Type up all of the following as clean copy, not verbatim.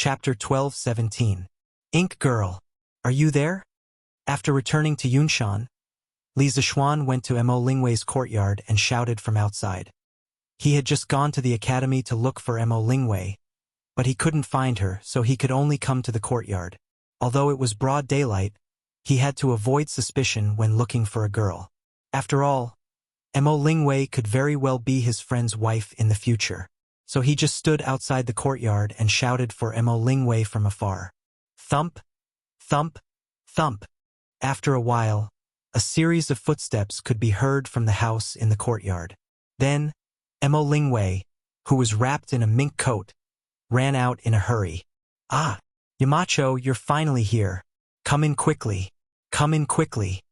Chapter 12:17. Ink Girl, are you there? After returning to Yunshan, Li Zixuan went to Mo Lingwei's courtyard and shouted from outside. He had just gone to the academy to look for Mo Lingwei, but he couldn't find her, so he could only come to the courtyard. Although it was broad daylight, he had to avoid suspicion when looking for a girl. After all, Mo Lingwei could very well be his friend's wife in the future. So he just stood outside the courtyard and shouted for Mo Lingwei from afar. Thump, thump, thump. After a while, a series of footsteps could be heard from the house in the courtyard. Then, Mo Lingwei, who was wrapped in a mink coat, ran out in a hurry. Ah, Yamacho, you're finally here. Come in quickly. Come in quickly.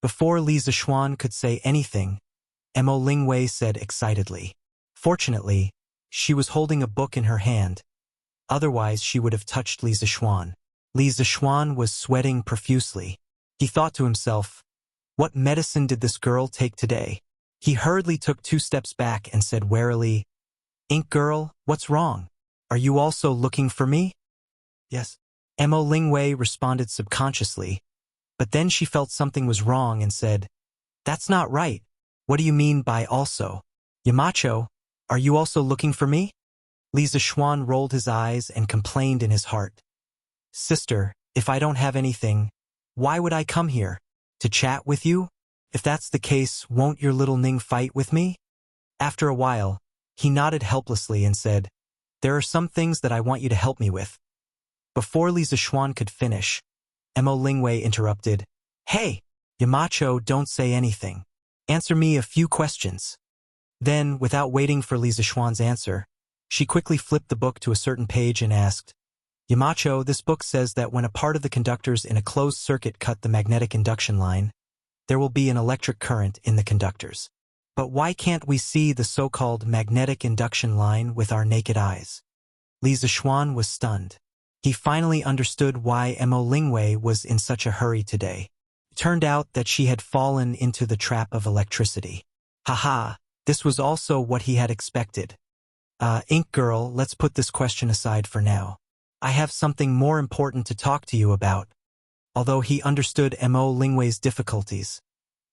Before Li Zixuan could say anything, Mo Lingwei said excitedly. Fortunately, she was holding a book in her hand. Otherwise, she would have touched Li Zixuan. Li Zixuan was sweating profusely. He thought to himself, what medicine did this girl take today? He hurriedly took 2 steps back and said warily, Ink Girl, what's wrong? Are you also looking for me? Yes. Mo Lingwei responded subconsciously, but then she felt something was wrong and said, That's not right. What do you mean by also? Yamacho, are you also looking for me? Li Zixuan rolled his eyes and complained in his heart. Sister, if I don't have anything, why would I come here? To chat with you? If that's the case, won't your little Ning fight with me? After a while, he nodded helplessly and said, There are some things that I want you to help me with. Before Li Zixuan could finish, Mo Lingwei interrupted, Hey, Yamacho, don't say anything. Answer me a few questions. Then, without waiting for Li Zixuan's answer, she quickly flipped the book to a certain page and asked, Yamacho, this book says that when a part of the conductors in a closed circuit cut the magnetic induction line, there will be an electric current in the conductors. But why can't we see the so-called magnetic induction line with our naked eyes? Li Zixuan was stunned. He finally understood why Mo Lingwei was in such a hurry today. It turned out that she had fallen into the trap of electricity. Haha, this was also what he had expected. Ink Girl, let's put this question aside for now. I have something more important to talk to you about. Although he understood Mo Lingwei's difficulties,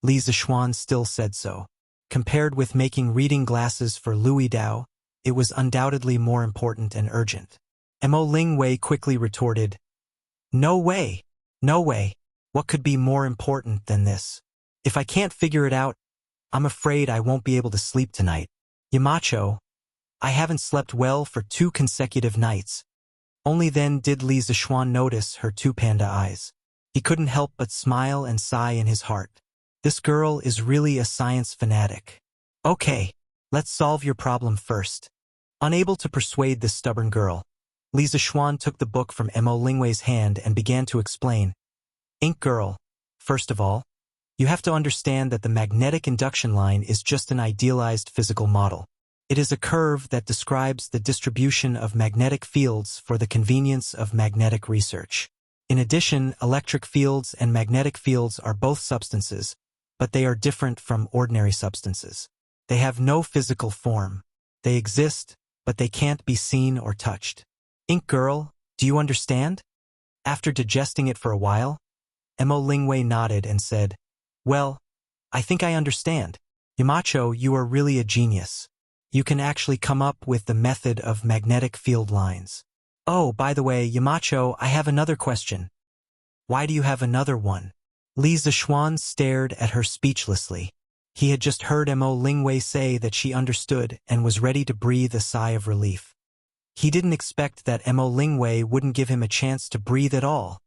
Li Zixuan still said so. Compared with making reading glasses for Louis Dao, it was undoubtedly more important and urgent. Mo Lingwei quickly retorted, No way, no way. What could be more important than this? If I can't figure it out, I'm afraid I won't be able to sleep tonight. Yamacho, I haven't slept well for 2 consecutive nights. Only then did Li Zixuan notice her 2 panda eyes. He couldn't help but smile and sigh in his heart. This girl is really a science fanatic. Okay, let's solve your problem first. Unable to persuade this stubborn girl, Li Zixuan took the book from Mo Lingwei's hand and began to explain. Ink Girl, first of all, you have to understand that the magnetic induction line is just an idealized physical model. It is a curve that describes the distribution of magnetic fields for the convenience of magnetic research. In addition, electric fields and magnetic fields are both substances, but they are different from ordinary substances. They have no physical form. They exist, but they can't be seen or touched. Ink Girl, do you understand? After digesting it for a while, Mo Lingwei nodded and said, Well, I think I understand. Yamacho, you are really a genius. You can actually come up with the method of magnetic field lines. Oh, by the way, Yamacho, I have another question. Why do you have another one? Li Zixuan stared at her speechlessly. He had just heard Mo Lingwei say that she understood and was ready to breathe a sigh of relief. He didn't expect that Mo Lingwei wouldn't give him a chance to breathe at all.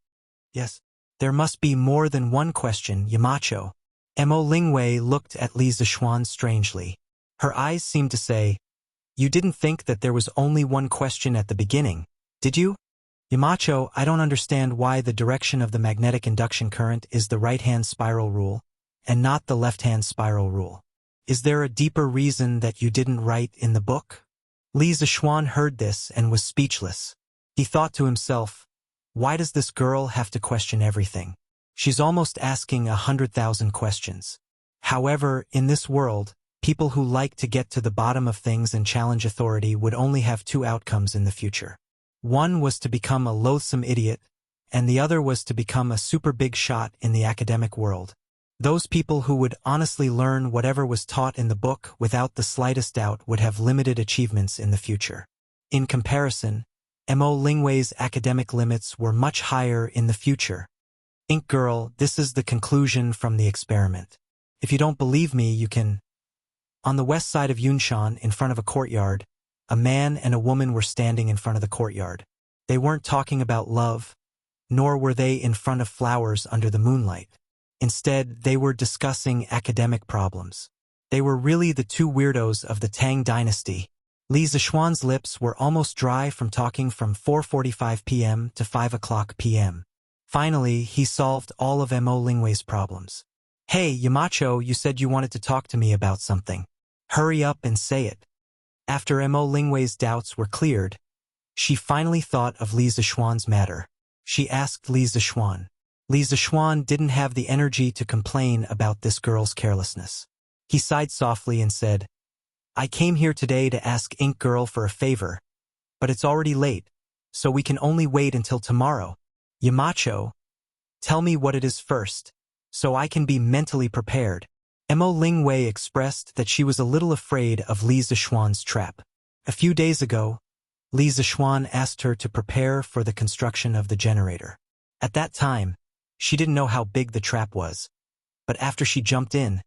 Yes, there must be more than one question, Yamacho. Mo Lingwei looked at Li Zixuan strangely. Her eyes seemed to say, You didn't think that there was only one question at the beginning, did you? Yamacho, I don't understand why the direction of the magnetic induction current is the right-hand spiral rule, and not the left-hand spiral rule. Is there a deeper reason that you didn't write in the book? Li Zixuan heard this and was speechless. He thought to himself, why does this girl have to question everything? She's almost asking 100,000 questions. However, in this world, people who like to get to the bottom of things and challenge authority would only have 2 outcomes in the future. One was to become a loathsome idiot, and the other was to become a super big shot in the academic world. Those people who would honestly learn whatever was taught in the book without the slightest doubt would have limited achievements in the future. In comparison, Mo Lingwei's academic limits were much higher in the future. Ink Girl, this is the conclusion from the experiment. If you don't believe me, you can. On the west side of Yunshan, in front of a courtyard, a man and a woman were standing in front of the courtyard. They weren't talking about love, nor were they in front of flowers under the moonlight. Instead, they were discussing academic problems. They were really the two weirdos of the Tang dynasty. Li Zixuan's lips were almost dry from talking from 4:45 p.m. to 5 o'clock p.m. Finally, he solved all of Mo Lingwei's problems. Hey, Yamacho, you said you wanted to talk to me about something. Hurry up and say it. After Mo Lingwei's doubts were cleared, she finally thought of Li Zixuan's matter. She asked Li Zixuan. Li Zixuan didn't have the energy to complain about this girl's carelessness. He sighed softly and said, I came here today to ask Ink Girl for a favor, but it's already late, so we can only wait until tomorrow. Yamacho, tell me what it is first, so I can be mentally prepared. Mo Lingwei expressed that she was a little afraid of Li Zixuan's trap. A few days ago, Li Zixuan asked her to prepare for the construction of the generator. At that time, she didn't know how big the trap was, but after she jumped in,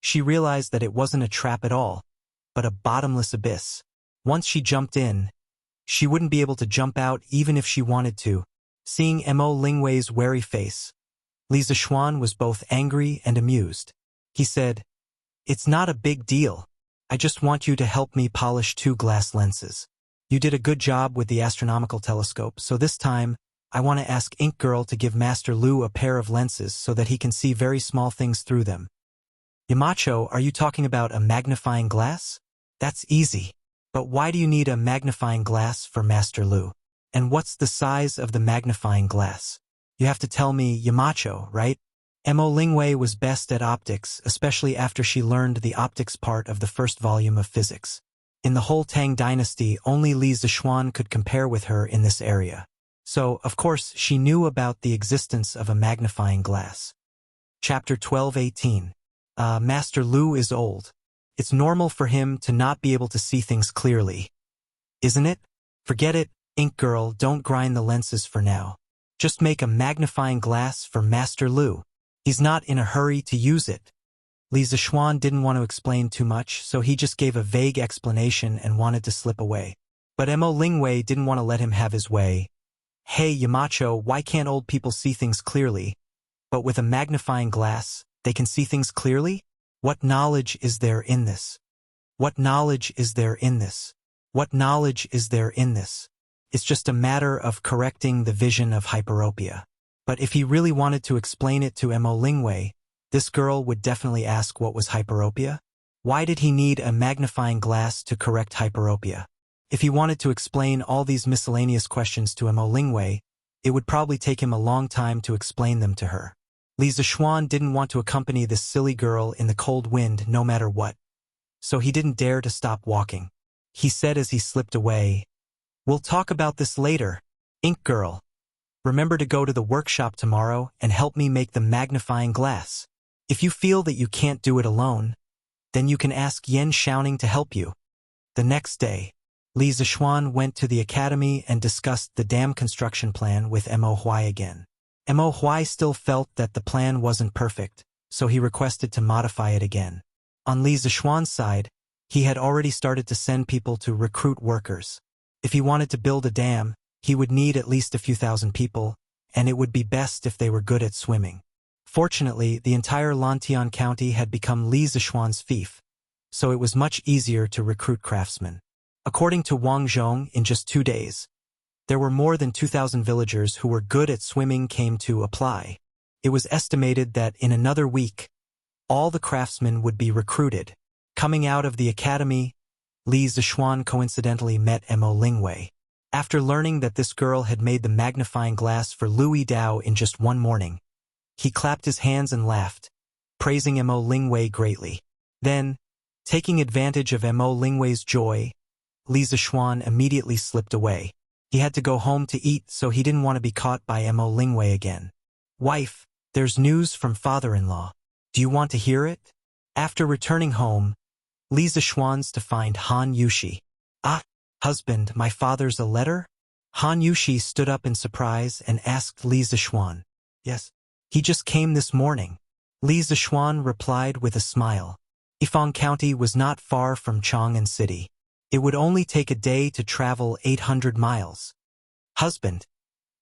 she realized that it wasn't a trap at all, but a bottomless abyss. Once she jumped in, she wouldn't be able to jump out even if she wanted to. Seeing Mo Lingwei's wary face, Li Zixuan was both angry and amused. He said, It's not a big deal. I just want you to help me polish 2 glass lenses. You did a good job with the astronomical telescope, so this time, I want to ask Ink Girl to give Master Lu a pair of lenses so that he can see very small things through them. Yamacho, are you talking about a magnifying glass? That's easy. But why do you need a magnifying glass for Master Lu? And what's the size of the magnifying glass? You have to tell me, Yamacho, right? Mo Lingwei was best at optics, especially after she learned the optics part of the first volume of physics. In the whole Tang dynasty, only Li Zixuan could compare with her in this area. So, of course, she knew about the existence of a magnifying glass. Chapter 12:18. Master Lu is old. It's normal for him to not be able to see things clearly. Isn't it? Forget it, Ink Girl, don't grind the lenses for now. Just make a magnifying glass for Master Lu. He's not in a hurry to use it. Li Zixuan didn't want to explain too much, so he just gave a vague explanation and wanted to slip away. But Mo Lingwei didn't want to let him have his way. Hey, Yamacho, why can't old people see things clearly? But with a magnifying glass, they can see things clearly? What knowledge is there in this? What knowledge is there in this? What knowledge is there in this? It's just a matter of correcting the vision of hyperopia. But if he really wanted to explain it to Mo Lingwei, this girl would definitely ask what was hyperopia. Why did he need a magnifying glass to correct hyperopia? If he wanted to explain all these miscellaneous questions to Mo Lingwei, it would probably take him a long time to explain them to her. Li Zixuan didn't want to accompany this silly girl in the cold wind no matter what, so he didn't dare to stop walking. He said as he slipped away, We'll talk about this later, Ink Girl. Remember to go to the workshop tomorrow and help me make the magnifying glass. If you feel that you can't do it alone, then you can ask Yan Xiaoning to help you. The next day, Li Zixuan went to the academy and discussed the dam construction plan with Mo Huai again. Mo Huai still felt that the plan wasn't perfect, so he requested to modify it again. On Li Zixuan's side, he had already started to send people to recruit workers. If he wanted to build a dam, he would need at least a few thousand people, and it would be best if they were good at swimming. Fortunately, the entire Lantian County had become Li Zixuan's fief, so it was much easier to recruit craftsmen. According to Wang Zhong, in just 2 days, there were more than 2,000 villagers who were good at swimming came to apply. It was estimated that in another week, all the craftsmen would be recruited. Coming out of the academy, Li Zixuan coincidentally met Mo Lingwei. After learning that this girl had made the magnifying glass for Louis Dao in just one morning, he clapped his hands and laughed, praising Mo Lingwei greatly. Then, taking advantage of Mo Lingwei's joy, Li Zixuan immediately slipped away. He had to go home to eat, so he didn't want to be caught by Mo Lingwei again. Wife, there's news from father-in-law. Do you want to hear it? After returning home, Li Zixuan's to find Han Yushi. Ah, husband, my father's a letter? Han Yushi stood up in surprise and asked Li Zixuan. Yes. He just came this morning. Li Zixuan replied with a smile. Yifang County was not far from Chang'an City. It would only take a day to travel 800 miles. Husband,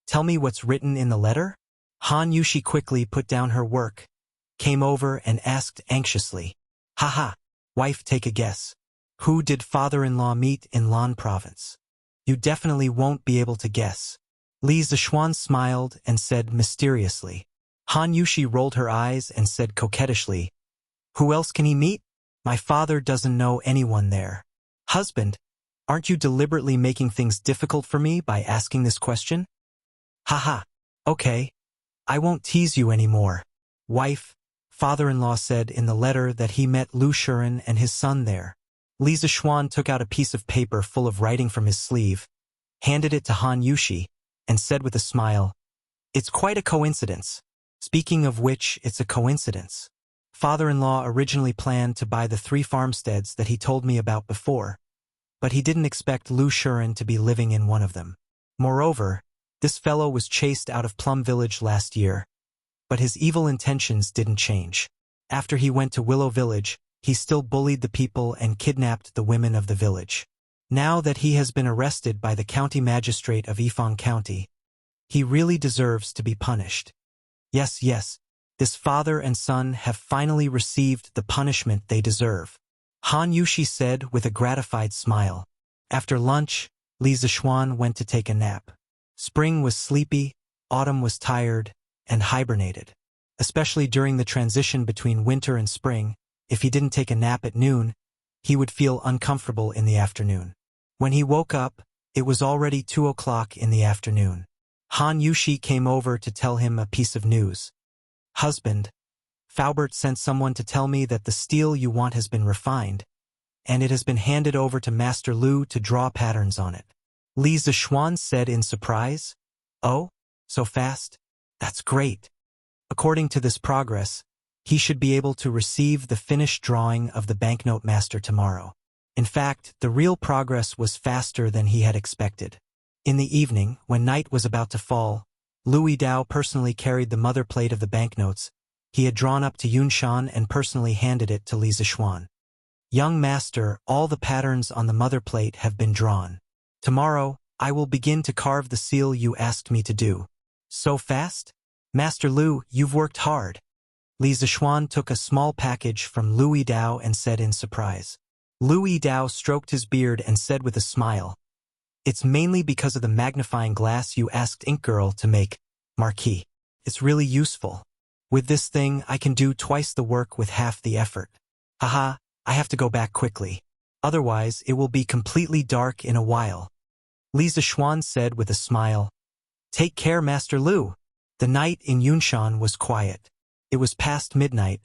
tell me what's written in the letter? Han Yushi quickly put down her work, came over and asked anxiously. Haha, wife, take a guess. Who did father-in-law meet in Lan province? You definitely won't be able to guess. Li Zixuan smiled and said mysteriously. Han Yushi rolled her eyes and said coquettishly, who else can he meet? My father doesn't know anyone there. Husband, aren't you deliberately making things difficult for me by asking this question? Haha, okay. I won't tease you anymore. Wife, father-in-law said in the letter that he met Lu Shuren and his son there. Li Zixuan took out a piece of paper full of writing from his sleeve, handed it to Han Yushi, and said with a smile, it's quite a coincidence. Speaking of which, it's a coincidence. Father-in-law originally planned to buy the 3 farmsteads that he told me about before, but he didn't expect Lu Shuren to be living in one of them. Moreover, this fellow was chased out of Plum Village last year, but his evil intentions didn't change. After he went to Willow Village, he still bullied the people and kidnapped the women of the village. Now that he has been arrested by the county magistrate of Yifang County, he really deserves to be punished. Yes, this father and son have finally received the punishment they deserve. Han Yushi said with a gratified smile. After lunch, Li Zixuan went to take a nap. Spring was sleepy, autumn was tired, and hibernated. Especially during the transition between winter and spring, if he didn't take a nap at noon, he would feel uncomfortable in the afternoon. When he woke up, it was already 2 o'clock in the afternoon. Han Yushi came over to tell him a piece of news. Husband, Faubert sent someone to tell me that the steel you want has been refined, and it has been handed over to Master Lu to draw patterns on it. Li Zixuan said in surprise. Oh, so fast? That's great. According to this progress, he should be able to receive the finished drawing of the banknote master tomorrow. In fact, the real progress was faster than he had expected. In the evening, when night was about to fall, Louis Dao personally carried the mother plate of the banknotes he had drawn up to Yunshan and personally handed it to Li Zixuan. Young master, all the patterns on the mother plate have been drawn. Tomorrow, I will begin to carve the seal you asked me to do. So fast? Master Lu, you've worked hard. Li Zixuan took a small package from Louis Dao and said in surprise. Louis Dao stroked his beard and said with a smile, it's mainly because of the magnifying glass you asked Ink Girl to make, Marquis. It's really useful. With this thing, I can do twice the work with half the effort. Haha, I have to go back quickly. Otherwise, it will be completely dark in a while. Li Zixuan said with a smile. Take care, Master Lu. The night in Yunshan was quiet. It was past midnight,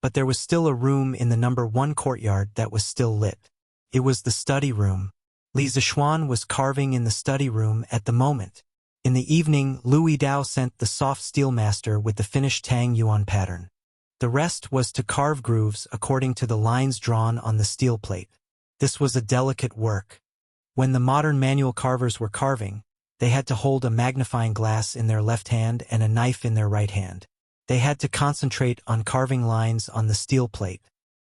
but there was still a room in the number 1 courtyard that was still lit. It was the study room. Li Zixuan was carving in the study room at the moment. In the evening, Louis Dao sent the soft steel master with the finished Tang Yuan pattern. The rest was to carve grooves according to the lines drawn on the steel plate. This was a delicate work. When the modern manual carvers were carving, they had to hold a magnifying glass in their left hand and a knife in their right hand. They had to concentrate on carving lines on the steel plate.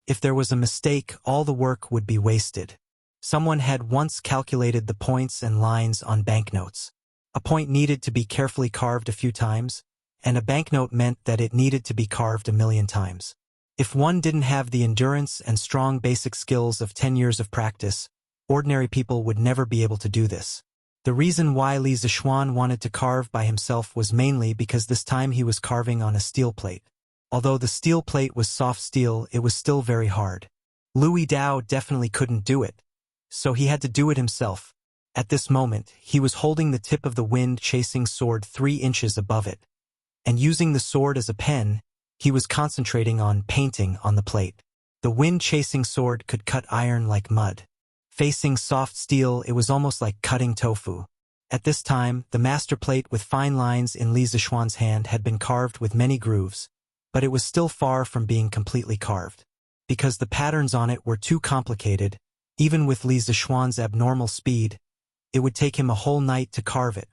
If there was a mistake, all the work would be wasted. Someone had once calculated the points and lines on banknotes. A point needed to be carefully carved a few times, and a banknote meant that it needed to be carved 1,000,000 times. If one didn't have the endurance and strong basic skills of 10 years of practice, ordinary people would never be able to do this. The reason why Li Zixuan wanted to carve by himself was mainly because this time he was carving on a steel plate. Although the steel plate was soft steel, it was still very hard. Louis Dao definitely couldn't do it, so he had to do it himself. At this moment, he was holding the tip of the wind-chasing sword 3 inches above it, and using the sword as a pen, he was concentrating on painting on the plate. The wind-chasing sword could cut iron like mud. Facing soft steel, it was almost like cutting tofu. At this time, the master plate with fine lines in Li Zixuan's hand had been carved with many grooves, but it was still far from being completely carved. Because the patterns on it were too complicated, even with Li Zixuan's abnormal speed, it would take him a whole night to carve it.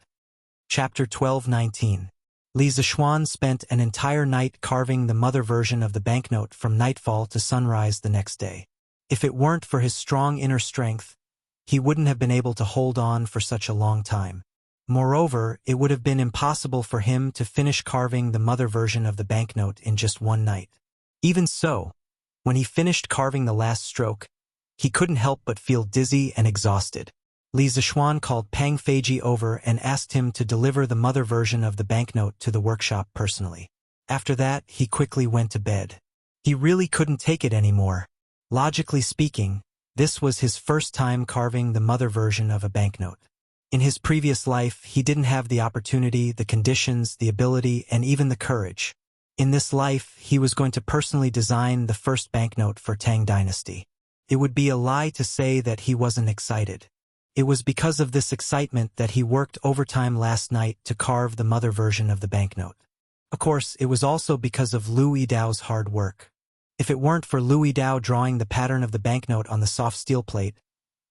Chapter 12:19. Li Zixuan spent an entire night carving the mother version of the banknote from nightfall to sunrise the next day. If it weren't for his strong inner strength, he wouldn't have been able to hold on for such a long time. Moreover, it would have been impossible for him to finish carving the mother version of the banknote in just one night. Even so, when he finished carving the last stroke, he couldn't help but feel dizzy and exhausted. Li Zixuan called Pang Feiji over and asked him to deliver the mother version of the banknote to the workshop personally. After that, he quickly went to bed. He really couldn't take it anymore. Logically speaking, this was his first time carving the mother version of a banknote. In his previous life, he didn't have the opportunity, the conditions, the ability, and even the courage. In this life, he was going to personally design the first banknote for Tang Dynasty. It would be a lie to say that he wasn't excited. It was because of this excitement that he worked overtime last night to carve the mother version of the banknote. Of course, it was also because of Lu Yidao's hard work. If it weren't for Lu Yidao drawing the pattern of the banknote on the soft steel plate,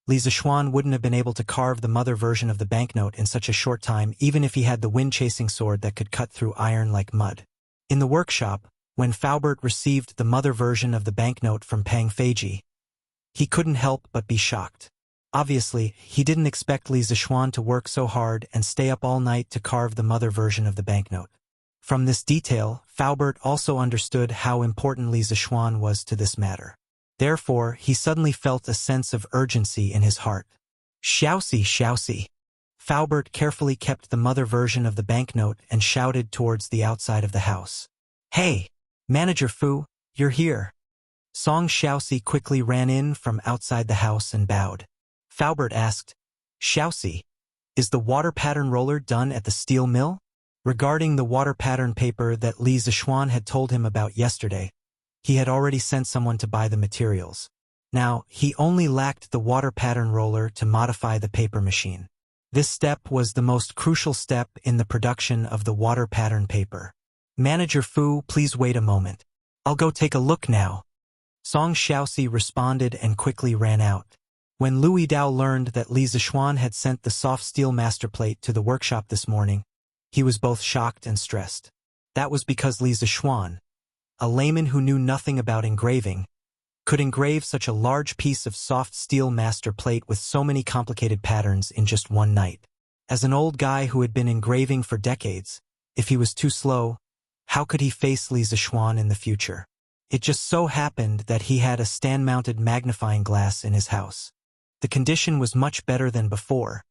Li Zixuan wouldn't have been able to carve the mother version of the banknote in such a short time, even if he had the wind-chasing sword that could cut through iron like mud. In the workshop, when Faubert received the mother version of the banknote from Pang Feiji, he couldn't help but be shocked. Obviously, he didn't expect Li Zixuan to work so hard and stay up all night to carve the mother version of the banknote. From this detail, Faubert also understood how important Li Zixuan was to this matter. Therefore, he suddenly felt a sense of urgency in his heart. Xiaoxi, Xiaoxi. Faubert carefully kept the mother version of the banknote and shouted towards the outside of the house. Hey, Manager Fu, you're here. Song Xiaoxi quickly ran in from outside the house and bowed. Faubert asked, Xiaoxi, is the water pattern roller done at the steel mill? Regarding the water pattern paper that Li Zixuan had told him about yesterday, he had already sent someone to buy the materials. Now, he only lacked the water pattern roller to modify the paper machine. This step was the most crucial step in the production of the water pattern paper. Manager Fu, please wait a moment. I'll go take a look now. Song Xiaoxi responded and quickly ran out. When Lu Yidao learned that Li Zixuan had sent the soft steel master plate to the workshop this morning, he was both shocked and stressed. That was because Li Zixuan, a layman who knew nothing about engraving, could engrave such a large piece of soft steel master plate with so many complicated patterns in just one night. As an old guy who had been engraving for decades, if he was too slow, how could he face Li Zixuan in the future? It just so happened that he had a stand-mounted magnifying glass in his house. The condition was much better than before,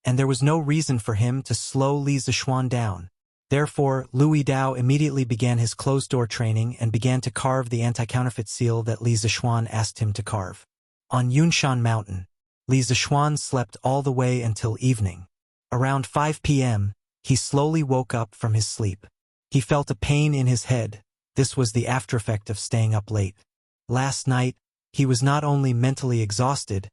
and there was no reason for him to slow Li Zixuan down. Therefore, Lu Yidao immediately began his closed-door training and began to carve the anti-counterfeit seal that Li Zixuan asked him to carve. On Yunshan Mountain, Li Zixuan slept all the way until evening. Around 5 p.m., he slowly woke up from his sleep. He felt a pain in his head. This was the aftereffect of staying up late. Last night, he was not only mentally exhausted,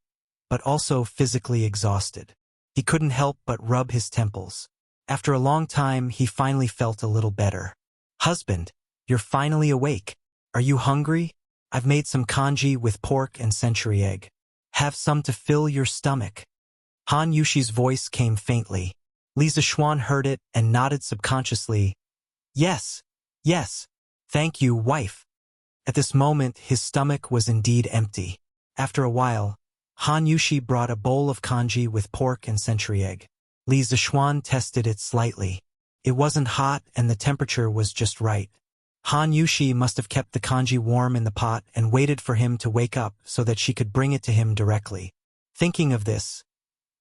but also physically exhausted. He couldn't help but rub his temples. After a long time, he finally felt a little better. Husband, you're finally awake. Are you hungry? I've made some congee with pork and century egg. Have some to fill your stomach. Han Yushi's voice came faintly. Li Zixuan heard it and nodded subconsciously. Yes, yes. Thank you, wife. At this moment, his stomach was indeed empty. After a while, Han Yushi brought a bowl of congee with pork and century egg. Li Zixuan tested it slightly. It wasn't hot and the temperature was just right. Han Yushi must have kept the congee warm in the pot and waited for him to wake up so that she could bring it to him directly. Thinking of this,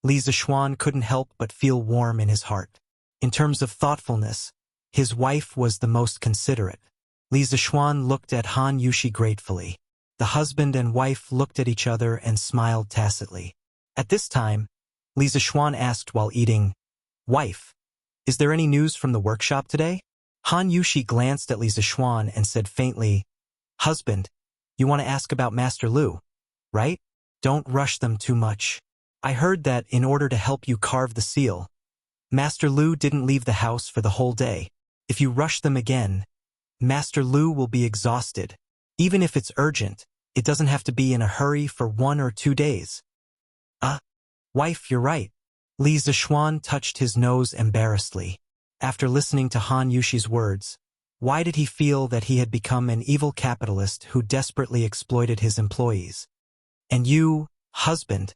Li Zixuan couldn't help but feel warm in his heart. In terms of thoughtfulness, his wife was the most considerate. Li Zixuan looked at Han Yushi gratefully. The husband and wife looked at each other and smiled tacitly. At this time, Li Zixuan asked while eating, Wife, is there any news from the workshop today? Han Yushi glanced at Li Zixuan and said faintly, Husband, you want to ask about Master Lu, right? Don't rush them too much. I heard that in order to help you carve the seal, Master Lu didn't leave the house for the whole day. If you rush them again, Master Lu will be exhausted. Even if it's urgent, it doesn't have to be in a hurry for 1 or 2 days. Wife, you're right. Li Zishuan touched his nose embarrassedly. After listening to Han Yushi's words, why did he feel that he had become an evil capitalist who desperately exploited his employees? And you, husband,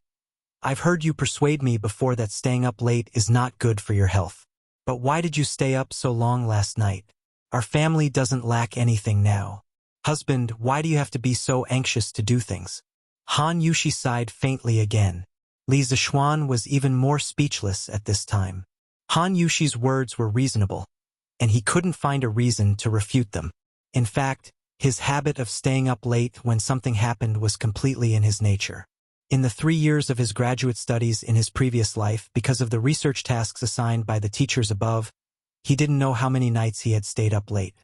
I've heard you persuade me before that staying up late is not good for your health. But why did you stay up so long last night? Our family doesn't lack anything now. Husband, why do you have to be so anxious to do things? Han Yushi sighed faintly again. Li Zishuan was even more speechless at this time. Han Yushi's words were reasonable, and he couldn't find a reason to refute them. In fact, his habit of staying up late when something happened was completely in his nature. In the 3 years of his graduate studies in his previous life, because of the research tasks assigned by the teachers above, he didn't know how many nights he had stayed up late.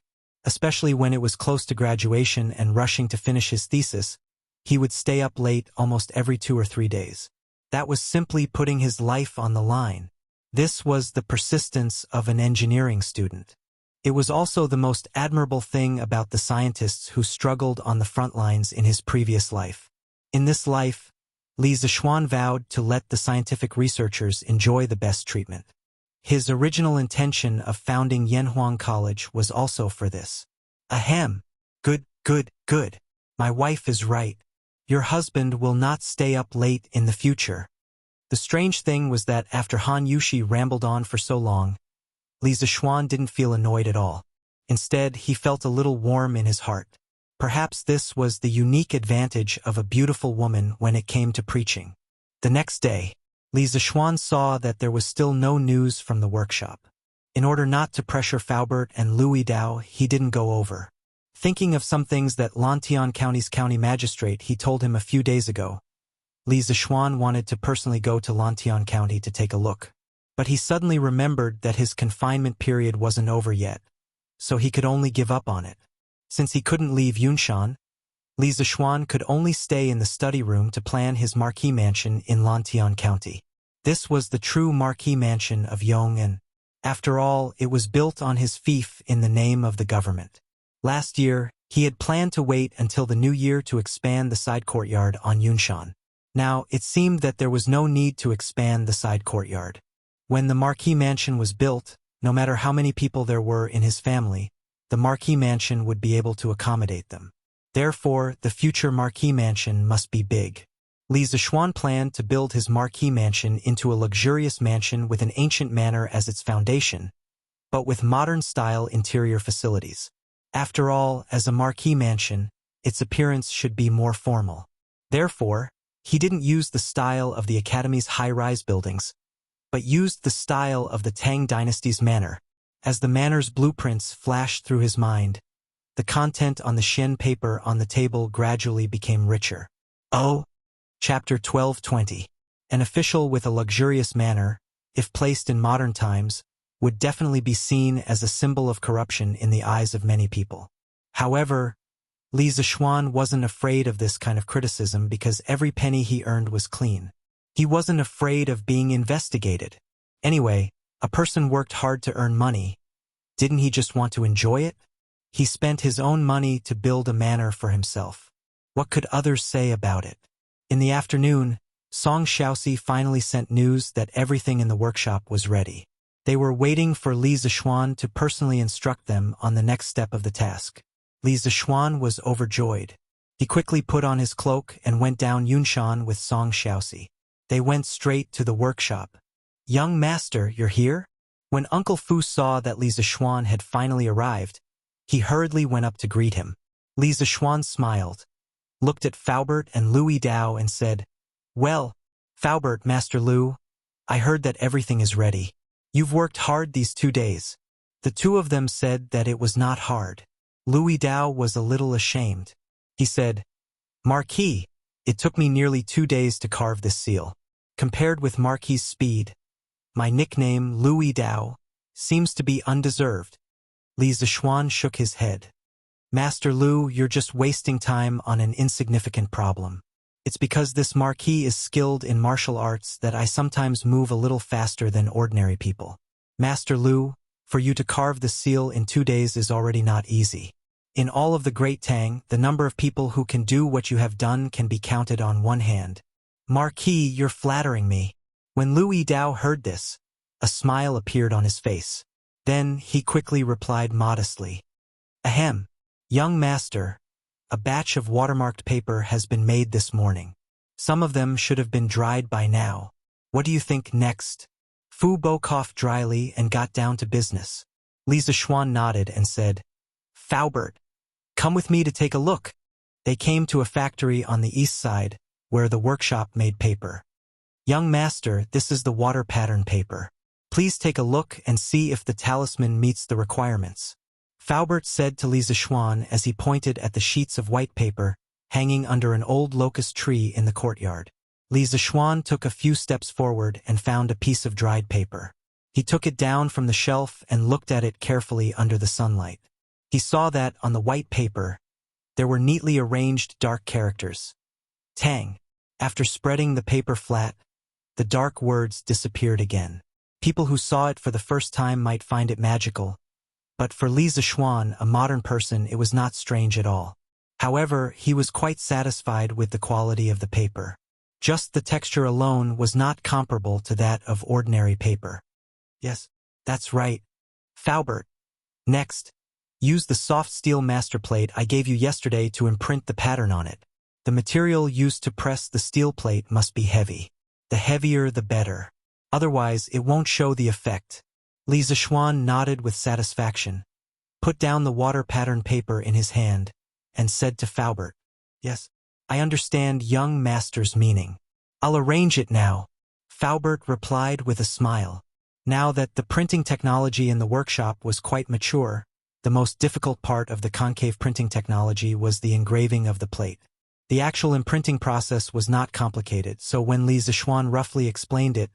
Especially when it was close to graduation and rushing to finish his thesis, he would stay up late almost every 2 or 3 days. That was simply putting his life on the line. This was the persistence of an engineering student. It was also the most admirable thing about the scientists who struggled on the front lines in his previous life. In this life, Li Zishuan vowed to let the scientific researchers enjoy the best treatment. His original intention of founding Yanhuang College was also for this. Ahem. Good. My wife is right. Your husband will not stay up late in the future. The strange thing was that after Han Yushi rambled on for so long, Li Zishuan didn't feel annoyed at all. Instead, he felt a little warm in his heart. Perhaps this was the unique advantage of a beautiful woman when it came to preaching. The next day, Li Zishuan saw that there was still no news from the workshop. In order not to pressure Faubert and Louis Dao, he didn't go over. Thinking of some things that Lantian County's county magistrate he told him a few days ago, Li Zishuan wanted to personally go to Lantian County to take a look. But he suddenly remembered that his confinement period wasn't over yet, so he could only give up on it. Since he couldn't leave Yunshan, Li Zishuan could only stay in the study room to plan his marquee mansion in Lantian County. This was the true marquee mansion of Yong'an. After all, it was built on his fief in the name of the government. Last year, he had planned to wait until the new year to expand the side courtyard on Yunshan. Now, it seemed that there was no need to expand the side courtyard. When the marquee mansion was built, no matter how many people there were in his family, the marquee mansion would be able to accommodate them. Therefore, the future marquee mansion must be big. Li Zishuan planned to build his marquee mansion into a luxurious mansion with an ancient manor as its foundation, but with modern-style interior facilities. After all, as a marquee mansion, its appearance should be more formal. Therefore, he didn't use the style of the Academy's high-rise buildings, but used the style of the Tang Dynasty's manor. As the manor's blueprints flashed through his mind, the content on the Shen paper on the table gradually became richer. Chapter 1220. An official with a luxurious manor, if placed in modern times, would definitely be seen as a symbol of corruption in the eyes of many people. However, Li Zishuan wasn't afraid of this kind of criticism because every penny he earned was clean. He wasn't afraid of being investigated. Anyway, a person worked hard to earn money. Didn't he just want to enjoy it? He spent his own money to build a manor for himself. What could others say about it? In the afternoon, Song Xiaoxi finally sent news that everything in the workshop was ready. They were waiting for Li Zishuan to personally instruct them on the next step of the task. Li Zishuan was overjoyed. He quickly put on his cloak and went down Yunshan with Song Xiaoxi. They went straight to the workshop. "Young master, you're here?" When Uncle Fu saw that Li Zishuan had finally arrived, he hurriedly went up to greet him. Li Zishuan smiled, looked at Faubert and Louis Dao and said, "Well, Faubert, Master Lu, I heard that everything is ready. You've worked hard these 2 days." The two of them said that it was not hard. Louis Dao was a little ashamed. He said, "Marquis, it took me nearly 2 days to carve this seal. Compared with Marquis's speed, my nickname, Louis Dao, seems to be undeserved." Li Zishuan shook his head. "Master Lu, you're just wasting time on an insignificant problem. It's because this Marquis is skilled in martial arts that I sometimes move a little faster than ordinary people. Master Lu, for you to carve the seal in 2 days is already not easy. In all of the Great Tang, the number of people who can do what you have done can be counted on one hand. Marquis, you're flattering me. When Lu Yidao heard this, a smile appeared on his face. Then he quickly replied modestly. Ahem, young master, a batch of watermarked paper has been made this morning. Some of them should have been dried by now. What do you think next? Fu Bo coughed dryly and got down to business. Li Zixuan nodded and said, Faubert, come with me to take a look. They came to a factory on the east side, where the workshop made paper. Young master, this is the water pattern paper. Please take a look and see if the talisman meets the requirements. Faubert said to Li Zixuan as he pointed at the sheets of white paper hanging under an old locust tree in the courtyard. Li Zixuan took a few steps forward and found a piece of dried paper. He took it down from the shelf and looked at it carefully under the sunlight. He saw that, on the white paper, there were neatly arranged dark characters. Tang. After spreading the paper flat, the dark words disappeared again. People who saw it for the first time might find it magical, but for Li Zixuan, a modern person, it was not strange at all. However, he was quite satisfied with the quality of the paper. Just the texture alone was not comparable to that of ordinary paper. Yes, that's right. Faubert. Next, use the soft steel master plate I gave you yesterday to imprint the pattern on it. The material used to press the steel plate must be heavy. The heavier the better. Otherwise, it won't show the effect. Li Zixuan nodded with satisfaction, put down the water pattern paper in his hand, and said to Faubert, Yes, I understand young master's meaning. I'll arrange it now. Faubert replied with a smile. Now that the printing technology in the workshop was quite mature, the most difficult part of the concave printing technology was the engraving of the plate. The actual imprinting process was not complicated, so when Li Zixuan roughly explained it,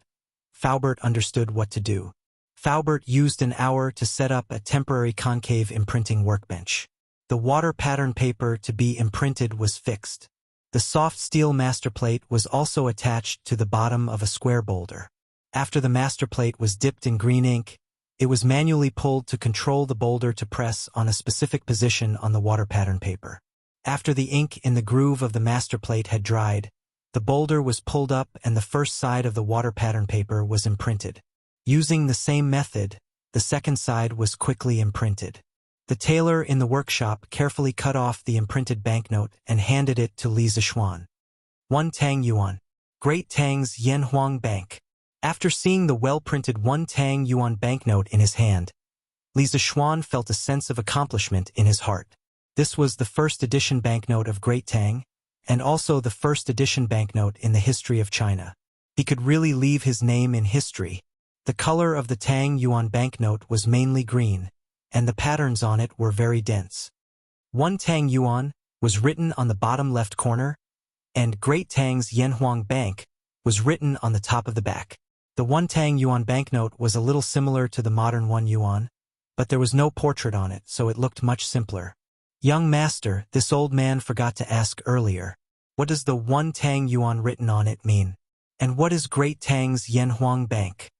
Faubert understood what to do. Faubert used an hour to set up a temporary concave imprinting workbench. The water pattern paper to be imprinted was fixed. The soft steel master plate was also attached to the bottom of a square boulder. After the master plate was dipped in green ink, it was manually pulled to control the boulder to press on a specific position on the water pattern paper. After the ink in the groove of the master plate had dried, the boulder was pulled up and the first side of the water pattern paper was imprinted. Using the same method, the second side was quickly imprinted. The tailor in the workshop carefully cut off the imprinted banknote and handed it to Li Zixuan. 1 Tang Yuan. Great Tang's Yanhuang Bank. After seeing the well-printed 1 Tang Yuan banknote in his hand, Li Zixuan felt a sense of accomplishment in his heart. This was the first edition banknote of Great Tang, and also the first edition banknote in the history of China. He could really leave his name in history. The color of the Tang Yuan banknote was mainly green, and the patterns on it were very dense. 1 Tang Yuan was written on the bottom left corner, and Great Tang's Yanhuang Bank was written on the top of the back. The 1 Tang Yuan banknote was a little similar to the modern 1 Yuan, but there was no portrait on it, so it looked much simpler. Young master, this old man forgot to ask earlier. What does the 1 Tang Yuan written on it mean? And what is Great Tang's Yanhuang Bank?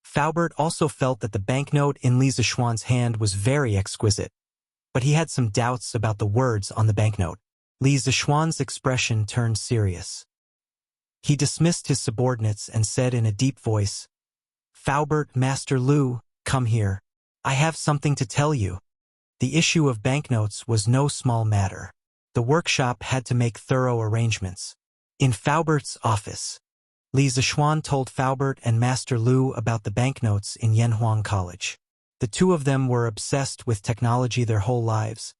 Faubert also felt that the banknote in Li Zixuan's hand was very exquisite, but he had some doubts about the words on the banknote. Li Zixuan's expression turned serious. He dismissed his subordinates and said in a deep voice, Faubert, Master Lu, come here. I have something to tell you. The issue of banknotes was no small matter. The workshop had to make thorough arrangements. In Faubert's office, Li Zixuan told Faubert and Master Lu about the banknotes in Yanhuang College. The two of them were obsessed with technology their whole lives,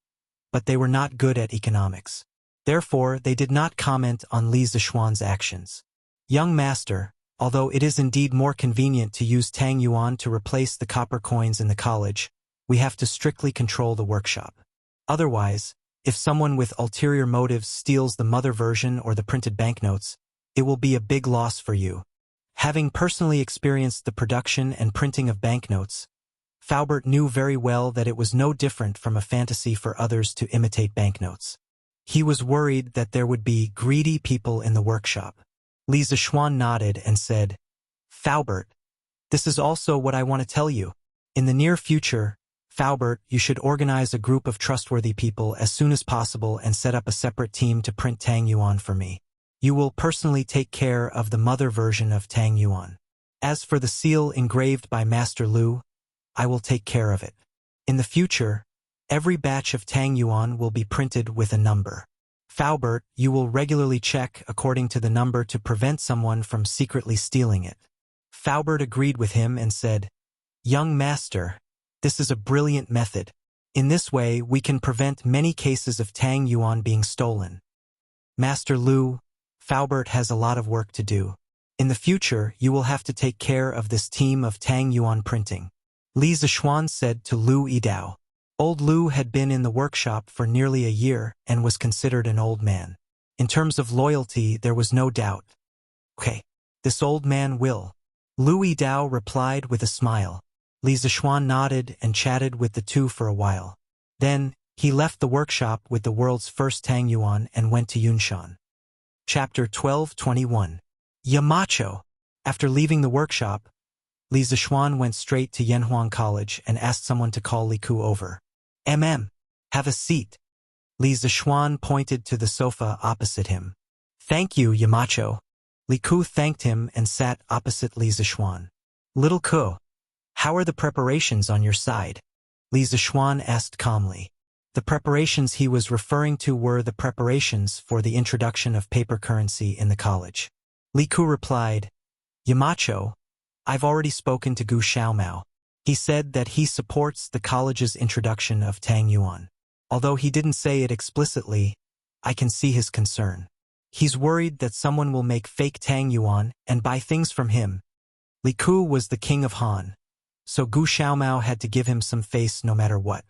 but they were not good at economics. Therefore, they did not comment on Li Zixuan's actions. Young master, although it is indeed more convenient to use Tang Yuan to replace the copper coins in the college, we have to strictly control the workshop. Otherwise, if someone with ulterior motives steals the mother version or the printed banknotes, it will be a big loss for you. Having personally experienced the production and printing of banknotes, Faubert knew very well that it was no different from a fantasy for others to imitate banknotes. He was worried that there would be greedy people in the workshop. Li Zishuan nodded and said, Faubert, this is also what I want to tell you. In the near future, Faubert, you should organize a group of trustworthy people as soon as possible and set up a separate team to print Tang Yuan for me. You will personally take care of the mother version of Tang Yuan. As for the seal engraved by Master Lu, I will take care of it. In the future, every batch of Tang Yuan will be printed with a number. Faubert, you will regularly check according to the number to prevent someone from secretly stealing it. Faubert agreed with him and said, Young master, this is a brilliant method. In this way, we can prevent many cases of Tang Yuan being stolen. Master Lu, Faubert has a lot of work to do. In the future, you will have to take care of this team of Tang Yuan printing. Li Zishuan said to Lu Yidao. Old Lu had been in the workshop for nearly a year and was considered an old man. In terms of loyalty, there was no doubt. Okay, this old man will. Lu Yidao replied with a smile. Li Zishuan nodded and chatted with the two for a while. Then, he left the workshop with the world's first Tang Yuan and went to Yunshan. Chapter 12:21. Yamacho. After leaving the workshop, Li Zishuan went straight to Yanhuang College and asked someone to call Li Ku over. Have a seat. Li Zishuan pointed to the sofa opposite him. Thank you, Yamacho. Li Ku thanked him and sat opposite Li Zishuan. Little Ku, how are the preparations on your side? Li Zishuan asked calmly. The preparations he was referring to were the preparations for the introduction of paper currency in the college. Li Ku replied, Yamacho, I've already spoken to Gu Xiaomao. He said that he supports the college's introduction of Tang Yuan. Although he didn't say it explicitly, I can see his concern. He's worried that someone will make fake Tang Yuan and buy things from him. Li Ku was the king of Han, so Gu Xiaomao had to give him some face no matter what.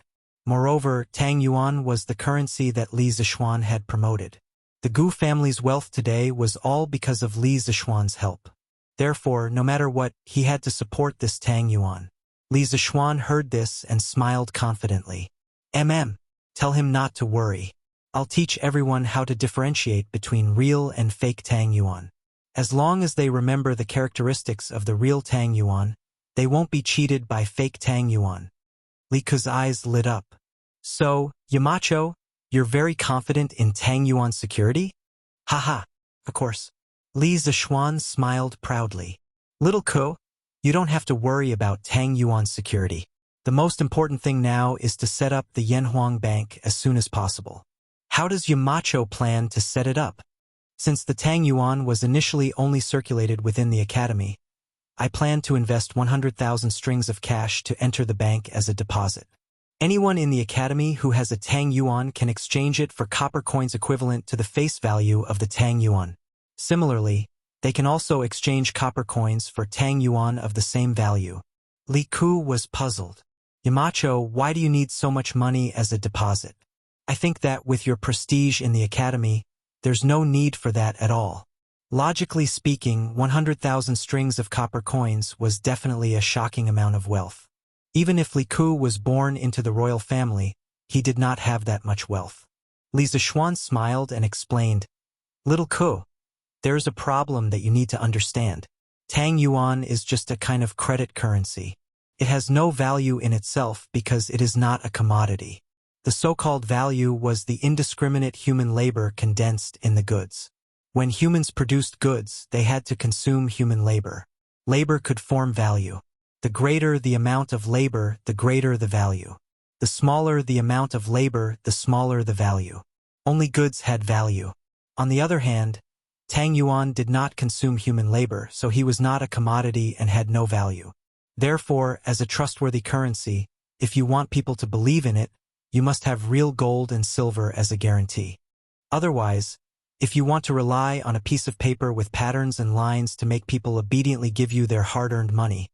Moreover, Tang Yuan was the currency that Li Zishuan had promoted. The Gu family's wealth today was all because of Li Zishuan's help. Therefore, no matter what, he had to support this Tang Yuan. Li Zishuan heard this and smiled confidently. Tell him not to worry. I'll teach everyone how to differentiate between real and fake Tang Yuan. As long as they remember the characteristics of the real Tang Yuan, they won't be cheated by fake Tang Yuan. Li Ku's eyes lit up. So, Yamacho, you're very confident in Tang Yuan's security? Haha, of course. Li Zishuan smiled proudly. Little Ku, you don't have to worry about Tang Yuan's security. The most important thing now is to set up the Yanhuang Bank as soon as possible. How does Yamacho plan to set it up? Since the Tang Yuan was initially only circulated within the academy, I plan to invest 100,000 strings of cash to enter the bank as a deposit. Anyone in the academy who has a Tang Yuan can exchange it for copper coins equivalent to the face value of the Tang Yuan. Similarly, they can also exchange copper coins for Tang Yuan of the same value. Li Ku was puzzled. Yamacho, why do you need so much money as a deposit? I think that with your prestige in the academy, there's no need for that at all. Logically speaking, 100,000 strings of copper coins was definitely a shocking amount of wealth. Even if Li Ku was born into the royal family, he did not have that much wealth. Li Zishuan smiled and explained, Little Ku, there's a problem that you need to understand. Tang Yuan is just a kind of credit currency. It has no value in itself because it is not a commodity. The so-called value was the indiscriminate human labor condensed in the goods. When humans produced goods, they had to consume human labor. Labor could form value. The greater the amount of labor, the greater the value. The smaller the amount of labor, the smaller the value. Only goods had value. On the other hand, Tang Yuan did not consume human labor, so he was not a commodity and had no value. Therefore, as a trustworthy currency, if you want people to believe in it, you must have real gold and silver as a guarantee. Otherwise, if you want to rely on a piece of paper with patterns and lines to make people obediently give you their hard-earned money,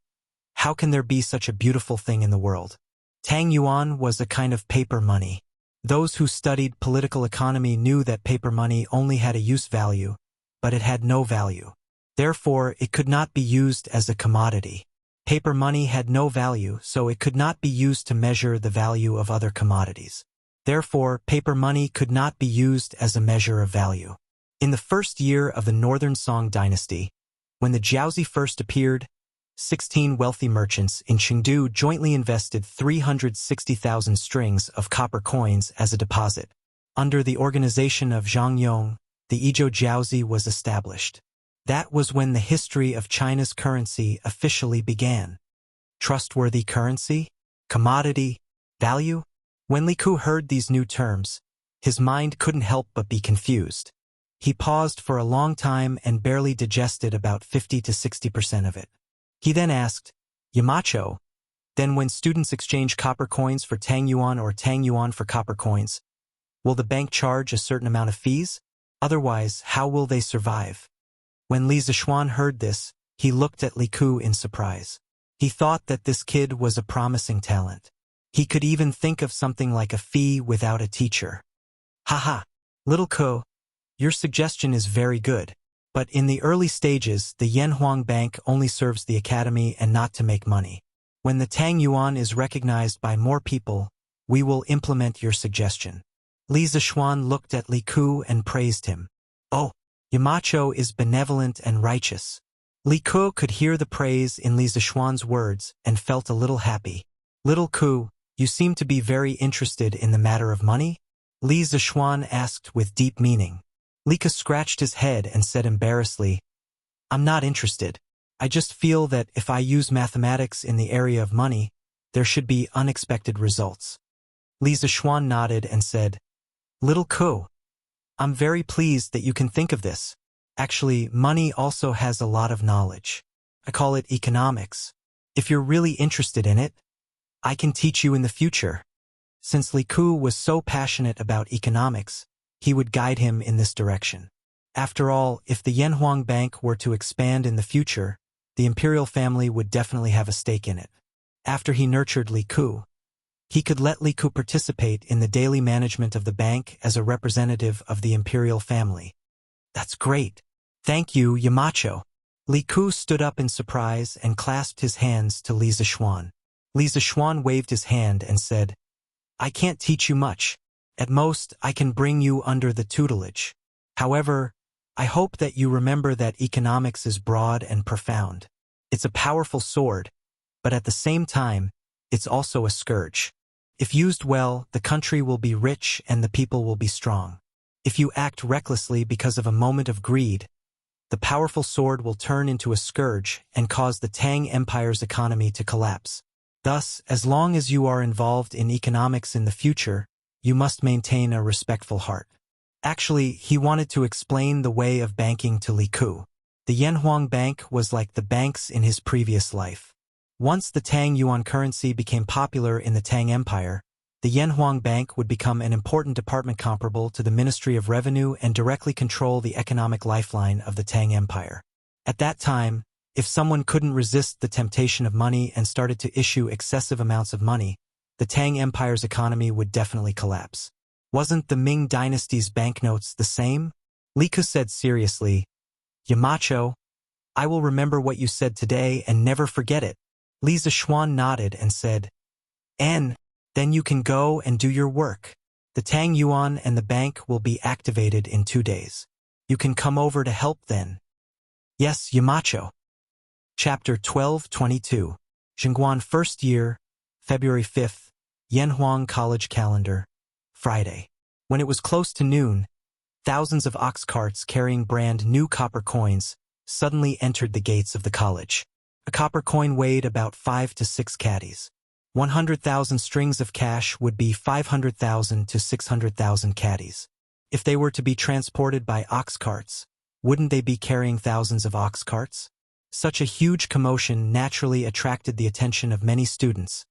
how can there be such a beautiful thing in the world? Tang Yuan was a kind of paper money. Those who studied political economy knew that paper money only had a use value, but it had no value. Therefore, it could not be used as a commodity. Paper money had no value, so it could not be used to measure the value of other commodities. Therefore, paper money could not be used as a measure of value. In the first year of the Northern Song dynasty, when the Jiaozi first appeared, 16 wealthy merchants in Chengdu jointly invested 360,000 strings of copper coins as a deposit. Under the organization of Zhang Yong, the Izhou Jiaozi was established. That was when the history of China's currency officially began. Trustworthy currency? Commodity? Value? When Li Ku heard these new terms, his mind couldn't help but be confused. He paused for a long time and barely digested about 50 to 60% of it. He then asked, Yamacho, then when students exchange copper coins for Tang Yuan or Tang Yuan for copper coins, will the bank charge a certain amount of fees? Otherwise, how will they survive? When Li Zixuan heard this, he looked at Li Ku in surprise. He thought that this kid was a promising talent. He could even think of something like a fee without a teacher. Haha, little Ku, your suggestion is very good. But in the early stages, the Yanhuang Bank only serves the academy and not to make money. When the Tang Yuan is recognized by more people, we will implement your suggestion. Li Zixuan looked at Li Ku and praised him. Oh, Yamacho is benevolent and righteous. Li Ku could hear the praise in Li Zixuan's words and felt a little happy. Little Ku, you seem to be very interested in the matter of money? Li Zixuan asked with deep meaning. Li Ku scratched his head and said embarrassedly, I'm not interested. I just feel that if I use mathematics in the area of money, there should be unexpected results. Li Zixuan nodded and said, Little Ku, I'm very pleased that you can think of this. Actually, money also has a lot of knowledge. I call it economics. If you're really interested in it, I can teach you in the future. Since Li Ku was so passionate about economics, he would guide him in this direction. After all, if the Yanhuang Bank were to expand in the future, the imperial family would definitely have a stake in it. After he nurtured Li Ku, he could let Li Ku participate in the daily management of the bank as a representative of the imperial family. That's great. Thank you, Yamacho. Li Ku stood up in surprise and clasped his hands to Li Zixuan. Li Zixuan waved his hand and said, I can't teach you much. At most, I can bring you under the tutelage. However, I hope that you remember that economics is broad and profound. It's a powerful sword, but at the same time, it's also a scourge. If used well, the country will be rich and the people will be strong. If you act recklessly because of a moment of greed, the powerful sword will turn into a scourge and cause the Tang Empire's economy to collapse. Thus, as long as you are involved in economics in the future, you must maintain a respectful heart. Actually, he wanted to explain the way of banking to Li Ku. The Yanhuang Bank was like the banks in his previous life. Once the Tang Yuan currency became popular in the Tang Empire, the Yanhuang Bank would become an important department comparable to the Ministry of Revenue and directly control the economic lifeline of the Tang Empire. At that time, if someone couldn't resist the temptation of money and started to issue excessive amounts of money, the Tang Empire's economy would definitely collapse. Wasn't the Ming dynasty's banknotes the same? Li Ku said seriously, Yamacho, I will remember what you said today and never forget it. Li Zixuan nodded and said, then you can go and do your work. The Tang Yuan and the bank will be activated in 2 days. You can come over to help then. Yes, Yamacho. Chapter 12:22. Xingguan First Year, February 5th, Yanhuang College Calendar, Friday. When it was close to noon, thousands of ox carts carrying brand new copper coins suddenly entered the gates of the college. A copper coin weighed about 5 to 6 caddies. 100,000 strings of cash would be 500,000 to 600,000 caddies. If they were to be transported by ox carts, wouldn't they be carrying thousands of ox carts? Such a huge commotion naturally attracted the attention of many students,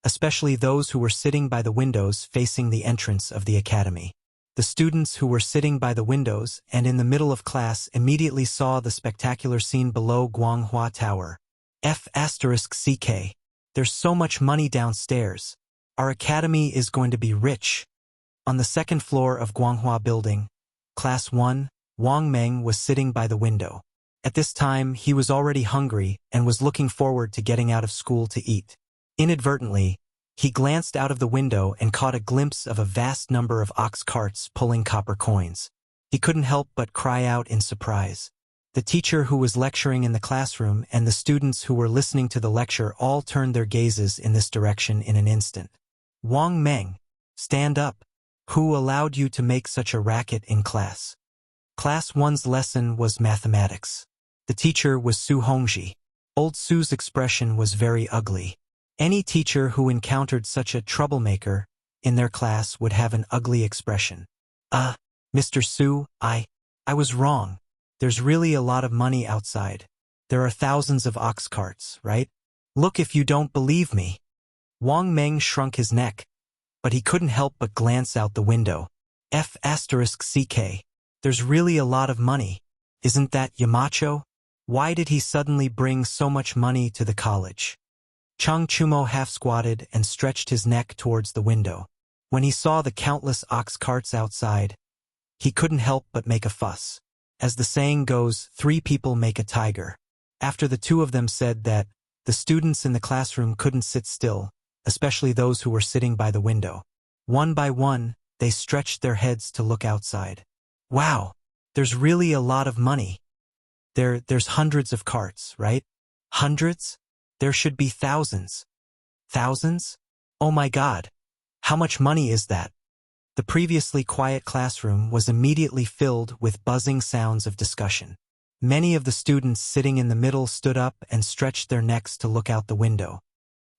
especially those who were sitting by the windows facing the entrance of the academy. The students who were sitting by the windows and in the middle of class immediately saw the spectacular scene below Guanghua Tower. F***CK. There's so much money downstairs. Our academy is going to be rich. On the second floor of Guanghua Building, Class 1, Wang Meng was sitting by the window. At this time, he was already hungry and was looking forward to getting out of school to eat. Inadvertently, He glanced out of the window and caught a glimpse of a vast number of ox carts pulling copper coins. He couldn't help but cry out in surprise. The teacher who was lecturing in the classroom and the students who were listening to the lecture all turned their gazes in this direction in an instant. Wang Meng, stand up. Who allowed you to make such a racket in class? Class 1's lesson was mathematics. The teacher was Su Hongji. Old Su's expression was very ugly. Any teacher who encountered such a troublemaker in their class would have an ugly expression. Mr. Su, I was wrong. There's really a lot of money outside. There are thousands of ox carts, right? Look if you don't believe me. Wang Meng shrunk his neck, but he couldn't help but glance out the window. F***CK. There's really a lot of money. Isn't that Yamacho? Why did he suddenly bring so much money to the college? Chang Chumo half-squatted and stretched his neck towards the window. When he saw the countless ox carts outside, he couldn't help but make a fuss. As the saying goes, 3 people make a tiger. After the 2 of them said that, the students in the classroom couldn't sit still, especially those who were sitting by the window. One by one, they stretched their heads to look outside. Wow, there's really a lot of money. There's hundreds of carts, right? Hundreds? There should be thousands. Thousands? Oh my God. How much money is that? The previously quiet classroom was immediately filled with buzzing sounds of discussion. Many of the students sitting in the middle stood up and stretched their necks to look out the window.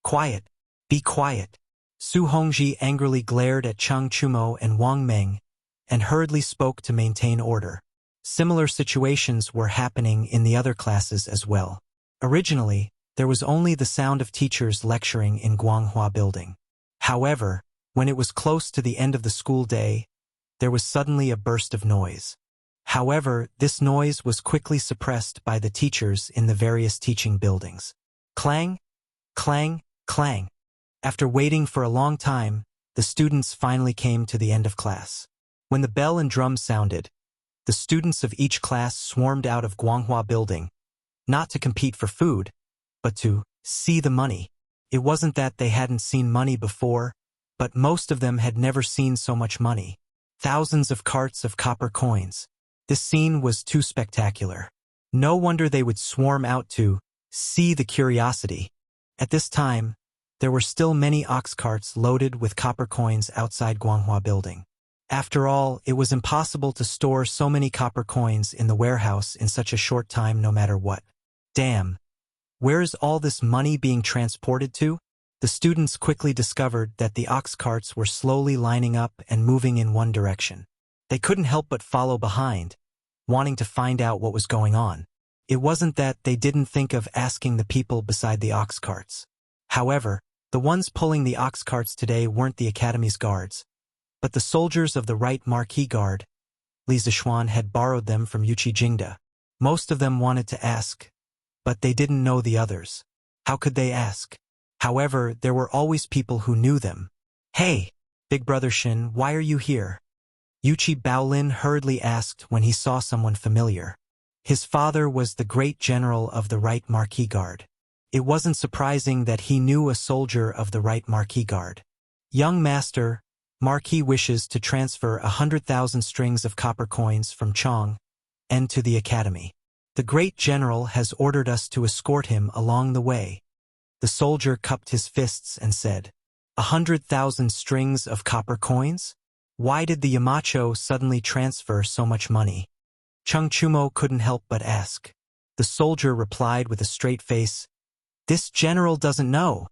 Quiet. Be quiet. Su Hongji angrily glared at Chang Chumo and Wang Meng and hurriedly spoke to maintain order. Similar situations were happening in the other classes as well. Originally, there was only the sound of teachers lecturing in Guanghua Building. However, when it was close to the end of the school day, there was suddenly a burst of noise. However, this noise was quickly suppressed by the teachers in the various teaching buildings. Clang, clang, clang. After waiting for a long time, the students finally came to the end of class. When the bell and drum sounded, the students of each class swarmed out of Guanghua Building, not to compete for food, but to see the money. It wasn't that they hadn't seen money before, but most of them had never seen so much money. Thousands of carts of copper coins. This scene was too spectacular. No wonder they would swarm out to see the curiosity. At this time, there were still many ox carts loaded with copper coins outside Guanghua Building. After all, it was impossible to store so many copper coins in the warehouse in such a short time no matter what. Damn. Where is all this money being transported to? The students quickly discovered that the ox carts were slowly lining up and moving in one direction. They couldn't help but follow behind, wanting to find out what was going on. It wasn't that they didn't think of asking the people beside the ox carts. However, the ones pulling the ox carts today weren't the Academy's guards, but the soldiers of the Right Marquis Guard. Li Zixuan had borrowed them from Yuchi Jingda. Most of them wanted to ask, but they didn't know the others. How could they ask? However, there were always people who knew them. Hey, Big Brother Shin, why are you here? Yuchi Baolin hurriedly asked when he saw someone familiar. His father was the great general of the Right Marquis Guard. It wasn't surprising that he knew a soldier of the Right Marquis Guard. Young master, Marquis wishes to transfer 100,000 strings of copper coins from Chong and to the Academy. The great general has ordered us to escort him along the way. The soldier cupped his fists and said, 100,000 strings of copper coins? Why did the Yamacho suddenly transfer so much money? Chang Chumo couldn't help but ask. The soldier replied with a straight face, this general doesn't know.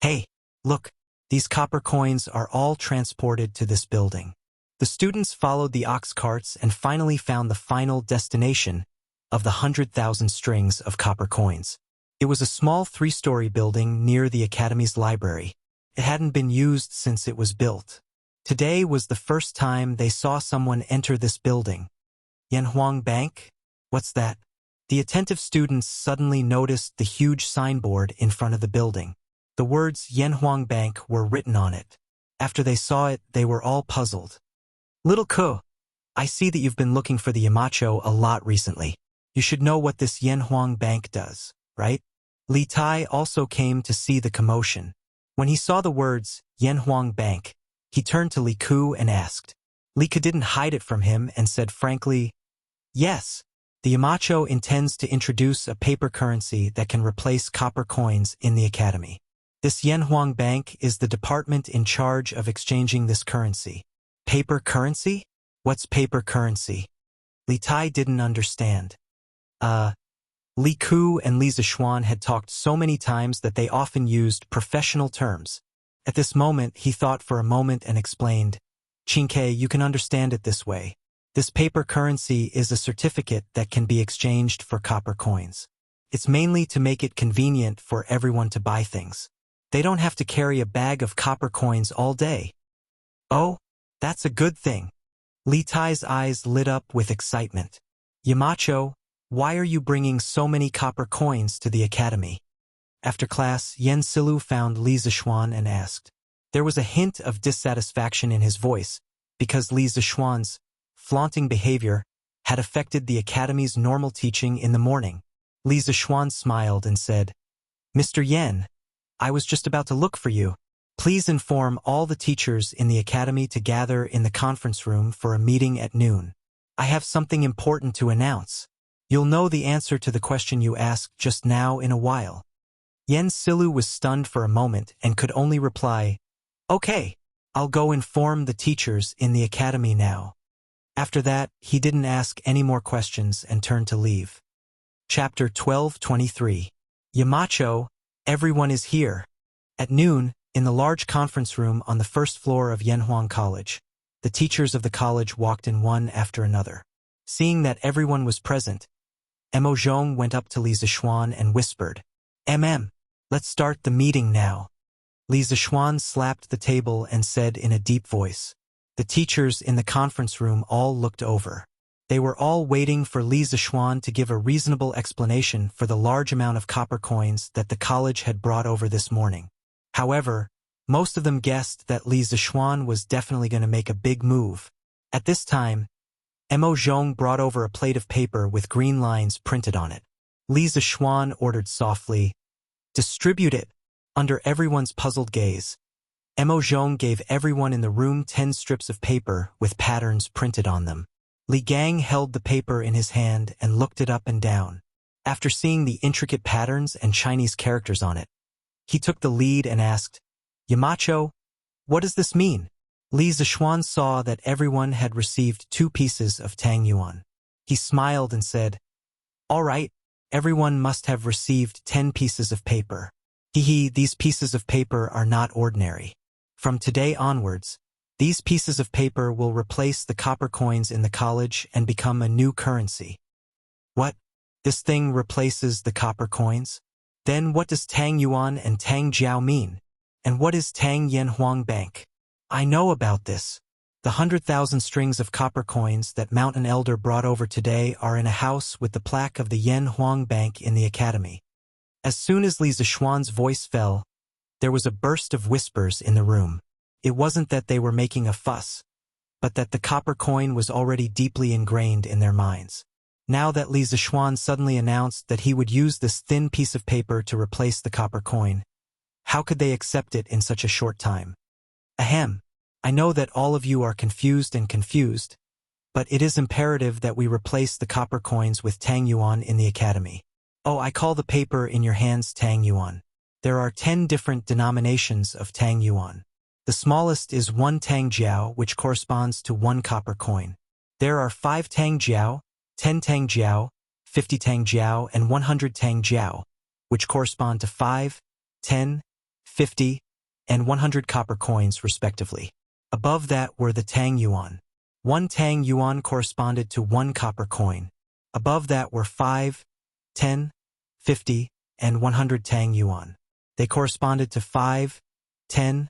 Hey, look, these copper coins are all transported to this building. The students followed the ox carts and finally found the final destination of the 100,000 strings of copper coins. It was a small 3-story building near the Academy's library. It hadn't been used since it was built. Today was the first time they saw someone enter this building. Yanhuang Bank? What's that? The attentive students suddenly noticed the huge signboard in front of the building. The words Yanhuang Bank were written on it. After they saw it, they were all puzzled. Little Ko, I see that you've been looking for the Yamacho a lot recently. You should know what this Yanhuang Bank does, right? Li Tai also came to see the commotion. When he saw the words, Yanhuang Bank, he turned to Li Ku and asked. Li Ku didn't hide it from him and said frankly, yes, the Yamacho intends to introduce a paper currency that can replace copper coins in the academy. This Yanhuang Bank is the department in charge of exchanging this currency. Paper currency? What's paper currency? Li Tai didn't understand. Li Ku and Li Zishuan had talked so many times that they often used professional terms. At this moment, he thought for a moment and explained, Qingke, you can understand it this way. This paper currency is a certificate that can be exchanged for copper coins. It's mainly to make it convenient for everyone to buy things. They don't have to carry a bag of copper coins all day. Oh, that's a good thing. Li Tai's eyes lit up with excitement. Yamacho, why are you bringing so many copper coins to the academy? After class, Yen Silu found Li Zishuan and asked. There was a hint of dissatisfaction in his voice, because Li Zishuan's flaunting behavior had affected the academy's normal teaching in the morning. Li Zishuan smiled and said, Mr. Yen, I was just about to look for you. Please inform all the teachers in the academy to gather in the conference room for a meeting at noon. I have something important to announce. You'll know the answer to the question you asked just now in a while. Yen Silu was stunned for a moment and could only reply, Okay, I'll go inform the teachers in the academy now. After that, he didn't ask any more questions and turned to leave. Chapter 12:23. Yamacho, everyone is here. At noon, in the large conference room on the first floor of Yanhuang College, the teachers of the college walked in one after another. Seeing that everyone was present, Mo Zhong went up to Li Zishuan and whispered, Let's start the meeting now. Li Zishuan slapped the table and said in a deep voice. The teachers in the conference room all looked over. They were all waiting for Li Zishuan to give a reasonable explanation for the large amount of copper coins that the college had brought over this morning. However, most of them guessed that Li Zishuan was definitely going to make a big move. At this time, Mo Zhong brought over a plate of paper with green lines printed on it. Li Zishuan ordered softly, Distribute it. Under everyone's puzzled gaze, Mo Zhong gave everyone in the room 10 strips of paper with patterns printed on them. Li Gang held the paper in his hand and looked it up and down. After seeing the intricate patterns and Chinese characters on it, he took the lead and asked, Yamacho, what does this mean? Li Zishuan saw that everyone had received 2 pieces of Tang Yuan. He smiled and said, All right, everyone must have received 10 pieces of paper. These pieces of paper are not ordinary. From today onwards, these pieces of paper will replace the copper coins in the college and become a new currency. What? This thing replaces the copper coins? Then what does Tang Yuan and Tang Jiao mean? And what is Tang Yanhuang Bank? I know about this. The 100,000 strings of copper coins that Mountain Elder brought over today are in a house with the plaque of the Yanhuang Bank in the academy. As soon as Li Zishuan's voice fell, there was a burst of whispers in the room. It wasn't that they were making a fuss, but that the copper coin was already deeply ingrained in their minds. Now that Li Zishuan suddenly announced that he would use this thin piece of paper to replace the copper coin, how could they accept it in such a short time? Ahem. I know that all of you are confused, but it is imperative that we replace the copper coins with Tang Yuan in the academy. Oh, I call the paper in your hands Tang Yuan. There are 10 different denominations of Tang Yuan. The smallest is 1 Tang Jiao, which corresponds to 1 copper coin. There are 5 Tang Jiao, 10 Tang Jiao, 50 Tang Jiao, and 100 Tang Jiao, which correspond to 5, 10, 50, and 100 copper coins, respectively. Above that were the Tang Yuan. 1 Tang Yuan corresponded to 1 copper coin. Above that were 5, 10, 50, and 100 Tang Yuan. They corresponded to 5, 10,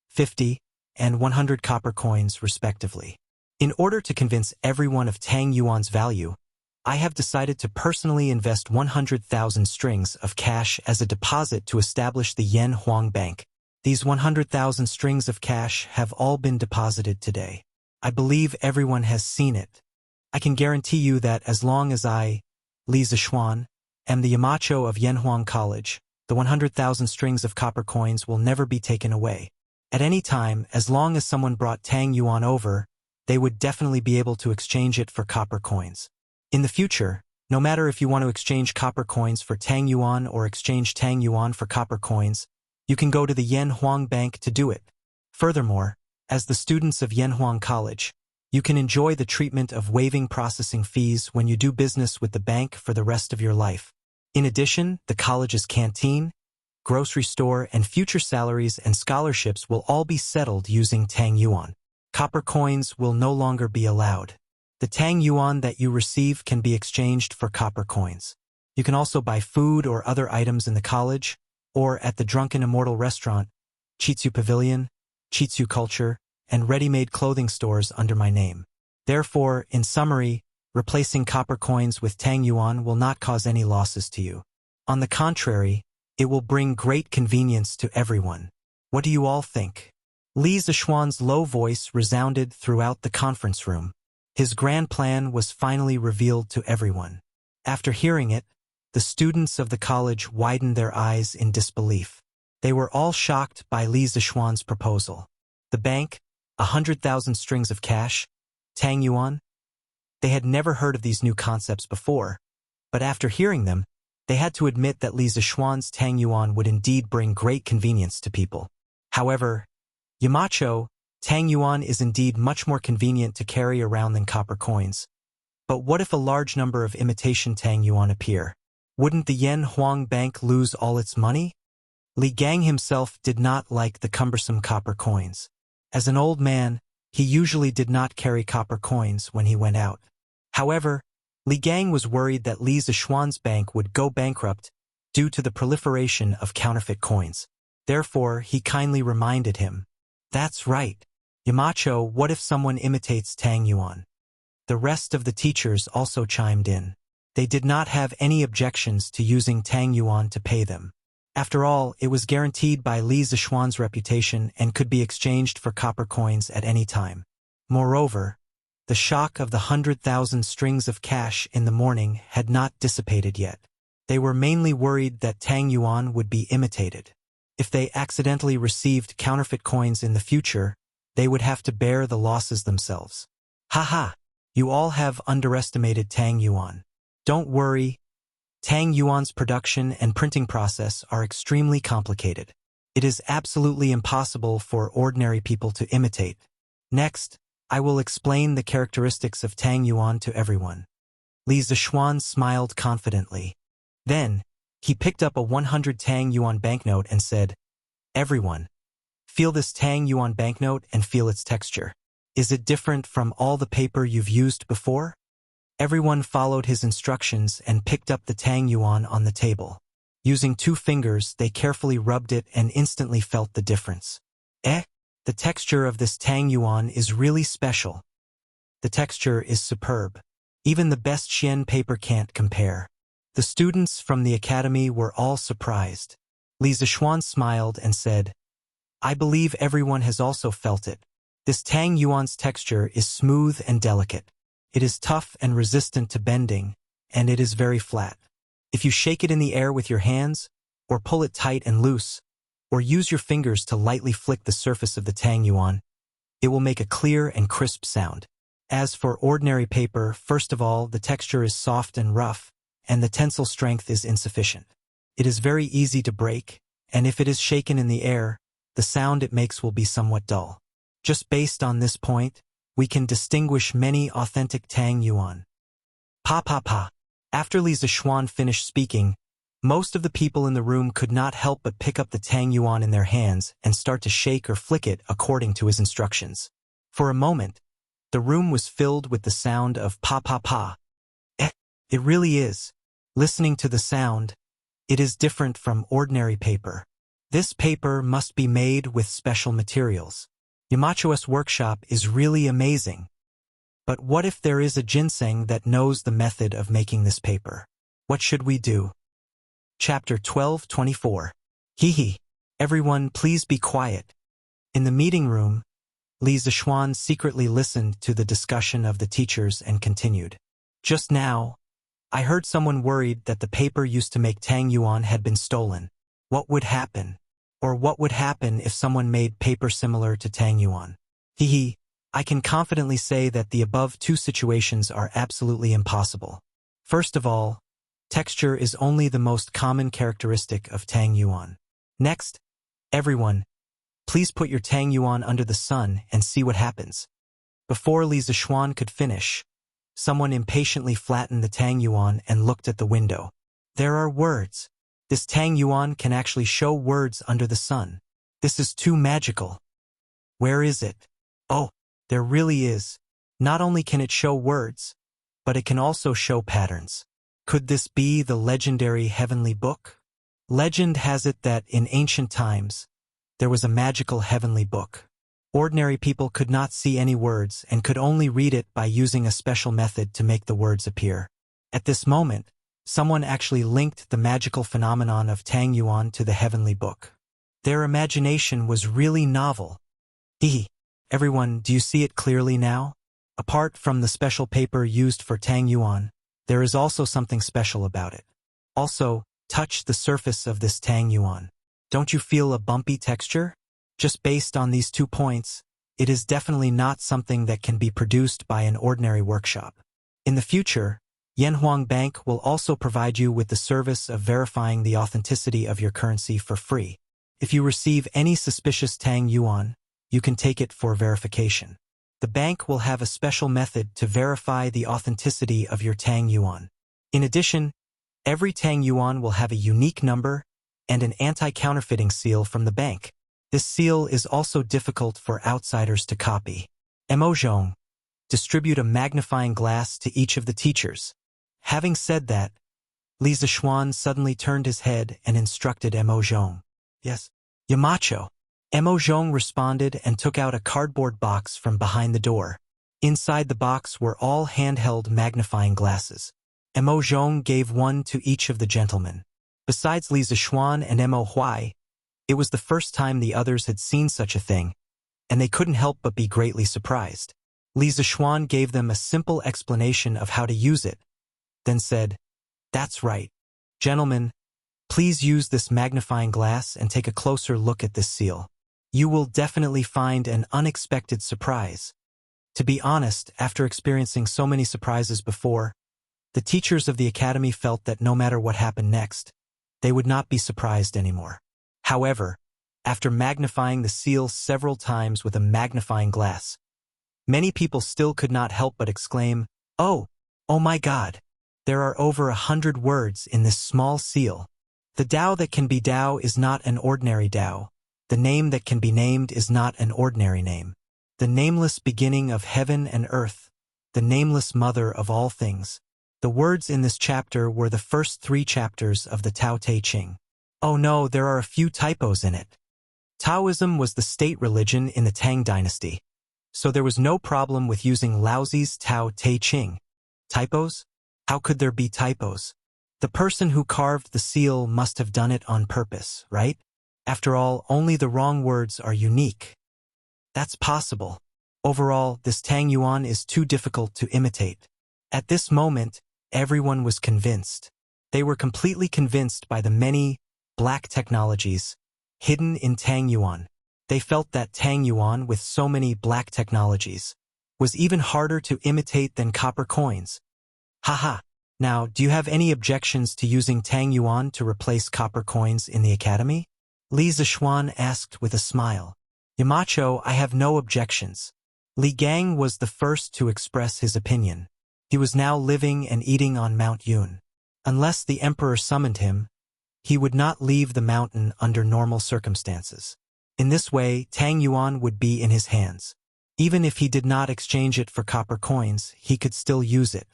50, and 100 copper coins, respectively. In order to convince everyone of Tang Yuan's value, I have decided to personally invest 100,000 strings of cash as a deposit to establish the Yanhuang Bank. These 100,000 strings of cash have all been deposited today. I believe everyone has seen it. I can guarantee you that as long as I, Li Zishuan, am the Yamacho of Yanhuang College, The 100,000 strings of copper coins will never be taken away. At any time, as long as someone brought Tang Yuan over, they would definitely be able to exchange it for copper coins. In the future, no matter if you want to exchange copper coins for Tang Yuan or exchange Tang Yuan for copper coins, you can go to the Yanhuang Bank to do it. Furthermore, as the students of Yanhuang College, you can enjoy the treatment of waiving processing fees when you do business with the bank for the rest of your life. In addition, the college's canteen, grocery store, and future salaries and scholarships will all be settled using Tang Yuan. Copper coins will no longer be allowed. The Tang Yuan that you receive can be exchanged for copper coins. You can also buy food or other items in the college, or at the Drunken Immortal restaurant, Chitsu Pavilion, Chitsu Culture, and ready-made clothing stores under my name. Therefore, in summary, replacing copper coins with Tang Yuan will not cause any losses to you. On the contrary, it will bring great convenience to everyone. What do you all think? Li Zishuan's low voice resounded throughout the conference room. His grand plan was finally revealed to everyone. After hearing it, the students of the college widened their eyes in disbelief. They were all shocked by Li Zishuan's proposal. The bank, 100,000 strings of cash, Tang Yuan. They had never heard of these new concepts before, but after hearing them, they had to admit that Li Zishuan's Tang Yuan would indeed bring great convenience to people. However, Yamacho, Tang Yuan is indeed much more convenient to carry around than copper coins. But what if a large number of imitation Tang Yuan appear? Wouldn't the Yanhuang Bank lose all its money? Li Gang himself did not like the cumbersome copper coins. As an old man, he usually did not carry copper coins when he went out. However, Li Gang was worried that Li Zishuan's bank would go bankrupt due to the proliferation of counterfeit coins. Therefore, he kindly reminded him, "That's right. Yamacho, what if someone imitates Tang Yuan?" The rest of the teachers also chimed in. They did not have any objections to using Tang Yuan to pay them. After all, it was guaranteed by Li Zishuan's reputation and could be exchanged for copper coins at any time. Moreover, the shock of the 100,000 strings of cash in the morning had not dissipated yet. They were mainly worried that Tang Yuan would be imitated. If they accidentally received counterfeit coins in the future, they would have to bear the losses themselves. Haha, you all have underestimated Tang Yuan. Don't worry. Tang Yuan's production and printing process are extremely complicated. It is absolutely impossible for ordinary people to imitate. Next, I will explain the characteristics of Tang Yuan to everyone. Li Zishuan smiled confidently. Then, he picked up a 100 Tang Yuan banknote and said, "Everyone, feel this Tang Yuan banknote and feel its texture. Is it different from all the paper you've used before?" Everyone followed his instructions and picked up the Tang Yuan on the table. Using 2 fingers, they carefully rubbed it and instantly felt the difference. The texture of this Tang Yuan is really special. The texture is superb. Even the best Xian paper can't compare. The students from the academy were all surprised. Li Zishuan smiled and said, "I believe everyone has also felt it. This Tang Yuan's texture is smooth and delicate. It is tough and resistant to bending, and it is very flat. If you shake it in the air with your hands, or pull it tight and loose, or use your fingers to lightly flick the surface of the Tang Yuan, it will make a clear and crisp sound. As for ordinary paper, first of all, the texture is soft and rough, and the tensile strength is insufficient. It is very easy to break, and if it is shaken in the air, the sound it makes will be somewhat dull. Just based on this point, we can distinguish many authentic Tang Yuan." Pa. After Li Zishuan finished speaking, most of the people in the room could not help but pick up the Tang Yuan in their hands and start to shake or flick it according to his instructions. For a moment, the room was filled with the sound of pa. It really is. Listening to the sound, it is different from ordinary paper. This paper must be made with special materials. Yamacho's workshop is really amazing. But what if there is a ginseng that knows the method of making this paper? What should we do? Chapter 12:24. Hee. Everyone, please be quiet. In the meeting room, Li Zishuan secretly listened to the discussion of the teachers and continued. "Just now, I heard someone worried that the paper used to make Tang Yuan had been stolen. What would happen? Or what would happen if someone made paper similar to Tang Yuan? Hehe, I can confidently say that the above two situations are absolutely impossible. First of all, texture is only the most common characteristic of Tang Yuan. Next, everyone, please put your Tang Yuan under the sun and see what happens. Before Li Zixuan could finish, someone impatiently flattened the Tang Yuan and looked at the window. There are words. This Tang Yuan can actually show words under the sun. This is too magical. Where is it? Oh, there really is. Not only can it show words, but it can also show patterns. Could this be the legendary heavenly book? Legend has it that in ancient times, there was a magical heavenly book. Ordinary people could not see any words and could only read it by using a special method to make the words appear. At this moment, someone actually linked the magical phenomenon of Tang Yuan to the heavenly book. Their imagination was really novel. Hehe. Everyone, do you see it clearly now? Apart from the special paper used for Tang Yuan, there is also something special about it. Also, touch the surface of this Tang Yuan. Don't you feel a bumpy texture? Just based on these 2 points, it is definitely not something that can be produced by an ordinary workshop. In the future, Yanhuang Bank will also provide you with the service of verifying the authenticity of your currency for free. If you receive any suspicious Tang Yuan, you can take it for verification. The bank will have a special method to verify the authenticity of your Tang Yuan. In addition, every Tang Yuan will have a unique number and an anti-counterfeiting seal from the bank. This seal is also difficult for outsiders to copy. Mo Zhong, distribute a magnifying glass to each of the teachers. Having said that, Li Zixuan suddenly turned his head and instructed Mo Zhong. Yes. Yamacho. Mo Zhong responded and took out a cardboard box from behind the door. Inside the box were all handheld magnifying glasses. Mo Zhong gave one to each of the gentlemen. Besides Li Zixuan and Mo Huai, it was the first time the others had seen such a thing, and they couldn't help but be greatly surprised. Li Zixuan gave them a simple explanation of how to use it, then said, "That's right. Gentlemen, please use this magnifying glass and take a closer look at this seal. You will definitely find an unexpected surprise." To be honest, after experiencing so many surprises before, the teachers of the academy felt that no matter what happened next, they would not be surprised anymore. However, after magnifying the seal several times with a magnifying glass, many people still could not help but exclaim, oh my God, there are over 100 words in this small seal. The Tao that can be Tao is not an ordinary Tao. The name that can be named is not an ordinary name. The nameless beginning of heaven and earth, the nameless mother of all things. The words in this chapter were the first 3 chapters of the Tao Te Ching. Oh no, there are a few typos in it. Taoism was the state religion in the Tang dynasty, so there was no problem with using Laozi's Tao Te Ching. Typos? How could there be typos? The person who carved the seal must have done it on purpose, right? After all, only the wrong words are unique. That's possible. Overall, this Tang Yuan is too difficult to imitate. At this moment, everyone was convinced. They were completely convinced by the many black technologies hidden in Tang Yuan. They felt that Tang Yuan, with so many black technologies, was even harder to imitate than copper coins. Haha. Now, do you have any objections to using Tang Yuan to replace copper coins in the academy? Li Zixuan asked with a smile. Yamacho, I have no objections. Li Gang was the first to express his opinion. He was now living and eating on Mount Yun. Unless the emperor summoned him, he would not leave the mountain under normal circumstances. In this way, Tang Yuan would be in his hands. Even if he did not exchange it for copper coins, he could still use it.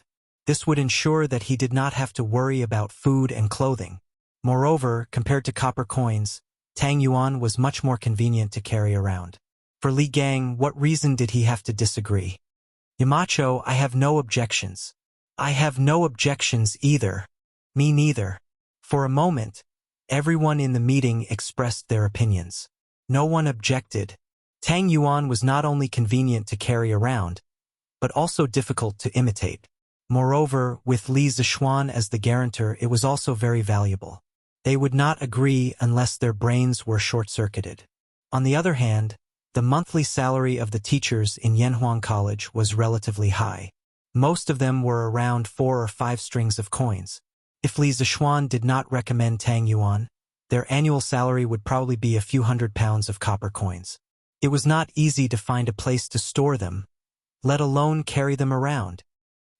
This would ensure that he did not have to worry about food and clothing. Moreover, compared to copper coins, Tang Yuan was much more convenient to carry around. For Li Gang, what reason did he have to disagree? Yamacho, I have no objections. I have no objections either. Me neither. For a moment, everyone in the meeting expressed their opinions. No one objected. Tang Yuan was not only convenient to carry around, but also difficult to imitate. Moreover, with Li Zixuan as the guarantor, it was also very valuable. They would not agree unless their brains were short-circuited. On the other hand, the monthly salary of the teachers in Yanhuang College was relatively high. Most of them were around 4 or 5 strings of coins. If Li Zixuan did not recommend Tang Yuan, their annual salary would probably be a few £100 of copper coins. It was not easy to find a place to store them, let alone carry them around.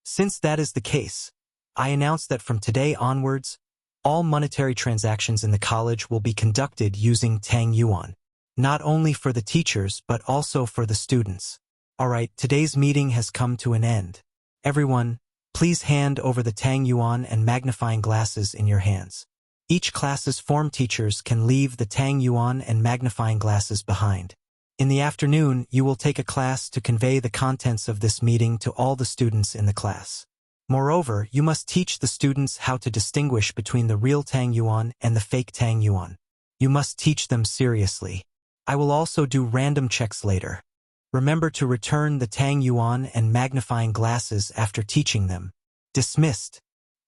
Since that is the case, I announce that from today onwards, all monetary transactions in the college will be conducted using Tang Yuan, not only for the teachers but also for the students. Alright, today's meeting has come to an end. Everyone, please hand over the Tang Yuan and magnifying glasses in your hands. Each class's form teachers can leave the Tang Yuan and magnifying glasses behind. In the afternoon, you will take a class to convey the contents of this meeting to all the students in the class. Moreover, you must teach the students how to distinguish between the real Tang Yuan and the fake Tang Yuan. You must teach them seriously. I will also do random checks later. Remember to return the Tang Yuan and magnifying glasses after teaching them. Dismissed.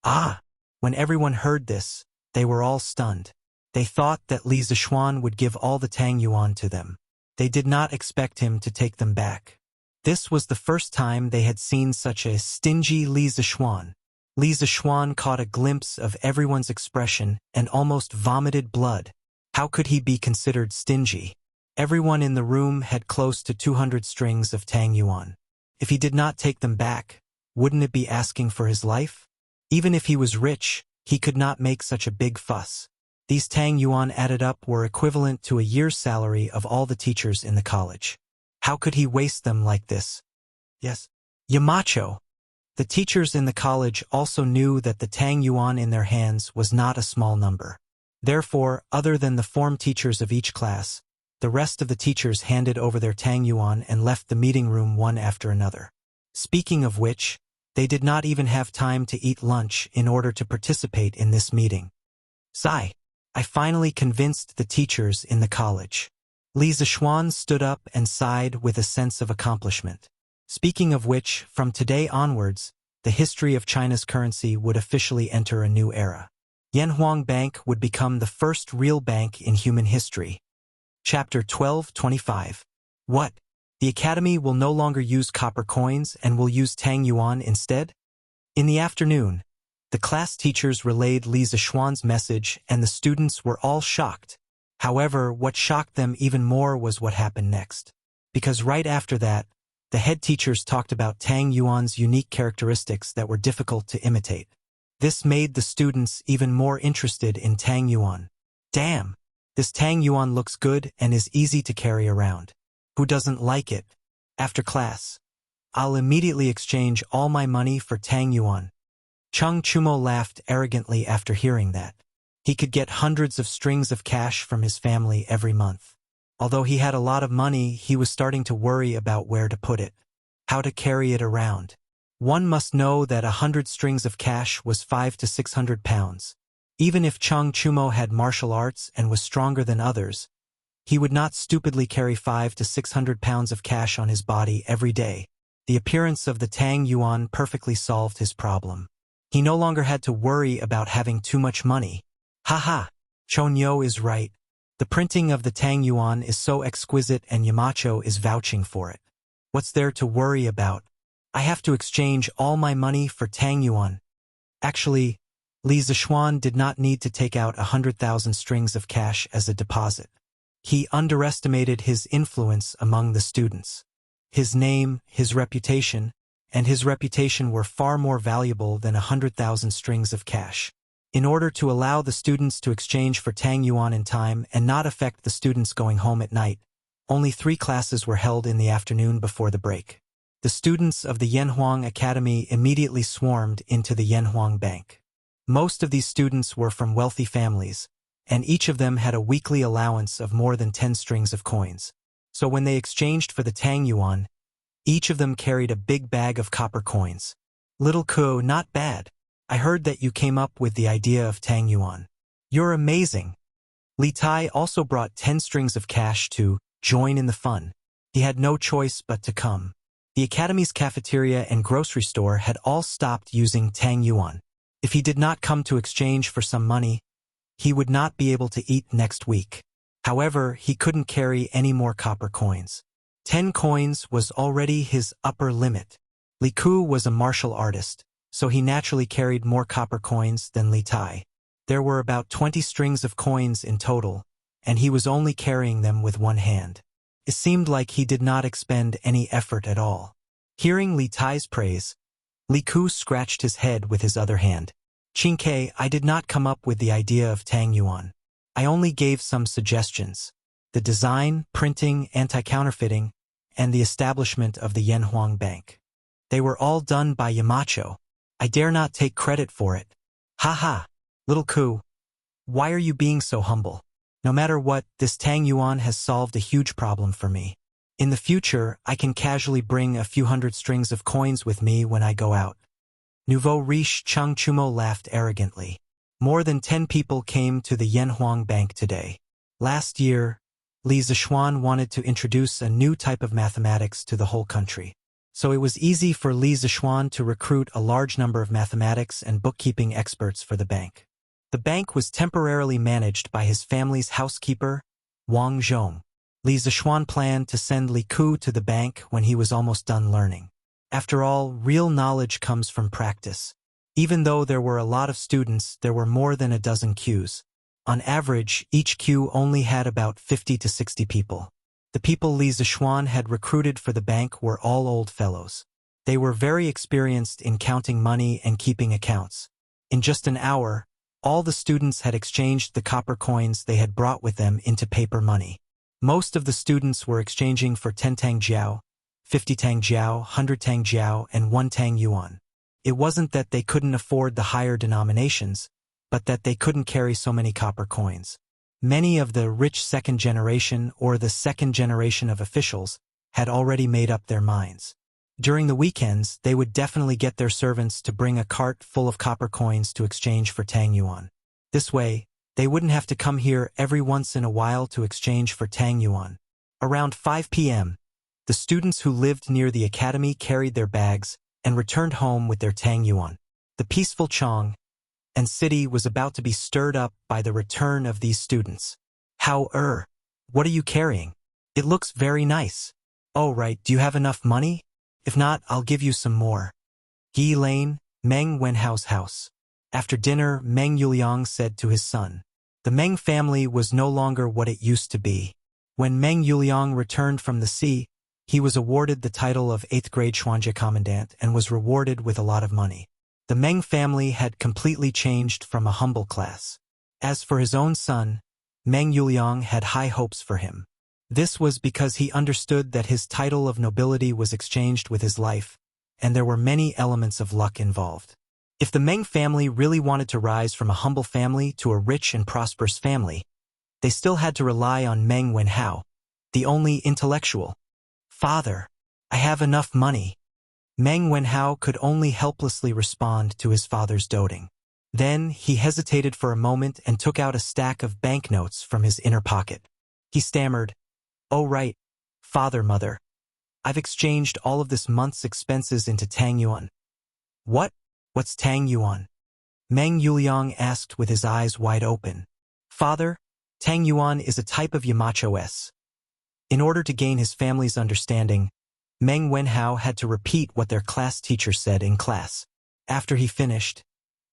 Ah! When everyone heard this, they were all stunned. They thought that Li Zixuan would give all the Tang Yuan to them. They did not expect him to take them back. This was the first time they had seen such a stingy Li Zixuan. Li Zixuan caught a glimpse of everyone's expression and almost vomited blood. How could he be considered stingy? Everyone in the room had close to 200 strings of Tang Yuan. If he did not take them back, wouldn't it be asking for his life? Even if he was rich, he could not make such a big fuss. These Tang Yuan added up were equivalent to a year's salary of all the teachers in the college. How could he waste them like this? Yes. Yamacho. The teachers in the college also knew that the Tang Yuan in their hands was not a small number. Therefore, other than the form teachers of each class, the rest of the teachers handed over their Tang Yuan and left the meeting room one after another. Speaking of which, they did not even have time to eat lunch in order to participate in this meeting. Sigh. I finally convinced the teachers in the college. Li Zixuan stood up and sighed with a sense of accomplishment. Speaking of which, from today onwards, the history of China's currency would officially enter a new era. Yanhuang Bank would become the first real bank in human history. Chapter 12:25. What? The Academy will no longer use copper coins and will use Tang Yuan instead? In the afternoon, the class teachers relayed Li Zixuan's message and the students were all shocked. However, what shocked them even more was what happened next. Because right after that, the head teachers talked about Tang Yuan's unique characteristics that were difficult to imitate. This made the students even more interested in Tang Yuan. Damn! This Tang Yuan looks good and is easy to carry around. Who doesn't like it? After class, I'll immediately exchange all my money for Tang Yuan. Chung Chumo laughed arrogantly after hearing that. He could get hundreds of strings of cash from his family every month. Although he had a lot of money, he was starting to worry about where to put it, how to carry it around. One must know that 100 strings of cash was 500 to 600 pounds. Even if Chung Chumo had martial arts and was stronger than others, he would not stupidly carry 500 to 600 pounds of cash on his body every day. The appearance of the Tang Yuan perfectly solved his problem. He no longer had to worry about having too much money. Haha, Chonyo is right. The printing of the Tang Yuan is so exquisite and Yamacho is vouching for it. What's there to worry about? I have to exchange all my money for Tang Yuan. Actually, Li Zixuan did not need to take out 100,000 strings of cash as a deposit. He underestimated his influence among the students. His name, his reputation, and his reputation were far more valuable than 100,000 strings of cash. In order to allow the students to exchange for Tang Yuan in time and not affect the students going home at night, only 3 classes were held in the afternoon before the break. The students of the Yanhuang Academy immediately swarmed into the Yanhuang Bank. Most of these students were from wealthy families, and each of them had a weekly allowance of more than 10 strings of coins. So when they exchanged for the Tang Yuan, each of them carried a big bag of copper coins. Little Ko, not bad. I heard that you came up with the idea of Tang Yuan. You're amazing. Li Tai also brought 10 strings of cash to join in the fun. He had no choice but to come. The Academy's cafeteria and grocery store had all stopped using Tang Yuan. If he did not come to exchange for some money, he would not be able to eat next week. However, he couldn't carry any more copper coins. 10 coins was already his upper limit. Li Ku was a martial artist, so he naturally carried more copper coins than Li Tai. There were about 20 strings of coins in total, and he was only carrying them with one hand. It seemed like he did not expend any effort at all. Hearing Li Tai's praise, Li Ku scratched his head with his other hand. "Qingke, I did not come up with the idea of Tang Yuan. I only gave some suggestions. The design, printing, anti-counterfeiting, and the establishment of the Yanhuang Bank. They were all done by Yamacho. I dare not take credit for it." "Ha ha, little Ku. Why are you being so humble? No matter what, this Tang Yuan has solved a huge problem for me. In the future, I can casually bring a few hundred strings of coins with me when I go out." Nouveau riche Chang Chumo laughed arrogantly. More than 10 people came to the Yanhuang Bank today. Last year, Li Zishuan wanted to introduce a new type of mathematics to the whole country. So it was easy for Li Zishuan to recruit a large number of mathematics and bookkeeping experts for the bank. The bank was temporarily managed by his family's housekeeper, Wang Zhong. Li Zishuan planned to send Li Ku to the bank when he was almost done learning. After all, real knowledge comes from practice. Even though there were a lot of students, there were more than a dozen queues. On average, each queue only had about 50 to 60 people. The people Li Zishuan had recruited for the bank were all old fellows. They were very experienced in counting money and keeping accounts. In just an hour, all the students had exchanged the copper coins they had brought with them into paper money. Most of the students were exchanging for 10 tang jiao, 50 tang jiao, 100 tang jiao, and 1 tang yuan. It wasn't that they couldn't afford the higher denominations, but that they couldn't carry so many copper coins. Many of the rich second generation or the second generation of officials had already made up their minds. During the weekends, they would definitely get their servants to bring a cart full of copper coins to exchange for tang yuan. This way, they wouldn't have to come here every once in a while to exchange for tang yuan. Around 5 p.m., the students who lived near the academy carried their bags and returned home with their tang yuan. The peaceful Chong and city was about to be stirred up by the return of these students. What are you carrying? It looks very nice." "Oh right, do you have enough money? If not, I'll give you some more." Yi Lane, Meng Wenhao's house. After dinner, Meng Yuliang said to his son. The Meng family was no longer what it used to be. When Meng Yuliang returned from the sea, he was awarded the title of 8th grade Xuanjie Commandant and was rewarded with a lot of money. The Meng family had completely changed from a humble class. As for his own son, Meng Yuliang had high hopes for him. This was because he understood that his title of nobility was exchanged with his life, and there were many elements of luck involved. If the Meng family really wanted to rise from a humble family to a rich and prosperous family, they still had to rely on Meng Wenhao, the only intellectual. "Father, I have enough money." Meng Wenhao could only helplessly respond to his father's doting. Then he hesitated for a moment and took out a stack of banknotes from his inner pocket. He stammered, "Oh right, father, mother. I've exchanged all of this month's expenses into tang yuan." "What? What's tang yuan?" Meng Yuliang asked with his eyes wide open. "Father, tang yuan is a type of Yamacho S." In order to gain his family's understanding, Meng Wenhao had to repeat what their class teacher said in class. After he finished,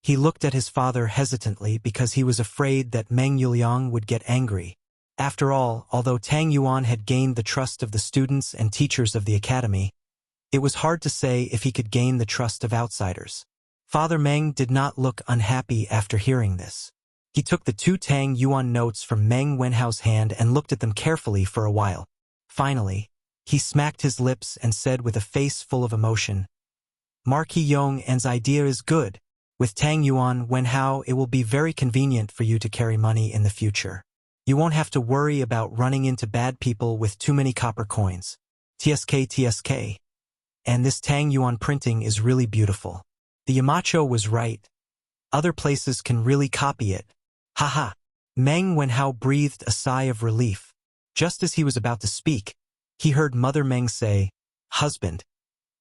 he looked at his father hesitantly because he was afraid that Meng Yuliang would get angry. After all, although Tang Yuan had gained the trust of the students and teachers of the academy, it was hard to say if he could gain the trust of outsiders. Father Meng did not look unhappy after hearing this. He took the 2 Tang Yuan notes from Meng Wenhao's hand and looked at them carefully for a while. Finally, he smacked his lips and said with a face full of emotion, "Marquis Yong's idea is good. With Tang Yuan Wenhao, it will be very convenient for you to carry money in the future. You won't have to worry about running into bad people with too many copper coins. TSK. And this Tang Yuan printing is really beautiful." The Yamacho was right. Other places can really copy it. Haha. Meng Wenhao breathed a sigh of relief. Just as he was about to speak, he heard Mother Meng say, "Husband,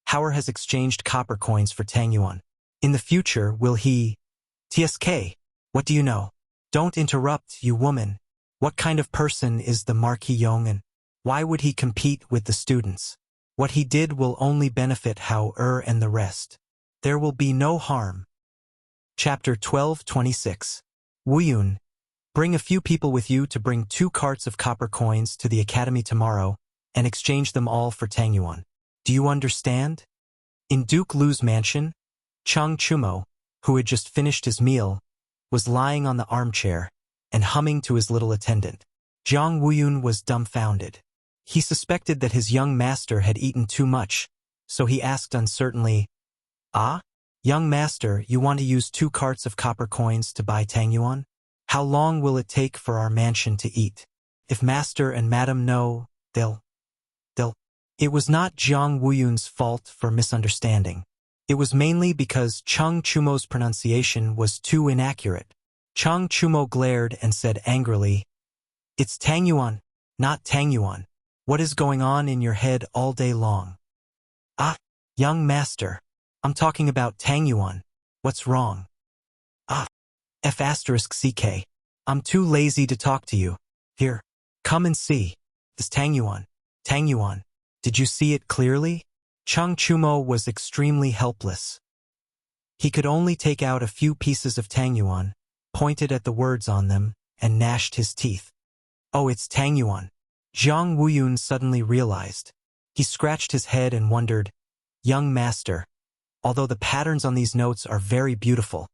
Howard has exchanged copper coins for tang yuan. In the future, will he?" "TSK, what do you know? Don't interrupt, you woman. What kind of person is the Marquis Yong, and why would he compete with the students? What he did will only benefit Hao and the rest. There will be no harm. Chapter 12:26. Wuyun, bring a few people with you to bring 2 carts of copper coins to the academy tomorrow and exchange them all for Tang Yuan. Do you understand? In Duke Lu's mansion, Chang Chumo, who had just finished his meal, was lying on the armchair and humming to his little attendant. Zhang Wuyun was dumbfounded. He suspected that his young master had eaten too much, so he asked uncertainly, "Ah, young master, you want to use 2 carts of copper coins to buy Tang Yuan? How long will it take for our mansion to eat? If master and madam know, they'll... It was not Zhang Wuyun's fault for misunderstanding. It was mainly because Chang Chumo's pronunciation was too inaccurate. Chang Chumo glared and said angrily, "It's Tang Yuan, not Tang Yuan. What is going on in your head all day long?" "Ah, young master, I'm talking about Tang Yuan. What's wrong?" "Ah, F***CK. I'm too lazy to talk to you. Here, come and see. This Tang Yuan. Tang Yuan. Did you see it clearly?" Chang Chumo was extremely helpless. He could only take out a few pieces of Tang Yuan, pointed at the words on them, and gnashed his teeth. "Oh, it's Tang Yuan." Zhang Wuyun suddenly realized. He scratched his head and wondered, "Young master, although the patterns on these notes are very beautiful,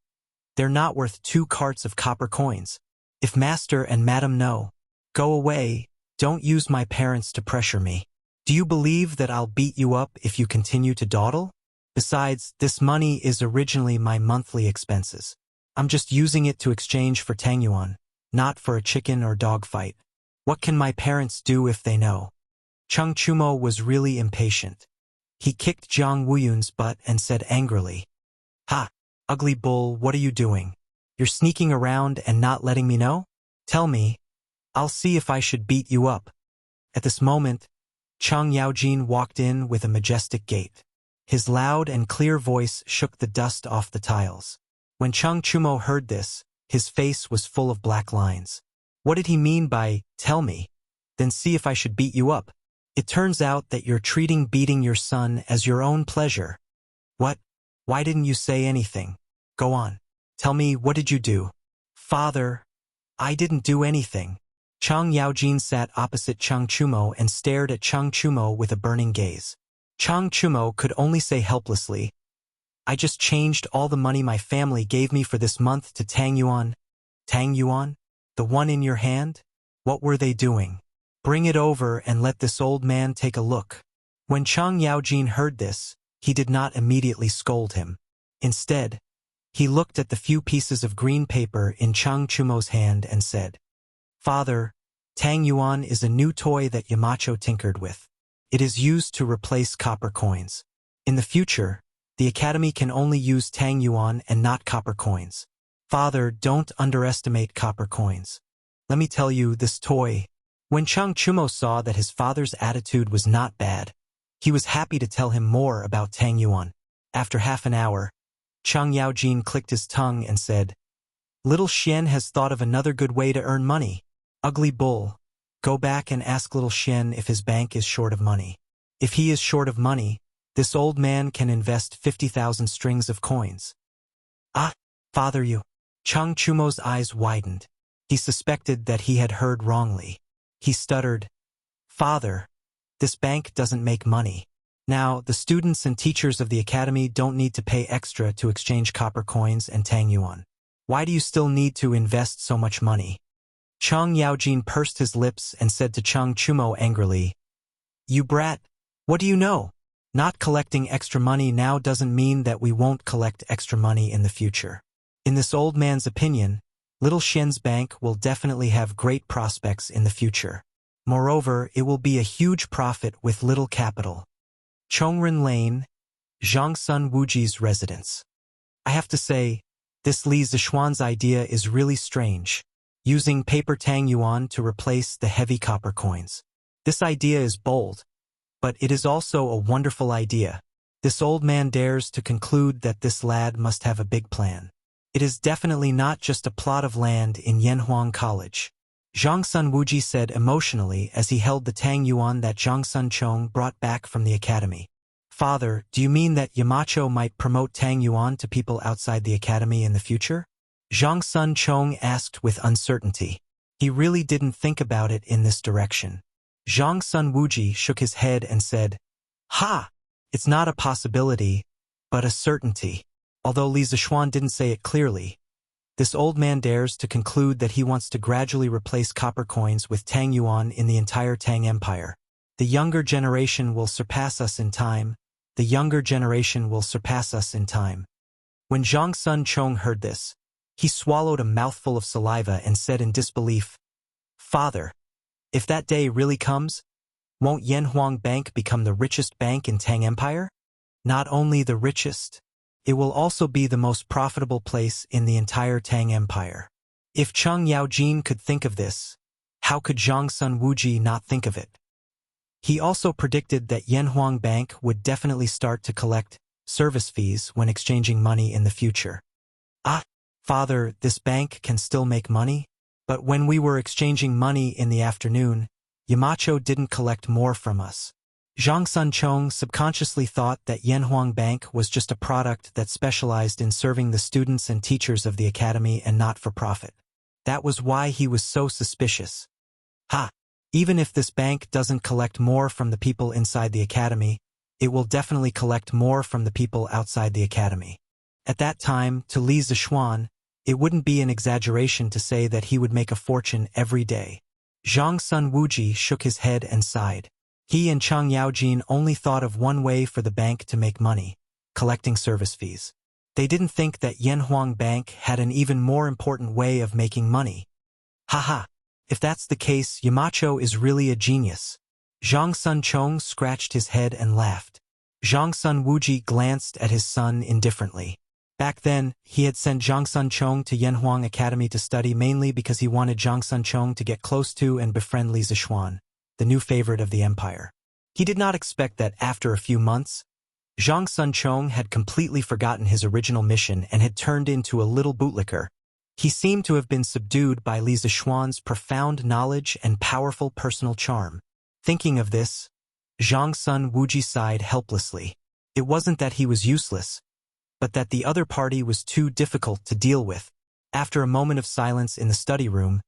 they're not worth 2 carts of copper coins. If master and madam know, go away, don't use my parents to pressure me. Do you believe that I'll beat you up if you continue to dawdle? Besides, this money is originally my monthly expenses. I'm just using it to exchange for Tang Yuan, not for a chicken or dog fight. What can my parents do if they know?" Chang Chumo was really impatient. He kicked Zhang Wuyun's butt and said angrily, "Ha, ugly bull, what are you doing? You're sneaking around and not letting me know? Tell me. I'll see if I should beat you up." At this moment, Chang Yaojin walked in with a majestic gait. His loud and clear voice shook the dust off the tiles. When Chang Chumo heard this, his face was full of black lines. What did he mean by, "Tell me, then see if I should beat you up"? It turns out that you're treating beating your son as your own pleasure. What? Why didn't you say anything? Go on. Tell me, what did you do? "Father, I didn't do anything." Chang Yaojin sat opposite Chang Chumo and stared at Chang Chumo with a burning gaze. Chang Chumo could only say helplessly, "I just changed all the money my family gave me for this month to Tang Yuan." "Tang Yuan? The one in your hand? What were they doing? Bring it over and let this old man take a look." When Chang Yaojin heard this, he did not immediately scold him. Instead, he looked at the few pieces of green paper in Chang Chumo's hand and said, "Father, Tang Yuan is a new toy that Yamacho tinkered with. It is used to replace copper coins. In the future, the academy can only use Tang Yuan and not copper coins. Father, don't underestimate copper coins. Let me tell you, this toy..." When Chang Chumo saw that his father's attitude was not bad, he was happy to tell him more about Tang Yuan. After half an hour, Chang Yaojin clicked his tongue and said, "Little Xian has thought of another good way to earn money. Ugly bull, go back and ask little Xian if his bank is short of money. If he is short of money, this old man can invest 50,000 strings of coins." "Ah, father, you..." Chang Chumo's eyes widened. He suspected that he had heard wrongly. He stuttered, "Father, this bank doesn't make money. Now, the students and teachers of the academy don't need to pay extra to exchange copper coins and Tang Yuan. Why do you still need to invest so much money?" Chang Yaojin pursed his lips and said to Chang Chumo angrily, "You brat, what do you know? Not collecting extra money now doesn't mean that we won't collect extra money in the future. In this old man's opinion, little Xian's bank will definitely have great prospects in the future. Moreover, it will be a huge profit with little capital." Chongren Lane, Zhangsun Wuji's residence. I have to say, this Li Zixuan's idea is really strange. Using paper Tang Yuan to replace the heavy copper coins. This idea is bold, but it is also a wonderful idea. This old man dares to conclude that this lad must have a big plan. It is definitely not just a plot of land in Yanhuang College. Zhang Sun Wuji said emotionally as he held the Tang Yuan that Zhang Sun Chong brought back from the academy. Father, do you mean that Yamacho might promote Tang Yuan to people outside the academy in the future? Zhang Sun Chong asked with uncertainty. He really didn't think about it in this direction. Zhang Sun Wuji shook his head and said, "Ha! It's not a possibility, but a certainty." Although Li Zixuan didn't say it clearly, this old man dares to conclude that he wants to gradually replace copper coins with Tang Yuan in the entire Tang Empire. The younger generation will surpass us in time. The younger generation will surpass us in time. When Zhang Sun Chong heard this, he swallowed a mouthful of saliva and said in disbelief, "Father, if that day really comes, won't Yanhuang Bank become the richest bank in Tang Empire? Not only the richest, it will also be the most profitable place in the entire Tang Empire." If Cheng Yaojin could think of this, how could Zhang Sun Wuji not think of it? He also predicted that Yanhuang Bank would definitely start to collect service fees when exchanging money in the future. "Ah, Father, this bank can still make money? But when we were exchanging money in the afternoon, Yamacho didn't collect more from us." Zhang Sun Chong subconsciously thought that Yanhuang Bank was just a product that specialized in serving the students and teachers of the academy and not for profit. That was why he was so suspicious. Ha! Even if this bank doesn't collect more from the people inside the academy, it will definitely collect more from the people outside the academy. At that time, to Li Zixuan, it wouldn't be an exaggeration to say that he would make a fortune every day. Zhang Sun Wuji shook his head and sighed. He and Cheng Yaojin only thought of one way for the bank to make money, collecting service fees. They didn't think that Yanhuang Bank had an even more important way of making money. Haha, if that's the case, Yamacho is really a genius. Zhang Sun Chong scratched his head and laughed. Zhang Sun Wuji glanced at his son indifferently. Back then, he had sent Zhang Sun Chong to Yanhuang Academy to study mainly because he wanted Zhang Sun Chong to get close to and befriend Li Zixuan, the new favorite of the empire. He did not expect that after a few months, Zhang Sun Chong had completely forgotten his original mission and had turned into a little bootlicker. He seemed to have been subdued by Li Zixuan's profound knowledge and powerful personal charm. Thinking of this, Zhang Sun Wuji sighed helplessly. It wasn't that he was useless, but that the other party was too difficult to deal with. After a moment of silence in the study room,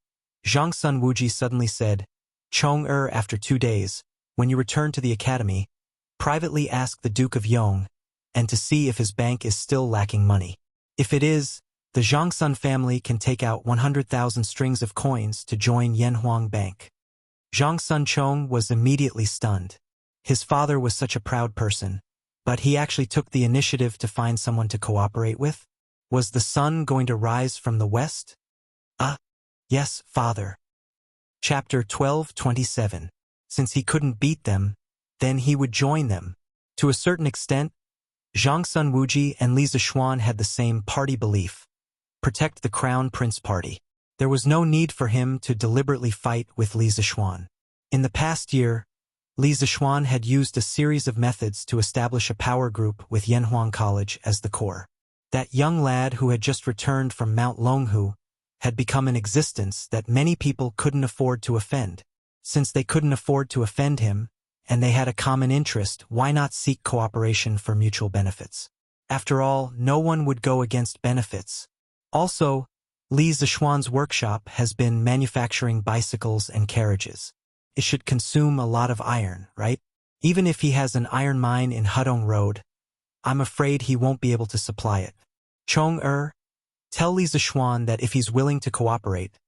Zhang Sun Wuji suddenly said, "Chong after 2 days, when you return to the academy, privately ask the Duke of Yong, and to see if his bank is still lacking money. If it is, the Zhang Sun family can take out 100,000 strings of coins to join Yanhuang Bank." Zhang Sun Chong was immediately stunned. His father was such a proud person, but he actually took the initiative to find someone to cooperate with? Was the sun going to rise from the west? Yes, father. Chapter 12:27. Since he couldn't beat them, then he would join them. To a certain extent, Zhang Sun Wuji and Li Zixuan had the same party belief. Protect the Crown Prince Party. There was no need for him to deliberately fight with Li Zixuan. In the past year, Li Zixuan had used a series of methods to establish a power group with Yanhuang College as the core. That young lad who had just returned from Mount Longhu had become an existence that many people couldn't afford to offend. Since they couldn't afford to offend him, and they had a common interest, why not seek cooperation for mutual benefits? After all, no one would go against benefits. Also, Li Zixuan's workshop has been manufacturing bicycles and carriages. It should consume a lot of iron, right? Even if he has an iron mine in Hudong Road, I'm afraid he won't be able to supply it. Chong tell Li Zixuan that if he's willing to cooperate,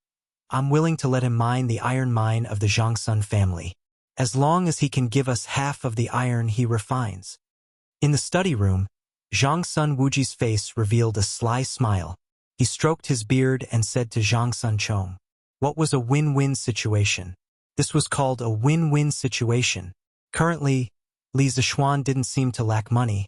I'm willing to let him mine the iron mine of the Zhang Sun family, as long as he can give us half of the iron he refines. In the study room, Zhang Sun Wuji's face revealed a sly smile. He stroked his beard and said to Zhang Sun Chong, "What was a win-win situation?" This was called a win-win situation. Currently, Li Zixuan didn't seem to lack money,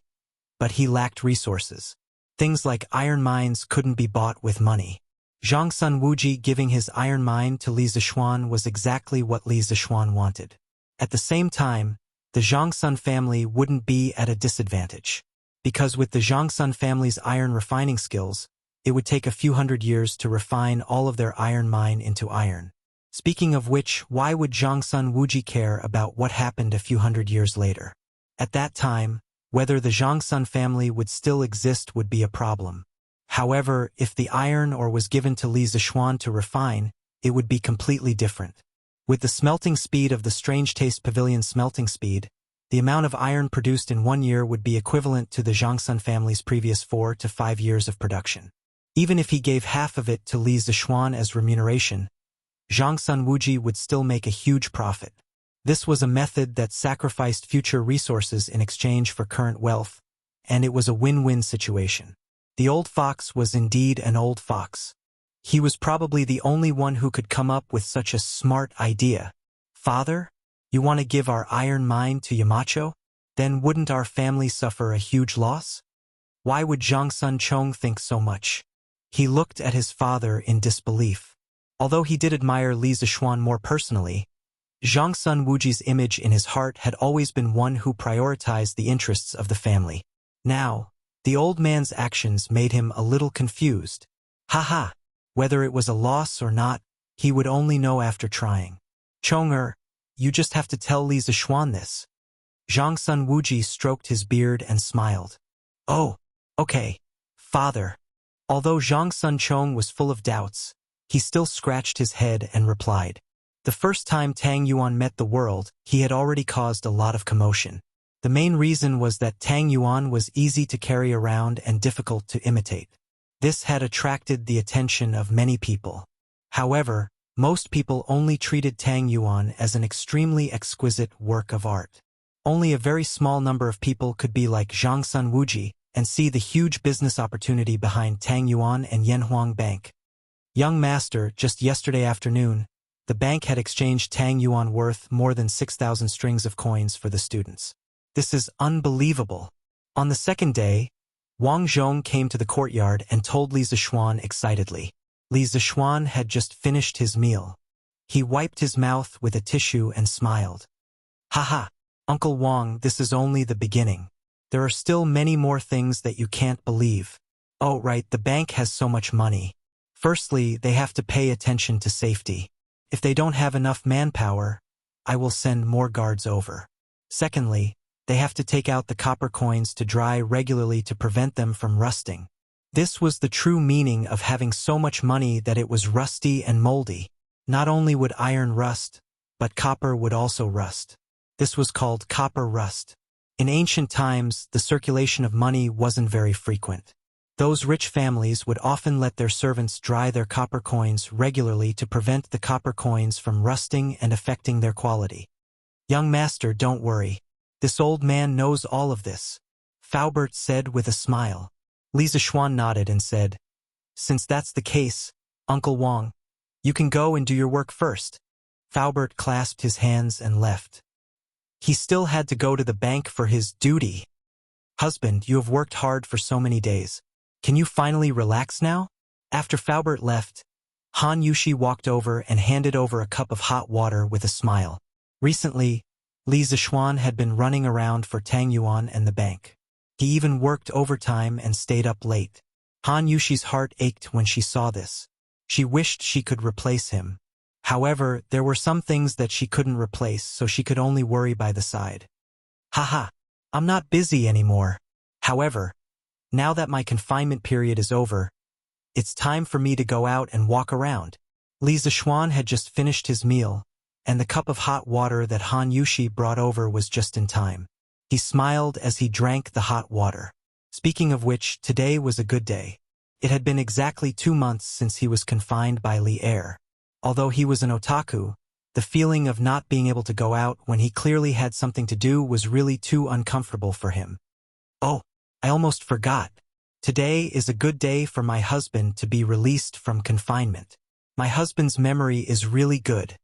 but he lacked resources. Things like iron mines couldn't be bought with money. Zhang Sun Wuji giving his iron mine to Li Zixuan was exactly what Li Zixuan wanted. At the same time, the Zhang Sun family wouldn't be at a disadvantage, because with the Zhang Sun family's iron refining skills, it would take a few hundred years to refine all of their iron mine into iron. Speaking of which, why would Zhangsun Wuji care about what happened a few hundred years later? At that time, whether the Zhangsun family would still exist would be a problem. However, if the iron ore was given to Li Zishuan to refine, it would be completely different. With the smelting speed of the Strange Taste Pavilion smelting speed, the amount of iron produced in 1 year would be equivalent to the Zhangsun family's previous 4 to 5 years of production. Even if he gave half of it to Li Zishuan as remuneration, Zhangsun Wuji would still make a huge profit. This was a method that sacrificed future resources in exchange for current wealth, and it was a win-win situation. The old fox was indeed an old fox. He was probably the only one who could come up with such a smart idea. Father, you want to give our iron mine to Yamacho? Then wouldn't our family suffer a huge loss? Why would Zhangsun Chong think so much? He looked at his father in disbelief. Although he did admire Li Zishuan more personally, Zhangsun Wuji's image in his heart had always been one who prioritized the interests of the family. Now, the old man's actions made him a little confused. Haha, whether it was a loss or not, he would only know after trying. Chonger, you just have to tell Li Zishuan this. Zhangsun Wuji stroked his beard and smiled. Oh, okay, father. Although Zhangsun Chong was full of doubts, he still scratched his head and replied. The first time Tang Yuan met the world, he had already caused a lot of commotion. The main reason was that Tang Yuan was easy to carry around and difficult to imitate. This had attracted the attention of many people. However, most people only treated Tang Yuan as an extremely exquisite work of art. Only a very small number of people could be like Zhangsun Wuji and see the huge business opportunity behind Tang Yuan and Yanhuang Bank. Young master, just yesterday afternoon, the bank had exchanged Tang Yuan worth more than 6,000 strings of coins for the students. This is unbelievable. On the second day, Wang Zhong came to the courtyard and told Li Zishuan excitedly. Li Zishuan had just finished his meal. He wiped his mouth with a tissue and smiled. Haha, Uncle Wang, this is only the beginning. There are still many more things that you can't believe. Oh right, the bank has so much money. Firstly, they have to pay attention to safety. If they don't have enough manpower, I will send more guards over. Secondly, they have to take out the copper coins to dry regularly to prevent them from rusting. This was the true meaning of having so much money, that it was rusty and moldy. Not only would iron rust, but copper would also rust. This was called copper rust. In ancient times, the circulation of money wasn't very frequent. Those rich families would often let their servants dry their copper coins regularly to prevent the copper coins from rusting and affecting their quality. Young master, don't worry. This old man knows all of this, Faubert said with a smile. Li Zishuan nodded and said, since that's the case, Uncle Wang, you can go and do your work first. Faubert clasped his hands and left. He still had to go to the bank for his duty. Husband, you have worked hard for so many days. Can you finally relax now? After Faubert left, Han Yushi walked over and handed over a cup of hot water with a smile. Recently, Li Zishuan had been running around for Tang Yuan and the bank. He even worked overtime and stayed up late. Han Yushi's heart ached when she saw this. She wished she could replace him. However, there were some things that she couldn't replace, so she could only worry by the side. Haha, I'm not busy anymore. However, now that my confinement period is over, it's time for me to go out and walk around. Li Zishuan had just finished his meal, and the cup of hot water that Han Yushi brought over was just in time. He smiled as he drank the hot water. Speaking of which, today was a good day. It had been exactly 2 months since he was confined by Li Er. Although he was an otaku, the feeling of not being able to go out when he clearly had something to do was really too uncomfortable for him. Oh, I almost forgot. Today is a good day for my husband to be released from confinement. My husband's memory is really good.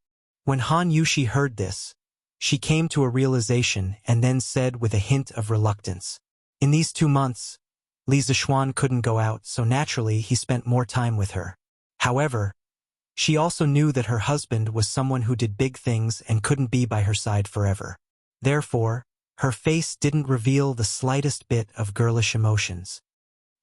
When Han Yushi heard this, she came to a realization and then said with a hint of reluctance. In these 2 months, Li Zishuan couldn't go out, so naturally he spent more time with her. However, she also knew that her husband was someone who did big things and couldn't be by her side forever. Therefore, her face didn't reveal the slightest bit of girlish emotions.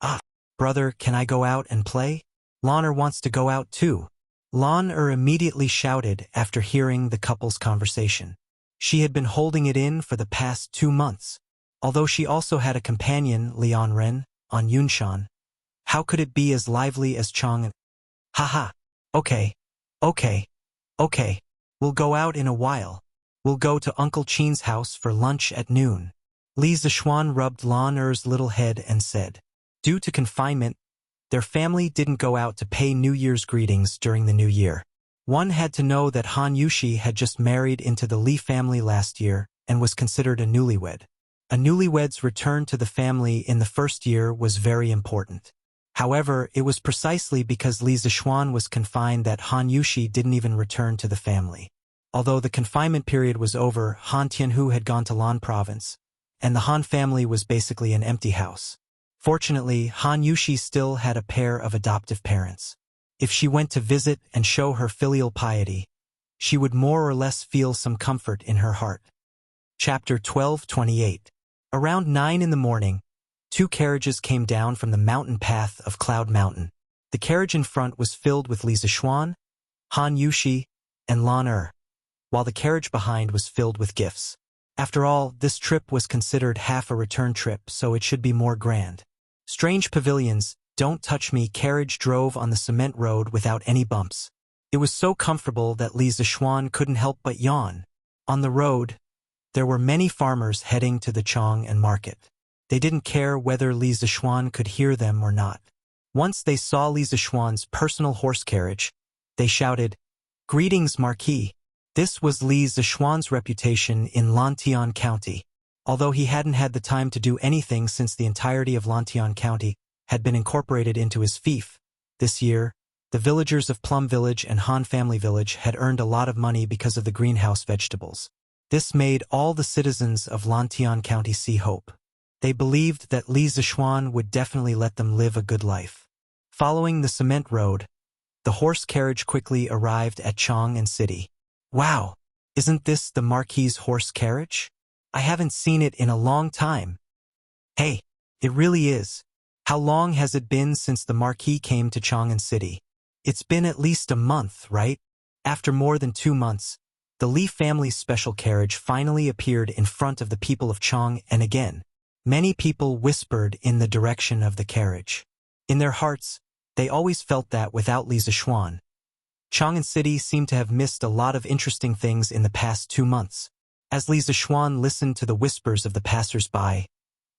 Ah, "Brother, can I go out and play? Lan wants to go out too." Lan immediately shouted after hearing the couple's conversation. She had been holding it in for the past 2 months. Although she also had a companion, Lian Ren, on Yunshan, how could it be as lively as Chang and... Haha. Okay. Okay. Okay. We'll go out in a while. We'll go to Uncle Chin's house for lunch at noon. Li Zishuan rubbed Lan Er's little head and said, due to confinement, their family didn't go out to pay New Year's greetings during the new year. One had to know that Han Yushi had just married into the Li family last year and was considered a newlywed. A newlywed's return to the family in the first year was very important. However, it was precisely because Li Zishuan was confined that Han Yushi didn't even return to the family. Although the confinement period was over, Han Tianhu had gone to Lan province, and the Han family was basically an empty house. Fortunately, Han Yushi still had a pair of adoptive parents. If she went to visit and show her filial piety, she would more or less feel some comfort in her heart. Chapter 12:28. Around 9 in the morning, 2 carriages came down from the mountain path of Cloud Mountain. The carriage in front was filled with Li Zishuan, Han Yushi, and Lan Er, while the carriage behind was filled with gifts. After all, this trip was considered half a return trip, so it should be more grand. Strange pavilions, don't touch me carriage drove on the cement road without any bumps. It was so comfortable that Li Zishuan couldn't help but yawn. On the road, there were many farmers heading to the Chong and market. They didn't care whether Li Zishuan could hear them or not. Once they saw Li Zishuan's personal horse carriage, they shouted, "Greetings, Marquis." This was Li Zishuan's reputation in Lantian County. Although he hadn't had the time to do anything since the entirety of Lantian County had been incorporated into his fief, this year, the villagers of Plum Village and Han Family Village had earned a lot of money because of the greenhouse vegetables. This made all the citizens of Lantian County see hope. They believed that Li Zishuan would definitely let them live a good life. Following the cement road, the horse carriage quickly arrived at Chong and City. Wow, isn't this the Marquis's horse carriage? I haven't seen it in a long time. Hey, it really is. How long has it been since the Marquis came to Chang'an City? It's been at least a month, right? After more than 2 months, the Li family's special carriage finally appeared in front of the people of Chong, and again, many people whispered in the direction of the carriage. In their hearts, they always felt that without Li Zishuan, Chang'an City seemed to have missed a lot of interesting things in the past 2 months. As Li Zishuan listened to the whispers of the passers-by,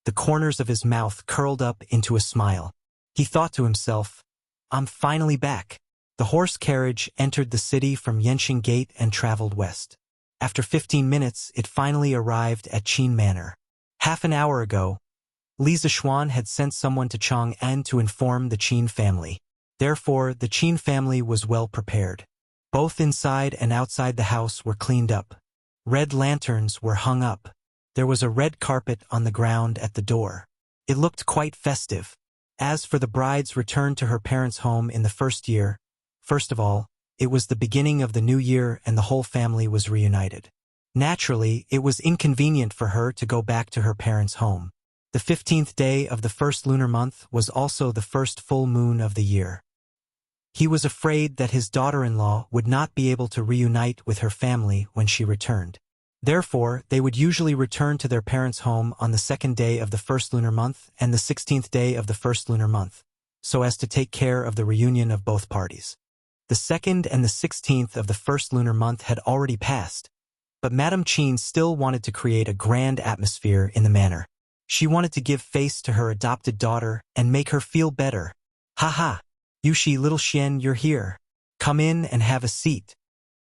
the corners of his mouth curled up into a smile. He thought to himself, I'm finally back. The horse carriage entered the city from Yenxing Gate and traveled west. After 15 minutes, it finally arrived at Qin Manor. Half an hour ago, Li Zishuan had sent someone to Chang'an to inform the Qin family. Therefore, the Qin family was well prepared. Both inside and outside the house were cleaned up. Red lanterns were hung up. There was a red carpet on the ground at the door. It looked quite festive. As for the bride's return to her parents' home in the first year, first of all, it was the beginning of the new year and the whole family was reunited. Naturally, it was inconvenient for her to go back to her parents' home. The 15th day of the first lunar month was also the first full moon of the year. He was afraid that his daughter-in-law would not be able to reunite with her family when she returned. Therefore, they would usually return to their parents' home on the 2nd day of the first lunar month and the 16th day of the first lunar month, so as to take care of the reunion of both parties. The 2nd and the 16th of the first lunar month had already passed, but Madame Qin still wanted to create a grand atmosphere in the manor. She wanted to give face to her adopted daughter and make her feel better. Haha, Yushi, little Xian, you're here. Come in and have a seat.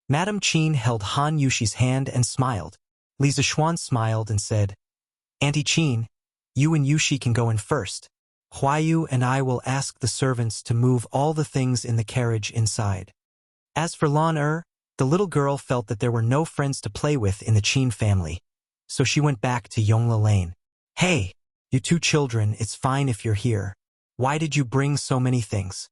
Madame Qin held Han Yushi's hand and smiled. Li Zishuan smiled and said, Auntie Qin, you and Yushi can go in first. Huayu and I will ask the servants to move all the things in the carriage inside. As for Lan the little girl felt that there were no friends to play with in the Qin family, so she went back to Yongla Lane. Hey, you 2 children, it's fine if you're here. Why did you bring so many things?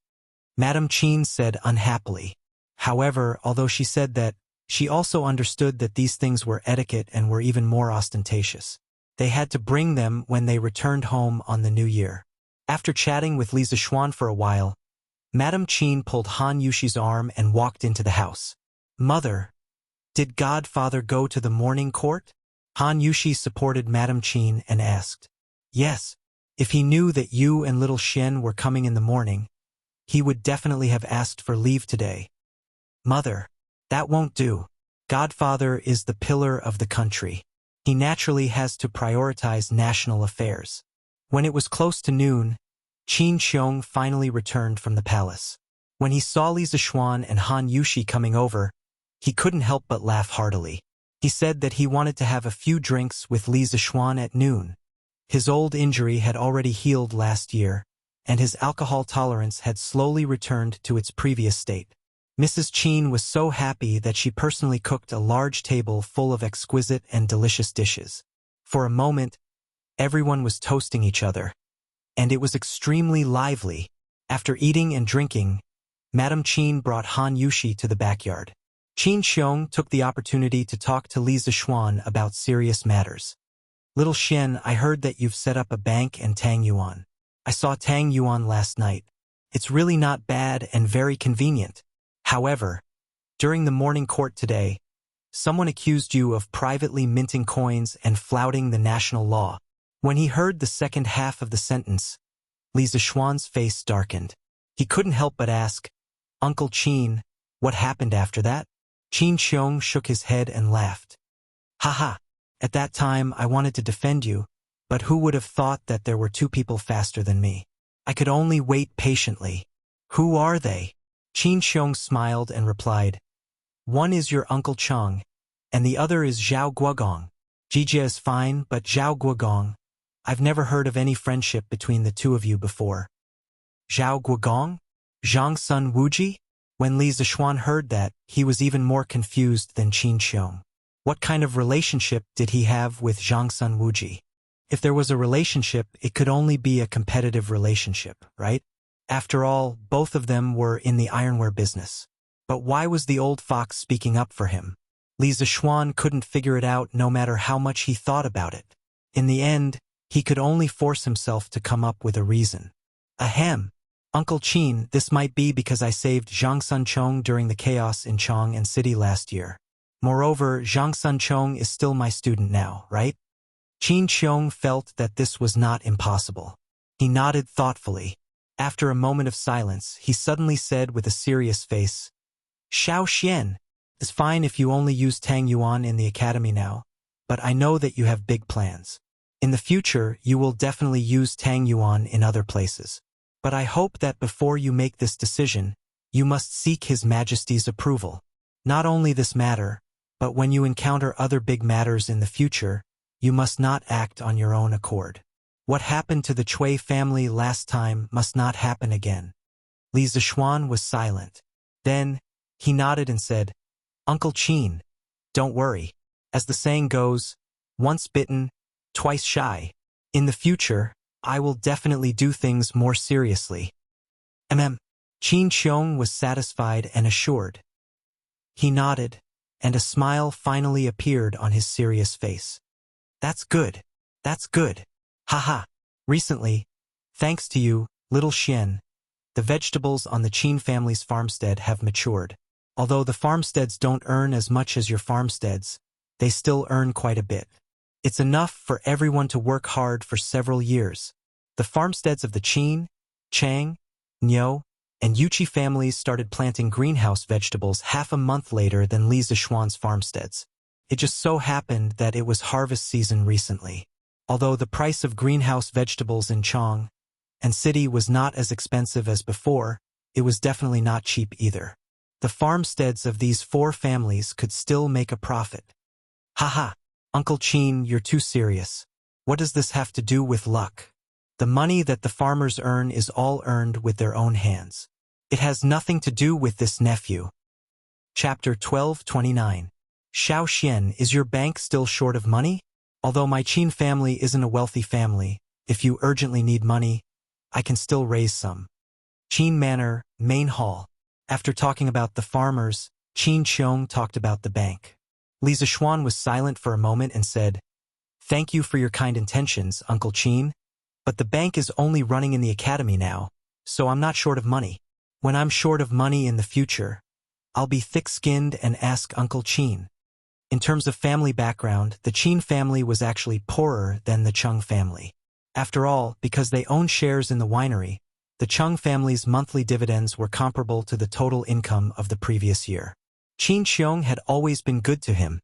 Madame Qin said unhappily. However, although she said that, she also understood that these things were etiquette and were even more ostentatious. They had to bring them when they returned home on the new year. After chatting with Li Zixuan for a while, Madame Qin pulled Han Yushi's arm and walked into the house. Mother, did Godfather go to the morning court? Han Yushi supported Madame Qin and asked. Yes. If he knew that you and little Xian were coming in the morning, he would definitely have asked for leave today. Mother, that won't do. Godfather is the pillar of the country. He naturally has to prioritize national affairs. When it was close to noon, Qin Xiong finally returned from the palace. When he saw Li Zixuan and Han Yushi coming over, he couldn't help but laugh heartily. He said that he wanted to have a few drinks with Li Zixuan at noon. His old injury had already healed last year, and his alcohol tolerance had slowly returned to its previous state. Mrs. Qin was so happy that she personally cooked a large table full of exquisite and delicious dishes. For a moment, everyone was toasting each other, and it was extremely lively. After eating and drinking, Madame Qin brought Han Yushi to the backyard. Qin Xiong took the opportunity to talk to Li Zixuan about serious matters. Little Xian, I heard that you've set up a bank in Tang Yuan. I saw Tang Yuan last night. It's really not bad and very convenient. However, during the morning court today, someone accused you of privately minting coins and flouting the national law. When he heard the second half of the sentence, Li Zixuan's face darkened. He couldn't help but ask, Uncle Qin, what happened after that? Qin Xiong shook his head and laughed. Haha, at that time I wanted to defend you, but who would have thought that there were two people faster than me? I could only wait patiently. Who are they? Qin Xiong smiled and replied, One is your Uncle Cheng, and the other is Zhao Guogong. Jijia is fine, but Zhao Guogong, I've never heard of any friendship between the two of you before. Zhao Guogong? Zhang Sun Wuji? When Li Zixuan heard that, he was even more confused than Qin Xiong. What kind of relationship did he have with Zhang Sun Wuji? If there was a relationship, it could only be a competitive relationship, right? After all, both of them were in the ironware business. But why was the old fox speaking up for him? Li Zixuan couldn't figure it out no matter how much he thought about it. In the end, he could only force himself to come up with a reason. Ahem. Uncle Qin, this might be because I saved Zhang Sun Chong during the chaos in Chong and City last year. Moreover, Zhang Sun Chong is still my student now, right? Qin Xiong felt that this was not impossible. He nodded thoughtfully. After a moment of silence, he suddenly said with a serious face, Xiao Xian, it's fine if you only use Tang Yuan in the academy now, but I know that you have big plans. In the future, you will definitely use Tang Yuan in other places. But I hope that before you make this decision, you must seek His Majesty's approval. Not only this matter, but when you encounter other big matters in the future, you must not act on your own accord. What happened to the Cui family last time must not happen again. Li Zixuan was silent. Then, he nodded and said, Uncle Qin, don't worry. As the saying goes, once bitten, twice shy. In the future, I will definitely do things more seriously. Qin Xiong was satisfied and assured. He nodded, and a smile finally appeared on his serious face. That's good. That's good. Haha. Recently, thanks to you, little Xian, the vegetables on the Qin family's farmstead have matured. Although the farmsteads don't earn as much as your farmsteads, they still earn quite a bit. It's enough for everyone to work hard for several years. The farmsteads of the Qin, Chang, Niu, and Yuchi families started planting greenhouse vegetables half a month later than Li Zixuan's farmsteads. It just so happened that it was harvest season recently. Although the price of greenhouse vegetables in Chong and City was not as expensive as before, it was definitely not cheap either. The farmsteads of these four families could still make a profit. Haha, Uncle Qin, you're too serious. What does this have to do with luck? The money that the farmers earn is all earned with their own hands. It has nothing to do with this nephew. Chapter 1229. Xiao Xian, is your bank still short of money? Although my Qin family isn't a wealthy family, if you urgently need money, I can still raise some. Qin Manor, Main Hall. After talking about the farmers, Qin Xiong talked about the bank. Li Zixuan was silent for a moment and said, Thank you for your kind intentions, Uncle Qin. But the bank is only running in the academy now, so I'm not short of money. When I'm short of money in the future, I'll be thick-skinned and ask Uncle Qin. In terms of family background, the Qin family was actually poorer than the Chung family. After all, because they own shares in the winery, the Chung family's monthly dividends were comparable to the total income of the previous year. Qin Xiong had always been good to him,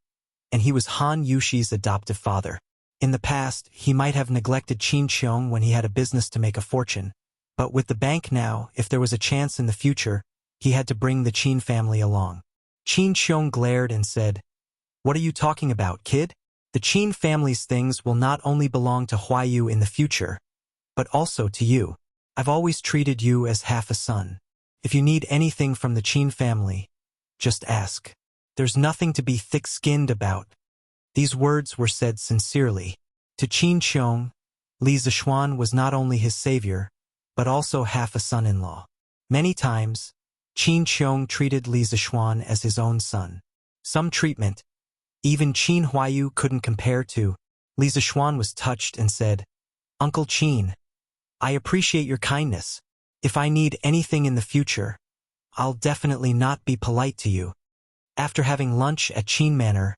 and he was Han Yushi's adoptive father. In the past, he might have neglected Qin Xiong when he had a business to make a fortune, but with the bank now, if there was a chance in the future, he had to bring the Qin family along. Qin Xiong glared and said, "What are you talking about, kid? The Qin family's things will not only belong to Huayu in the future, but also to you. I've always treated you as half a son. If you need anything from the Qin family, just ask. There's nothing to be thick-skinned about." These words were said sincerely. To Qin Xiong, Li Zixuan was not only his savior, but also half a son-in-law. Many times, Qin Xiong treated Li Zixuan as his own son. Some treatment, even Qin Huayu couldn't compare to. Li Zixuan was touched and said, "Uncle Qin, I appreciate your kindness. If I need anything in the future, I'll definitely not be polite to you." After having lunch at Qin Manor,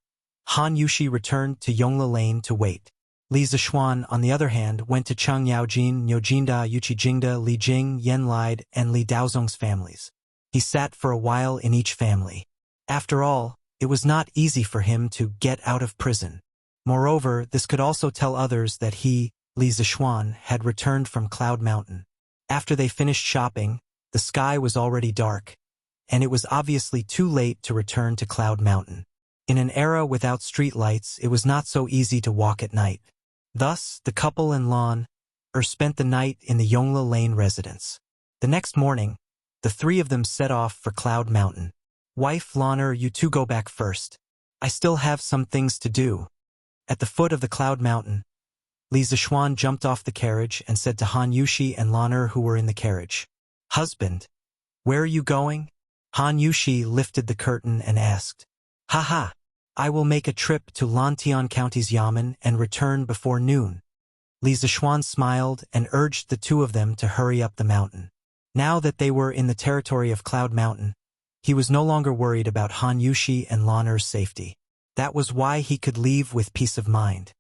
Han Yushi returned to Yongla Lane to wait. Li Zixuan, on the other hand, went to Cheng Yaojin, Nyojinda, Yuqi-Jingda, Li Jing, Yen Lide, and Li Daozong's families. He sat for a while in each family. After all, it was not easy for him to get out of prison. Moreover, this could also tell others that he, Li Zixuan, had returned from Cloud Mountain. After they finished shopping, the sky was already dark, and it was obviously too late to return to Cloud Mountain. In an era without streetlights, it was not so easy to walk at night. Thus, the couple and Lan spent the night in the Yongla Lane residence. The next morning, the three of them set off for Cloud Mountain. "Wife Lan, you two go back first. I still have some things to do." At the foot of the Cloud Mountain, Li Zixuan jumped off the carriage and said to Han Yushi and Lan who were in the carriage, "Husband, where are you going?" Han Yushi lifted the curtain and asked, "Haha, I will make a trip to Lantian County's Yamen and return before noon." Li Zixuan smiled and urged the two of them to hurry up the mountain. Now that they were in the territory of Cloud Mountain, he was no longer worried about Han Yushi and Lan's safety. That was why he could leave with peace of mind.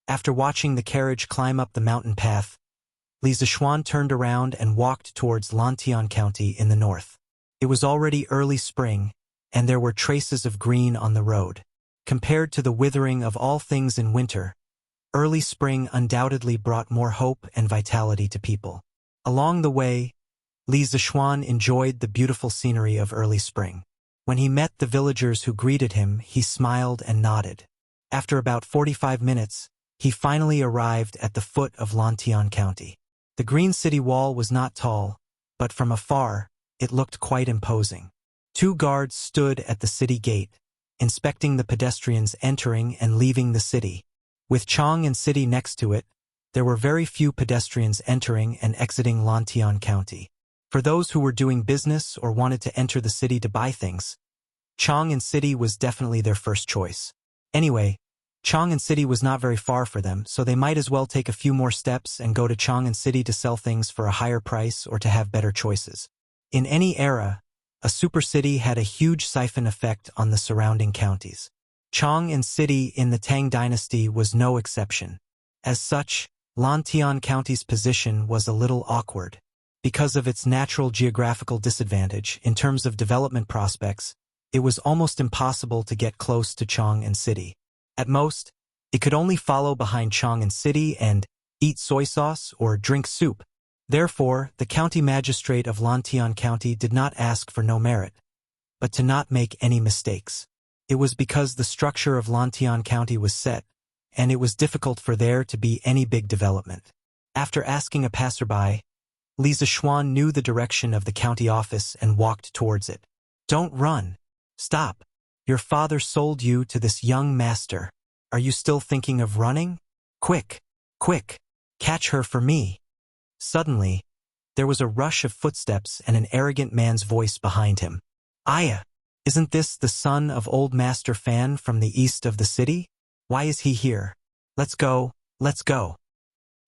After watching the carriage climb up the mountain path, Li Zixuan turned around and walked towards Lantian County in the north. It was already early spring, and there were traces of green on the road. Compared to the withering of all things in winter, early spring undoubtedly brought more hope and vitality to people. Along the way, Li Zixuan enjoyed the beautiful scenery of early spring. When he met the villagers who greeted him, he smiled and nodded. After about 45 minutes, he finally arrived at the foot of Lantian County. The green city wall was not tall, but from afar, it looked quite imposing. Two guards stood at the city gate, inspecting the pedestrians entering and leaving the city. With Chong and city next to it, there were very few pedestrians entering and exiting Lantian County. For those who were doing business or wanted to enter the city to buy things, Chong and city was definitely their first choice. Anyway, Chong and city was not very far for them, so they might as well take a few more steps and go to Chong and city to sell things for a higher price or to have better choices. In any era, a supercity had a huge siphon effect on the surrounding counties. Chong and city in the Tang dynasty was no exception. As such, Lantian County's position was a little awkward. Because of its natural geographical disadvantage in terms of development prospects, it was almost impossible to get close to Chong and city. At most, it could only follow behind Chong and city and eat soy sauce or drink soup. Therefore, the county magistrate of Lantian County did not ask for no merit, but to not make any mistakes. It was because the structure of Lantian County was set, and it was difficult for there to be any big development. After asking a passerby, Li Zixuan knew the direction of the county office and walked towards it. "Don't run. Stop. Your father sold you to this young master. Are you still thinking of running? Quick, quick, catch her for me." Suddenly, there was a rush of footsteps and an arrogant man's voice behind him. "Aya, isn't this the son of old Master Fan from the east of the city? Why is he here? Let's go, let's go."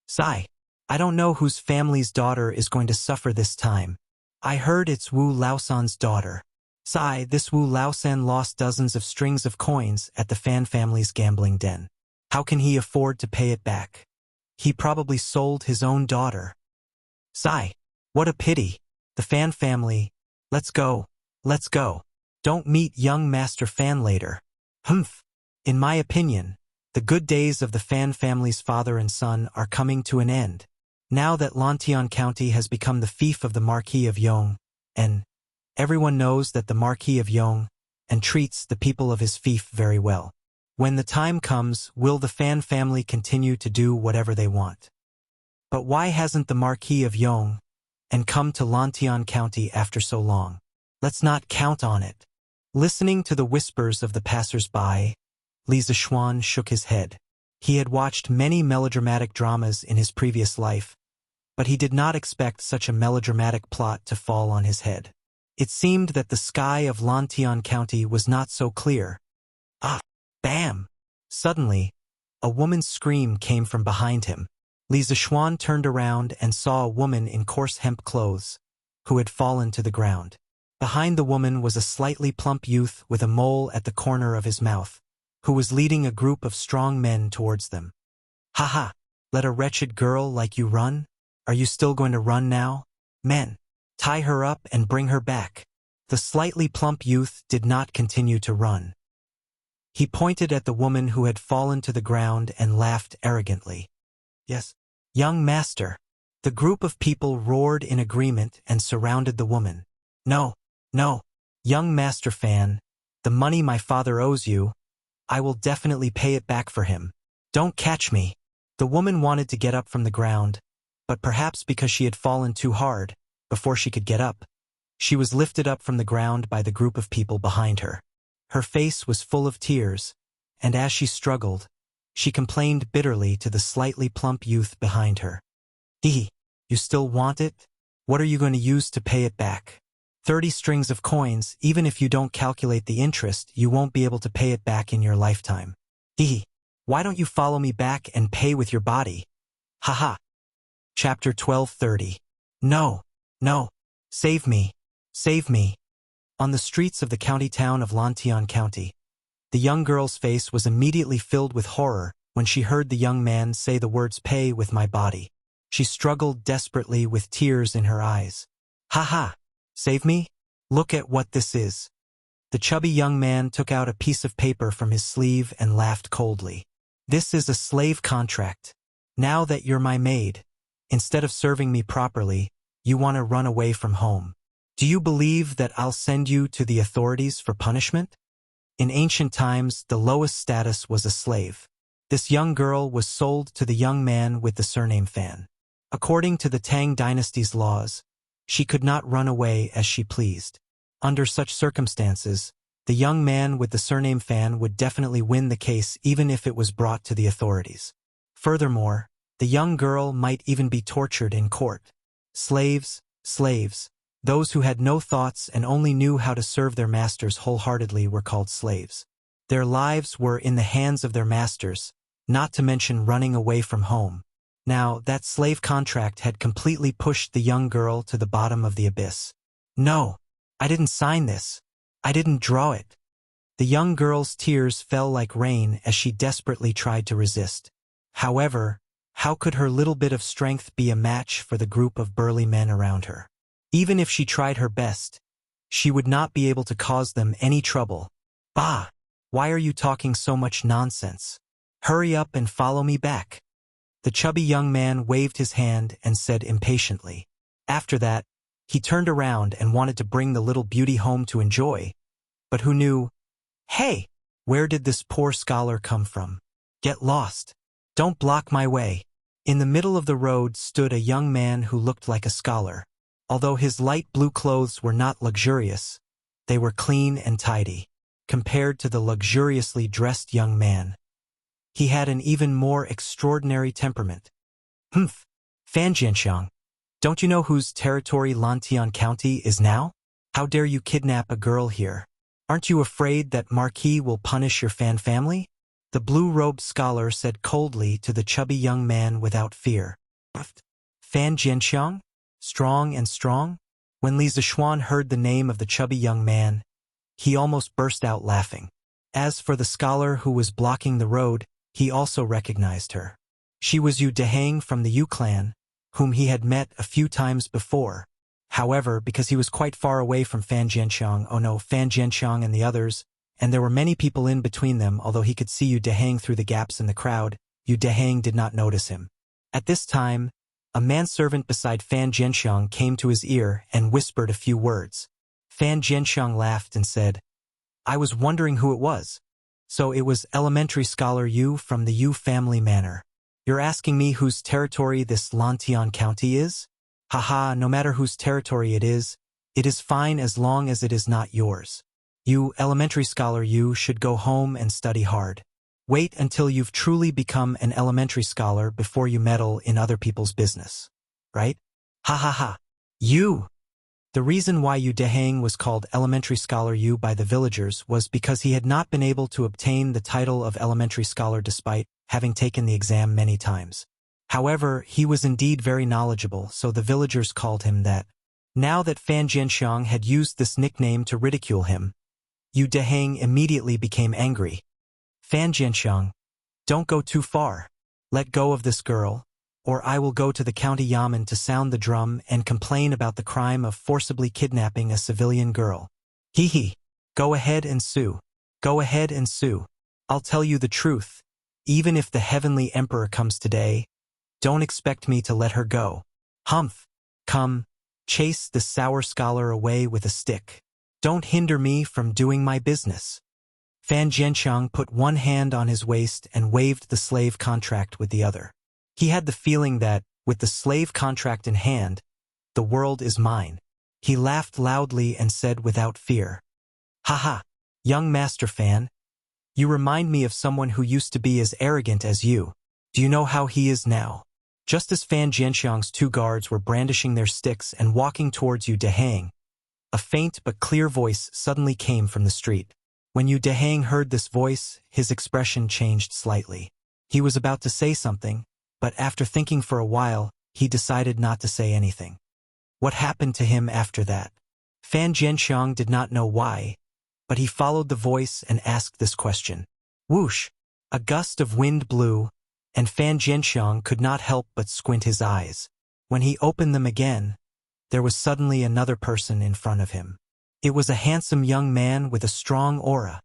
"Sai, I don't know whose family's daughter is going to suffer this time. I heard it's Wu Laosan's daughter. Sigh, this Wu Laosan lost dozens of strings of coins at the Fan family's gambling den. How can he afford to pay it back? He probably sold his own daughter. Sigh, what a pity. The Fan family. Let's go. Let's go. Don't meet young Master Fan later. Humph. In my opinion, the good days of the Fan family's father and son are coming to an end. Now that Lantian County has become the fief of the Marquis of Yong, and everyone knows that the Marquis of Yong and treats the people of his fief very well. When the time comes, will the Fan family continue to do whatever they want? But why hasn't the Marquis of Yong and come to Lantian County after so long? Let's not count on it. Listening to the whispers of the passers-by, Li Zishuan shook his head. He had watched many melodramatic dramas in his previous life, but he did not expect such a melodramatic plot to fall on his head. It seemed that the sky of Lantian County was not so clear. Ah! Bam! Suddenly, a woman's scream came from behind him. Li Zishuan turned around and saw a woman in coarse hemp clothes, who had fallen to the ground. Behind the woman was a slightly plump youth with a mole at the corner of his mouth, who was leading a group of strong men towards them. Ha! Let a wretched girl like you run? Are you still going to run now? Men, tie her up and bring her back. The slightly plump youth did not continue to run. He pointed at the woman who had fallen to the ground and laughed arrogantly. Yes, young master. The group of people roared in agreement and surrounded the woman. No, young Master Fan, the money my father owes you, I will definitely pay it back for him. Don't catch me. The woman wanted to get up from the ground, but perhaps because she had fallen too hard, before she could get up, she was lifted up from the ground by the group of people behind her. Her face was full of tears, and as she struggled, she complained bitterly to the slightly plump youth behind her. You still want it? What are you going to use to pay it back? 30 strings of coins, even if you don't calculate the interest, you won't be able to pay it back in your lifetime. Why don't you follow me back and pay with your body? Haha. Chapter 1230. No. Save me. On the streets of the county town of Lantian County, the young girl's face was immediately filled with horror when she heard the young man say the words "pay with my body." She struggled desperately with tears in her eyes. Ha! Save me? Look at what this is. The chubby young man took out a piece of paper from his sleeve and laughed coldly. This is a slave contract. Now that you're my maid, instead of serving me properly, you want to run away from home. Do you believe that I'll send you to the authorities for punishment? In ancient times, the lowest status was a slave. This young girl was sold to the young man with the surname Fan. According to the Tang dynasty's laws, she could not run away as she pleased. Under such circumstances, the young man with the surname Fan would definitely win the case even if it was brought to the authorities. Furthermore, the young girl might even be tortured in court. Slaves, those who had no thoughts and only knew how to serve their masters wholeheartedly were called slaves. Their lives were in the hands of their masters, not to mention running away from home. Now, that slave contract had completely pushed the young girl to the bottom of the abyss. No, I didn't sign this. I didn't draw it. The young girl's tears fell like rain as she desperately tried to resist. However, how could her little bit of strength be a match for the group of burly men around her? Even if she tried her best, she would not be able to cause them any trouble. Bah! Why are you talking so much nonsense? Hurry up and follow me back. The chubby young man waved his hand and said impatiently. After that, he turned around and wanted to bring the little beauty home to enjoy. But who knew? Hey! Where did this poor scholar come from? Get lost. Don't block my way. In the middle of the road stood a young man who looked like a scholar. Although his light blue clothes were not luxurious, they were clean and tidy. Compared to the luxuriously dressed young man, he had an even more extraordinary temperament. Humph! Fan Jianxiang, don't you know whose territory Lantian County is now? How dare you kidnap a girl here? Aren't you afraid that Marquis will punish your Fan family? The blue-robed scholar said coldly to the chubby young man without fear. Fan Jianxiang? Strong and strong? When Li Zixuan heard the name of the chubby young man, he almost burst out laughing. As for the scholar who was blocking the road, he also recognized her. She was Yu Dehang from the Yu clan, whom he had met a few times before. However, because he was quite far away from Fan Jianxiang and the others, and there were many people in between them, although he could see Yu Dehang through the gaps in the crowd, Yu Dehang did not notice him. At this time, a manservant beside Fan Jianxiang came to his ear and whispered a few words. Fan Jianxiang laughed and said, "I was wondering who it was. So it was elementary scholar Yu from the Yu family manor. You're asking me whose territory this Lantian county is? Haha, no matter whose territory it is fine as long as it is not yours. You, elementary scholar Yu, should go home and study hard. Wait until you've truly become an elementary scholar before you meddle in other people's business. Right? Ha ha ha. You! The reason why Yu Dehang was called elementary scholar Yu by the villagers was because he had not been able to obtain the title of elementary scholar despite having taken the exam many times. However, he was indeed very knowledgeable, so the villagers called him that. Now that Fan Jianxiang had used this nickname to ridicule him, Yu Dehang immediately became angry. Fan Jianxiang, don't go too far. Let go of this girl, or I will go to the county yamen to sound the drum and complain about the crime of forcibly kidnapping a civilian girl. Hee hee. Go ahead and sue. Go ahead and sue. I'll tell you the truth. Even if the heavenly emperor comes today, don't expect me to let her go. Humph. Come, chase the sour scholar away with a stick. Don't hinder me from doing my business. Fan Jianxiang put one hand on his waist and waved the slave contract with the other. He had the feeling that, with the slave contract in hand, the world is mine. He laughed loudly and said without fear, "Haha, young Master Fan, you remind me of someone who used to be as arrogant as you. Do you know how he is now?" Just as Fan Jianxiang's two guards were brandishing their sticks and walking towards Yu Dehang, a faint but clear voice suddenly came from the street. When Yu Dehang heard this voice, his expression changed slightly. He was about to say something, but after thinking for a while, he decided not to say anything. What happened to him after that? Fan Jianxiang did not know why, but he followed the voice and asked this question. Whoosh! A gust of wind blew, and Fan Jianxiang could not help but squint his eyes. When he opened them again, there was suddenly another person in front of him. It was a handsome young man with a strong aura.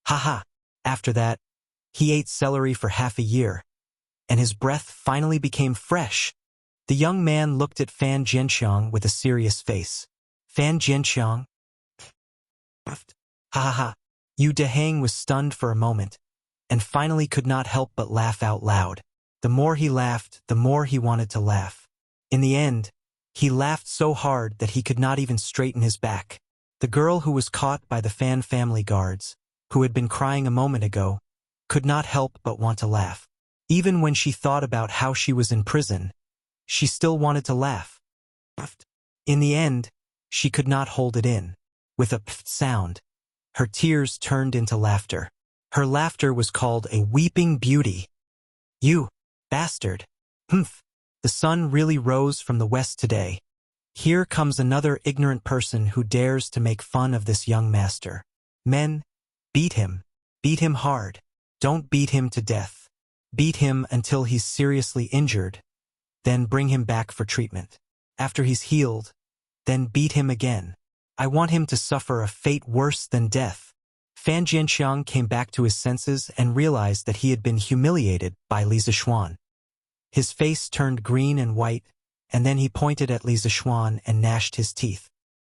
Haha! After that, he ate celery for half a year, and his breath finally became fresh. The young man looked at Fan Jianxiang with a serious face. Fan Jianxiang? Ha ha ha. Yu Dehang was stunned for a moment, and finally could not help but laugh out loud. The more he laughed, the more he wanted to laugh. In the end, he laughed so hard that he could not even straighten his back. The girl who was caught by the Fan family guards, who had been crying a moment ago, could not help but want to laugh. Even when she thought about how she was in prison, she still wanted to laugh. In the end, she could not hold it in. With a pft sound, her tears turned into laughter. Her laughter was called a weeping beauty. You bastard. Humph. The sun really rose from the west today. Here comes another ignorant person who dares to make fun of this young master. Men, beat him. Beat him hard. Don't beat him to death. Beat him until he's seriously injured. Then bring him back for treatment. After he's healed, then beat him again. I want him to suffer a fate worse than death. Fan Jianxiang came back to his senses and realized that he had been humiliated by Li Zixuan. His face turned green and white, and then he pointed at Li Zixuan and gnashed his teeth.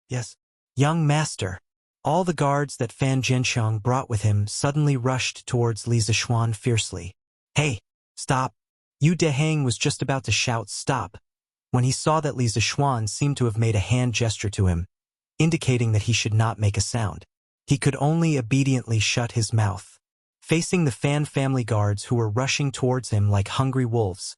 Yes, young master. All the guards that Fan Jianxiang brought with him suddenly rushed towards Li Zixuan fiercely. Hey, stop. Yu Dehang was just about to shout stop, when he saw that Li Zixuan seemed to have made a hand gesture to him, indicating that he should not make a sound. He could only obediently shut his mouth. Facing the Fan family guards who were rushing towards him like hungry wolves,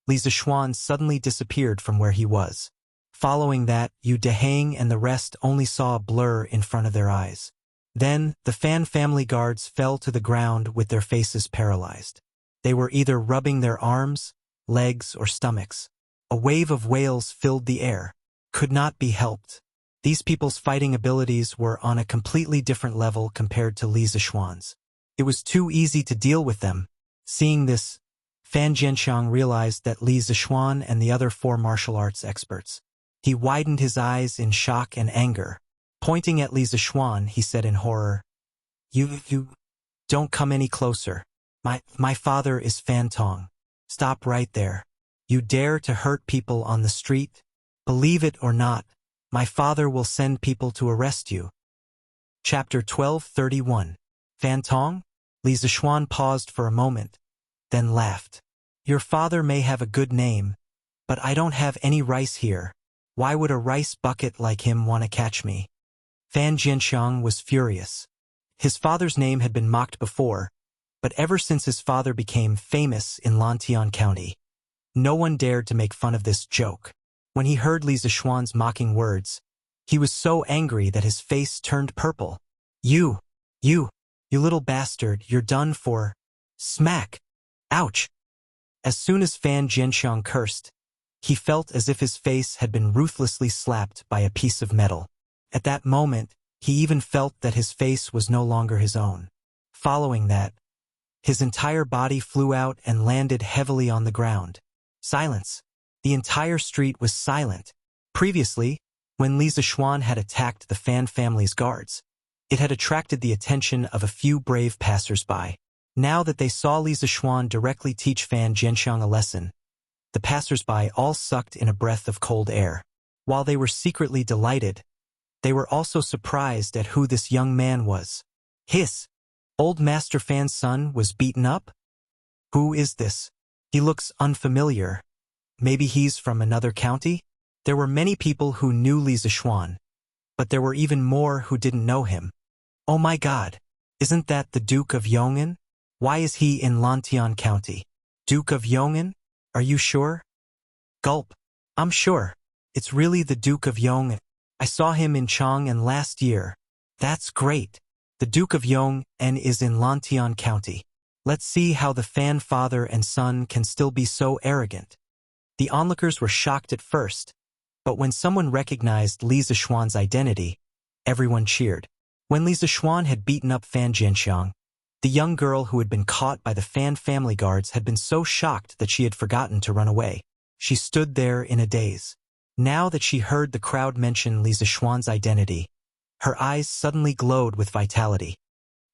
Li Zixuan suddenly disappeared from where he was. Following that, Yu Dehang and the rest only saw a blur in front of their eyes. Then, the Fan family guards fell to the ground with their faces paralyzed. They were either rubbing their arms, legs, or stomachs. A wave of wails filled the air. Could not be helped. These people's fighting abilities were on a completely different level compared to Li Zishuan's. It was too easy to deal with them. Seeing this, Fan Jianxiang realized that Li Zishuan and the other 4 martial arts experts. He widened his eyes in shock and anger. Pointing at Li Zishuan, he said in horror, You don't come any closer. My father is Fan Tong. Stop right there. You dare to hurt people on the street? Believe it or not, my father will send people to arrest you. Chapter 12:31. Fan Tong? Li Zishuan paused for a moment, then laughed. Your father may have a good name, but I don't have any rice here. Why would a rice bucket like him want to catch me? Fan Jianxiang was furious. His father's name had been mocked before, but ever since his father became famous in Lantian County, no one dared to make fun of this joke. When he heard Li Zishuan's mocking words, he was so angry that his face turned purple. You little bastard, you're done for. Smack! Ouch! As soon as Fan Jianxiang cursed, he felt as if his face had been ruthlessly slapped by a piece of metal. At that moment, he even felt that his face was no longer his own. Following that, his entire body flew out and landed heavily on the ground. Silence. The entire street was silent. Previously, when Li Zishuan had attacked the Fan family's guards, it had attracted the attention of a few brave passers-by. Now that they saw Li Zishuan directly teach Fan Jianxiang a lesson, the passers-by all sucked in a breath of cold air. While they were secretly delighted, they were also surprised at who this young man was. Hiss! Old Master Fan's son was beaten up? Who is this? He looks unfamiliar. Maybe he's from another county? There were many people who knew Li Zishuan, but there were even more who didn't know him. Oh my God! Isn't that the Duke of Yong'an? Why is he in Lantian County? Duke of Yong'an? Are you sure? Gulp. I'm sure. It's really the Duke of Yong'an. I saw him in Chang'an last year. That's great. The Duke of Yong'an is in Lantian County. Let's see how the Fan father and son can still be so arrogant. The onlookers were shocked at first, but when someone recognized Li Zishuan's identity, everyone cheered. When Li Zishuan had beaten up Fan Jianxiang, the young girl who had been caught by the Fan family guards had been so shocked that she had forgotten to run away. She stood there in a daze. Now that she heard the crowd mention Li Zishuan's identity, her eyes suddenly glowed with vitality.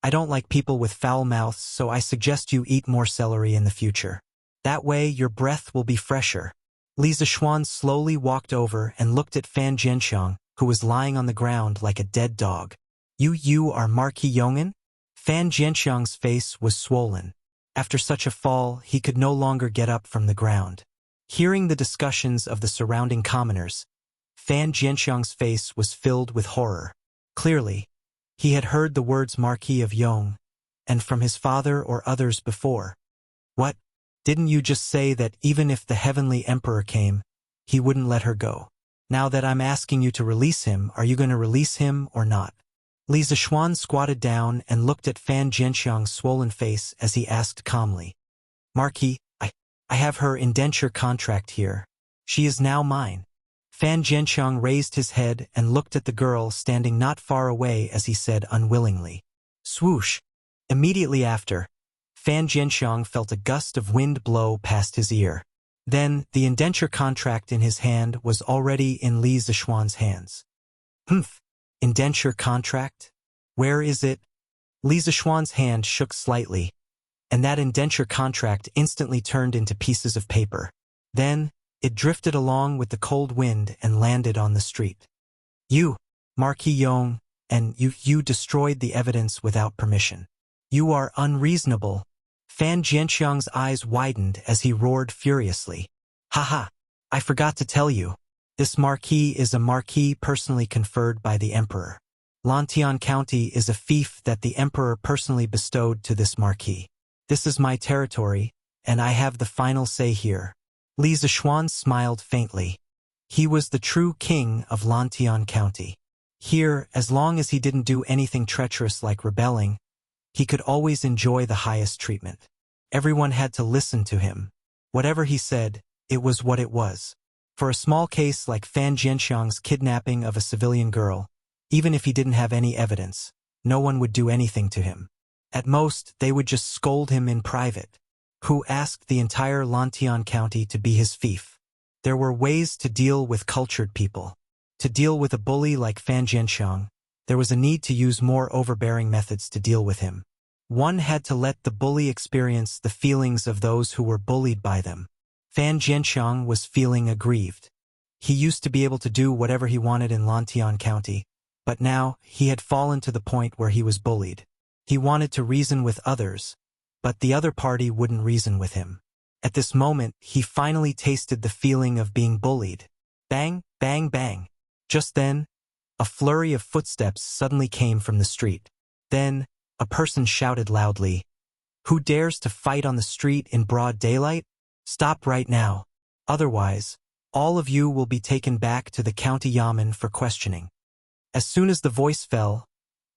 I don't like people with foul mouths, so I suggest you eat more celery in the future. That way your breath will be fresher. Li Zishuan slowly walked over and looked at Fan Jianxiang, who was lying on the ground like a dead dog. You are Marquis Yong'an? Fan Jianxiang's face was swollen. After such a fall, he could no longer get up from the ground. Hearing the discussions of the surrounding commoners, Fan Jianxiang's face was filled with horror. Clearly, he had heard the words Marquis of Yong, and from his father or others before. What? Didn't you just say that even if the Heavenly Emperor came, he wouldn't let her go? Now that I'm asking you to release him, are you going to release him or not? Li Zishuan squatted down and looked at Fan Jianxiang's swollen face as he asked calmly. Marquis, I have her indenture contract here. She is now mine. Fan Jianxiang raised his head and looked at the girl standing not far away as he said unwillingly. Swoosh! Immediately after, Fan Jianxiang felt a gust of wind blow past his ear. Then, the indenture contract in his hand was already in Li Zishuan's hands. Humph! Indenture contract? Where is it? Li Zishuan's hand shook slightly, and that indenture contract instantly turned into pieces of paper. Then, it drifted along with the cold wind and landed on the street. You, Marquis Yong, and you destroyed the evidence without permission. You are unreasonable. Fan Jianxiang's eyes widened as he roared furiously. Haha, I forgot to tell you. This marquis is a marquis personally conferred by the Emperor. Lantian County is a fief that the Emperor personally bestowed to this marquis. This is my territory, and I have the final say here. Li Zishuan smiled faintly. He was the true king of Lantian County. Here, as long as he didn't do anything treacherous like rebelling, he could always enjoy the highest treatment. Everyone had to listen to him. Whatever he said, it was what it was. For a small case like Fan Jianxiang's kidnapping of a civilian girl, even if he didn't have any evidence, no one would do anything to him. At most, they would just scold him in private. Who asked the entire Lantian County to be his fief? There were ways to deal with cultured people. To deal with a bully like Fan Jianxiang, there was a need to use more overbearing methods to deal with him. One had to let the bully experience the feelings of those who were bullied by them. Fan Jianxiang was feeling aggrieved. He used to be able to do whatever he wanted in Lantian County, but now he had fallen to the point where he was bullied. He wanted to reason with others, but the other party wouldn't reason with him. At this moment, he finally tasted the feeling of being bullied. Bang, bang, bang. Just then, a flurry of footsteps suddenly came from the street. Then, a person shouted loudly, "Who dares to fight on the street in broad daylight? Stop right now. Otherwise, all of you will be taken back to the county yamen for questioning." As soon as the voice fell,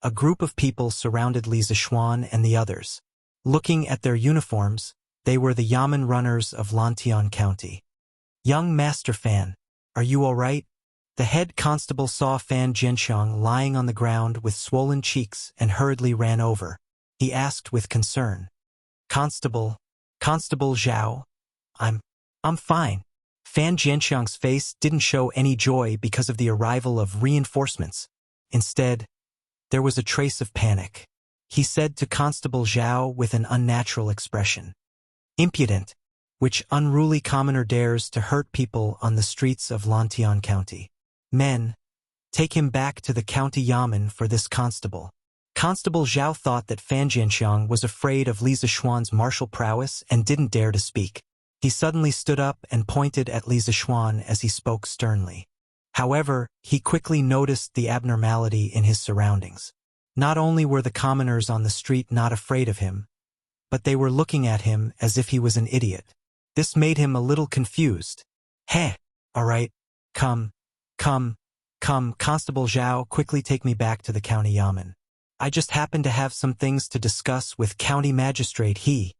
a group of people surrounded Li Zishuan and the others. Looking at their uniforms, they were the yamen runners of Lantian County. "Young Master Fan, are you all right?" The head constable saw Fan Jianxiang lying on the ground with swollen cheeks and hurriedly ran over. He asked with concern, Constable Zhao, I'm fine." Fan Jianxiang's face didn't show any joy because of the arrival of reinforcements. Instead, there was a trace of panic. He said to Constable Zhao with an unnatural expression, "Impudent, which unruly commoner dares to hurt people on the streets of Lantian County? Men, take him back to the county yamen for this constable." Constable Zhao thought that Fan Jianxiang was afraid of Li Zishuan's martial prowess and didn't dare to speak. He suddenly stood up and pointed at Li Zishuan as he spoke sternly. However, he quickly noticed the abnormality in his surroundings. Not only were the commoners on the street not afraid of him, but they were looking at him as if he was an idiot. This made him a little confused. "Heh, all right, come, Constable Zhao, quickly take me back to the county yamen. I just happen to have some things to discuss with county magistrate He."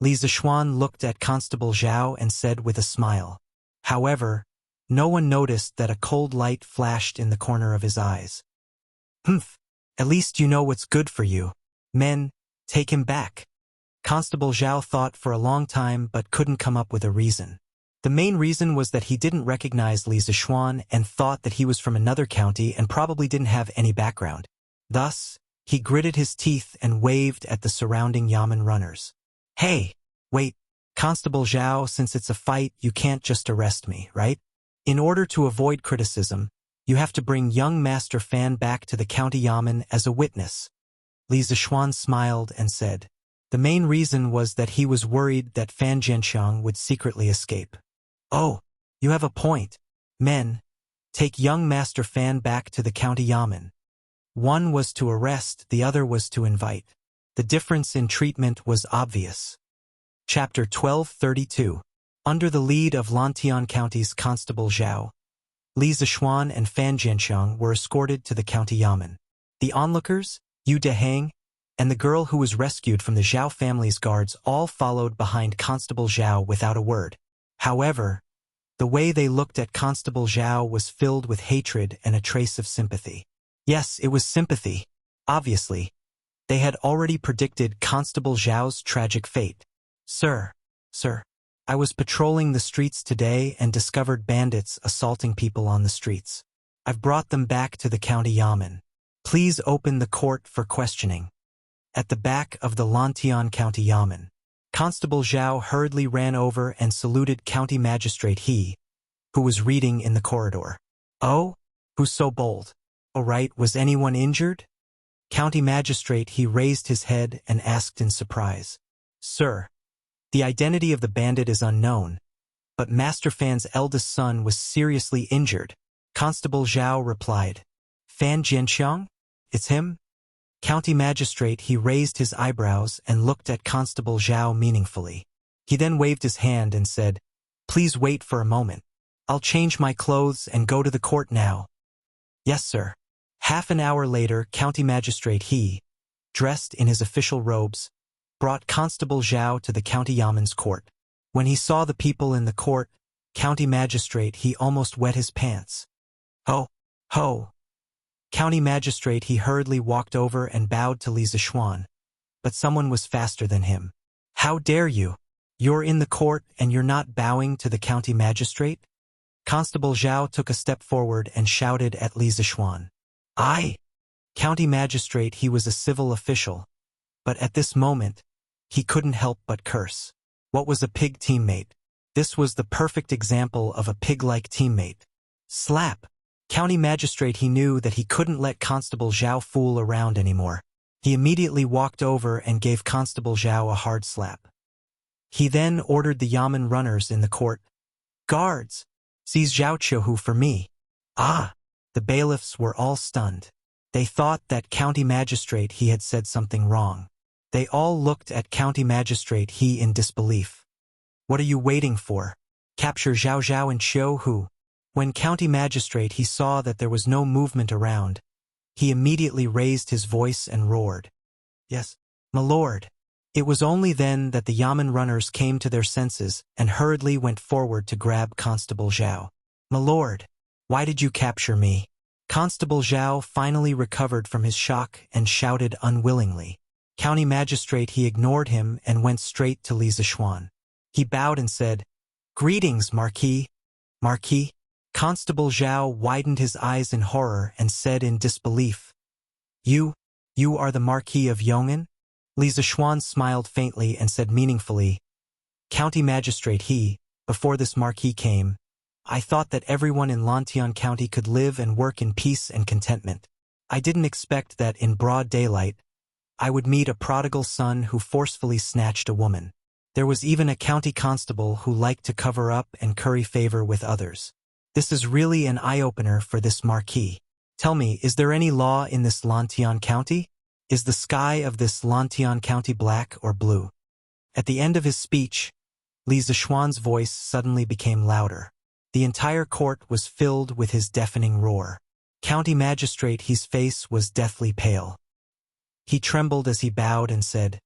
Li Zishuan looked at Constable Zhao and said with a smile. However, no one noticed that a cold light flashed in the corner of his eyes. "Humph, at least you know what's good for you. Men, take him back." Constable Zhao thought for a long time but couldn't come up with a reason. The main reason was that he didn't recognize Li Zishuan and thought that he was from another county and probably didn't have any background. Thus, he gritted his teeth and waved at the surrounding yamen runners. "Hey, wait, Constable Zhao, since it's a fight, you can't just arrest me, right? In order to avoid criticism, you have to bring young Master Fan back to the county yamen as a witness." Li Zishuan smiled and said, the main reason was that he was worried that Fan Jianxiang would secretly escape. "Oh, you have a point. Men, take young Master Fan back to the county yamen." One was to arrest, the other was to invite. The difference in treatment was obvious. Chapter 1232. Under the lead of Lantian County's Constable Zhao, Li Zishuan and Fan Jianxiang were escorted to the county yamen. The onlookers, Yu Dehang, and the girl who was rescued from the Zhao family's guards all followed behind Constable Zhao without a word. However, the way they looked at Constable Zhao was filled with hatred and a trace of sympathy. Yes, it was sympathy. Obviously, they had already predicted Constable Zhao's tragic fate. Sir, I was patrolling the streets today and discovered bandits assaulting people on the streets. I've brought them back to the county yamen. Please open the court for questioning." At the back of the Lantian County yamen, Constable Zhao hurriedly ran over and saluted County Magistrate He, who was reading in the corridor. "Oh, who's so bold? All right, was anyone injured?" County Magistrate He raised his head and asked in surprise. "Sir, the identity of the bandit is unknown, but Master Fan's eldest son was seriously injured." Constable Zhao replied. "Fan Jianxiang? It's him?" County Magistrate He raised his eyebrows and looked at Constable Zhao meaningfully. He then waved his hand and said, "Please wait for a moment. I'll change my clothes and go to the court now." "Yes, sir." Half an hour later, County Magistrate He, dressed in his official robes, brought Constable Zhao to the county yamen's court. When he saw the people in the court, County Magistrate, he almost wet his pants. Ho! Ho! County Magistrate, he hurriedly walked over and bowed to Li Zishuan. But someone was faster than him. How dare you? You're in the court and you're not bowing to the County Magistrate? Constable Zhao took a step forward and shouted at Li Zishuan. County Magistrate, he was a civil official. But at this moment, he couldn't help but curse. What was a pig teammate? This was the perfect example of a pig-like teammate. Slap! County Magistrate, he knew that he couldn't let Constable Zhao fool around anymore. He immediately walked over and gave Constable Zhao a hard slap. He then ordered the Yamen runners in the court. Guards! Seize Zhao Qiuhu for me. The bailiffs were all stunned. They thought that County Magistrate he had said something wrong. They all looked at County Magistrate he in disbelief. What are you waiting for? Capture Zhao Zhao and Qiuhu. When County Magistrate he saw that there was no movement around, he immediately raised his voice and roared. Yes, my lord. It was only then that the Yamen runners came to their senses and hurriedly went forward to grab Constable Zhao. My lord, why did you capture me? Constable Zhao finally recovered from his shock and shouted unwillingly. County Magistrate he ignored him and went straight to Li Zishuan. He bowed and said, Greetings, Marquis. Marquis? Constable Zhao widened his eyes in horror and said in disbelief, You are the Marquis of Yong'an? Li Zishuan smiled faintly and said meaningfully, County Magistrate he, before this Marquis came, I thought that everyone in Lantian County could live and work in peace and contentment. I didn't expect that in broad daylight, I would meet a prodigal son who forcefully snatched a woman. There was even a county constable who liked to cover up and curry favor with others. This is really an eye-opener for this Marquis. Tell me, is there any law in this Lantian County? Is the sky of this Lantian County black or blue? At the end of his speech, Li Zishuan's voice suddenly became louder. The entire court was filled with his deafening roar. County Magistrate his face was deathly pale. He trembled as he bowed and said,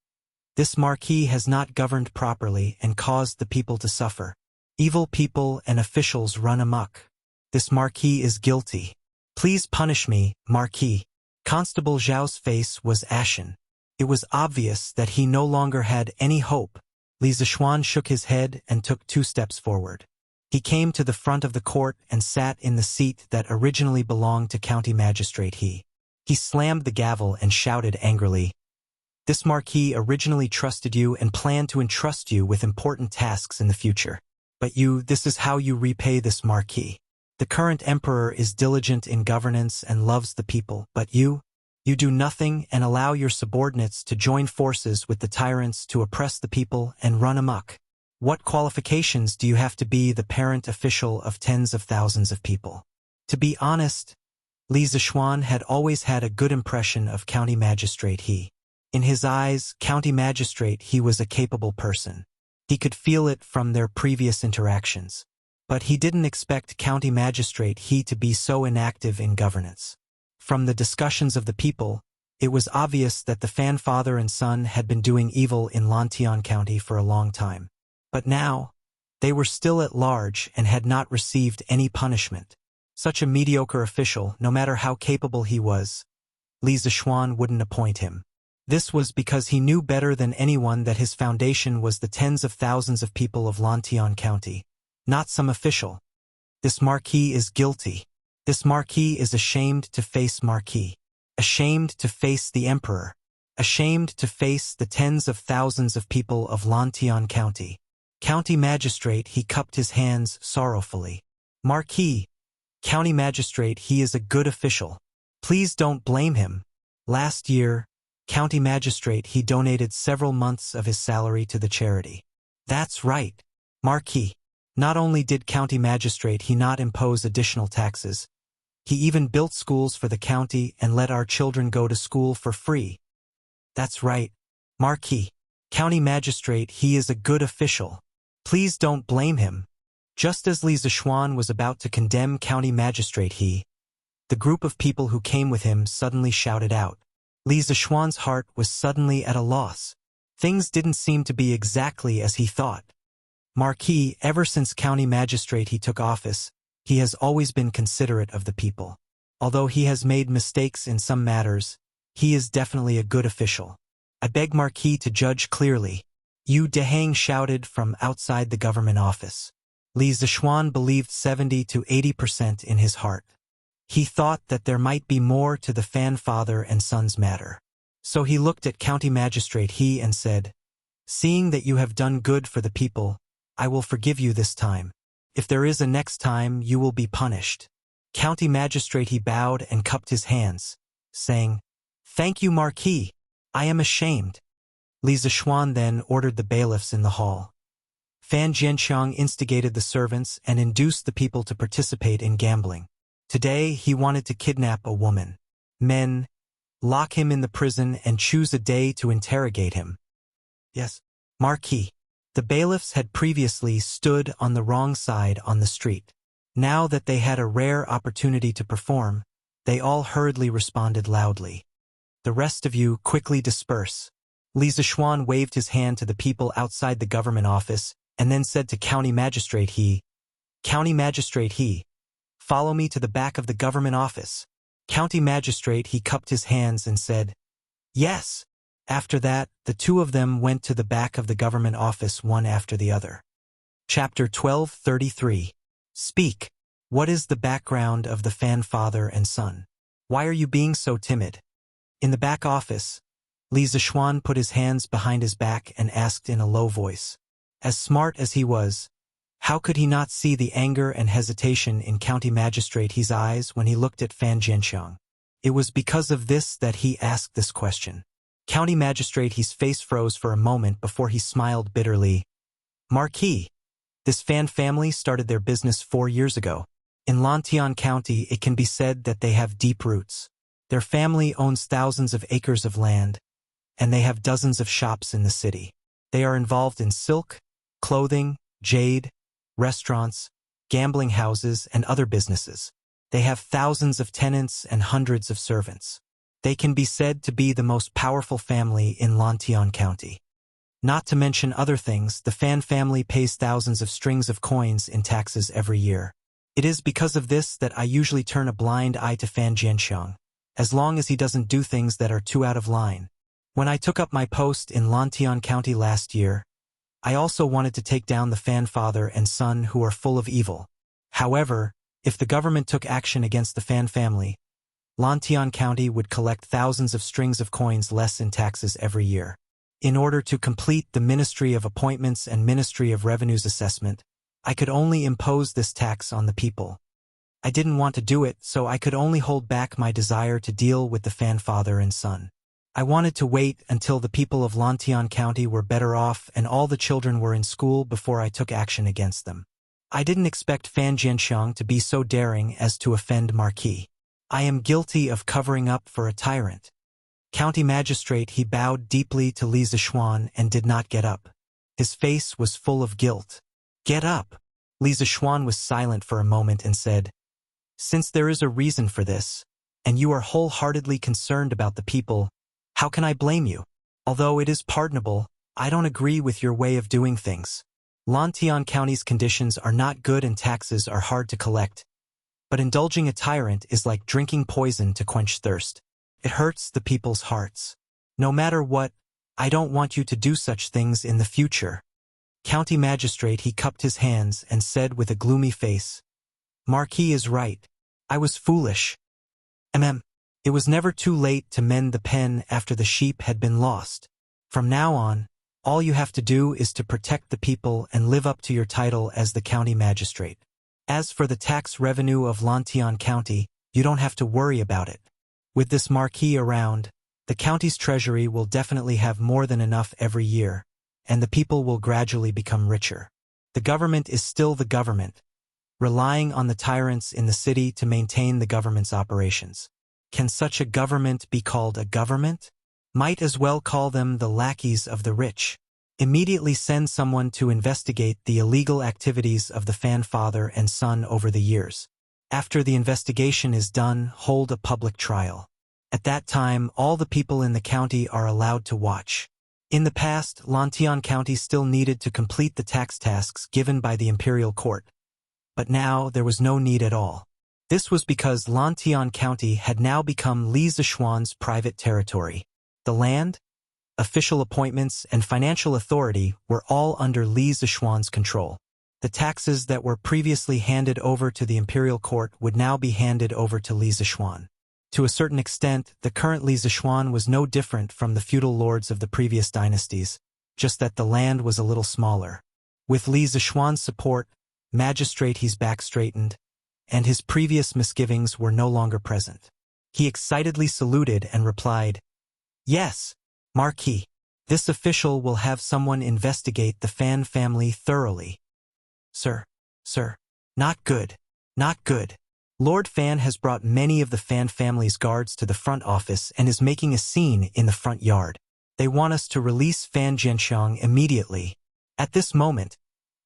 This Marquis has not governed properly and caused the people to suffer. Evil people and officials run amok. This Marquis is guilty. Please punish me, Marquis. Constable Zhao's face was ashen. It was obvious that he no longer had any hope. Li Zishuan shook his head and took 2 steps forward. He came to the front of the court and sat in the seat that originally belonged to County Magistrate he. He slammed the gavel and shouted angrily, This Marquis originally trusted you and planned to entrust you with important tasks in the future. But this is how you repay this Marquis. The current emperor is diligent in governance and loves the people, but you do nothing and allow your subordinates to join forces with the tyrants to oppress the people and run amok. What qualifications do you have to be the parent official of tens of thousands of people? To be honest, Li Zishuan had always had a good impression of County Magistrate he. In his eyes, County Magistrate he was a capable person. He could feel it from their previous interactions. But he didn't expect County Magistrate he to be so inactive in governance. From the discussions of the people, it was obvious that the Fan father and son had been doing evil in Lantian County for a long time. But now, they were still at large and had not received any punishment. Such a mediocre official, no matter how capable he was, Li Zishuan wouldn't appoint him. This was because he knew better than anyone that his foundation was the tens of thousands of people of Lantian County, not some official. This Marquis is guilty. This Marquis is ashamed to face Marquis. Ashamed to face the Emperor. Ashamed to face the tens of thousands of people of Lantian County. County Magistrate he cupped his hands sorrowfully. Marquis, County Magistrate he is a good official. Please don't blame him. Last year, County Magistrate he donated several months of his salary to the charity. That's right, Marquis. Not only did County Magistrate he not impose additional taxes, he even built schools for the county and let our children go to school for free. That's right, Marquis. County Magistrate he is a good official. Please don't blame him. Just as Li Zishuan was about to condemn County Magistrate the group of people who came with him suddenly shouted out. Li Zishuan's heart was suddenly at a loss. Things didn't seem to be exactly as he thought. Marquis, ever since county magistrate he took office, he has always been considerate of the people. Although he has made mistakes in some matters, he is definitely a good official. I beg Marquis to judge clearly. Yu Dehang shouted from outside the government office. Li Zishuan believed 70 to 80% in his heart. He thought that there might be more to the fan father and son's matter. So he looked at county magistrate he and said, "Seeing that you have done good for the people, I will forgive you this time. If there is a next time, you will be punished." County magistrate he bowed and cupped his hands, saying, "Thank you, Marquis. I am ashamed." Li Zishuan then ordered the bailiffs in the hall. Fan Jianxiang instigated the servants and induced the people to participate in gambling. Today he wanted to kidnap a woman. Men, lock him in the prison and choose a day to interrogate him. Yes, Marquis. The bailiffs had previously stood on the wrong side on the street. Now that they had a rare opportunity to perform, they all hurriedly responded loudly. "The rest of you quickly disperse." Li Zishuan waved his hand to the people outside the government office and then said to County Magistrate he, "Follow me to the back of the government office." County Magistrate he cupped his hands and said, "Yes." After that, the two of them went to the back of the government office one after the other. Chapter 1233. Speak. What is the background of the fan father and son? Why are you being so timid? In the back office, Li Zishuan put his hands behind his back and asked in a low voice. As smart as he was, how could he not see the anger and hesitation in County Magistrate he's eyes when he looked at Fan Jianxiang? It was because of this that he asked this question. County Magistrate he's face froze for a moment before he smiled bitterly. "Marquis, this Fan family started their business 4 years ago. In Lantian County, it can be said that they have deep roots. Their family owns thousands of acres of land, and they have dozens of shops in the city. They are involved in silk, clothing, jade, restaurants, gambling houses, and other businesses. They have thousands of tenants and hundreds of servants. They can be said to be the most powerful family in Lantian County. Not to mention other things, the Fan family pays thousands of strings of coins in taxes every year. It is because of this that I usually turn a blind eye to Fan Jianxiang, as long as he doesn't do things that are too out of line. When I took up my post in Lantian County last year, I also wanted to take down the Fan father and son who are full of evil. However, if the government took action against the Fan family, Lantian County would collect thousands of strings of coins less in taxes every year. In order to complete the Ministry of Appointments and Ministry of Revenues assessment, I could only impose this tax on the people. I didn't want to do it, so I could only hold back my desire to deal with the Fan father and son. I wanted to wait until the people of Lantian County were better off and all the children were in school before I took action against them. I didn't expect Fan Jianxiang to be so daring as to offend Marquis. I am guilty of covering up for a tyrant. County Magistrate he bowed deeply to Li Zishuan and did not get up. His face was full of guilt. "Get up." Li Zishuan was silent for a moment and said, "Since there is a reason for this, and you are wholeheartedly concerned about the people, how can I blame you? Although it is pardonable, I don't agree with your way of doing things. Lantian County's conditions are not good and taxes are hard to collect. But indulging a tyrant is like drinking poison to quench thirst. It hurts the people's hearts. No matter what, I don't want you to do such things in the future." County Magistrate he cupped his hands and said with a gloomy face, "Marquis is right. I was foolish. It was never too late to mend the pen after the sheep had been lost. From now on, all you have to do is to protect the people and live up to your title as the County Magistrate. As for the tax revenue of Lantian County, you don't have to worry about it. With this Marquis around, the county's treasury will definitely have more than enough every year, and the people will gradually become richer. The government is still the government, relying on the tyrants in the city to maintain the government's operations. Can such a government be called a government? Might as well call them the lackeys of the rich. Immediately send someone to investigate the illegal activities of the Fan father and son over the years. After the investigation is done, hold a public trial. At that time, all the people in the county are allowed to watch. In the past, Lantian County still needed to complete the tax tasks given by the imperial court, but now there was no need at all. This was because Lantian County had now become Li Zishuan's private territory. The land, official appointments, and financial authority were all under Li Zishuan's control. The taxes that were previously handed over to the imperial court would now be handed over to Li Zishuan. To a certain extent, the current Li Zishuan was no different from the feudal lords of the previous dynasties, just that the land was a little smaller. With Li Zishuan's support, Magistrate He's back straightened, and his previous misgivings were no longer present. He excitedly saluted and replied, "Yes, Marquis. This official will have someone investigate the Fan family thoroughly." Sir, not good, not good. Lord Fan has brought many of the Fan family's guards to the front office and is making a scene in the front yard. They want us to release Fan Jianxiang immediately. At this moment,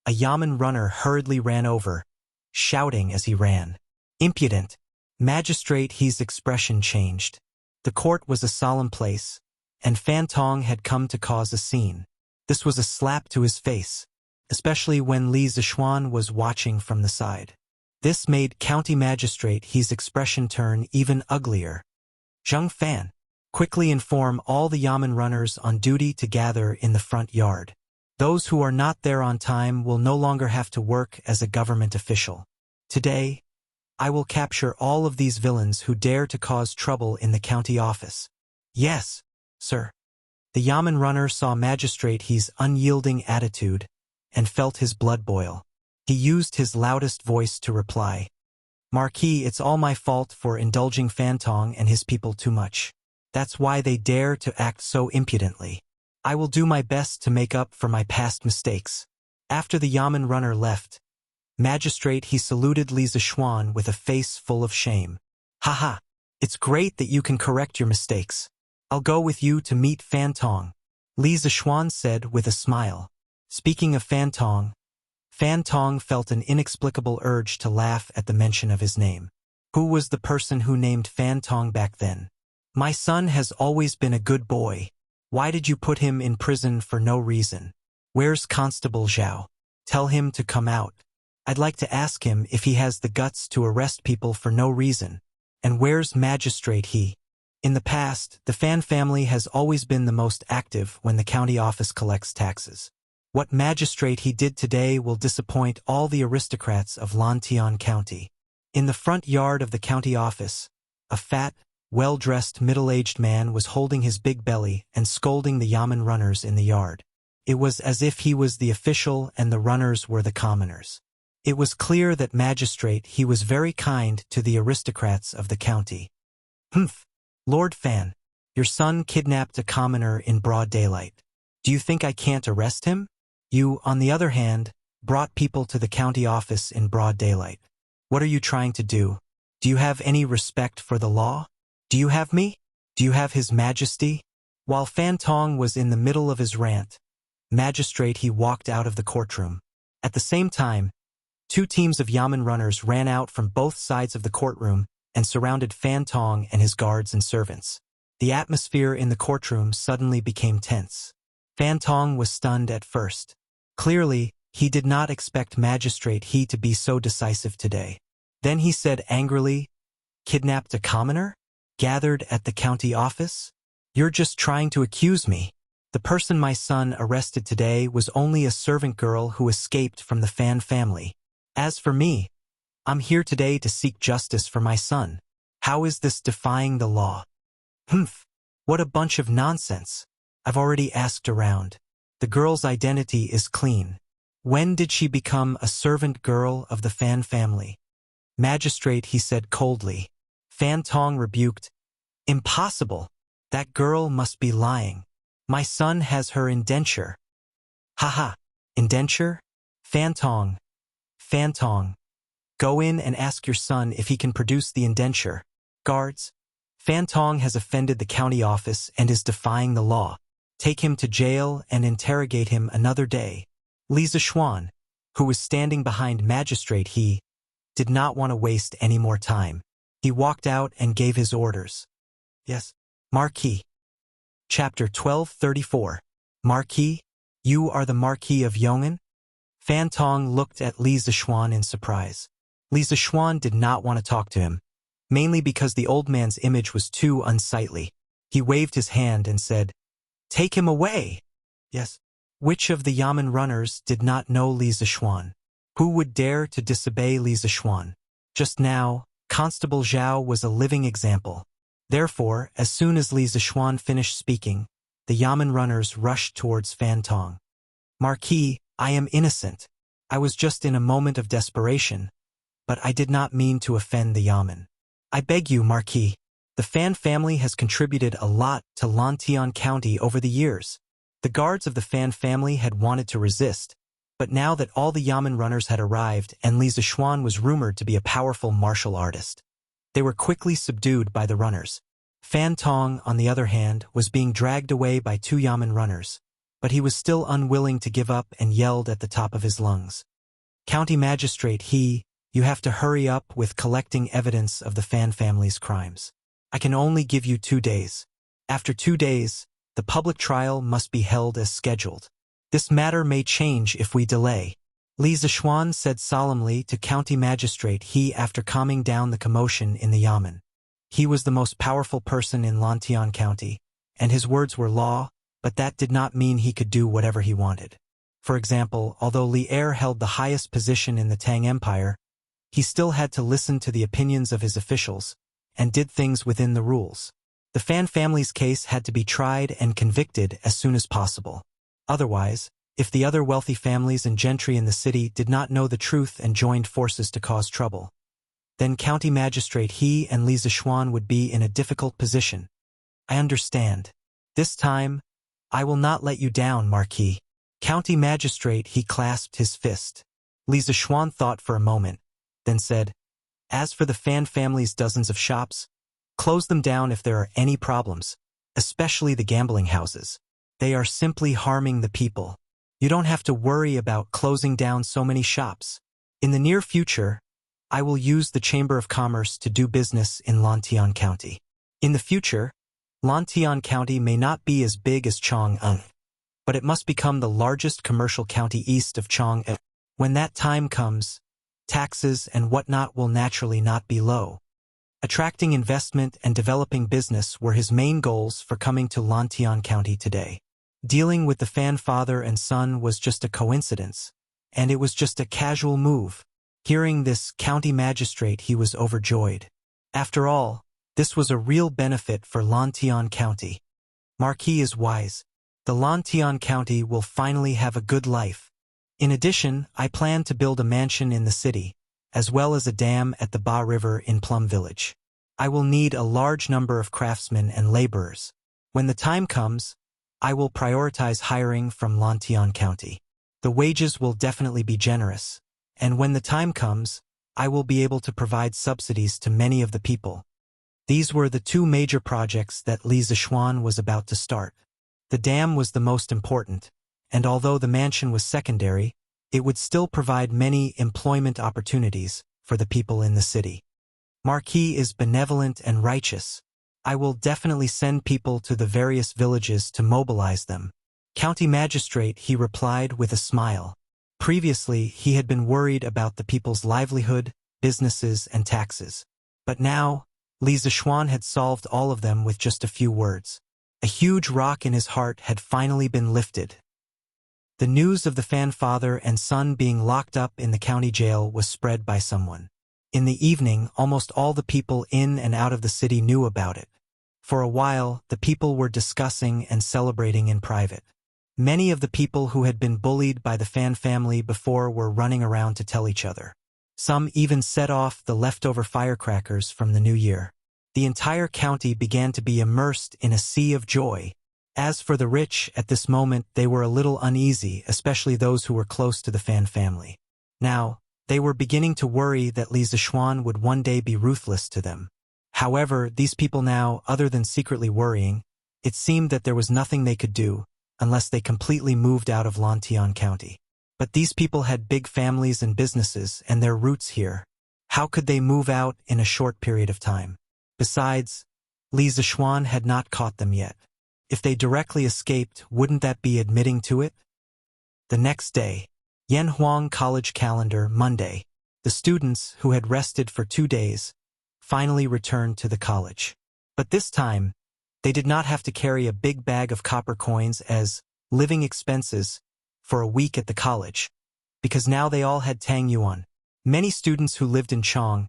a Yamen runner hurriedly ran over, shouting as he ran, "Impudent!" Magistrate He's expression changed. The court was a solemn place, and Fan Tong had come to cause a scene. This was a slap to his face, especially when Li Zishuan was watching from the side. This made County Magistrate He's expression turn even uglier. "Zheng Fan, quickly inform all the Yamen runners on duty to gather in the front yard. Those who are not there on time will no longer have to work as a government official. Today, I will capture all of these villains who dare to cause trouble in the county office." "Yes, sir." The Yamen runner saw Magistrate He's unyielding attitude and felt his blood boil. He used his loudest voice to reply, "Marquis, it's all my fault for indulging Fan Tong and his people too much. That's why they dare to act so impudently. I will do my best to make up for my past mistakes." After the Yamen runner left, Magistrate He saluted Li Zishuan with a face full of shame. "Haha, it's great that you can correct your mistakes. I'll go with you to meet Fan Tong," Li Zishuan said with a smile. Speaking of Fan Tong felt an inexplicable urge to laugh at the mention of his name. Who was the person who named Fan Tong back then? "My son has always been a good boy. Why did you put him in prison for no reason? Where's Constable Zhao? Tell him to come out. I'd like to ask him if he has the guts to arrest people for no reason. And where's Magistrate He?" In the past, the Fan family has always been the most active when the county office collects taxes. What Magistrate He did today will disappoint all the aristocrats of Lantian County. In the front yard of the county office, a fat, well-dressed middle-aged man was holding his big belly and scolding the Yamen runners in the yard. It was as if he was the official and the runners were the commoners. It was clear that Magistrate He was very kind to the aristocrats of the county. "Humph, Lord Fan, your son kidnapped a commoner in broad daylight. Do you think I can't arrest him? You, on the other hand, brought people to the county office in broad daylight. What are you trying to do? Do you have any respect for the law? Do you have me? Do you have His Majesty?" While Fan Tong was in the middle of his rant, Magistrate He walked out of the courtroom. At the same time, two teams of Yamen runners ran out from both sides of the courtroom and surrounded Fan Tong and his guards and servants. The atmosphere in the courtroom suddenly became tense. Fan Tong was stunned at first. Clearly, he did not expect Magistrate He to be so decisive today. Then he said angrily, "Kidnapped a commoner? Gathered at the county office? You're just trying to accuse me. The person my son arrested today was only a servant girl who escaped from the Fan family. As for me, I'm here today to seek justice for my son. How is this defying the law?" "Humph, what a bunch of nonsense. I've already asked around. The girl's identity is clean. When did she become a servant girl of the Fan family?" Magistrate He said coldly. Fan Tong rebuked, "Impossible. That girl must be lying. My son has her indenture." "Haha, indenture? Fan Tong, go in and ask your son if he can produce the indenture. Guards, Fan Tong has offended the county office and is defying the law. Take him to jail and interrogate him another day." Li Zishuan, who was standing behind Magistrate He, did not want to waste any more time. He walked out and gave his orders. "Yes, Marquis." Chapter 1234. Marquis? You are the Marquis of Yong'an? Fan Tong looked at Li Zixuan in surprise. Li Zixuan did not want to talk to him, mainly because the old man's image was too unsightly. He waved his hand and said, "Take him away!" Yes. Which of the Yamen runners did not know Li Zixuan? Who would dare to disobey Li Zixuan? Just now, Constable Zhao was a living example. Therefore, as soon as Li Zixuan finished speaking, the Yamen runners rushed towards Fan Tong. "Marquis, I am innocent. I was just in a moment of desperation, but I did not mean to offend the Yamen. I beg you, Marquis. The Fan family has contributed a lot to Lantian County over the years." The guards of the Fan family had wanted to resist, but now that all the Yamen runners had arrived and Li Zixuan was rumored to be a powerful martial artist, they were quickly subdued by the runners. Fan Tong, on the other hand, was being dragged away by two Yamen runners, but he was still unwilling to give up and yelled at the top of his lungs. "County Magistrate, you have to hurry up with collecting evidence of the Fan family's crimes. I can only give you 2 days. After 2 days, the public trial must be held as scheduled. This matter may change if we delay." Li Zixuan said solemnly to County Magistrate after calming down the commotion in the Yamen. He was the most powerful person in Lantian County, and his words were law, but that did not mean he could do whatever he wanted. For example, although Li Er held the highest position in the Tang Empire, he still had to listen to the opinions of his officials, and did things within the rules. The Fan family's case had to be tried and convicted as soon as possible. Otherwise, if the other wealthy families and gentry in the city did not know the truth and joined forces to cause trouble, then County Magistrate and Li Zixuan would be in a difficult position. "I understand. This time, I will not let you down, Marquis." County Magistrate clasped his fist. Li Zixuan thought for a moment, then said, "As for the Fan family's dozens of shops, close them down if there are any problems, especially the gambling houses. They are simply harming the people. You don't have to worry about closing down so many shops. In the near future, I will use the Chamber of Commerce to do business in Lantian County. In the future, Lantian County may not be as big as Chang'an, but it must become the largest commercial county east of Chang'an. When that time comes, taxes and whatnot will naturally not be low." Attracting investment and developing business were his main goals for coming to Lantian County today. Dealing with the Fan father and son was just a coincidence, and it was just a casual move. Hearing this, County Magistrate was overjoyed. After all, this was a real benefit for Lantian County. Marquis is wise. The Lantian County will finally have a good life. In addition, I plan to build a mansion in the city, as well as a dam at the Ba River in Plum Village. I will need a large number of craftsmen and laborers. When the time comes, I will prioritize hiring from Lantian County. The wages will definitely be generous, and when the time comes, I will be able to provide subsidies to many of the people. These were the 2 major projects that Li Zixuan was about to start. The dam was the most important, and although the mansion was secondary, it would still provide many employment opportunities for the people in the city. Marquis is benevolent and righteous. I will definitely send people to the various villages to mobilize them. County Magistrate, replied with a smile. Previously, he had been worried about the people's livelihood, businesses, and taxes. But now, Li Zixuan had solved all of them with just a few words. A huge rock in his heart had finally been lifted. The news of the Fan father and son being locked up in the county jail was spread by someone. In the evening, almost all the people in and out of the city knew about it. For a while, the people were discussing and celebrating in private. Many of the people who had been bullied by the Fan family before were running around to tell each other. Some even set off the leftover firecrackers from the new year. The entire county began to be immersed in a sea of joy. As for the rich, at this moment they were a little uneasy, especially those who were close to the Fan family. Now, they were beginning to worry that Li Zixuan would one day be ruthless to them. However, these people now, other than secretly worrying, it seemed that there was nothing they could do, unless they completely moved out of Lantian County. But these people had big families and businesses and their roots here. How could they move out in a short period of time? Besides, Li Zixuan had not caught them yet. If they directly escaped, wouldn't that be admitting to it? The next day, Yanhuang College Calendar, Monday. The students, who had rested for 2 days, finally returned to the college. But this time, they did not have to carry a big bag of copper coins as living expenses for a week at the college, because now they all had Tang Yuan. Many students who lived in Chong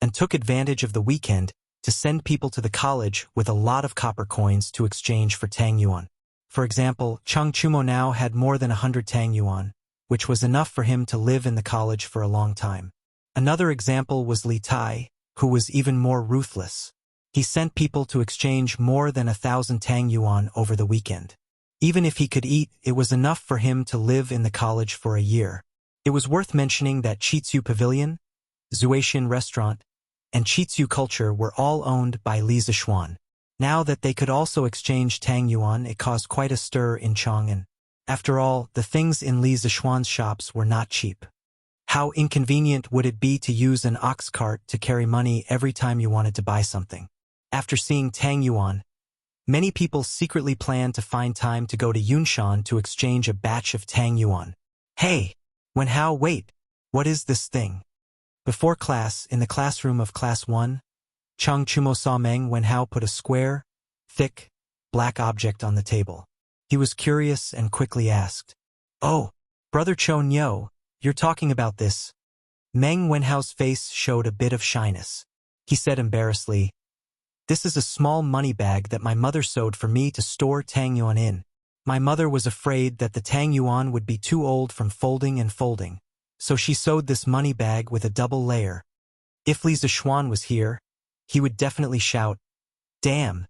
and took advantage of the weekend to send people to the college with a lot of copper coins to exchange for Tang Yuan. For example, Chang Chumo now had more than 100 Tang Yuan, which was enough for him to live in the college for a long time. Another example was Li Tai, who was even more ruthless. He sent people to exchange more than 1,000 Tang Yuan over the weekend. Even if he could eat, it was enough for him to live in the college for a year. It was worth mentioning that Chitsu Pavilion, Zuaishan Restaurant, and Chitsu Culture were all owned by Li Zishuan. Now that they could also exchange Tang Yuan, it caused quite a stir in Chang'an. After all, the things in Li Zishuan's shops were not cheap. How inconvenient would it be to use an ox cart to carry money every time you wanted to buy something? After seeing Tang Yuan, many people secretly planned to find time to go to Yunshan to exchange a batch of Tang Yuan. Hey, Wenhao, wait, what is this thing? Before class, in the classroom of Class 1, Chang Chumo saw Meng Wenhao put a square, thick, black object on the table. He was curious and quickly asked, "Oh, Brother Cho Nyo, you're talking about this." Meng Wenhao's face showed a bit of shyness. He said embarrassedly, "This is a small money bag that my mother sewed for me to store Tang Yuan in. My mother was afraid that the Tang Yuan would be too old from folding and folding, so she sewed this money bag with a double layer. If Li Zishuan was here, he would definitely shout, 'Damn,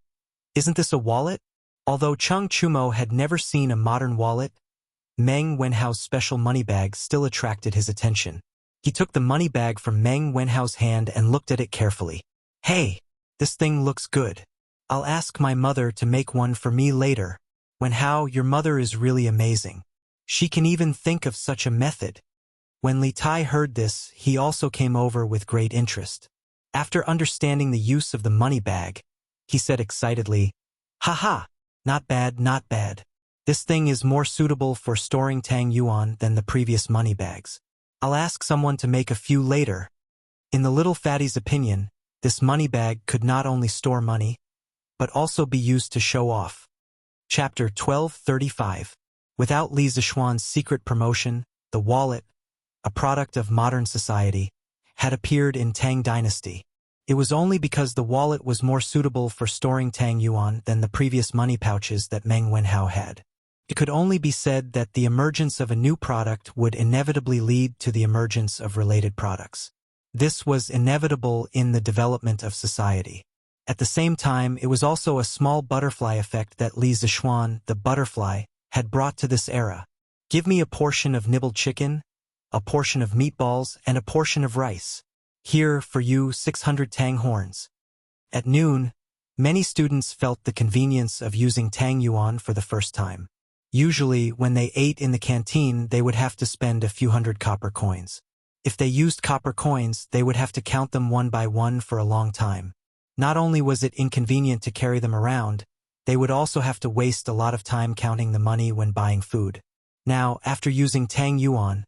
isn't this a wallet?'" Although Chang Chumo had never seen a modern wallet, Meng Wenhao's special money bag still attracted his attention. He took the money bag from Meng Wenhao's hand and looked at it carefully. "Hey, this thing looks good. I'll ask my mother to make one for me later." "Wenhao, your mother is really amazing. She can even think of such a method." When Li Tai heard this, he also came over with great interest. After understanding the use of the money bag, he said excitedly, "Haha, not bad, not bad. This thing is more suitable for storing Tang Yuan than the previous money bags. I'll ask someone to make a few later." In the little fatty's opinion, this money bag could not only store money, but also be used to show off. Chapter 1235. Without Li Zishuan's secret promotion, the wallet, a product of modern society, had appeared in Tang Dynasty. It was only because the wallet was more suitable for storing Tang Yuan than the previous money pouches that Meng Wenhao had. It could only be said that the emergence of a new product would inevitably lead to the emergence of related products. This was inevitable in the development of society. At the same time, it was also a small butterfly effect that Li Zishuan, the butterfly, had brought to this era. "Give me a portion of nibbled chicken, a portion of meatballs, and a portion of rice. Here, for you, 600 Tang horns." At noon, many students felt the convenience of using Tang Yuan for the first time. Usually, when they ate in the canteen, they would have to spend a few hundred copper coins. If they used copper coins, they would have to count them one by one for a long time. Not only was it inconvenient to carry them around, they would also have to waste a lot of time counting the money when buying food. Now, after using Tang Yuan,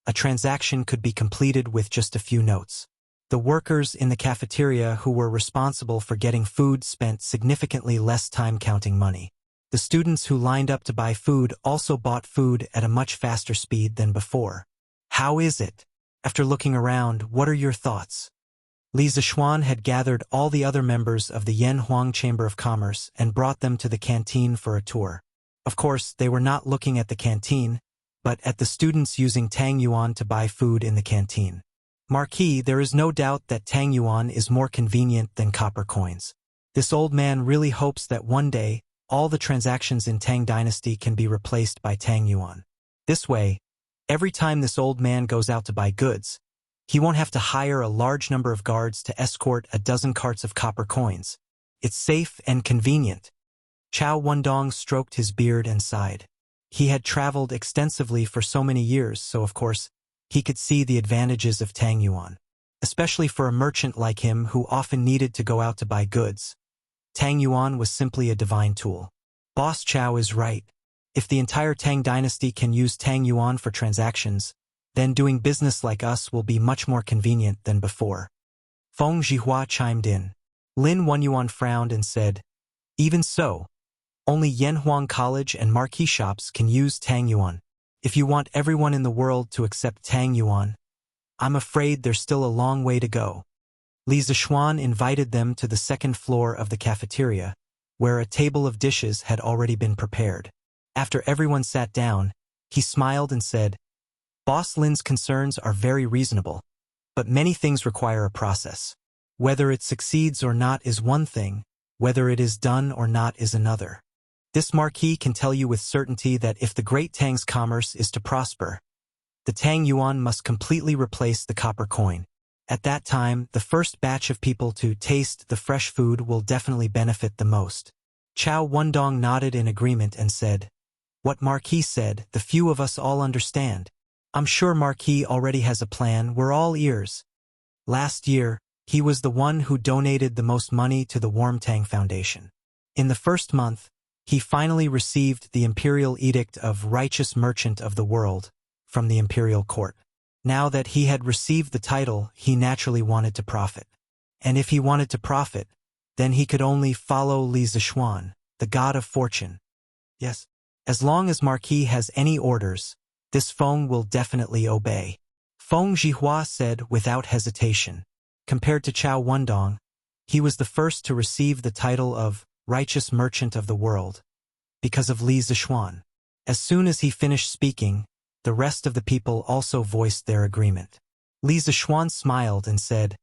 a transaction could be completed with just a few notes. The workers in the cafeteria who were responsible for getting food spent significantly less time counting money. The students who lined up to buy food also bought food at a much faster speed than before. How is it? After looking around, what are your thoughts? Li Zishuan had gathered all the other members of the Yanhuang Chamber of Commerce and brought them to the canteen for a tour. Of course, they were not looking at the canteen, but at the students using Tang Yuan to buy food in the canteen. Marquis, there is no doubt that Tang Yuan is more convenient than copper coins. This old man really hopes that one day, all the transactions in Tang Dynasty can be replaced by Tang Yuan. This way, every time this old man goes out to buy goods, he won't have to hire a large number of guards to escort a dozen carts of copper coins. It's safe and convenient. Chao Wendong stroked his beard and sighed. He had traveled extensively for so many years, so of course, he could see the advantages of Tang Yuan. Especially for a merchant like him who often needed to go out to buy goods, Tang Yuan was simply a divine tool. Boss Chow is right. If the entire Tang dynasty can use Tang Yuan for transactions, then doing business like us will be much more convenient than before. Feng Zhihua chimed in. Lin Yuan frowned and said, even so, only Yanhuang College and marquee shops can use Tang Yuan. If you want everyone in the world to accept Tang Yuan, I'm afraid there's still a long way to go. Li Zishuan invited them to the second floor of the cafeteria, where a table of dishes had already been prepared. After everyone sat down, he smiled and said, Boss Lin's concerns are very reasonable, but many things require a process. Whether it succeeds or not is one thing, whether it is done or not is another. This marquis can tell you with certainty that if the Great Tang's commerce is to prosper, the Tang Yuan must completely replace the copper coin. At that time, the first batch of people to taste the fresh food will definitely benefit the most. Chow Wendong nodded in agreement and said, What Marquis said, the few of us all understand. I'm sure Marquis already has a plan, we're all ears. Last year, he was the one who donated the most money to the Warmtang Foundation. In the first month, he finally received the imperial edict of righteous merchant of the world from the imperial court. Now that he had received the title, he naturally wanted to profit. And if he wanted to profit, then he could only follow Li Zishuan, the god of fortune. Yes, as long as Marquis has any orders, this Feng will definitely obey. Feng Zhihua said without hesitation. Compared to Chow Wendong, he was the first to receive the title of righteous merchant of the world, because of Li Zishuan. As soon as he finished speaking, the rest of the people also voiced their agreement. Li Zishuan smiled and said,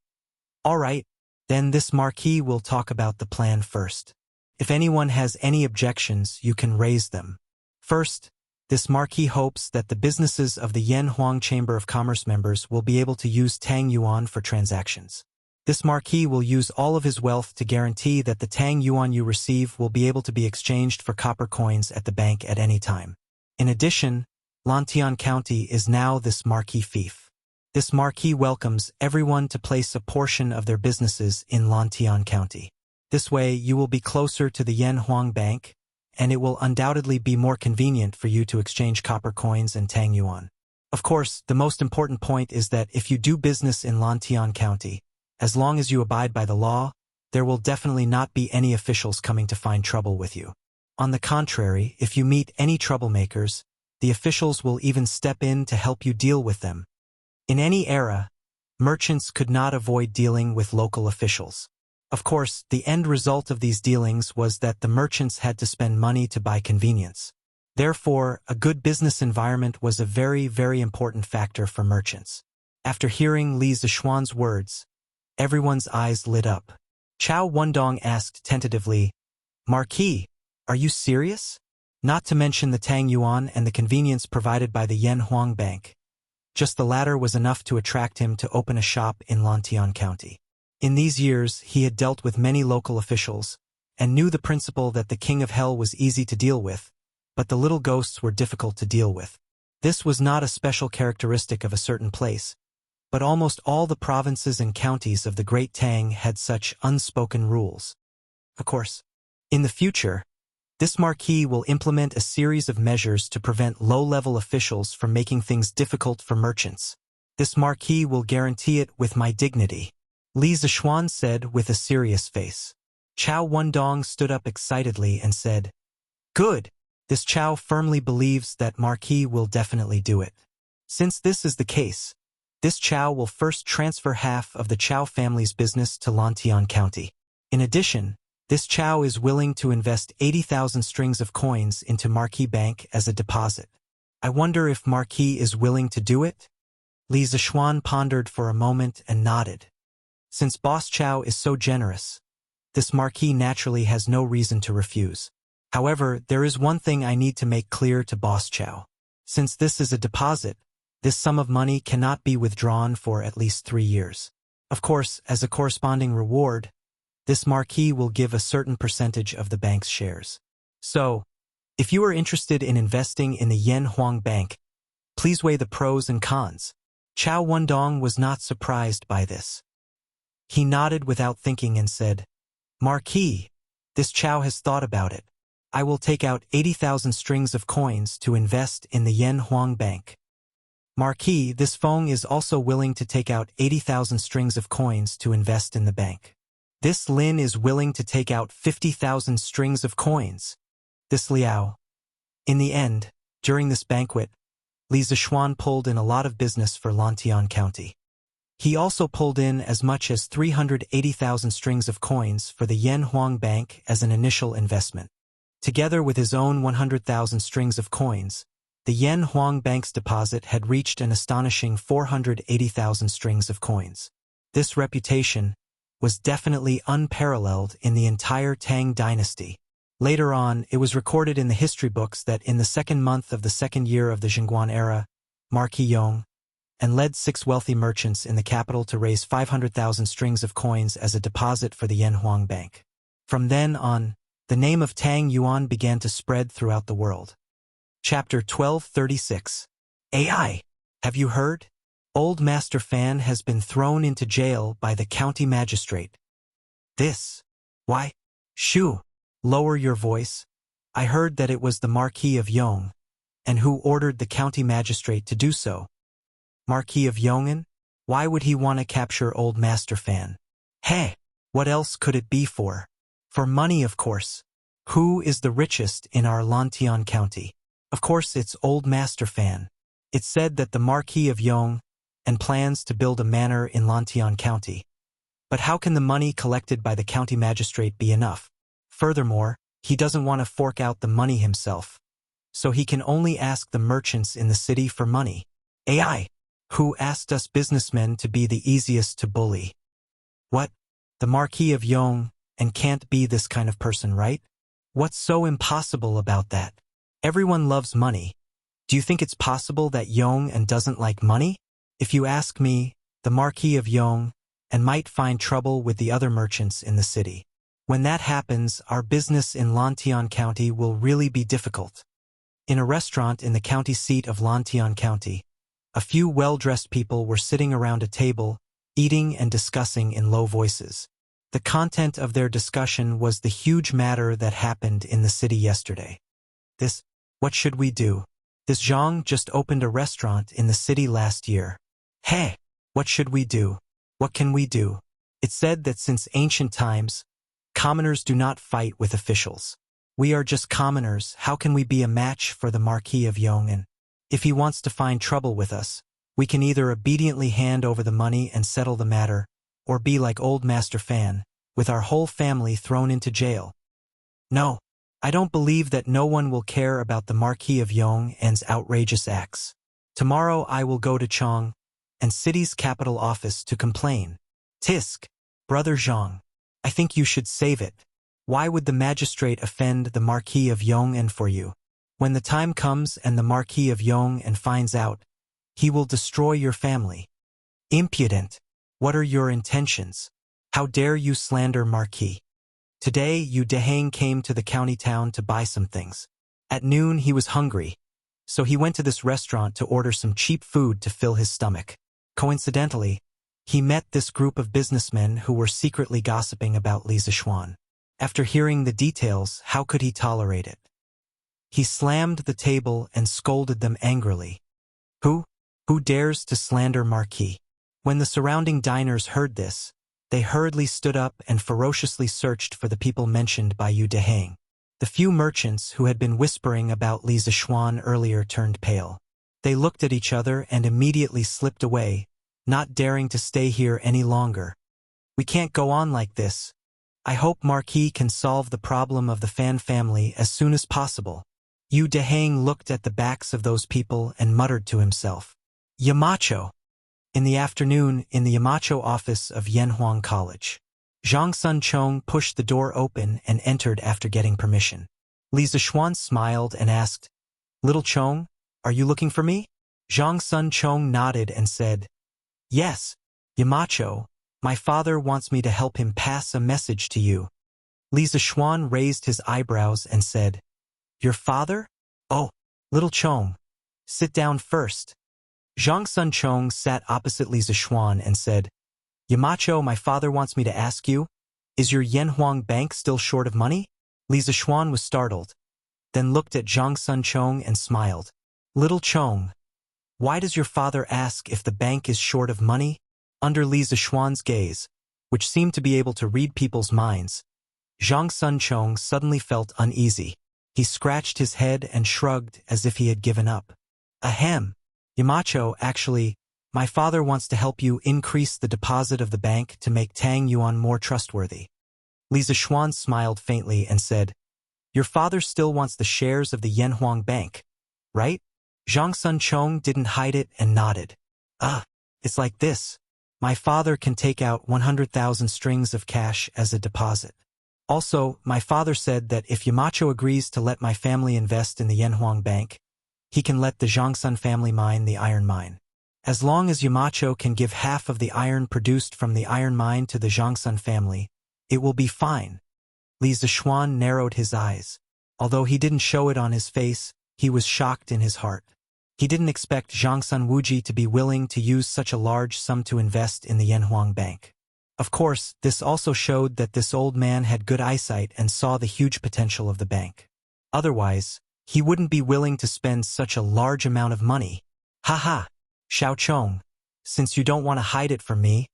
All right, then this marquis will talk about the plan first. If anyone has any objections, you can raise them. First, this marquis hopes that the businesses of the Yanhuang Chamber of Commerce members will be able to use Tang Yuan for transactions. This marquis will use all of his wealth to guarantee that the Tang Yuan you receive will be able to be exchanged for copper coins at the bank at any time. In addition, Lantian County is now this marquis fief. This marquis welcomes everyone to place a portion of their businesses in Lantian County. This way, you will be closer to the Yanhuang Bank, and it will undoubtedly be more convenient for you to exchange copper coins and Tang Yuan. Of course, the most important point is that if you do business in Lantian County, as long as you abide by the law, there will definitely not be any officials coming to find trouble with you. On the contrary, if you meet any troublemakers, the officials will even step in to help you deal with them. In any era, merchants could not avoid dealing with local officials. Of course, the end result of these dealings was that the merchants had to spend money to buy convenience. Therefore, a good business environment was a very, very important factor for merchants. After hearing Li Zishuan's words, everyone's eyes lit up. Chow Wendong asked tentatively, Marquis, are you serious? Not to mention the Tang Yuan and the convenience provided by the Yanhuang Bank. Just the latter was enough to attract him to open a shop in Lantian County. In these years, he had dealt with many local officials, and knew the principle that the King of Hell was easy to deal with, but the little ghosts were difficult to deal with. This was not a special characteristic of a certain place, but almost all the provinces and counties of the Great Tang had such unspoken rules. Of course, in the future, this marquis will implement a series of measures to prevent low-level officials from making things difficult for merchants. This marquis will guarantee it with my dignity. Li Zishuan said with a serious face. Chow Wendong stood up excitedly and said, Good! This Chow firmly believes that marquis will definitely do it. Since this is the case, this Chow will first transfer half of the Chow family's business to Lantian County. In addition, this Chow is willing to invest 80,000 strings of coins into Marquis Bank as a deposit. I wonder if Marquis is willing to do it? Li Zishuan pondered for a moment and nodded. Since Boss Chow is so generous, this Marquis naturally has no reason to refuse. However, there is one thing I need to make clear to Boss Chow. Since this is a deposit, this sum of money cannot be withdrawn for at least 3 years. Of course, as a corresponding reward, this marquis will give a certain percentage of the bank's shares. So, if you are interested in investing in the Yanhuang Bank, please weigh the pros and cons. Chow Wendong was not surprised by this. He nodded without thinking and said, Marquis, this Chow has thought about it. I will take out 80,000 strings of coins to invest in the Yen Huang Bank. Marquis, this Feng is also willing to take out 80,000 strings of coins to invest in the bank. This Lin is willing to take out 50,000 strings of coins. This Liao. In the end, during this banquet, Li Zishuan pulled in a lot of business for Lantian County. He also pulled in as much as 380,000 strings of coins for the Yen Huang Bank as an initial investment. Together with his own 100,000 strings of coins, the Yen Huang Bank's deposit had reached an astonishing 480,000 strings of coins. This reputation was definitely unparalleled in the entire Tang dynasty. Later on, it was recorded in the history books that in the second month of the second year of the Jingguan era, Marquis Yong and led 6 wealthy merchants in the capital to raise 500,000 strings of coins as a deposit for the Yen Huang Bank. From then on, the name of Tang Yuan began to spread throughout the world. Chapter 1236. AI. Have you heard? Old Master Fan has been thrown into jail by the county magistrate. This. Why? Shoo. Lower your voice. I heard that it was the Marquis of Yong, and who ordered the county magistrate to do so. Marquis of Yongan? Why would he want to capture Old Master Fan? Hey, what else could it be for? For money, of course. Who is the richest in our Lantian County? Of course it's Old Master Fan. It's said that the Marquis of Yong and plans to build a manor in Lantian County. But how can the money collected by the county magistrate be enough? Furthermore, he doesn't want to fork out the money himself. So he can only ask the merchants in the city for money. AI. Who asked us businessmen to be the easiest to bully? What? The Marquis of Yong and can't be this kind of person, right? What's so impossible about that? Everyone loves money. Do you think it's possible that Yong and doesn't like money? If you ask me, the Marquis of Yong and might find trouble with the other merchants in the city. When that happens, our business in Lantian County will really be difficult. In a restaurant in the county seat of Lantian County, a few well-dressed people were sitting around a table, eating and discussing in low voices. The content of their discussion was the huge matter that happened in the city yesterday. What should we do? This Zhang just opened a restaurant in the city last year. Hey, what should we do? What can we do? It's said that since ancient times, commoners do not fight with officials. We are just commoners. How can we be a match for the Marquis of Yong'an? If he wants to find trouble with us, we can either obediently hand over the money and settle the matter, or be like Old Master Fan, with our whole family thrown into jail. No, I don't believe that no one will care about the Marquis of Yong'an's outrageous acts. Tomorrow I will go to Chong and city's capital office to complain. Tisk, Brother Zhang, I think you should save it. Why would the magistrate offend the Marquis of Yong'an for you? When the time comes and the Marquis of Yong'an finds out, he will destroy your family. Impudent! What are your intentions? How dare you slander Marquis? Today Yu Dehang came to the county town to buy some things. At noon he was hungry, so he went to this restaurant to order some cheap food to fill his stomach. Coincidentally, he met this group of businessmen who were secretly gossiping about Li Zishuan. After hearing the details, how could he tolerate it? He slammed the table and scolded them angrily. Who dares to slander Marquis? When the surrounding diners heard this, they hurriedly stood up and ferociously searched for the people mentioned by Yu Dehang. The few merchants who had been whispering about Li Zishuan earlier turned pale. They looked at each other and immediately slipped away, not daring to stay here any longer. We can't go on like this. I hope Marquis can solve the problem of the Fan family as soon as possible. Yu Dehang looked at the backs of those people and muttered to himself. Yamacho. In the afternoon, in the Yamacho office of Yanhuang College, Zhang Sun Chong pushed the door open and entered after getting permission. Li Zishuan smiled and asked, Little Chong, are you looking for me? Zhang Sun Chong nodded and said, Yes, Yamacho, my father wants me to help him pass a message to you. Li Zishuan raised his eyebrows and said, Your father? Oh, Little Chong, sit down first. Zhang Sun Chong sat opposite Li Zishuan and said, Yamacho, my father wants me to ask you, is your Yanhuang Bank still short of money? Li Zishuan was startled. then looked at Zhang Sunchong and smiled. Little Chong, why does your father ask if the bank is short of money? Under Li Zixuan's gaze, which seemed to be able to read people's minds, Zhang Sunchong suddenly felt uneasy. He scratched his head and shrugged as if he had given up. Ahem. Yamacho, actually, my father wants to help you increase the deposit of the bank to make Tang Yuan more trustworthy. Li Zixuan smiled faintly and said, your father still wants the shares of the Yanhuang Bank, right? Zhang Sunchong didn't hide it and nodded. It's like this. My father can take out 100,000 strings of cash as a deposit. Also, my father said that if Yamacho agrees to let my family invest in the Yanhuang Bank, he can let the Zhangsun family mine the iron mine. As long as Yamacho can give half of the iron produced from the iron mine to the Zhangsun family, it will be fine. Li Zixuan narrowed his eyes. Although he didn't show it on his face, he was shocked in his heart. He didn't expect Zhangsun Wuji to be willing to use such a large sum to invest in the Yanhuang Bank. Of course, this also showed that this old man had good eyesight and saw the huge potential of the bank. Otherwise, he wouldn't be willing to spend such a large amount of money. Haha, Xiao Chong, since you don't want to hide it from me,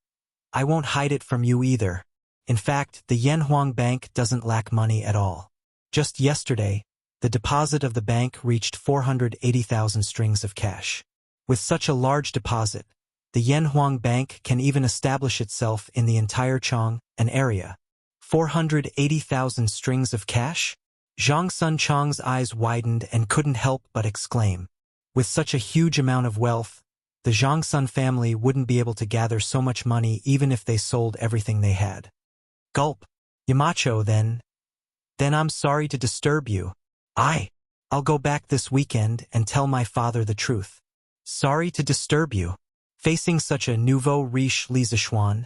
I won't hide it from you either. In fact, the Yanhuang Bank doesn't lack money at all. Just yesterday, the deposit of the bank reached 480,000 strings of cash. With such a large deposit, the Yanhuang Bank can even establish itself in the entire Chang'an area. 480,000 strings of cash? Zhang Sunchong's eyes widened and couldn't help but exclaim. With such a huge amount of wealth, the Zhangsun family wouldn't be able to gather so much money even if they sold everything they had. Gulp. Yamacho, then I'm sorry to disturb you. I'll go back this weekend and tell my father the truth. Sorry to disturb you. Facing such a nouveau riche Li Zixuan,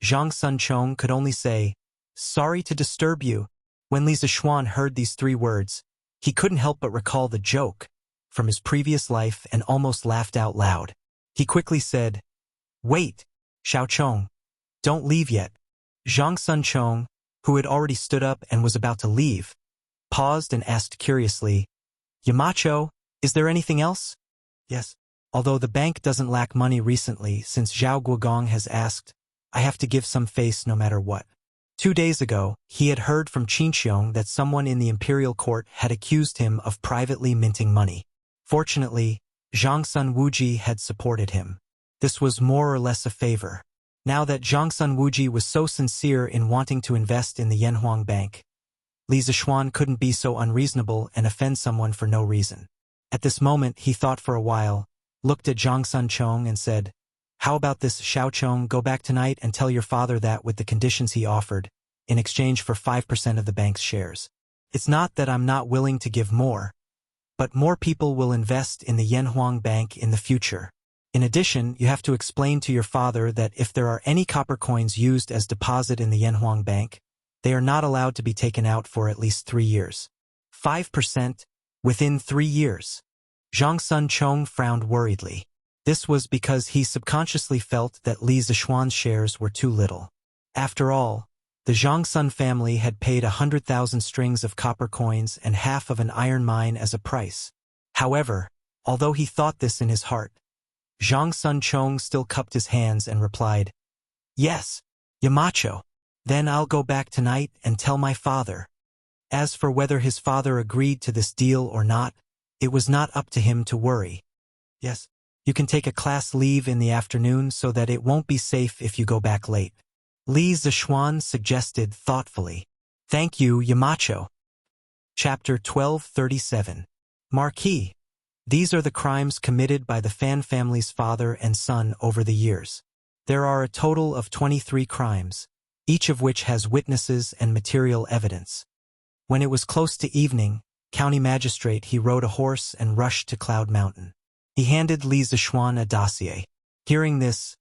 Zhang Sunchong could only say, sorry to disturb you. When Li Zixuan heard these 3 words, he couldn't help but recall the joke from his previous life and almost laughed out loud. He quickly said, wait, Xiao Chong, don't leave yet. Zhang Sunchong, who had already stood up and was about to leave, paused and asked curiously, Yamacho, is there anything else? Yes. Although the bank doesn't lack money recently since Zhao Guogong has asked, I have to give some face no matter what. 2 days ago, he had heard from Qinxiong that someone in the imperial court had accused him of privately minting money. Fortunately, Zhangsun Wuji had supported him. This was more or less a favor. Now that Zhangsun Wuji was so sincere in wanting to invest in the Yanhuang Bank, Li Zixuan couldn't be so unreasonable and offend someone for no reason. At this moment, he thought for a while, looked at Zhang Sunchong and said, how about this, Xiao Chong, go back tonight and tell your father that with the conditions he offered, in exchange for 5% of the bank's shares. It's not that I'm not willing to give more, but more people will invest in the Yanhuang Bank in the future. In addition, you have to explain to your father that if there are any copper coins used as deposit in the Yanhuang Bank, they are not allowed to be taken out for at least 3 years. 5% within 3 years. Zhang Sunchong frowned worriedly. This was because he subconsciously felt that Li Zixuan's shares were too little. After all, the Zhangsun family had paid 100,000 strings of copper coins and half of an iron mine as a price. However, although he thought this in his heart, Zhang Sunchong still cupped his hands and replied, yes, Yamacho. Then I'll go back tonight and tell my father. As for whether his father agreed to this deal or not, it was not up to him to worry. Yes, you can take a class leave in the afternoon so that it won't be safe if you go back late. Li Zixuan suggested thoughtfully. Thank you, Yamacho. Chapter 1237. Marquis. These are the crimes committed by the Fan family's father and son over the years. There are a total of 23 crimes, each of which has witnesses and material evidence. When it was close to evening, County Magistrate he rode a horse and rushed to Cloud Mountain. He handed Li Zixuan a dossier. Hearing this,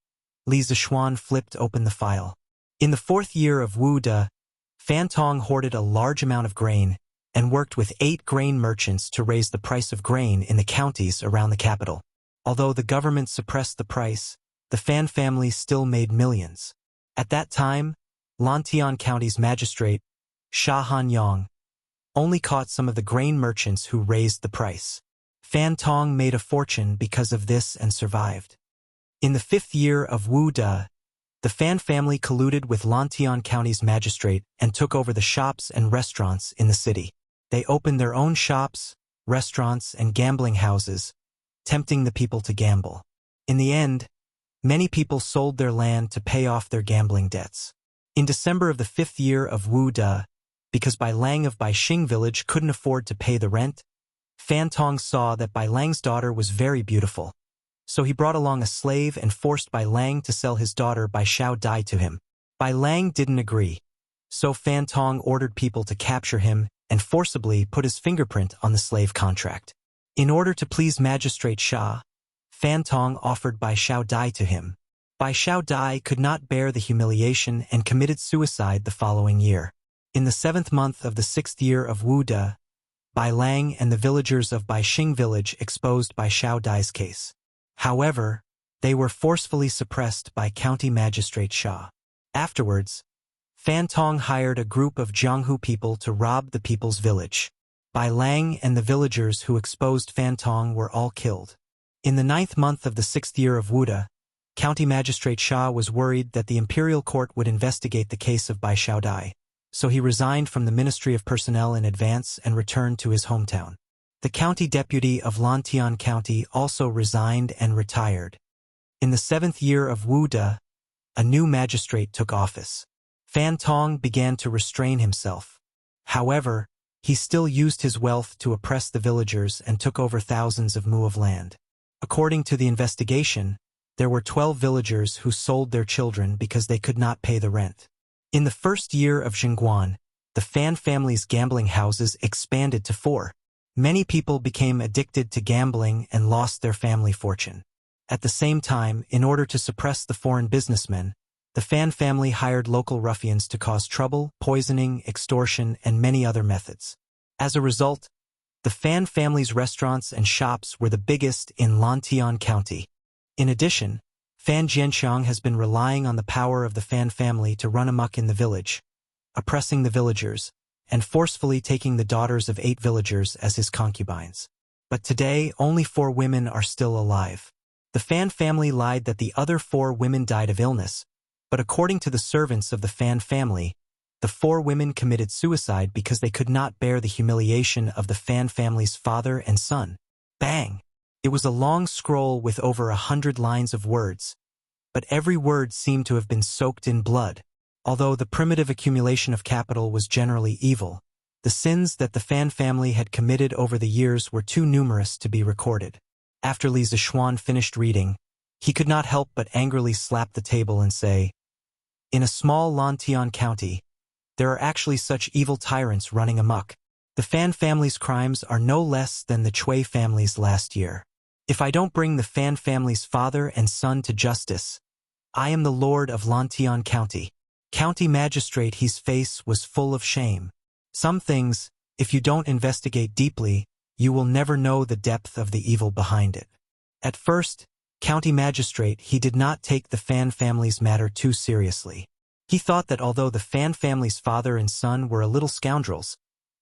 Li Zixuan flipped open the file. In the 4th year of Wu De, Fan Tong hoarded a large amount of grain and worked with 8 grain merchants to raise the price of grain in the counties around the capital. Although the government suppressed the price, the Fan family still made millions. At that time, Lantian County's magistrate, Sha Han Yang, only caught some of the grain merchants who raised the price. Fan Tong made a fortune because of this and survived. In the 5th year of Wu De, the Fan family colluded with Lantian County's magistrate and took over the shops and restaurants in the city. They opened their own shops, restaurants, and gambling houses, tempting the people to gamble. In the end, many people sold their land to pay off their gambling debts. In December of the 5th year of Wu De, because Bai Lang of Baixing village couldn't afford to pay the rent, Fan Tong saw that Bai Lang's daughter was very beautiful. So he brought along a slave and forced Bai Lang to sell his daughter Bai Xiao Dai to him. Bai Lang didn't agree, so Fan Tong ordered people to capture him and forcibly put his fingerprint on the slave contract. In order to please Magistrate Xia, Fan Tong offered Bai Xiao Dai to him. Bai Xiao Dai could not bear the humiliation and committed suicide the following year. In the 7th month of the 6th year of Wu De, Bai Lang and the villagers of Baixing village exposed Bai Xiao Dai's case. However, they were forcefully suppressed by County Magistrate Xia. Afterwards, Fan Tong hired a group of Jianghu people to rob the people's village. Bai Lang and the villagers who exposed Fan Tong were all killed. In the 9th month of the 6th year of Wu De, County Magistrate Xia was worried that the imperial court would investigate the case of Bai Xiao Dai, so he resigned from the Ministry of Personnel in advance and returned to his hometown. The county deputy of Lantian County also resigned and retired. In the 7th year of Wu De, a new magistrate took office. Fan Tong began to restrain himself. However, he still used his wealth to oppress the villagers and took over thousands of mu of land. According to the investigation, there were 12 villagers who sold their children because they could not pay the rent. In the 1st year of Xinguan, the Fan family's gambling houses expanded to 4. Many people became addicted to gambling and lost their family fortune. At the same time, in order to suppress the foreign businessmen, the Fan family hired local ruffians to cause trouble, poisoning, extortion, and many other methods. As a result, the Fan family's restaurants and shops were the biggest in Lantian County. In addition, Fan Jianxiang has been relying on the power of the Fan family to run amok in the village, oppressing the villagers, and forcefully taking the daughters of 8 villagers as his concubines. But today, only 4 women are still alive. The Fan family lied that the other 4 women died of illness, but according to the servants of the Fan family, the 4 women committed suicide because they could not bear the humiliation of the Fan family's father and son. Bang! It was a long scroll with over 100 lines of words, but every word seemed to have been soaked in blood. Although the primitive accumulation of capital was generally evil, the sins that the Fan family had committed over the years were too numerous to be recorded. After Li Zixuan finished reading, he could not help but angrily slap the table and say, "In a small Lantian county, there are actually such evil tyrants running amok. The Fan family's crimes are no less than the Chui family's last year. If I don't bring the Fan family's father and son to justice, I am the Lord of Lantian County." County Magistrate He's face was full of shame. Some things, if you don't investigate deeply, you will never know the depth of the evil behind it. At first, County Magistrate He did not take the Fan family's matter too seriously. He thought that although the Fan family's father and son were a little scoundrels,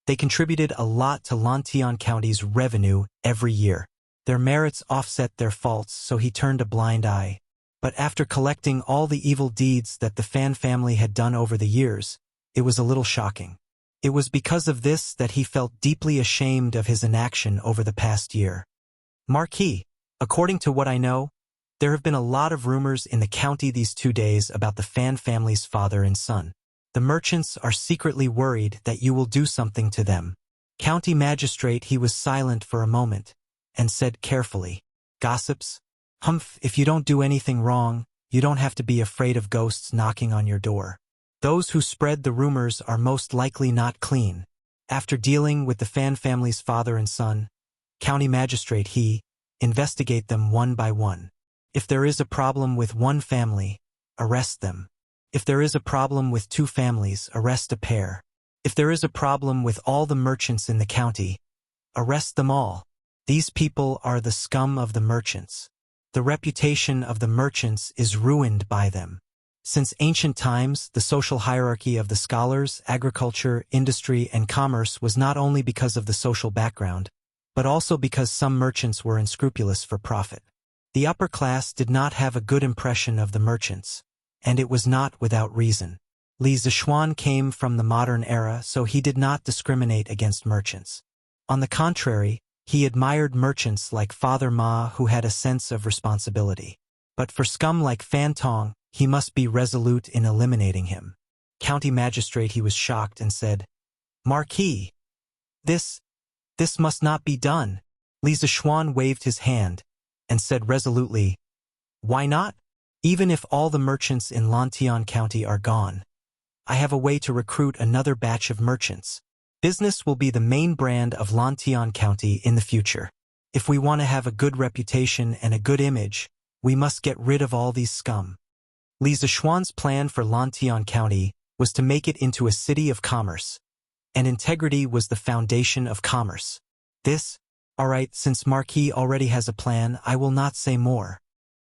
they contributed a lot to Lantian County's revenue every year. Their merits offset their faults, so he turned a blind eye. But after collecting all the evil deeds that the Fan family had done over the years, it was a little shocking. It was because of this that he felt deeply ashamed of his inaction over the past year. Marquis, according to what I know, there have been a lot of rumors in the county these 2 days about the Fan family's father and son. The merchants are secretly worried that you will do something to them. County Magistrate He was silent for a moment, and said carefully, "Gossips? Humph, if you don't do anything wrong, you don't have to be afraid of ghosts knocking on your door. Those who spread the rumors are most likely not clean." After dealing with the Fan family's father and son, County Magistrate He investigate them one by one. If there is a problem with one family, arrest them. If there is a problem with 2 families, arrest a pair. If there is a problem with all the merchants in the county, arrest them all. These people are the scum of the merchants. The reputation of the merchants is ruined by them. Since ancient times, the social hierarchy of the scholars, agriculture, industry, and commerce was not only because of the social background, but also because some merchants were unscrupulous for profit. The upper class did not have a good impression of the merchants, and it was not without reason. Li Zishuan came from the modern era, so he did not discriminate against merchants. On the contrary, he admired merchants like Father Ma who had a sense of responsibility. But for scum like Fan Tong, he must be resolute in eliminating him. County magistrate, he was shocked and said, "Marquis, this must not be done." Li Zishuan waved his hand and said resolutely, "Why not? Even if all the merchants in Lantian County are gone, I have a way to recruit another batch of merchants. Business will be the main brand of Lantian County in the future. If we want to have a good reputation and a good image, we must get rid of all these scum." Li Zishuan's plan for Lantian County was to make it into a city of commerce, and integrity was the foundation of commerce. All right, since Marquis already has a plan, I will not say more.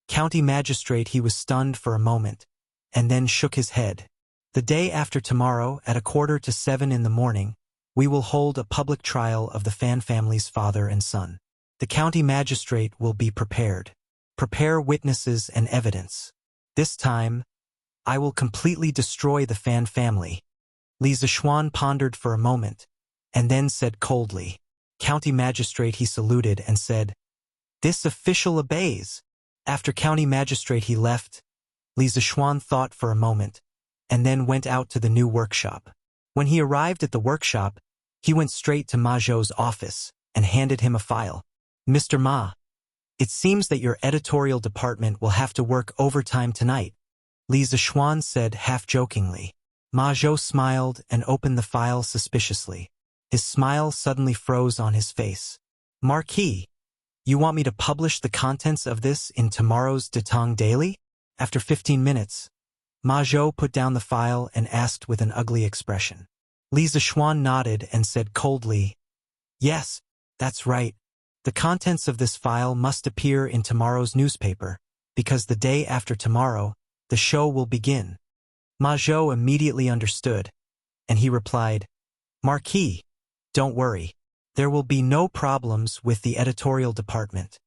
County magistrate, he was stunned for a moment, and then shook his head. "The day after tomorrow, at 6:45 in the morning, we will hold a public trial of the Fan family's father and son. The county magistrate will be prepared. Prepare witnesses and evidence. This time, I will completely destroy the Fan family." Li Zishuan pondered for a moment, and then said coldly. County magistrate, he saluted and said, "This official obeys." After county magistrate he left, Li Zishuan thought for a moment, and then went out to the new workshop. When he arrived at the workshop, he went straight to Ma Zhou's office and handed him a file. "Mr. Ma, it seems that your editorial department will have to work overtime tonight," Li Zishuan said half-jokingly. Ma Zhou smiled and opened the file suspiciously. His smile suddenly froze on his face. "Marquis, you want me to publish the contents of this in tomorrow's Datang Daily?" After 15 minutes, Ma Zhou put down the file and asked with an ugly expression. Li Zishuan nodded and said coldly, "Yes, that's right. The contents of this file must appear in tomorrow's newspaper, because the day after tomorrow, the show will begin." Ma Zhou immediately understood, and he replied, "Marquis, don't worry. There will be no problems with the editorial department."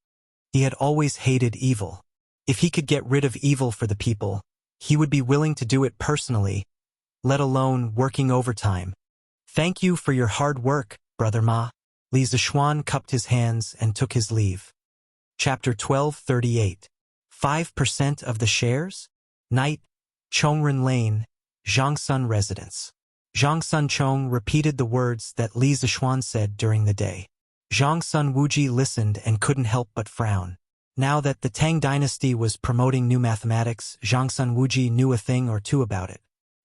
He had always hated evil. If he could get rid of evil for the people, he would be willing to do it personally, let alone working overtime. "Thank you for your hard work, Brother Ma." Li Zishuan cupped his hands and took his leave. Chapter 1238. 5% of the shares? Night, Chongren Lane, Zhangsun residence. Zhangsun Chong repeated the words that Li Zishuan said during the day. Zhangsun Wuji listened and couldn't help but frown. Now that the Tang dynasty was promoting new mathematics, Zhangsun Wuji knew a thing or two about it.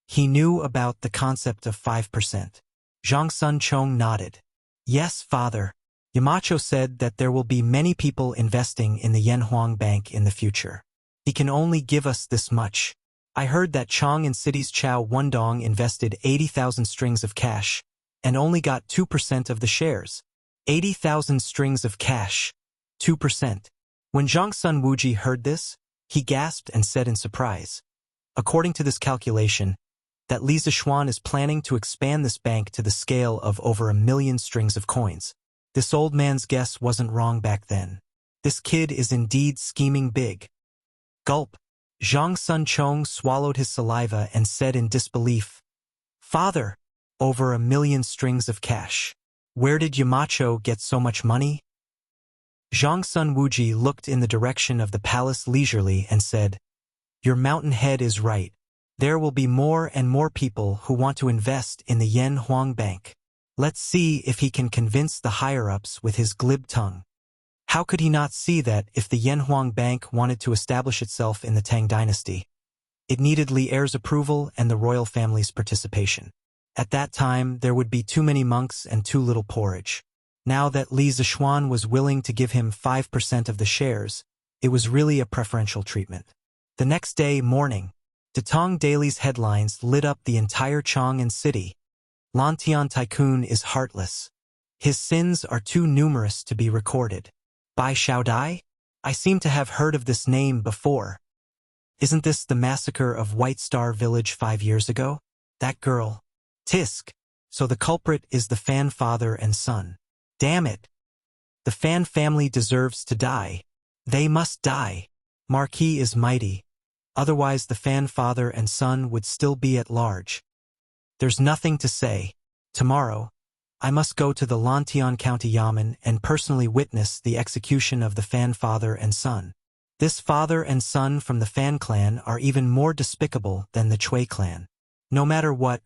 He knew about the concept of 5%. Zhangsun Chong nodded. "Yes, father. Yamacho said that there will be many people investing in the Yanhuang Bank in the future. He can only give us this much. I heard that Chong and City's Chao Wundong invested 80,000 strings of cash and only got 2% of the shares. 80,000 strings of cash. 2%. When Zhangsun Wuji heard this, he gasped and said in surprise, "According to this calculation, that Li Zishuan is planning to expand this bank to the scale of over 1,000,000 strings of coins. This old man's guess wasn't wrong back then. This kid is indeed scheming big." Gulp. Zhangsun Chong swallowed his saliva and said in disbelief, "Father, over 1,000,000 strings of cash. Where did Yamacho get so much money?" Zhangsun Wuji looked in the direction of the palace leisurely and said, "Your mountain head is right. There will be more and more people who want to invest in the Yanhuang Bank. Let's see if he can convince the higher-ups with his glib tongue." How could he not see that if the Yanhuang Bank wanted to establish itself in the Tang dynasty, it needed Li Er's approval and the royal family's participation? At that time, there would be too many monks and too little porridge. Now that Li Zishuan was willing to give him 5% of the shares, it was really a preferential treatment. The next day morning, Datang Daily's headlines lit up the entire Chang'an city. Lantian tycoon is heartless. His sins are too numerous to be recorded. Bai Xiaodai? I seem to have heard of this name before. Isn't this the massacre of White Star Village 5 years ago? That girl. Tisk. So the culprit is the Fan father and son. Damn it. The Fan family deserves to die. They must die. Marquis is mighty. Otherwise the Fan father and son would still be at large. There's nothing to say. Tomorrow, I must go to the Lantian County Yamen and personally witness the execution of the Fan father and son. This father and son from the Fan clan are even more despicable than the Chui clan. No matter what,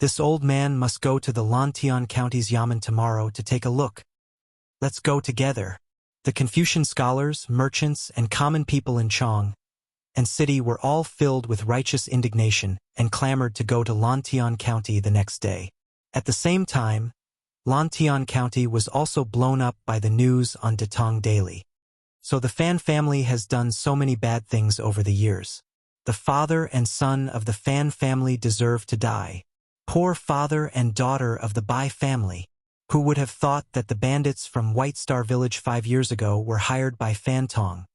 this old man must go to the Lantian County's Yamen tomorrow to take a look. Let's go together. The Confucian scholars, merchants, and common people in Chong and city were all filled with righteous indignation and clamored to go to Lantian County the next day. At the same time, Lantian County was also blown up by the news on Datong Daily. So the Fan family has done so many bad things over the years. The father and son of the Fan family deserve to die. Poor father and daughter of the Bai family. Who would have thought that the bandits from White Star Village 5 years ago were hired by Fan Tong?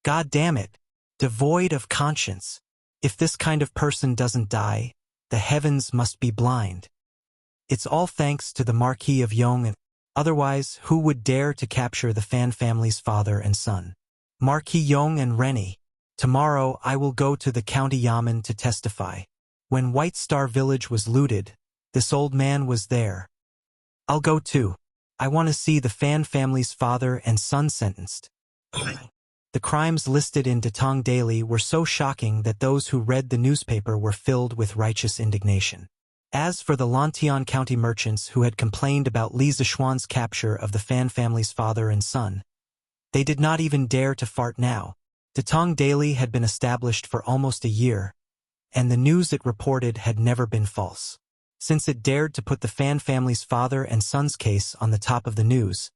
God damn it. Devoid of conscience. If this kind of person doesn't die, the heavens must be blind. It's all thanks to the Marquis of Yong, and otherwise who would dare to capture the Fan family's father and son? Marquis Yong and Rennie. Tomorrow I will go to the county yamen to testify. When White Star Village was looted, this old man was there. I'll go too. I want to see the Fan family's father and son sentenced. The crimes listed in Datong Daily were so shocking that those who read the newspaper were filled with righteous indignation. As for the Lantian County merchants who had complained about Li Zishuan's capture of the Fan family's father and son, they did not even dare to fart now. Datong Daily had been established for almost a year, and the news it reported had never been false. Since it dared to put the Fan family's father and son's case on the top of the news,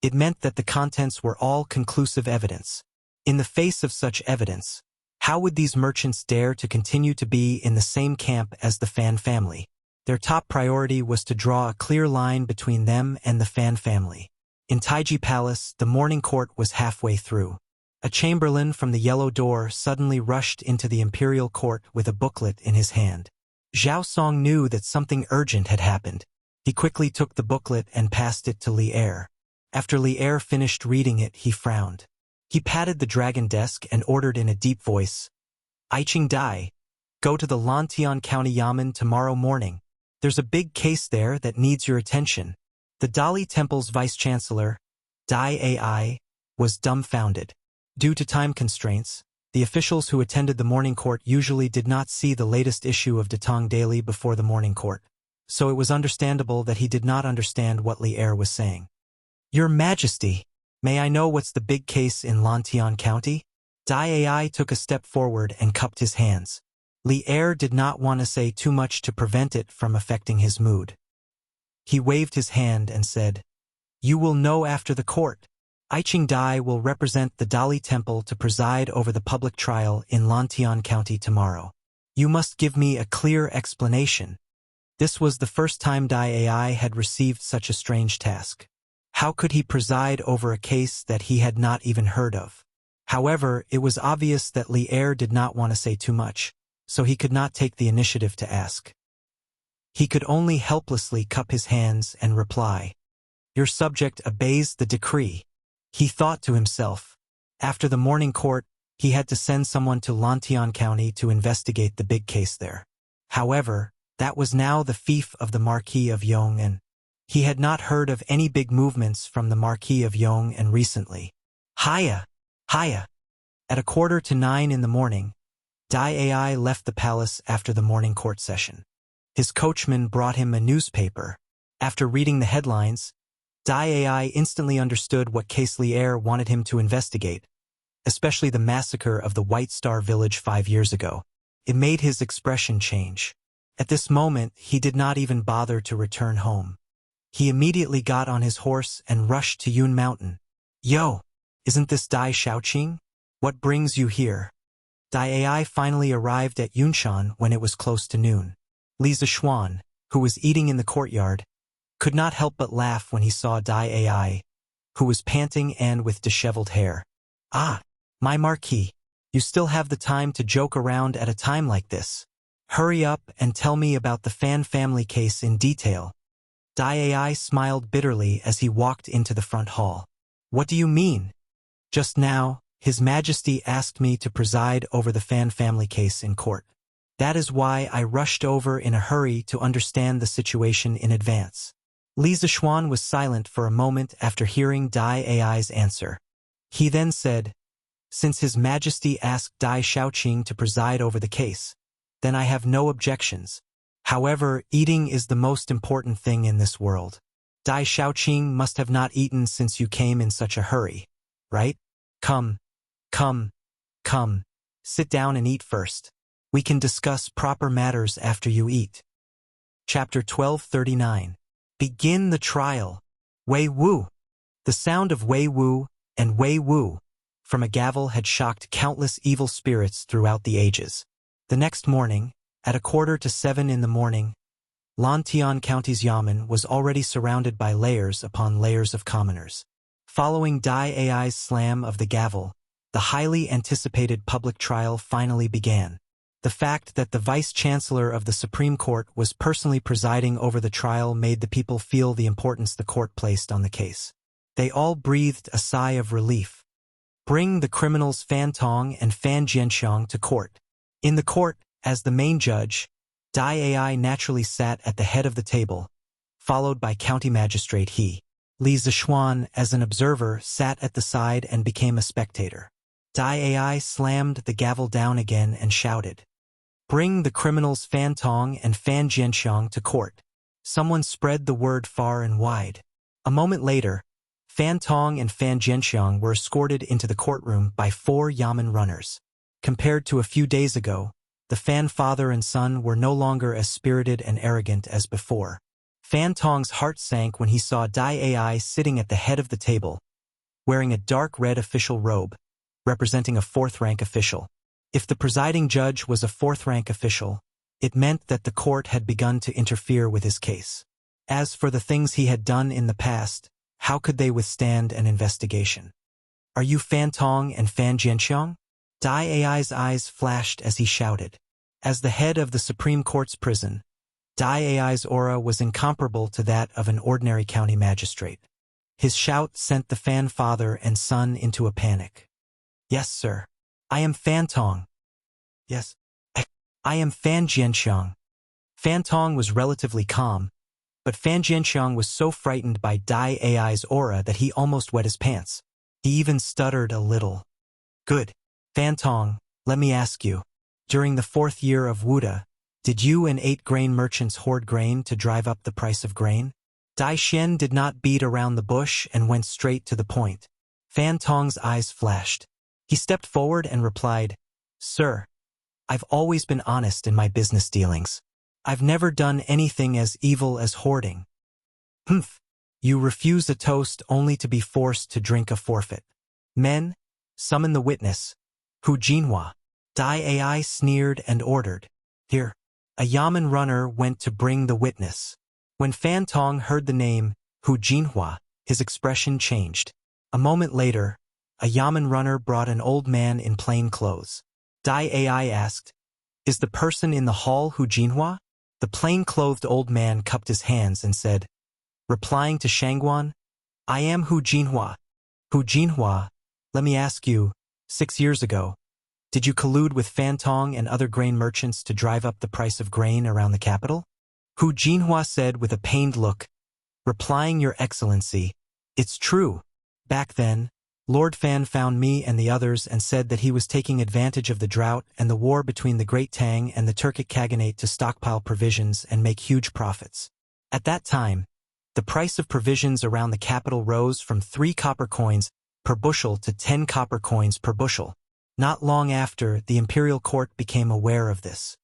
it meant that the contents were all conclusive evidence. In the face of such evidence, how would these merchants dare to continue to be in the same camp as the Fan family? Their top priority was to draw a clear line between them and the Fan family. In Taiji Palace, the morning court was halfway through. A chamberlain from the Yellow Door suddenly rushed into the imperial court with a booklet in his hand. Zhao Song knew that something urgent had happened. He quickly took the booklet and passed it to Li Er. After Li Er finished reading it, he frowned. He patted the dragon desk and ordered in a deep voice, "Aiching Dai, go to the Lantian County Yamen tomorrow morning. There's a big case there that needs your attention." The Dali Temple's vice-chancellor, Dai Ai, was dumbfounded. Due to time constraints, the officials who attended the morning court usually did not see the latest issue of Datong Daily before the morning court, so it was understandable that he did not understand what Li Er was saying. "Your Majesty, may I know what's the big case in Lantian County?" Dai Ai took a step forward and cupped his hands. Li Er did not want to say too much to prevent it from affecting his mood. He waved his hand and said, "You will know after the court. Aiching Dai will represent the Dali Temple to preside over the public trial in Lantian County tomorrow. You must give me a clear explanation." This was the first time Dai Ai had received such a strange task. How could he preside over a case that he had not even heard of? However, it was obvious that Li Er did not want to say too much, so he could not take the initiative to ask. He could only helplessly cup his hands and reply, "Your subject obeys the decree." He thought to himself. After the morning court, he had to send someone to Lantian County to investigate the big case there. However, that was now the fief of the Marquis of Yong, and he had not heard of any big movements from the Marquis of Yong and recently. Hiya! Hiya! At 8:45 in the morning, Dai Ai left the palace after the morning court session. His coachman brought him a newspaper. After reading the headlines, Dai Ai instantly understood what case Li Er wanted him to investigate, especially the massacre of the White Star Village 5 years ago. It made his expression change. At this moment, he did not even bother to return home. He immediately got on his horse and rushed to Yun Mountain. "Yo, isn't this Dai Shaoqing? What brings you here?" Dai Ai finally arrived at Yunshan when it was close to noon. Li Zishuan, who was eating in the courtyard, could not help but laugh when he saw Dai Ai, who was panting and with disheveled hair. "Ah, my Marquis, You still have the time to joke around at a time like this. Hurry up and tell me about the Fan family case in detail. Dai Ai smiled bitterly as he walked into the front hall. What do you mean? Just now, His Majesty asked me to preside over the Fan family case in court. That is why I rushed over in a hurry to understand the situation in advance. Li Zixuan was silent for a moment after hearing Dai Ai's answer. He then said, Since His Majesty asked Dai Xiaoqing to preside over the case, then I have no objections. However, eating is the most important thing in this world. Dai Xiaoqing must have not eaten since you came in such a hurry, right? Come. Sit down and eat first. We can discuss proper matters after you eat. Chapter 1239. Begin the trial. Wei Wu. The sound of Wei Wu and Wei Wu from a gavel had shocked countless evil spirits throughout the ages. The next morning, at 6:45 in the morning, Lantian County's Yamen was already surrounded by layers upon layers of commoners. Following Dai Ai's slam of the gavel, the highly anticipated public trial finally began. The fact that the Vice-Chancellor of the Supreme Court was personally presiding over the trial made the people feel the importance the court placed on the case. They all breathed a sigh of relief. Bring the criminals Fan Tong and Fan Jianxiang to court. In the court, as the main judge, Dai Ai naturally sat at the head of the table, followed by County Magistrate He. Li Zixuan, as an observer, sat at the side and became a spectator. Dai Ai slammed the gavel down again and shouted, Bring the criminals Fan Tong and Fan Jianxiang to court. Someone spread the word far and wide. A moment later, Fan Tong and Fan Jianxiang were escorted into the courtroom by 4 Yamen runners. Compared to a few days ago, the Fan father and son were no longer as spirited and arrogant as before. Fan Tong's heart sank when he saw Dai Ai sitting at the head of the table, wearing a dark red official robe, representing a 4th-rank official. If the presiding judge was a 4th-rank official, it meant that the court had begun to interfere with his case. As for the things he had done in the past, how could they withstand an investigation? Are you Fan Tong and Fan Jianxiang? Dai Ai's eyes flashed as he shouted. As the head of the Supreme Court's prison, Dai Ai's aura was incomparable to that of an ordinary county magistrate. His shout sent the Fan father and son into a panic. Yes, sir. I am Fan Tong. Yes. I am Fan Jianxiang. Fan Tong was relatively calm, but Fan Jianxiang was so frightened by Dai Ai's aura that he almost wet his pants. He even stuttered a little. Good. Fan Tong, let me ask you. During the 4th year of Wuda, did you and 8 grain merchants hoard grain to drive up the price of grain? Dai Xian did not beat around the bush and went straight to the point. Fan Tong's eyes flashed. He stepped forward and replied, Sir, I've always been honest in my business dealings. I've never done anything as evil as hoarding. Humph. You refuse a toast only to be forced to drink a forfeit. Men, summon the witness. Hu Jinhua. Dai Ai sneered and ordered. Here. A Yamen runner went to bring the witness. When Fan Tong heard the name, Hu Jinhua, his expression changed. A moment later, a Yamen runner brought an old man in plain clothes. Dai Ai asked, Is the person in the hall Hu Jinhua? The plain-clothed old man cupped his hands and said, replying to Shangguan, I am Hu Jinhua. Hu Jinhua, let me ask you, 6 years ago, did you collude with Fan Tong and other grain merchants to drive up the price of grain around the capital? Hu Jinhua said with a pained look, replying, Your Excellency, it's true. Back then, Lord Fan found me and the others and said that he was taking advantage of the drought and the war between the Great Tang and the Turkic Khaganate to stockpile provisions and make huge profits. At that time, the price of provisions around the capital rose from 3 copper coins per bushel to 10 copper coins per bushel. Not long after, the imperial court became aware of this.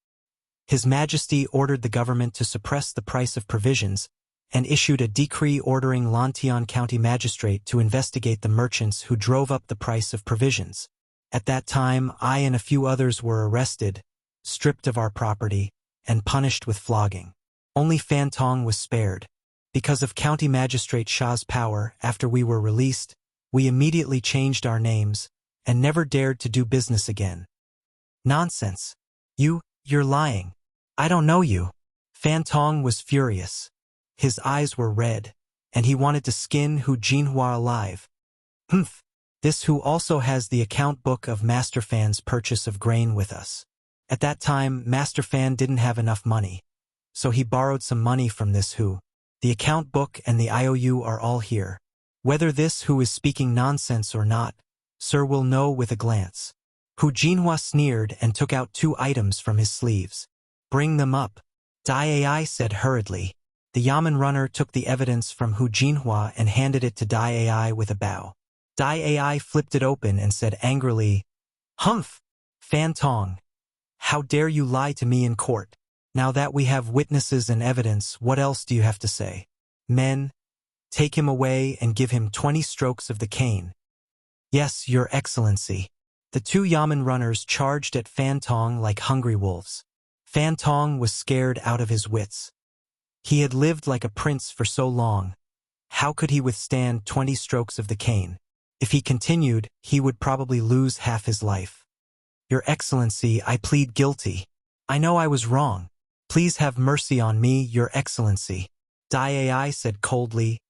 His Majesty ordered the government to suppress the price of provisions and issued a decree ordering Lantian County Magistrate to investigate the merchants who drove up the price of provisions. At that time, I and a few others were arrested, stripped of our property, and punished with flogging. Only Fan Tong was spared. Because of County Magistrate Sha's power, after we were released, we immediately changed our names and never dared to do business again. Nonsense. You're lying. I don't know you. Fan Tong was furious. His eyes were red, and he wanted to skin Hu Jinhua alive. Humph. This Hu also has the account book of Master Fan's purchase of grain with us. At that time, Master Fan didn't have enough money, so he borrowed some money from this Hu. The account book and the IOU are all here. Whether this Hu is speaking nonsense or not, sir will know with a glance. Hu Jinhua sneered and took out 2 items from his sleeves. Bring them up. Dai Ai said hurriedly. The Yamen runner took the evidence from Hu Jinhua and handed it to Dai Ai with a bow. Dai Ai flipped it open and said angrily, "Humph! Fan Tong, how dare you lie to me in court? Now that we have witnesses and evidence, what else do you have to say? Men, take him away and give him 20 strokes of the cane." "Yes, Your Excellency." The 2 Yamen runners charged at Fan Tong like hungry wolves. Fan Tong was scared out of his wits. He had lived like a prince for so long. How could he withstand 20 strokes of the cane? If he continued, he would probably lose half his life. "Your Excellency, I plead guilty. I know I was wrong. Please have mercy on me, Your Excellency." Dai Ai said coldly,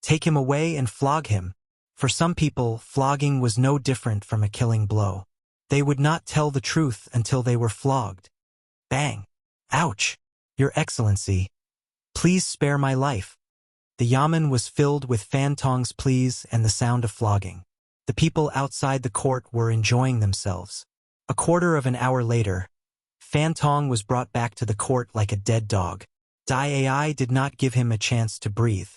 "Take him away and flog him." For some people, flogging was no different from a killing blow. They would not tell the truth until they were flogged. Bang! Ouch! "Your Excellency, please spare my life." The Yamen was filled with Fan Tong's pleas and the sound of flogging. The people outside the court were enjoying themselves. A quarter of an hour later, Fan Tong was brought back to the court like a dead dog. Dai Ai did not give him a chance to breathe.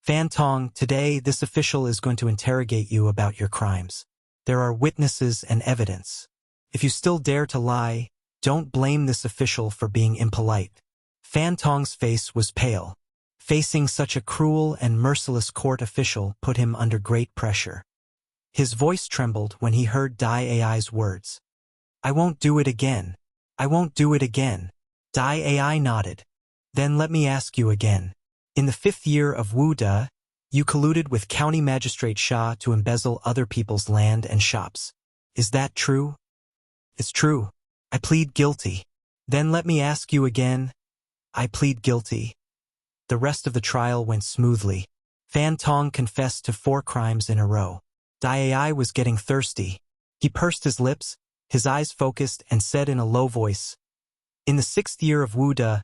"Fan Tong, today this official is going to interrogate you about your crimes. There are witnesses and evidence. If you still dare to lie, don't blame this official for being impolite." Fan Tong's face was pale. Facing such a cruel and merciless court official put him under great pressure. His voice trembled when he heard Dai Ai's words. "I won't do it again. I won't do it again." Dai Ai nodded. "Then let me ask you again. In the 5th year of Wu De, you colluded with County Magistrate Xia to embezzle other people's land and shops. Is that true?" "It's true. I plead guilty." "Then let me ask you again." "I plead guilty." The rest of the trial went smoothly. Fan Tong confessed to 4 crimes in a row. Dai Ai was getting thirsty. He pursed his lips, his eyes focused, and said in a low voice, "In the 6th year of Wu De,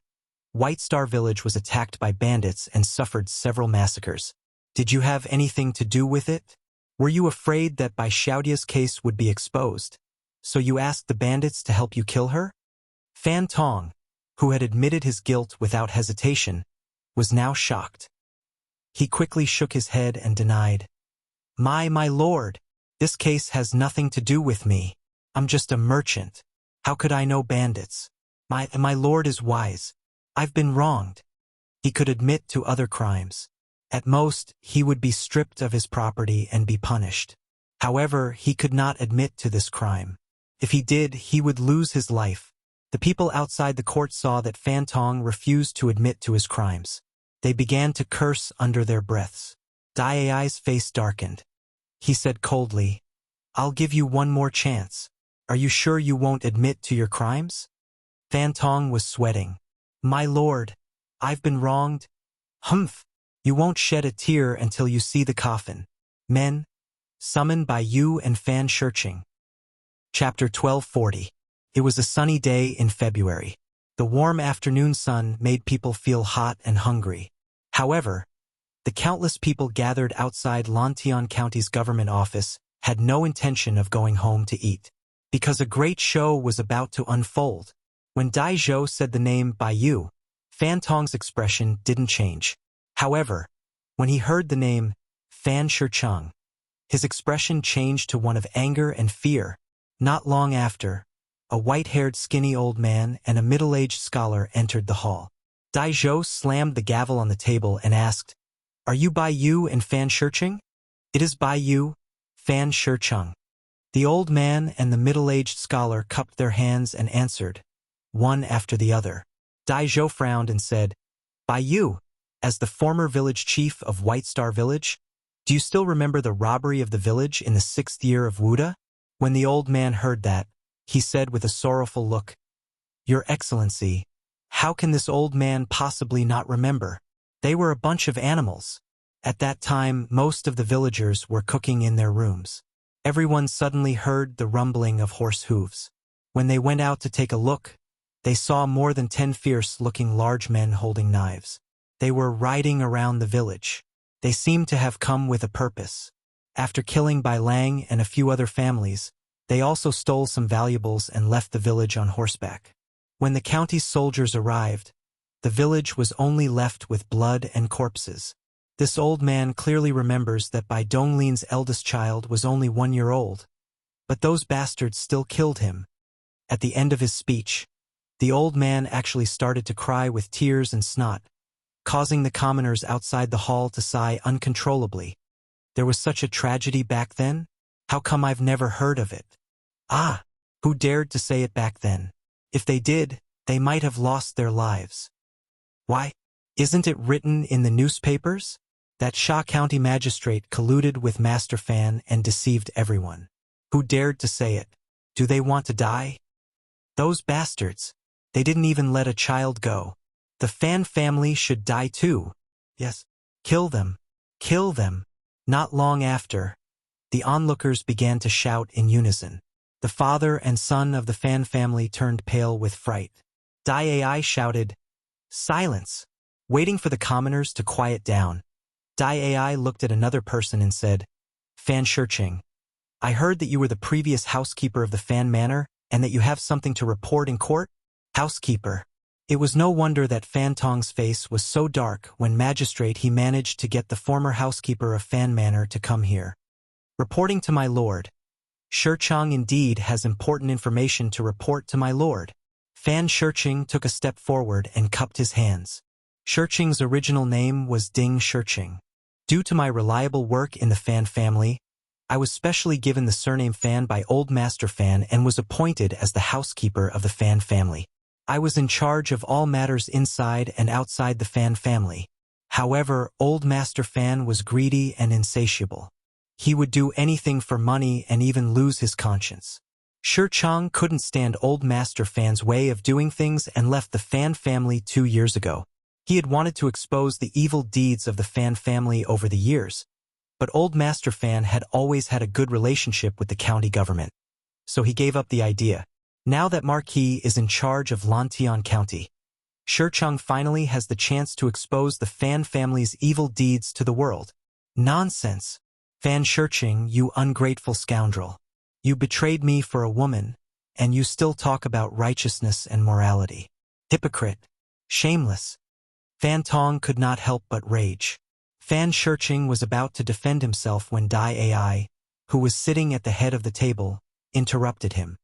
White Star Village was attacked by bandits and suffered several massacres. Did you have anything to do with it? Were you afraid that Bai Xiaodia's case would be exposed? So you asked the bandits to help you kill her?" Fan Tong, who had admitted his guilt without hesitation, was now shocked. He quickly shook his head and denied, My lord, this case has nothing to do with me. I'm just a merchant. How could I know bandits? My lord is wise. I've been wronged." He could admit to other crimes. At most, he would be stripped of his property and be punished. However, he could not admit to this crime. If he did, he would lose his life. The people outside the court saw that Fan Tong refused to admit to his crimes. They began to curse under their breaths. Dai Ai's face darkened. He said coldly, "I'll give you one more chance. Are you sure you won't admit to your crimes?" Fan Tong was sweating. "My lord, I've been wronged." "Humph! You won't shed a tear until you see the coffin. Men, summoned by you and Fan Shirching." Chapter 1240. It was a sunny day in February. The warm afternoon sun made people feel hot and hungry. However, the countless people gathered outside Lantian County's government office had no intention of going home to eat, because a great show was about to unfold. When Dai Zhou said the name Bai Yu, Fan Tong's expression didn't change. However, when he heard the name Fan Shircheng, his expression changed to one of anger and fear. Not long after, a white-haired skinny old man and a middle-aged scholar entered the hall. Dai Zhou slammed the gavel on the table and asked, "Are you Bai Yu and Fan Shircheng?" "It is Bai Yu, Fan Shircheng." The old man and the middle-aged scholar cupped their hands and answered, one after the other. Dai Zhou frowned and said, "Bai Yu, as the former village chief of White Star Village, do you still remember the robbery of the village in the 6th year of Wu De?" When the old man heard that, he said with a sorrowful look, "Your Excellency, how can this old man possibly not remember? They were a bunch of animals." At that time, most of the villagers were cooking in their rooms. Everyone suddenly heard the rumbling of horse hooves. When they went out to take a look, they saw more than 10 fierce-looking large men holding knives. They were riding around the village. They seemed to have come with a purpose. After killing Bai Lang and a few other families, they also stole some valuables and left the village on horseback. When the county's soldiers arrived, the village was only left with blood and corpses. This old man clearly remembers that Bai Donglin's eldest child was only 1 year old, but those bastards still killed him. At the end of his speech, the old man actually started to cry with tears and snot, causing the commoners outside the hall to sigh uncontrollably. There was such a tragedy back then? How come I've never heard of it? Ah, who dared to say it back then? If they did, they might have lost their lives. Why? Isn't it written in the newspapers? That Sha County magistrate colluded with Master Fan and deceived everyone. Who dared to say it? Do they want to die? Those bastards. They didn't even let a child go. The Fan family should die too. Yes. Kill them. Kill them. Not long after, the onlookers began to shout in unison. The father and son of the Fan family turned pale with fright. Dai Ai shouted, "Silence!" Waiting for the commoners to quiet down, Dai Ai looked at another person and said, "Fan Shiqing, I heard that you were the previous housekeeper of the Fan Manor and that you have something to report in court?" Housekeeper. It was no wonder that Fan Tong's face was so dark when magistrate he managed to get the former housekeeper of Fan Manor to come here. "Reporting to my lord. Shiqing indeed has important information to report to my lord." Fan Shiqing took a step forward and cupped his hands. Shiqing's original name was Ding Shiqing. Due to my reliable work in the Fan family, I was specially given the surname Fan by Old Master Fan and was appointed as the housekeeper of the Fan family. I was in charge of all matters inside and outside the Fan family. However, Old Master Fan was greedy and insatiable. He would do anything for money and even lose his conscience. Shiqing couldn't stand Old Master Fan's way of doing things and left the Fan family 2 years ago. He had wanted to expose the evil deeds of the Fan family over the years, but Old Master Fan had always had a good relationship with the county government, so he gave up the idea. Now that Marquis is in charge of Lantian County, Shiqing finally has the chance to expose the Fan family's evil deeds to the world. Nonsense! Fan Shiqing, you ungrateful scoundrel. You betrayed me for a woman, and you still talk about righteousness and morality. Hypocrite! Shameless! Fan Tong could not help but rage. Fan Shiqing was about to defend himself when Dai Ai, who was sitting at the head of the table, interrupted him.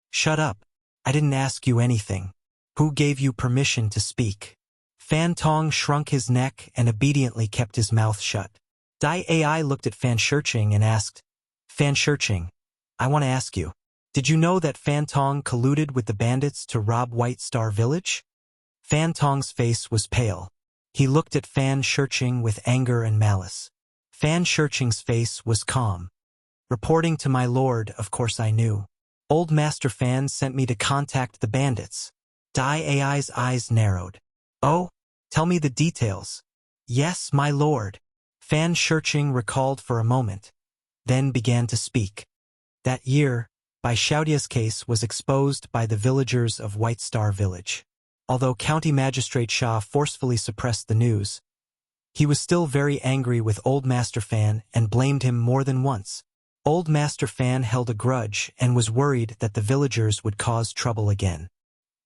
"Shut up. I didn't ask you anything. Who gave you permission to speak?" Fan Tong shrunk his neck and obediently kept his mouth shut. Dai Ai looked at Fan Shiqing and asked, "Fan Shiqing, I want to ask you, did you know that Fan Tong colluded with the bandits to rob White Star Village?" Fan Tong's face was pale. He looked at Fan Shiqing with anger and malice. Fan Shiqing's face was calm. "Reporting to my lord, of course I knew. Old Master Fan sent me to contact the bandits." Dai Ai's eyes narrowed. "Oh, tell me the details." "Yes, my lord." Fan Shiqing recalled for a moment, then began to speak. That year, Bai Xiaodia's case was exposed by the villagers of White Star Village. Although County Magistrate Sha forcefully suppressed the news, he was still very angry with Old Master Fan and blamed him more than once. Old Master Fan held a grudge and was worried that the villagers would cause trouble again.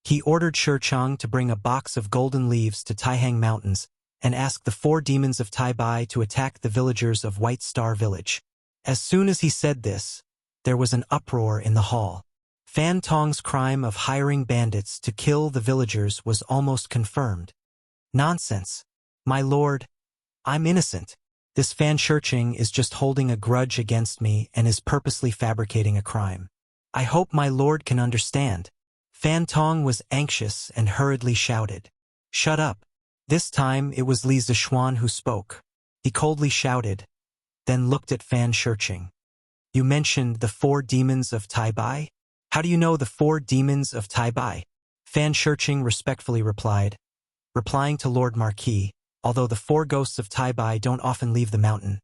He ordered Shiqing to bring a box of golden leaves to Taihang Mountains and asked the 4 demons of Tai Bai to attack the villagers of White Star Village. As soon as he said this, there was an uproar in the hall. Fan Tong's crime of hiring bandits to kill the villagers was almost confirmed. "Nonsense. My lord, I'm innocent. This Fan Shiqing is just holding a grudge against me and is purposely fabricating a crime. I hope my lord can understand." Fan Tong was anxious and hurriedly shouted, "Shut up." This time it was Li Zishuan who spoke. He coldly shouted, then looked at Fan Shiqing. You mentioned the 4 demons of Tai Bai? How do you know the 4 demons of Tai Bai? Fan Shirching respectfully replied, replying to Lord Marquis, although the 4 ghosts of Tai Bai don't often leave the mountain.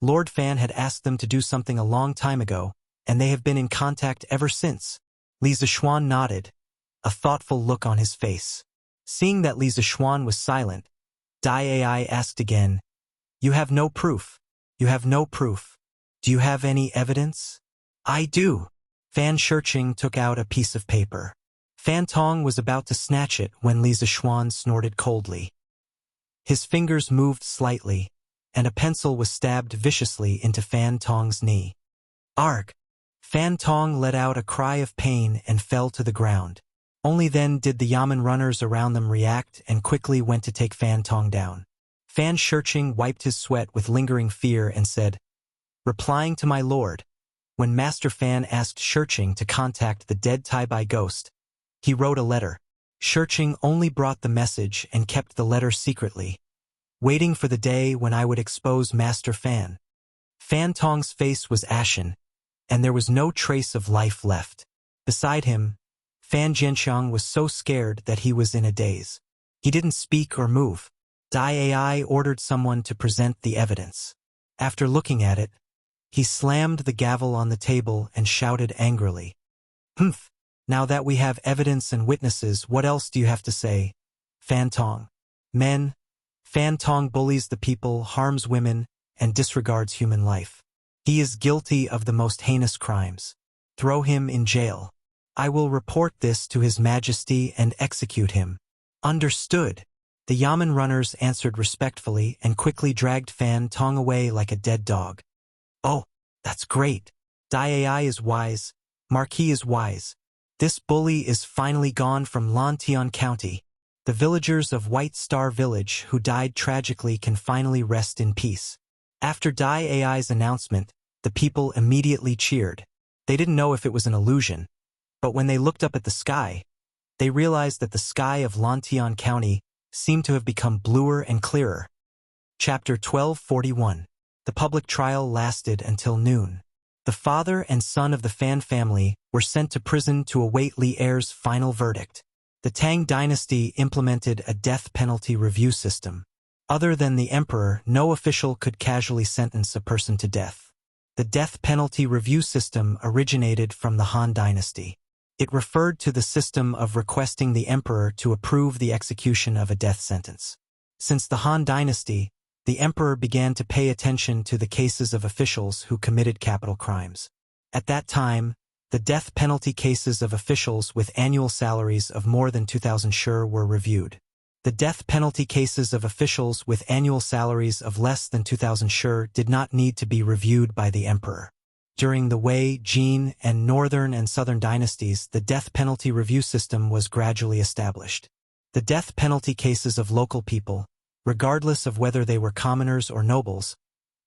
Lord Fan had asked them to do something a long time ago, and they have been in contact ever since. Li Zixuan nodded, a thoughtful look on his face. Seeing that Li Zixuan was silent, Dai Ai asked again, You have no proof. You have no proof. Do you have any evidence? I do. Fan Shirching took out a piece of paper. Fan Tong was about to snatch it when Li Zixuan snorted coldly. His fingers moved slightly, and a pencil was stabbed viciously into Fan Tong's knee. Arg! Fan Tong let out a cry of pain and fell to the ground. Only then did the Yamen runners around them react and quickly went to take Fan Tong down. Fan Shirching wiped his sweat with lingering fear and said, Replying to my lord, when Master Fan asked Shirching to contact the dead Tai Bai ghost, he wrote a letter. Shirching only brought the message and kept the letter secretly, waiting for the day when I would expose Master Fan. Fan Tong's face was ashen, and there was no trace of life left. Beside him, Fan Jianxiang was so scared that he was in a daze. He didn't speak or move. Dai Ai ordered someone to present the evidence. After looking at it, he slammed the gavel on the table and shouted angrily, Humph! Now that we have evidence and witnesses, what else do you have to say? Fan Tong. Men, Fan Tong bullies the people, harms women, and disregards human life. He is guilty of the most heinous crimes. Throw him in jail. I will report this to His Majesty and execute him. Understood. The Yamen runners answered respectfully and quickly dragged Fan Tong away like a dead dog. Oh, that's great. Dai Ai is wise. Marquis is wise. This bully is finally gone from Lantian County. The villagers of White Star Village who died tragically can finally rest in peace. After Dai Ai's announcement, the people immediately cheered. They didn't know if it was an illusion, but when they looked up at the sky, they realized that the sky of Lantian County seemed to have become bluer and clearer. Chapter 1241. The public trial lasted until noon. The father and son of the Fan family were sent to prison to await Li Er's final verdict. The Tang dynasty implemented a death penalty review system. Other than the emperor, no official could casually sentence a person to death. The death penalty review system originated from the Han dynasty. It referred to the system of requesting the emperor to approve the execution of a death sentence. Since the Han dynasty, the emperor began to pay attention to the cases of officials who committed capital crimes. At that time, the death penalty cases of officials with annual salaries of more than 2,000 sher were reviewed. The death penalty cases of officials with annual salaries of less than 2,000 sher did not need to be reviewed by the emperor. During the Wei, Jin, and Northern and Southern dynasties, the death penalty review system was gradually established. The death penalty cases of local people, regardless of whether they were commoners or nobles,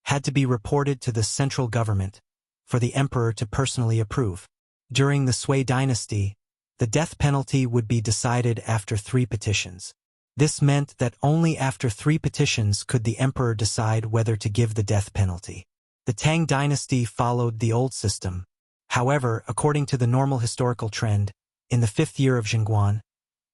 had to be reported to the central government for the emperor to personally approve. During the Sui dynasty, the death penalty would be decided after 3 petitions. This meant that only after 3 petitions could the emperor decide whether to give the death penalty. The Tang dynasty followed the old system. However, according to the normal historical trend, in the 5th year of Jingguan,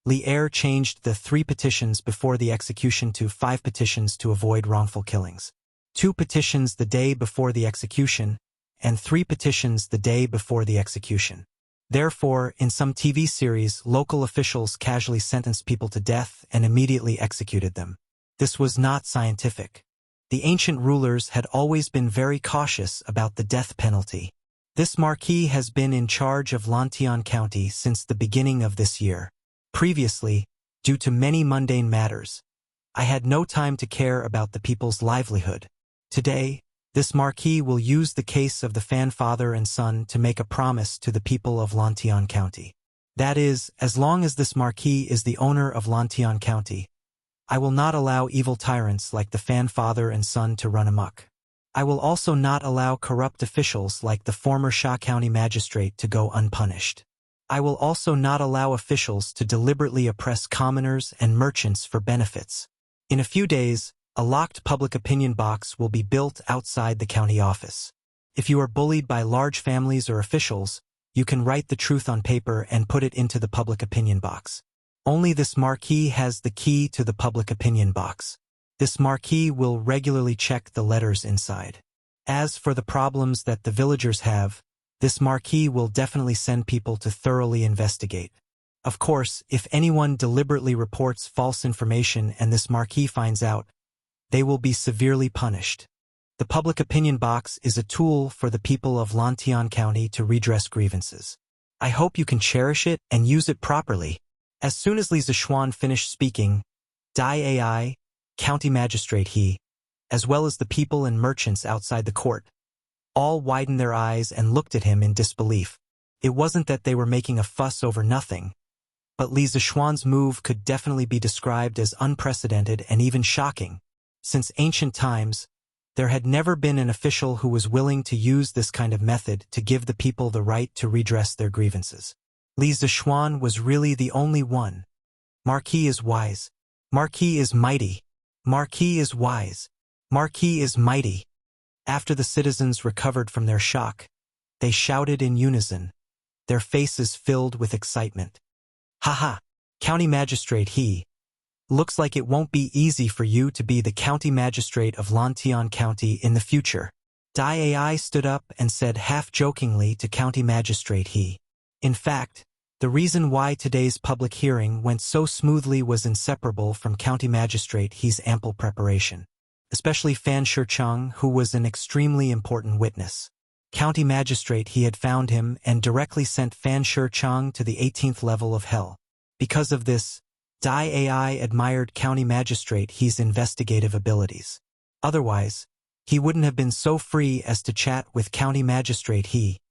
Li Er changed the 3 petitions before the execution to 5 petitions to avoid wrongful killings. 2 petitions the day before the execution, and 3 petitions the day before the execution. Therefore, in some TV series, local officials casually sentenced people to death and immediately executed them. This was not scientific. The ancient rulers had always been very cautious about the death penalty. This marquis has been in charge of Lantian County since the beginning of this year. Previously, due to many mundane matters, I had no time to care about the people's livelihood. Today, this marquis will use the case of the Fan father and son to make a promise to the people of Lantian County. That is, as long as this marquis is the owner of Lantian County, I will not allow evil tyrants like the Fan father and son to run amok. I will also not allow corrupt officials like the former Sha County magistrate to go unpunished. I will also not allow officials to deliberately oppress commoners and merchants for benefits. In a few days, a locked public opinion box will be built outside the county office. If you are bullied by large families or officials, you can write the truth on paper and put it into the public opinion box. Only this marquee has the key to the public opinion box. This marquee will regularly check the letters inside. As for the problems that the villagers have, this marquee will definitely send people to thoroughly investigate. Of course, if anyone deliberately reports false information and this marquee finds out, they will be severely punished. The public opinion box is a tool for the people of Lantian County to redress grievances. I hope you can cherish it and use it properly. As soon as Li Zixuan finished speaking, Dai Ai, county magistrate he, as well as the people and merchants outside the court, all widened their eyes and looked at him in disbelief. It wasn't that they were making a fuss over nothing, but Li Zixuan's move could definitely be described as unprecedented and even shocking. Since ancient times, there had never been an official who was willing to use this kind of method to give the people the right to redress their grievances. Li Zixuan was really the only one. Marquis is wise. Marquis is mighty. Marquis is wise. Marquis is mighty. After the citizens recovered from their shock, they shouted in unison, their faces filled with excitement. Haha, county magistrate he. Looks like it won't be easy for you to be the county magistrate of Lantian County in the future. Dai Ai stood up and said half-jokingly to county magistrate he. In fact, the reason why today's public hearing went so smoothly was inseparable from county magistrate he's ample preparation. Especially Fan Shicheng, who was an extremely important witness. County magistrate he had found him and directly sent Fan Shicheng to the 18th level of hell. Because of this, Dai Ai admired county magistrate he's investigative abilities. Otherwise, he wouldn't have been so free as to chat with county magistrate he.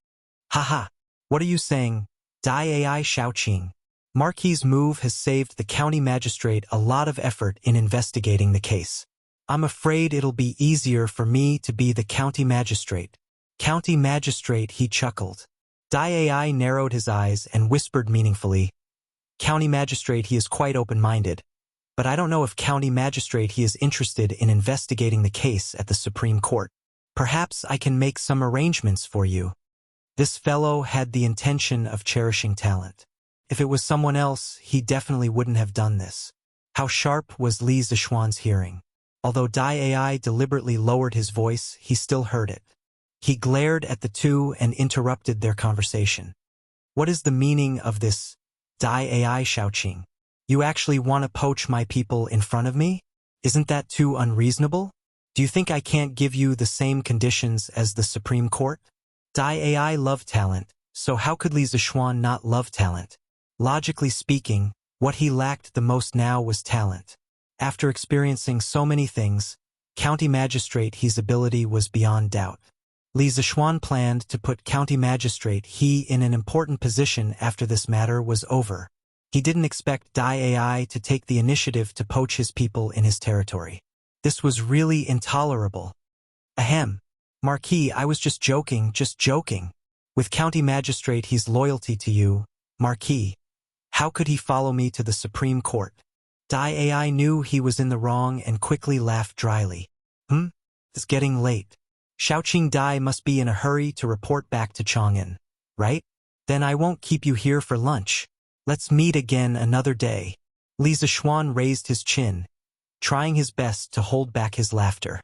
Haha, what are you saying, Dai Ai Shaoqing? Marquis' move has saved the county magistrate a lot of effort in investigating the case. I'm afraid it'll be easier for me to be the county magistrate. County magistrate, he chuckled. Dai Ai narrowed his eyes and whispered meaningfully, County magistrate, he is quite open-minded, but I don't know if county magistrate he is interested in investigating the case at the Supreme Court. Perhaps I can make some arrangements for you. This fellow had the intention of cherishing talent. If it was someone else, he definitely wouldn't have done this. How sharp was Li Zixuan's hearing? Although Dai Ai deliberately lowered his voice, he still heard it. He glared at the two and interrupted their conversation. What is the meaning of this, Dai Ai Shaoqing? You actually want to poach my people in front of me? Isn't that too unreasonable? Do you think I can't give you the same conditions as the Supreme Court? Dai Ai loved talent, so how could Li Zixuan not love talent? Logically speaking, what he lacked the most now was talent. After experiencing so many things, county magistrate he's ability was beyond doubt. Li Zixuan planned to put county magistrate he in an important position after this matter was over. He didn't expect Dai Ai to take the initiative to poach his people in his territory. This was really intolerable. Ahem. Marquis, I was just joking. With county magistrate he's loyalty to you, Marquis. How could he follow me to the Supreme Court? Dai Ai knew he was in the wrong and quickly laughed dryly. It's getting late. Shaoqing Dai must be in a hurry to report back to Chang'an, right? Then I won't keep you here for lunch. Let's meet again another day. Li Zixuan raised his chin, trying his best to hold back his laughter.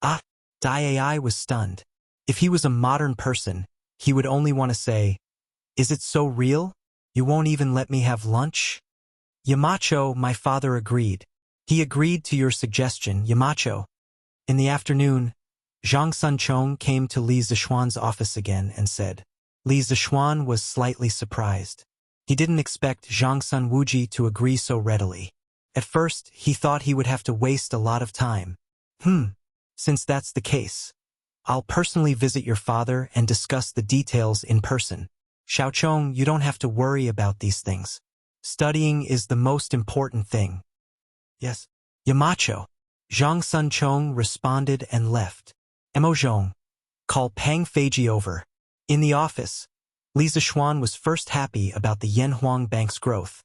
Ah! Dai Ai was stunned. If he was a modern person, he would only want to say, Is it so real? You won't even let me have lunch? Yamacho, my father agreed. He agreed to your suggestion, Yamacho. In the afternoon, Zhang Sunchong came to Li Zixuan's office again and said. Li Zixuan was slightly surprised. He didn't expect Zhang Sun Wuji to agree so readily. At first, he thought he would have to waste a lot of time. Since that's the case, I'll personally visit your father and discuss the details in person. Xiaochong, you don't have to worry about these things. Studying is the most important thing. Yes. Yamacho. Zhang Sunchong responded and left. Emozhong. Call Pang Feiji over. In the office, Li Zixuan was first happy about the Yanhuang Bank's growth.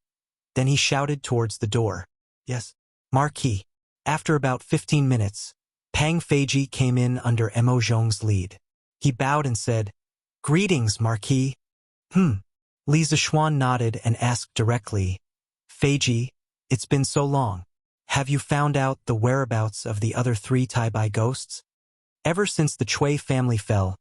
Then he shouted towards the door. Yes. Marquis. After about 15 minutes, Pang Feiji came in under Emozhong's lead. He bowed and said, "Greetings, Marquis." Li Zishuan nodded and asked directly, "Feiji, it's been so long. Have you found out the whereabouts of the other 3 Taibai ghosts?" Ever since the Chui family fell,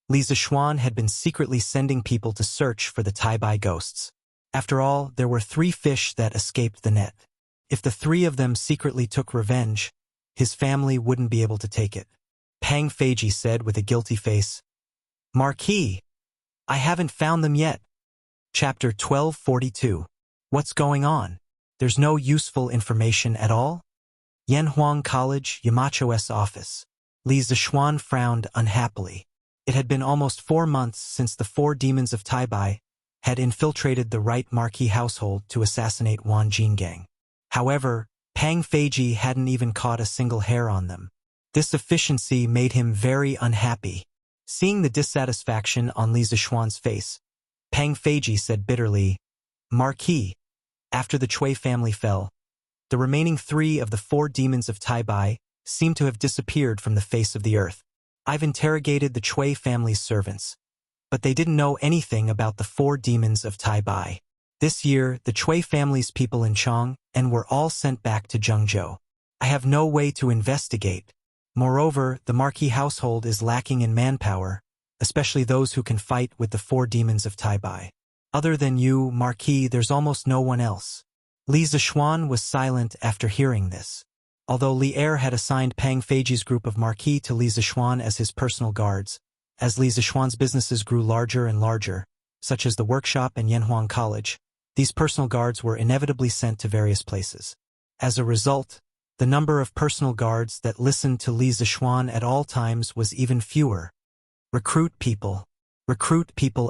Li Zishuan had been secretly sending people to search for the Taibai ghosts. After all, there were 3 fish that escaped the net. If the 3 of them secretly took revenge, his family wouldn't be able to take it. Pang Feiji said with a guilty face, "Marquis, I haven't found them yet." Chapter 1242. What's going on? There's no useful information at all? Yanhuang College, Yamacho's office. Li Zishuan frowned unhappily. It had been almost 4 months since the 4 demons of Taibai had infiltrated the right Marquis household to assassinate Wan Jingang. However, Pang Feiji hadn't even caught a single hair on them. This efficiency made him very unhappy. Seeing the dissatisfaction on Li Zishuan's face, Pang Feiji said bitterly, "Marquis, after the Chui family fell, the remaining 3 of the 4 demons of Taibai seem to have disappeared from the face of the earth. I've interrogated the Chui family's servants, but they didn't know anything about the 4 demons of Taibai. This year, the Chui family's people in Chong and were all sent back to Zhengzhou. I have no way to investigate. Moreover, the Marquis household is lacking in manpower, especially those who can fight with the 4 demons of Taibai. Other than you, Marquis, there's almost no one else." Li Zishuan was silent after hearing this. Although Li Er had assigned Pang Feiji's group of Marquis to Li Zishuan as his personal guards, as Li Zishuan's businesses grew larger and larger, such as the workshop and Yanhuang College, these personal guards were inevitably sent to various places. As a result, the number of personal guards that listened to Li Zishuan at all times was even fewer. Recruit people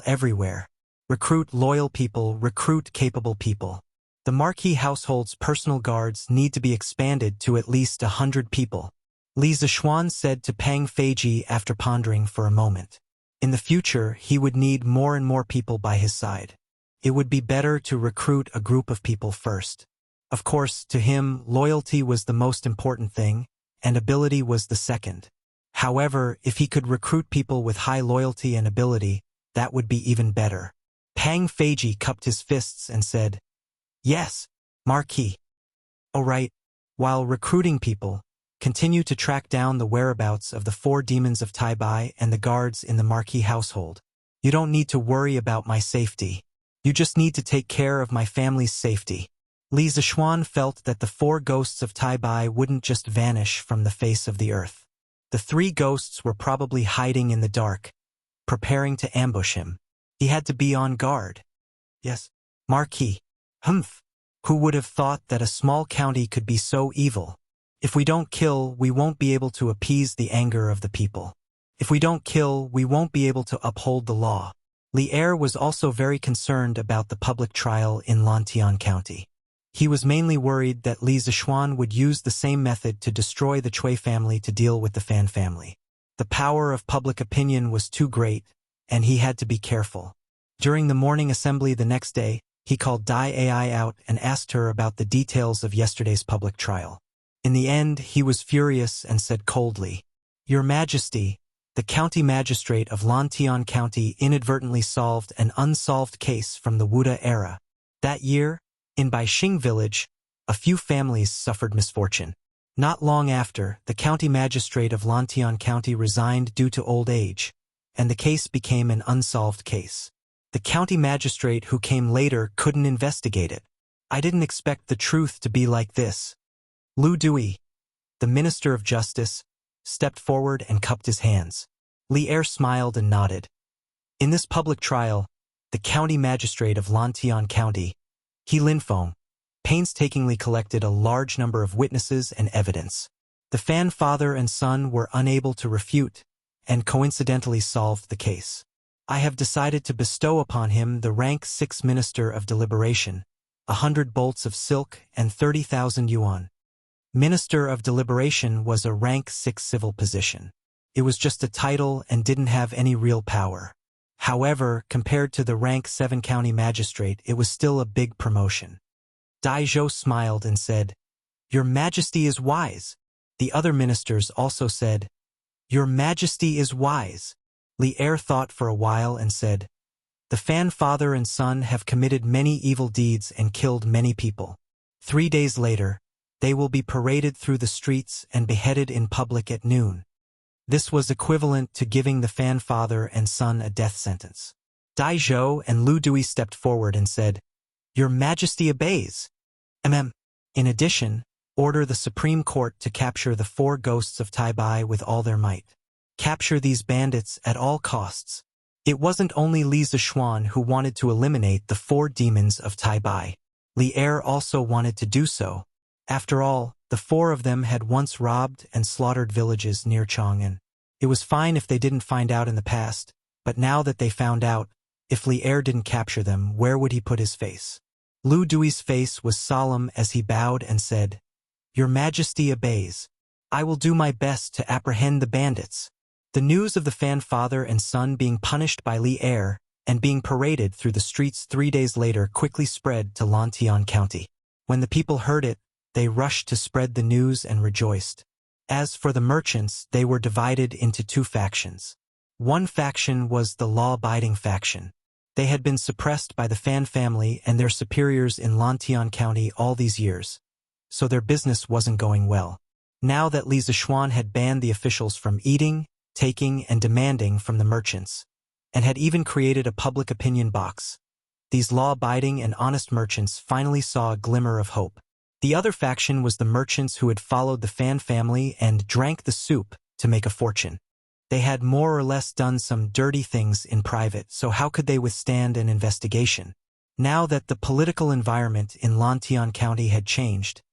everywhere. Recruit loyal people, recruit capable people. The Marquis household's personal guards need to be expanded to at least 100 people. Li Zishuan said to Pang Feiji after pondering for a moment. In the future, he would need more and more people by his side. It would be better to recruit a group of people first. Of course, to him, loyalty was the most important thing, and ability was the second. However, if he could recruit people with high loyalty and ability, that would be even better. Pang Feiji cupped his fists and said, "Yes, Marquis." "All right, while recruiting people, continue to track down the whereabouts of the 4 demons of Taibai and the guards in the Marquis household. You don't need to worry about my safety. You just need to take care of my family's safety." Li Zishuan felt that the 4 ghosts of Taibai wouldn't just vanish from the face of the earth. The 3 ghosts were probably hiding in the dark, preparing to ambush him. He had to be on guard. "Yes, Marquis." Who would have thought that a small county could be so evil? If we don't kill, we won't be able to appease the anger of the people. If we don't kill, we won't be able to uphold the law. Li Er was also very concerned about the public trial in Lantian County. He was mainly worried that Li Zishuan would use the same method to destroy the Chui family to deal with the Fan family. The power of public opinion was too great, and he had to be careful. During the morning assembly the next day, he called Dai Ai out and asked her about the details of yesterday's public trial. In the end, he was furious and said coldly, "Your Majesty, the county magistrate of Lantian County inadvertently solved an unsolved case from the Wuda era. That year, in Baixing village, a few families suffered misfortune. Not long after, the county magistrate of Lantian County resigned due to old age, and the case became an unsolved case. The county magistrate who came later couldn't investigate it. I didn't expect the truth to be like this." Lu Dui, the Minister of Justice, stepped forward and cupped his hands. Li Er smiled and nodded. In this public trial, the county magistrate of Lantian County, He Linfeng, painstakingly collected a large number of witnesses and evidence. The Fan father and son were unable to refute, and coincidentally solved the case. I have decided to bestow upon him the rank 6 Minister of Deliberation, 100 bolts of silk and 30,000 yuan. Minister of Deliberation was a rank 6 civil position. It was just a title and didn't have any real power. However, compared to the rank 7 county magistrate, it was still a big promotion. Dai Zhou smiled and said, "Your Majesty is wise." The other ministers also said, "Your Majesty is wise." Li Er thought for a while and said, "The Fan father and son have committed many evil deeds and killed many people. 3 days later, they will be paraded through the streets and beheaded in public at noon." This was equivalent to giving the Fan father and son a death sentence. Dai Zhou and Lu Dui stepped forward and said, "Your Majesty obeys." In addition, order the Supreme Court to capture the 4 ghosts of Taibai with all their might. Capture these bandits at all costs. It wasn't only Li Zishuan who wanted to eliminate the 4 demons of Taibai. Li Er also wanted to do so. After all, the 4 of them had once robbed and slaughtered villages near Chang'an. It was fine if they didn't find out in the past, but now that they found out, if Li Er didn't capture them, where would he put his face? Lu Dui's face was solemn as he bowed and said, "Your Majesty obeys. I will do my best to apprehend the bandits." The news of the Fan father and son being punished by Li Er and being paraded through the streets 3 days later quickly spread to Lantian County. When the people heard it, they rushed to spread the news and rejoiced. As for the merchants, they were divided into 2 factions. One faction was the law-abiding faction. They had been suppressed by the Fan family and their superiors in Lantian County all these years, so their business wasn't going well. Now that Li Zishuan had banned the officials from eating, taking, and demanding from the merchants, and had even created a public opinion box, these law-abiding and honest merchants finally saw a glimmer of hope. The other faction was the merchants who had followed the Fan family and drank the soup to make a fortune. They had more or less done some dirty things in private, so how could they withstand an investigation? Now that the political environment in Lantian County had changed,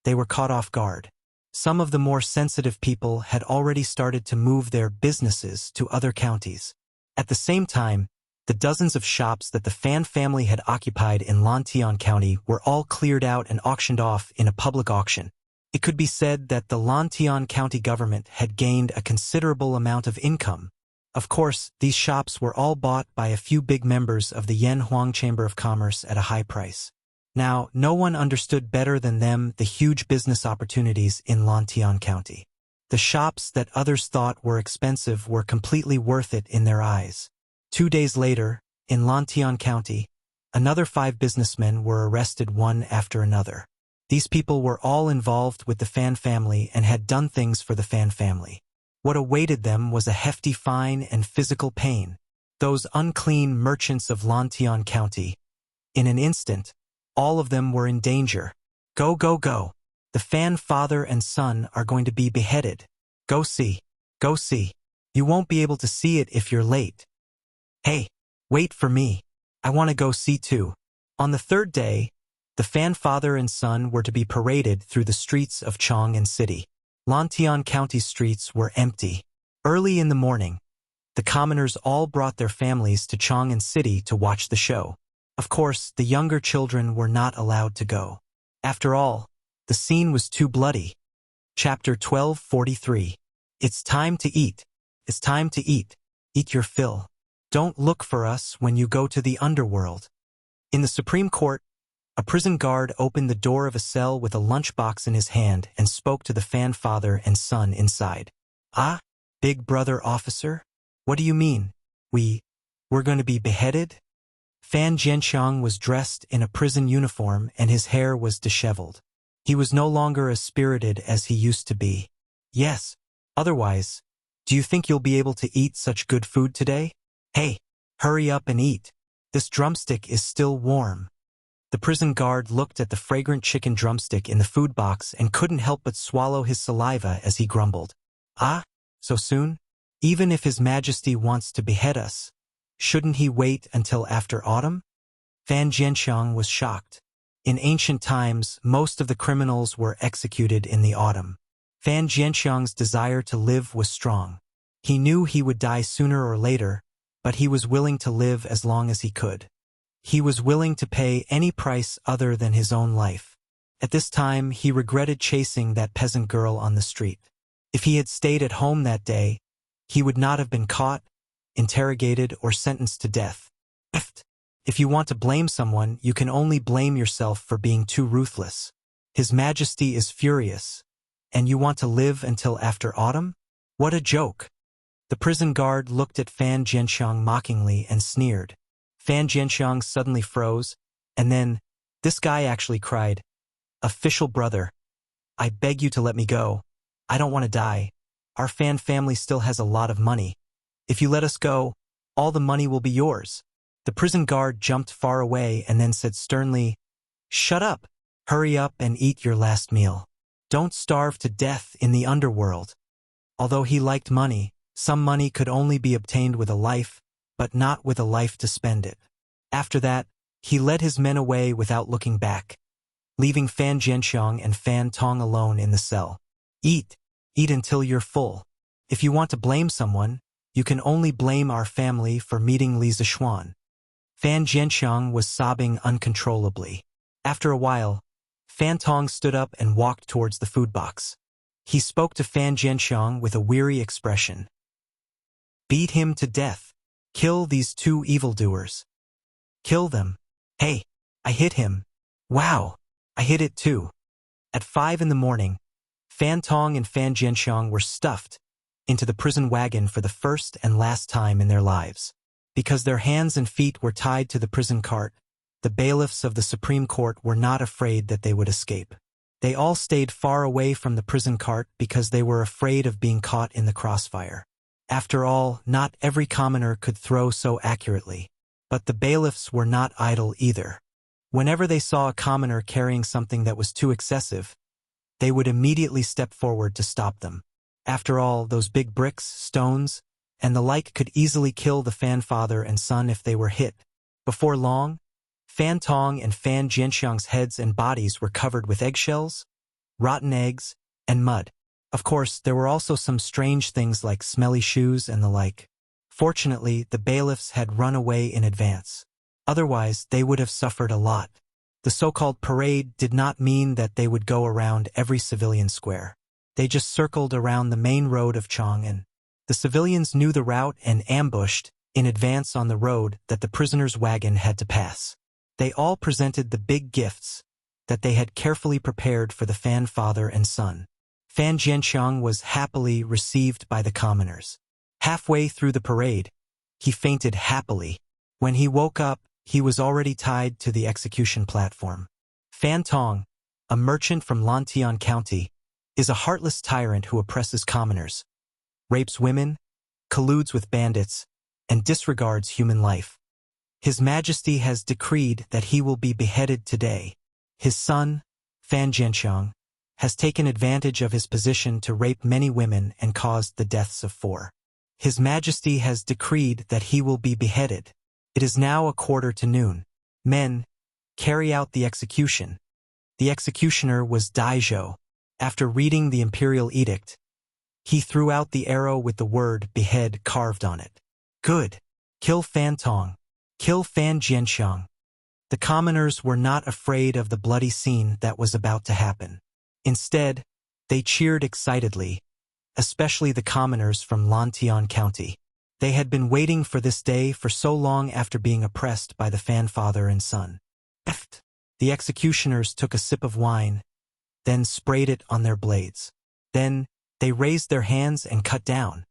they were caught off guard. Some of the more sensitive people had already started to move their businesses to other counties. At the same time, the dozens of shops that the Fan family had occupied in Lantian County were all cleared out and auctioned off in a public auction. It could be said that the Lantian County government had gained a considerable amount of income. Of course, these shops were all bought by a few big members of the Yanhuang Chamber of Commerce at a high price. Now, no one understood better than them the huge business opportunities in Lantian County. The shops that others thought were expensive were completely worth it in their eyes. 2 days later, in Lantian County, another 5 businessmen were arrested one after another. These people were all involved with the Fan family and had done things for the Fan family. What awaited them was a hefty fine and physical pain. Those unclean merchants of Lantian County. In an instant, all of them were in danger. Go, go, go. The Fan father and son are going to be beheaded. Go see. Go see. You won't be able to see it if you're late. Hey, wait for me. I want to go see too. On the 3rd day, the Fan father and son were to be paraded through the streets of Chang'an City. Lantian County streets were empty. Early in the morning, the commoners all brought their families to Chang'an City to watch the show. Of course, the younger children were not allowed to go. After all, the scene was too bloody. Chapter 1243. It's time to eat. It's time to eat. Eat your fill. Don't look for us when you go to the underworld. In the Supreme Court, a prison guard opened the door of a cell with a lunchbox in his hand and spoke to the Fan father and son inside. "Ah, big brother officer? What do you mean? We're going to be beheaded?" Fan Jianxiang was dressed in a prison uniform and his hair was disheveled. He was no longer as spirited as he used to be. "Yes. Otherwise, do you think you'll be able to eat such good food today? Hey, hurry up and eat. This drumstick is still warm." The prison guard looked at the fragrant chicken drumstick in the food box and couldn't help but swallow his saliva as he grumbled. "Ah, so soon? Even if His Majesty wants to behead us, shouldn't he wait until after autumn?" Fan Jianxiang was shocked. In ancient times, most of the criminals were executed in the autumn. Fan Jianxiang's desire to live was strong. He knew he would die sooner or later, but he was willing to live as long as he could. He was willing to pay any price other than his own life. At this time, he regretted chasing that peasant girl on the street. If he had stayed at home that day, he would not have been caught, interrogated, or sentenced to death. If you want to blame someone, you can only blame yourself for being too ruthless. His Majesty is furious, and you want to live until after autumn? What a joke! The prison guard looked at Fan Jianxiang mockingly and sneered. Fan Jianxiang suddenly froze, and then, this guy actually cried, "Official brother, I beg you to let me go. I don't want to die. Our Fan family still has a lot of money. If you let us go, all the money will be yours." The prison guard jumped far away and then said sternly, "Shut up. Hurry up and eat your last meal. Don't starve to death in the underworld." Although he liked money, some money could only be obtained with a life, but not with a life to spend it. After that, he led his men away without looking back, leaving Fan Jianxiang and Fan Tong alone in the cell. Eat until you're full. If you want to blame someone, you can only blame our family for meeting Li Zixuan. Fan Jianxiang was sobbing uncontrollably. After a while, Fan Tong stood up and walked towards the food box. He spoke to Fan Jianxiang with a weary expression. "Beat him to death. Kill these two evildoers. Kill them. Hey, I hit him. Wow, I hit it too." At 5 in the morning, Fan Tong and Fan Jianxiang were stuffed into the prison wagon for the first and last time in their lives. Because their hands and feet were tied to the prison cart, the bailiffs of the Supreme Court were not afraid that they would escape. They all stayed far away from the prison cart because they were afraid of being caught in the crossfire. After all, not every commoner could throw so accurately. But the bailiffs were not idle either. Whenever they saw a commoner carrying something that was too excessive, they would immediately step forward to stop them. After all, those big bricks, stones, and the like could easily kill the Fan father and son if they were hit. Before long, Fan Tong and Fan Jianxiang's heads and bodies were covered with eggshells, rotten eggs, and mud. Of course, there were also some strange things like smelly shoes and the like. Fortunately, the bailiffs had run away in advance. Otherwise, they would have suffered a lot. The so-called parade did not mean that they would go around every civilian square. They just circled around the main road of Chang'an. The civilians knew the route and ambushed in advance on the road that the prisoner's wagon had to pass. They all presented the big gifts that they had carefully prepared for the Fan father and son. Fan Jianxiang was happily received by the commoners. Halfway through the parade, he fainted happily. When he woke up, he was already tied to the execution platform. Fan Tong, a merchant from Lantian County, is a heartless tyrant who oppresses commoners, rapes women, colludes with bandits, and disregards human life. His Majesty has decreed that he will be beheaded today. His son, Fan Jianxiang, has taken advantage of his position to rape many women and caused the deaths of 4. His Majesty has decreed that he will be beheaded. It is now 1:45 p.m. Men, carry out the execution. The executioner was Daizhou. After reading the imperial edict, he threw out the arrow with the word behead carved on it. Good. Kill Fan Tong. Kill Fan Jianxiang. The commoners were not afraid of the bloody scene that was about to happen. Instead, they cheered excitedly, especially the commoners from Lantian County. They had been waiting for this day for so long after being oppressed by the Fan father and son. The executioners took a sip of wine, then sprayed it on their blades. Then, they raised their hands and cut down.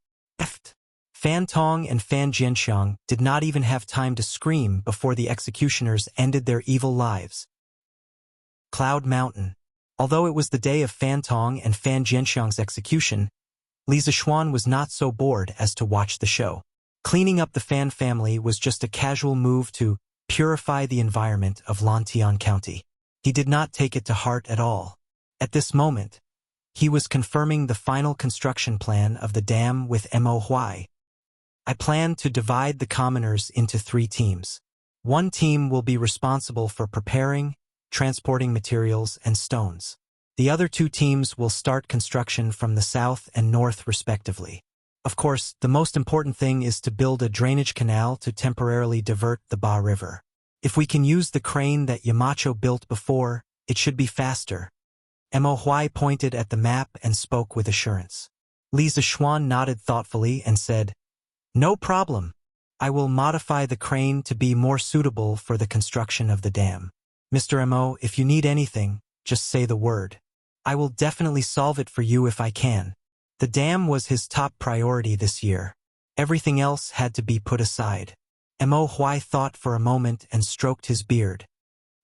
Fan Tong and Fan Jianxiang did not even have time to scream before the executioners ended their evil lives. Cloud Mountain. Although it was the day of Fan Tong and Fan Jianxiang's execution, Li Zixuan was not so bored as to watch the show. Cleaning up the Fan family was just a casual move to purify the environment of Lantian County. He did not take it to heart at all. At this moment, he was confirming the final construction plan of the dam with Mo Huai. I plan to divide the commoners into 3 teams. One team will be responsible for preparing, transporting materials and stones. The other 2 teams will start construction from the south and north respectively. Of course, the most important thing is to build a drainage canal to temporarily divert the Ba River. If we can use the crane that Yamacho built before, it should be faster. Mo Huai pointed at the map and spoke with assurance. Li Zixuan nodded thoughtfully and said, "No problem. I will modify the crane to be more suitable for the construction of the dam. Mr. Mo, if you need anything, just say the word. I will definitely solve it for you if I can." The dam was his top priority this year. Everything else had to be put aside. Mo Huai thought for a moment and stroked his beard.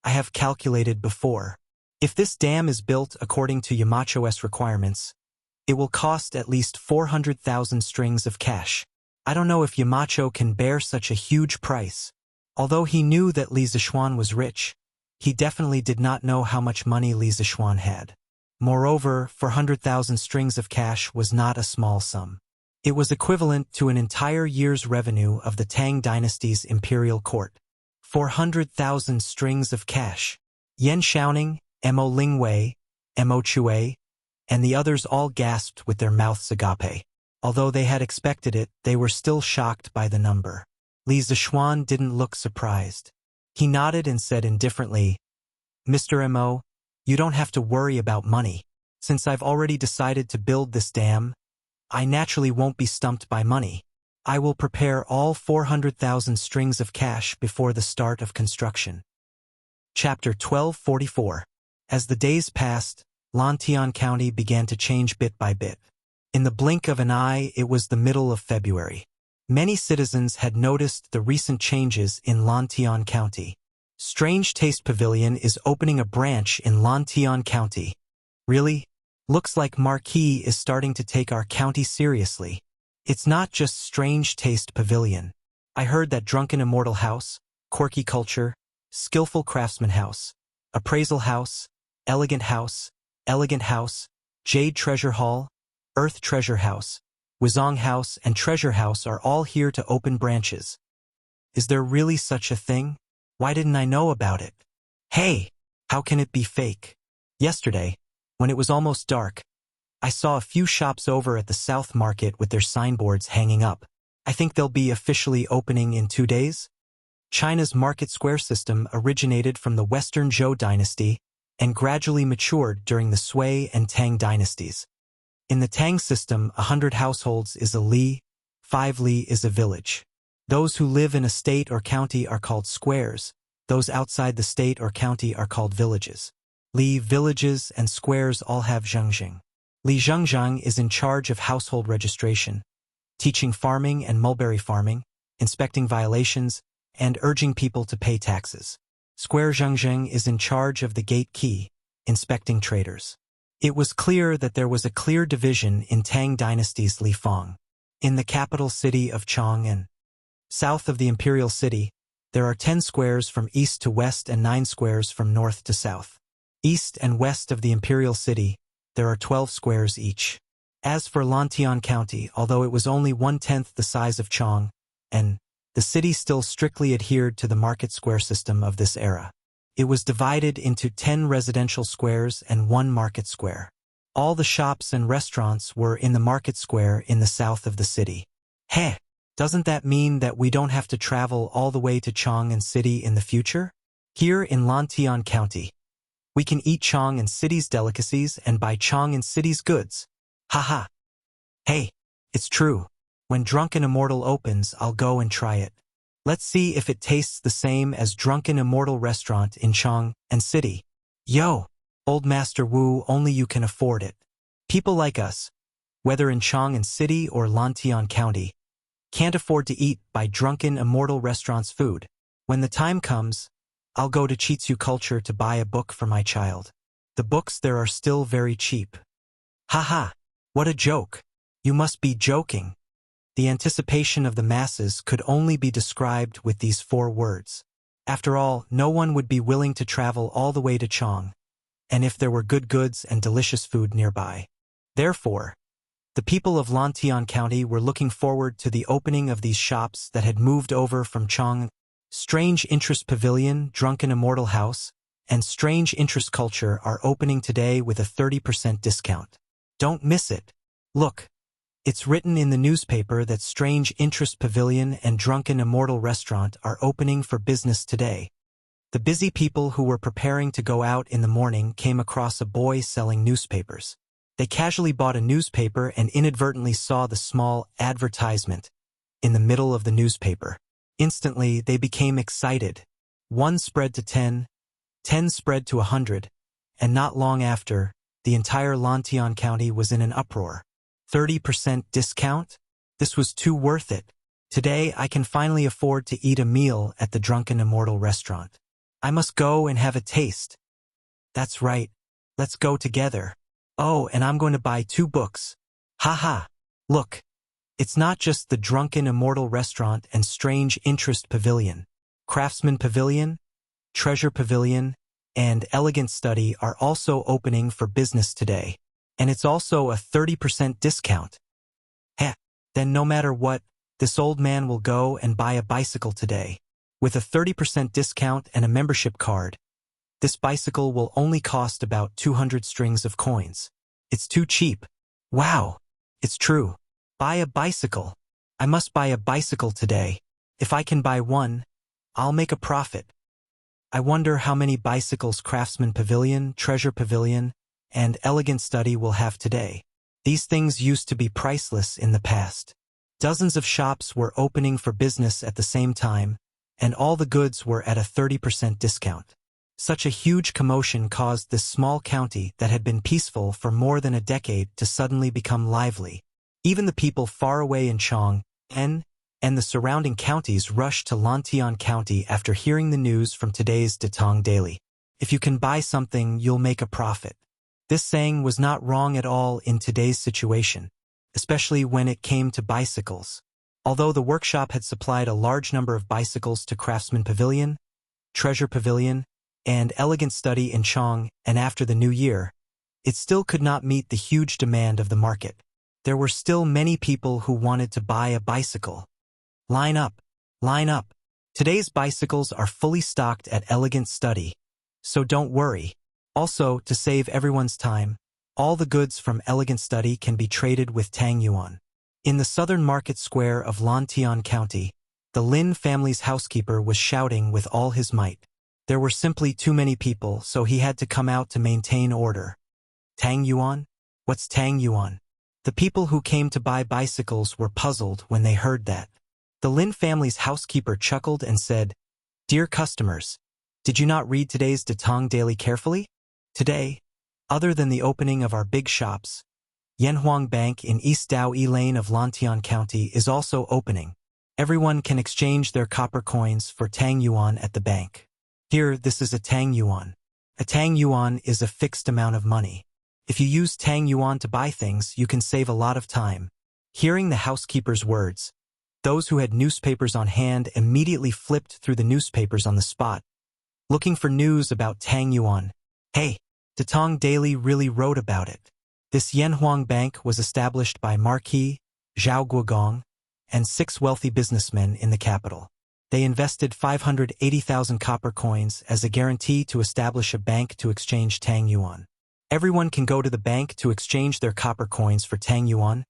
I have calculated before. If this dam is built according to Yamacho's requirements, it will cost at least 400,000 strings of cash. I don't know if Yamacho can bear such a huge price. Although he knew that Li Zixuan was rich, he definitely did not know how much money Li Zixuan had. Moreover, 400,000 strings of cash was not a small sum. It was equivalent to an entire year's revenue of the Tang dynasty's imperial court. 400,000 strings of cash. Yan Xiaoning, Mo Lingwei, Mo Chue, and the others all gasped with their mouths agape. Although they had expected it, they were still shocked by the number. Li Zixuan didn't look surprised. He nodded and said indifferently, Mr. Mo, you don't have to worry about money. Since I've already decided to build this dam, I naturally won't be stumped by money. I will prepare all 400,000 strings of cash before the start of construction. Chapter 1244. As the days passed, Lantian County began to change bit by bit. In the blink of an eye, it was the middle of February. Many citizens had noticed the recent changes in Lantian County. Strange Taste Pavilion is opening a branch in Lantian County. Really? Looks like Marquis is starting to take our county seriously. It's not just Strange Taste Pavilion. I heard that Drunken Immortal House, Quirky Culture, Skillful Craftsman House, Appraisal House, Elegant House, Jade Treasure Hall, Earth Treasure House, Wizong House, and Treasure House are all here to open branches. Is there really such a thing? Why didn't I know about it? Hey, how can it be fake? Yesterday, when it was almost dark, I saw a few shops over at the South Market with their signboards hanging up. I think they'll be officially opening in 2 days. China's market square system originated from the Western Zhou dynasty and gradually matured during the Sui and Tang dynasties. In the Tang system, 100 households is a li, 5 li is a village. Those who live in a state or county are called squares. Those outside the state or county are called villages. Li villages and squares all have zhengzheng. Li zhengzheng is in charge of household registration, teaching farming and mulberry farming, inspecting violations, and urging people to pay taxes. Square zhengzheng is in charge of the gate key, inspecting traders. It was clear that there was a clear division in Tang dynasty's Li Fang. In the capital city of Chang'an, south of the imperial city, there are 10 squares from east to west and 9 squares from north to south. East and west of the imperial city, there are 12 squares each. As for Lantian County, although it was only 1/10 the size of Chang'an, the city still strictly adhered to the market square system of this era. It was divided into 10 residential squares and 1 market square. All the shops and restaurants were in the market square in the south of the city. Heh, doesn't that mean that we don't have to travel all the way to Chang'an City in the future? Here in Lantian County, we can eat Chang'an City's delicacies and buy Chang'an City's goods. Haha. Hey, it's true. When Drunken Immortal opens, I'll go and try it. Let's see if it tastes the same as Drunken Immortal Restaurant in Chang'an City. Yo, old Master Wu, only you can afford it. People like us, whether in Chang'an City or Lantian County, can't afford to eat by Drunken Immortal Restaurant's food. When the time comes, I'll go to Chitsu Culture to buy a book for my child. The books there are still very cheap. Haha, what a joke. You must be joking. The anticipation of the masses could only be described with these 4 words. After all, no one would be willing to travel all the way to Chang'an, and if there were good goods and delicious food nearby. Therefore, the people of Lantian County were looking forward to the opening of these shops that had moved over from Chang'an. Strange Interest Pavilion, Drunken Immortal House, and Strange Interest Culture are opening today with a 30% discount. Don't miss it. Look, it's written in the newspaper that Strange Interest Pavilion and Drunken Immortal Restaurant are opening for business today. The busy people who were preparing to go out in the morning came across a boy selling newspapers. They casually bought a newspaper and inadvertently saw the small advertisement in the middle of the newspaper. Instantly, they became excited. 1 spread to 10, 10 spread to 100, and not long after, the entire Lantian County was in an uproar. 30% discount? This was too worth it. Today I can finally afford to eat a meal at the Drunken Immortal restaurant. I must go and have a taste. That's right. Let's go together. Oh, and I'm going to buy 2 books. Haha. Look. It's not just the Drunken Immortal restaurant and Strange Interest Pavilion. Craftsman Pavilion, Treasure Pavilion, and Elegant Study are also opening for business today. And it's also a 30% discount. Heh, then no matter what, this old man will go and buy a bicycle today. With a 30% discount and a membership card, this bicycle will only cost about 200 strings of coins. It's too cheap. Wow, it's true. Buy a bicycle. I must buy a bicycle today. If I can buy one, I'll make a profit. I wonder how many bicycles Craftsman Pavilion, Treasure Pavilion, and Elegant Study will have today. These things used to be priceless in the past. Dozens of shops were opening for business at the same time, and all the goods were at a 30% discount. Such a huge commotion caused this small county that had been peaceful for more than a decade to suddenly become lively. Even the people far away in Chong, and the surrounding counties rushed to Lantian County after hearing the news from today's Datong Daily. If you can buy something, you'll make a profit. This saying was not wrong at all in today's situation, especially when it came to bicycles. Although the workshop had supplied a large number of bicycles to Craftsman Pavilion, Treasure Pavilion, and Elegant Study in Chong, and after the new year, it still could not meet the huge demand of the market. There were still many people who wanted to buy a bicycle. Line up, line up. Today's bicycles are fully stocked at Elegant Study, so don't worry. Also, to save everyone's time, all the goods from Elegant Study can be traded with Tang Yuan. In the southern market square of Lantian County, the Lin family's housekeeper was shouting with all his might. There were simply too many people, so he had to come out to maintain order. Tang Yuan? What's Tang Yuan? The people who came to buy bicycles were puzzled when they heard that. The Lin family's housekeeper chuckled and said, "Dear customers, did you not read today's Datong Daily carefully? Today, other than the opening of our big shops, Yanhuang Bank in East Dao Yi Lane of Lantian County is also opening. Everyone can exchange their copper coins for Tang Yuan at the bank. Here, this is a Tang Yuan. A Tang Yuan is a fixed amount of money. If you use Tang Yuan to buy things, you can save a lot of time." Hearing the housekeeper's words, those who had newspapers on hand immediately flipped through the newspapers on the spot, looking for news about Tang Yuan. Hey, Datong Daily really wrote about it. This Yanhuang Bank was established by Marquis Zhao Guogong and 6 wealthy businessmen in the capital. They invested 580,000 copper coins as a guarantee to establish a bank to exchange Tang Yuan. Everyone can go to the bank to exchange their copper coins for Tang Yuan,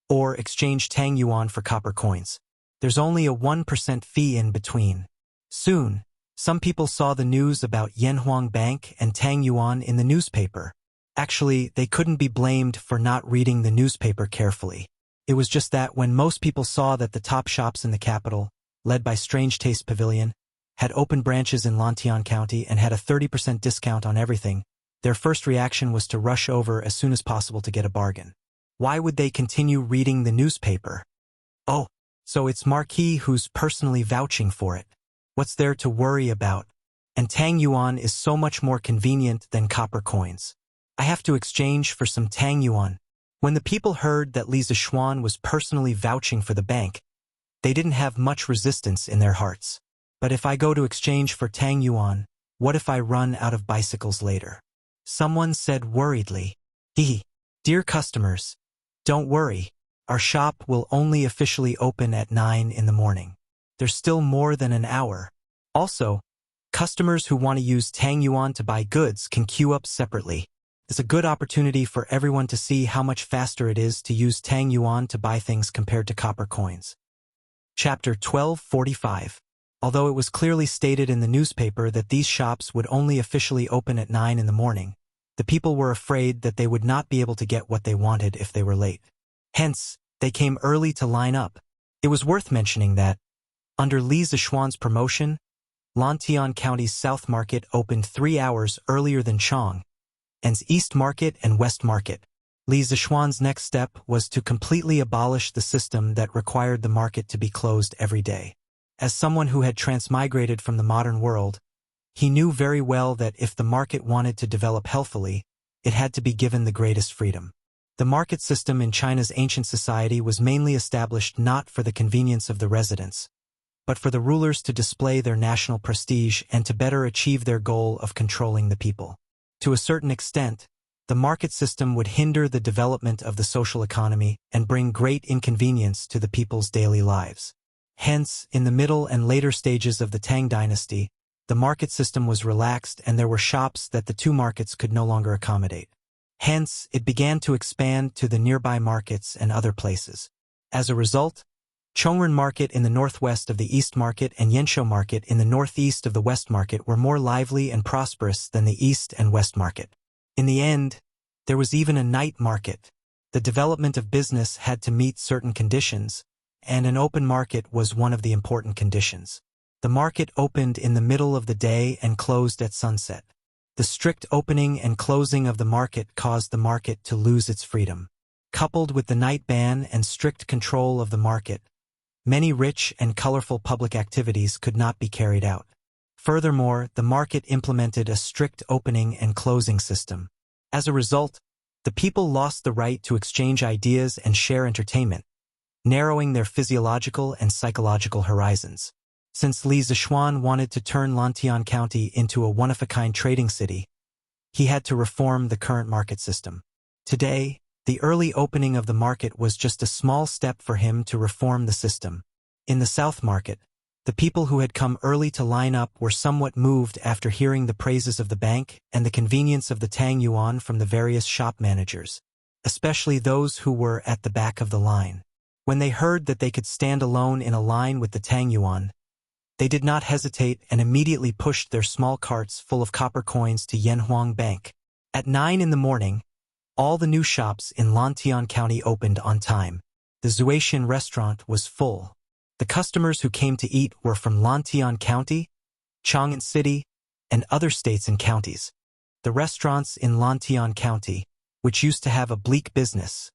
or exchange Tang Yuan for copper coins. There's only a 1% fee in between. Soon, some people saw the news about Yanhuang Bank and Tang Yuan in the newspaper. Actually, they couldn't be blamed for not reading the newspaper carefully. It was just that when most people saw that the top shops in the capital, led by Strange Taste Pavilion, had open branches in Lantian County and had a 30% discount on everything, their first reaction was to rush over as soon as possible to get a bargain. Why would they continue reading the newspaper? Oh, so it's Marquis who's personally vouching for it. What's there to worry about? And Tang Yuan is so much more convenient than copper coins. I have to exchange for some Tang Yuan. When the people heard that Li Zishuan was personally vouching for the bank, they didn't have much resistance in their hearts. But if I go to exchange for Tang Yuan, what if I run out of bicycles later? Someone said worriedly. Dear customers, don't worry. Our shop will only officially open at 9 in the morning. There's still more than an hour. Also, customers who want to use Tang Yuan to buy goods can queue up separately. It's a good opportunity for everyone to see how much faster it is to use Tang Yuan to buy things compared to copper coins. Chapter 1245. Although it was clearly stated in the newspaper that these shops would only officially open at 9 in the morning, the people were afraid that they would not be able to get what they wanted if they were late. Hence, they came early to line up. It was worth mentioning that, under Li Zishuan's promotion, Lantian County's South Market opened 3 hours earlier than Chong, and's East Market and West Market. Li Zishuan's next step was to completely abolish the system that required the market to be closed every day. As someone who had transmigrated from the modern world, he knew very well that if the market wanted to develop healthily, it had to be given the greatest freedom. The market system in China's ancient society was mainly established not for the convenience of the residents, but for the rulers to display their national prestige and to better achieve their goal of controlling the people. To a certain extent, the market system would hinder the development of the social economy and bring great inconvenience to the people's daily lives. Hence, in the middle and later stages of the Tang dynasty, the market system was relaxed and there were shops that the two markets could no longer accommodate. Hence, it began to expand to the nearby markets and other places. As a result, Chongren Market in the northwest of the East Market and Yanshou Market in the northeast of the West Market were more lively and prosperous than the East and West Market. In the end, there was even a night market. The development of business had to meet certain conditions, and an open market was one of the important conditions. The market opened in the middle of the day and closed at sunset. The strict opening and closing of the market caused the market to lose its freedom. Coupled with the night ban and strict control of the market, many rich and colorful public activities could not be carried out. Furthermore, the market implemented a strict opening and closing system. As a result, the people lost the right to exchange ideas and share entertainment, narrowing their physiological and psychological horizons. Since Li Zishuan wanted to turn Lantian County into a one-of-a-kind trading city, he had to reform the current market system. Today, the early opening of the market was just a small step for him to reform the system. In the South Market, the people who had come early to line up were somewhat moved after hearing the praises of the bank and the convenience of the Tang Yuan from the various shop managers, especially those who were at the back of the line. When they heard that they could stand alone in a line with the Tang Yuan, they did not hesitate and immediately pushed their small carts full of copper coins to Yanhuang Bank. At 9 in the morning, all the new shops in Lantian County opened on time. The Zuaishan restaurant was full. The customers who came to eat were from Lantian County, Chang'an City, and other states and counties. The restaurants in Lantian County, which used to have a bleak business,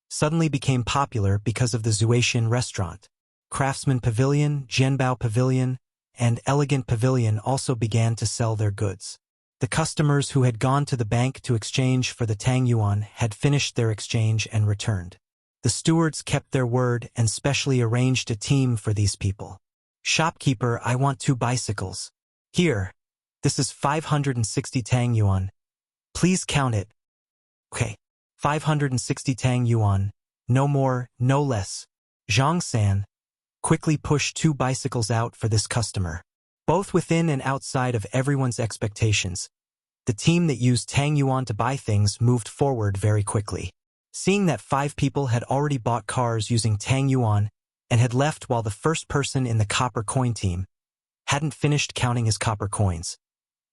suddenly became popular because of the Zuaishan restaurant. Craftsman Pavilion, Zhenbao Pavilion, and Elegant Pavilion also began to sell their goods. The customers who had gone to the bank to exchange for the Tang Yuan had finished their exchange and returned. The stewards kept their word and specially arranged a team for these people. Shopkeeper, I want 2 bicycles. Here, this is 560 Tang Yuan. Please count it. Okay, 560 Tang Yuan, no more, no less. Zhang San quickly pushed 2 bicycles out for this customer. Both within and outside of everyone's expectations, the team that used Tang Yuan to buy things moved forward very quickly. Seeing that 5 people had already bought cars using Tang Yuan and had left while the first person in the copper coin team hadn't finished counting his copper coins,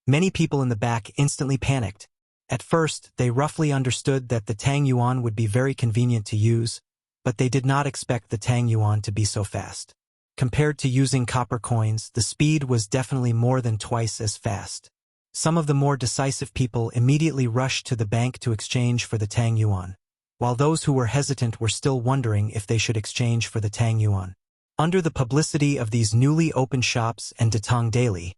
many people in the back instantly panicked. At first, they roughly understood that the Tang Yuan would be very convenient to use, but they did not expect the Tang Yuan to be so fast. Compared to using copper coins, the speed was definitely more than twice as fast. Some of the more decisive people immediately rushed to the bank to exchange for the Tang Yuan, while those who were hesitant were still wondering if they should exchange for the Tang Yuan. Under the publicity of these newly opened shops and Datang Daily,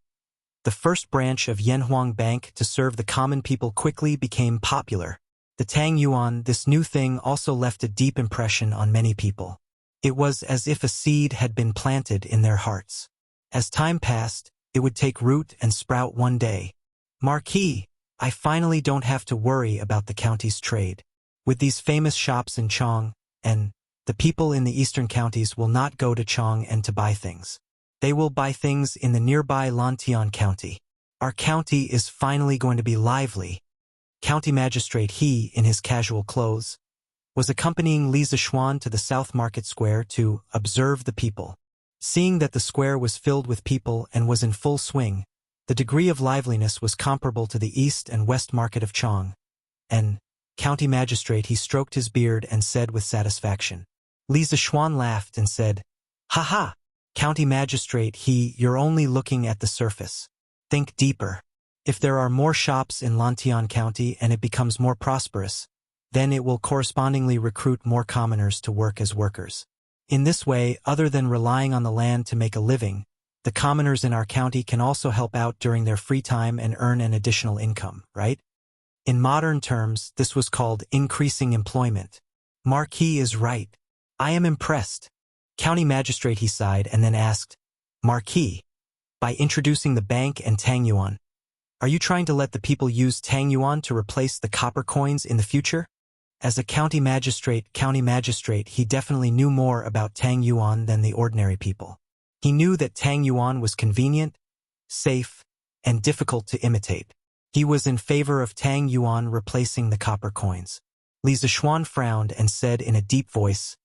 the first branch of Yanhuang Bank to serve the common people quickly became popular. The Tang Yuan, this new thing, also left a deep impression on many people. It was as if a seed had been planted in their hearts. As time passed, it would take root and sprout one day. Marquis, I finally don't have to worry about the county's trade. With these famous shops in Chong, and the people in the eastern counties will not go to Chong and to buy things. They will buy things in the nearby Lantian County. Our county is finally going to be lively. County Magistrate He, in his casual clothes, was accompanying Li Zishuan to the South Market Square to observe the people. Seeing that the square was filled with people and was in full swing, the degree of liveliness was comparable to the East and West Market of Chong. And, County Magistrate, he stroked his beard and said with satisfaction. Li Zishuan laughed and said, "Ha ha! County Magistrate He, you're only looking at the surface. Think deeper. If there are more shops in Lantian County and it becomes more prosperous, Then it will correspondingly recruit more commoners to work as workers. In this way, other than relying on the land to make a living, the commoners in our county can also help out during their free time and earn an additional income, right? In modern terms, this was called increasing employment. Marquis is right. I am impressed. County magistrate, he sighed and then asked, Marquis, by introducing the bank and Tang Yuan, are you trying to let the people use Tang Yuan to replace the copper coins in the future? As a county magistrate, he definitely knew more about Tang Yuan than the ordinary people. He knew that Tang Yuan was convenient, safe, and difficult to imitate. He was in favor of Tang Yuan replacing the copper coins. Li Zishuan frowned and said in a deep voice,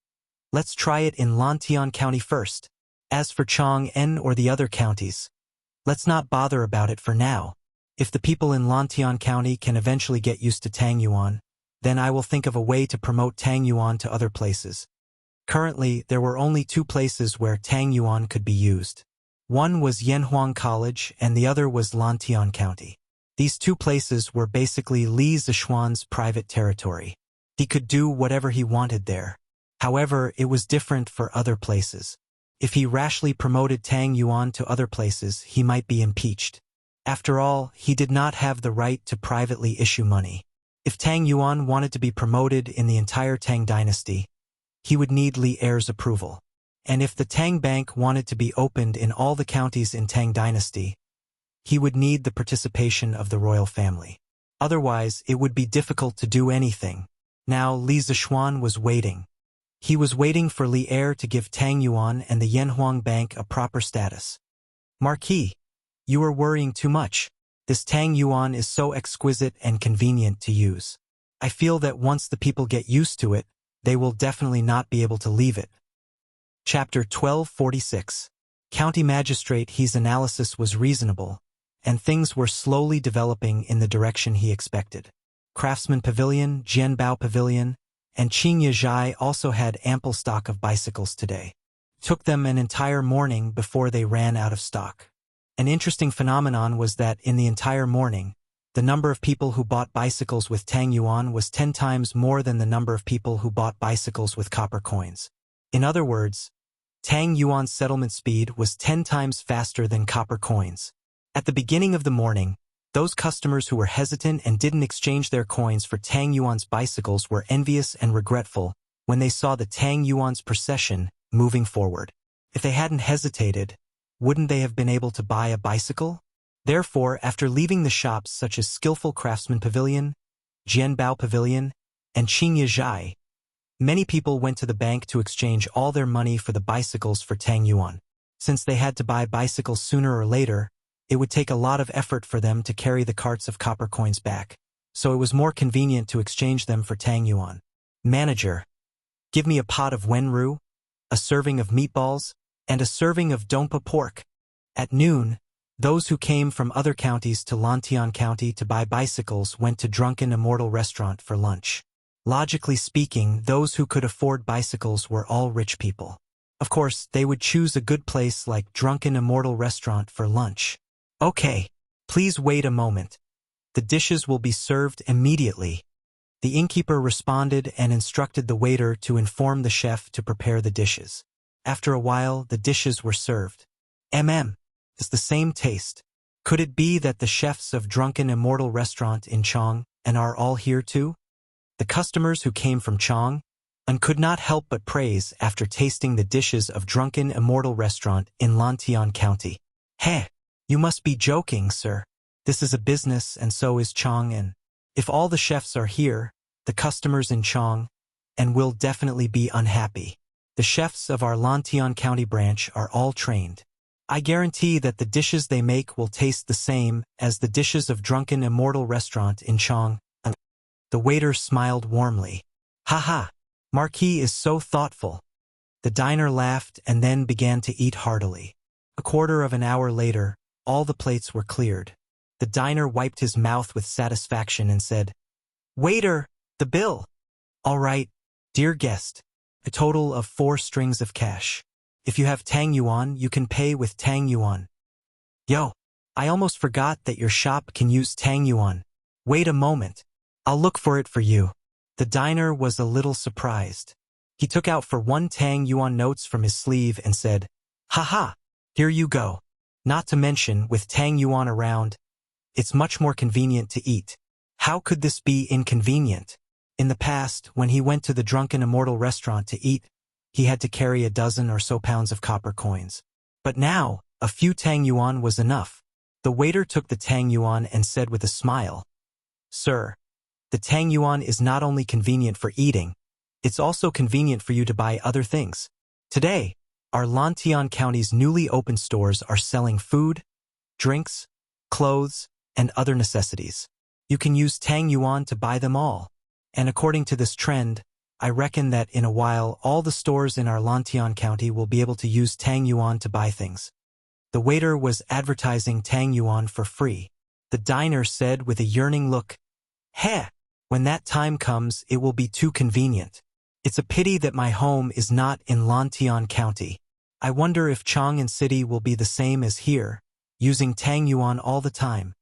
let's try it in Lantian County first. As for Chang'an or the other counties, let's not bother about it for now. If the people in Lantian County can eventually get used to Tang Yuan, then I will think of a way to promote Tang Yuan to other places. Currently, there were only 2 places where Tang Yuan could be used. One was Yanhuang College and the other was Lantian County. These 2 places were basically Li Zishuan's private territory. He could do whatever he wanted there. However, it was different for other places. If he rashly promoted Tang Yuan to other places, he might be impeached. After all, he did not have the right to privately issue money. If Tang Yuan wanted to be promoted in the entire Tang dynasty, he would need Li Er's approval. And if the Tang Bank wanted to be opened in all the counties in Tang dynasty, he would need the participation of the royal family. Otherwise, it would be difficult to do anything. Now Li Zishuan was waiting. He was waiting for Li Er to give Tang Yuan and the Yanhuang Bank a proper status. Marquis, you are worrying too much. This Tang Yuan is so exquisite and convenient to use. I feel that once the people get used to it, they will definitely not be able to leave it. Chapter 1246. County Magistrate He's analysis was reasonable, and things were slowly developing in the direction he expected. Craftsman Pavilion, Jianbao Pavilion, and Qingye Zhai also had ample stock of bicycles today. It took them an entire morning before they ran out of stock. An interesting phenomenon was that in the entire morning, the number of people who bought bicycles with Tang Yuan was 10 times more than the number of people who bought bicycles with copper coins. In other words, Tang Yuan's settlement speed was 10 times faster than copper coins. At the beginning of the morning, those customers who were hesitant and didn't exchange their coins for Tang Yuan's bicycles were envious and regretful when they saw the Tang Yuan's procession moving forward. If they hadn't hesitated, wouldn't they have been able to buy a bicycle? Therefore, after leaving the shops such as Skillful Craftsman Pavilion, Jianbao Pavilion, and Qingye Zhai, many people went to the bank to exchange all their money for the bicycles for Tang Yuan. Since they had to buy bicycles sooner or later, it would take a lot of effort for them to carry the carts of copper coins back, so it was more convenient to exchange them for Tang Yuan. Manager, give me a pot of wenru, a serving of meatballs, and a serving of dompa pork. At noon, those who came from other counties to Lantian County to buy bicycles went to Drunken Immortal Restaurant for lunch. Logically speaking, those who could afford bicycles were all rich people. Of course, they would choose a good place like Drunken Immortal Restaurant for lunch. Okay, please wait a moment. The dishes will be served immediately. The innkeeper responded and instructed the waiter to inform the chef to prepare the dishes. After a while, the dishes were served. Is the same taste. Could it be that the chefs of Drunken Immortal Restaurant in Chang'an are all here too? The customers who came from Chang'an could not help but praise after tasting the dishes of Drunken Immortal Restaurant in Lantian County. Heh, you must be joking, sir. This is a business and so is Chang'an. If all the chefs are here, the customers in Chang'an will definitely be unhappy. The chefs of our Lantian County branch are all trained. I guarantee that the dishes they make will taste the same as the dishes of Drunken Immortal Restaurant in Chang'an. The waiter smiled warmly. Haha, Marquis is so thoughtful. The diner laughed and then began to eat heartily. A quarter of an hour later, all the plates were cleared. The diner wiped his mouth with satisfaction and said, Waiter, the bill. All right, dear guest, a total of 4 strings of cash. If you have Tang Yuan, you can pay with Tang Yuan. Yo, I almost forgot that your shop can use Tang Yuan. Wait a moment. I'll look for it for you. The diner was a little surprised. He took out for 1 Tang Yuan notes from his sleeve and said, "Haha, here you go. Not to mention, with Tang Yuan around, it's much more convenient to eat." How could this be inconvenient? In the past, when he went to the Drunken Immortal restaurant to eat, he had to carry a dozen or so pounds of copper coins. But now, a few Tang Yuan was enough. The waiter took the Tang Yuan and said with a smile, "Sir, the Tang Yuan is not only convenient for eating, it's also convenient for you to buy other things. Today, our Lantian County's newly opened stores are selling food, drinks, clothes, and other necessities. You can use Tang Yuan to buy them all. And according to this trend, I reckon that in a while all the stores in our Lantian County will be able to use Tang Yuan to buy things." The waiter was advertising Tang Yuan for free. The diner said with a yearning look, "Heh, when that time comes it will be too convenient. It's a pity that my home is not in Lantian County. I wonder if Chang'an City will be the same as here, using Tang Yuan all the time."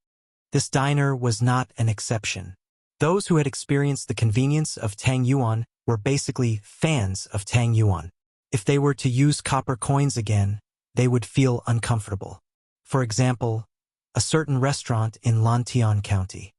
This diner was not an exception. Those who had experienced the convenience of Tang Yuan were basically fans of Tang Yuan. If they were to use copper coins again, they would feel uncomfortable. For example, a certain restaurant in Lantian County.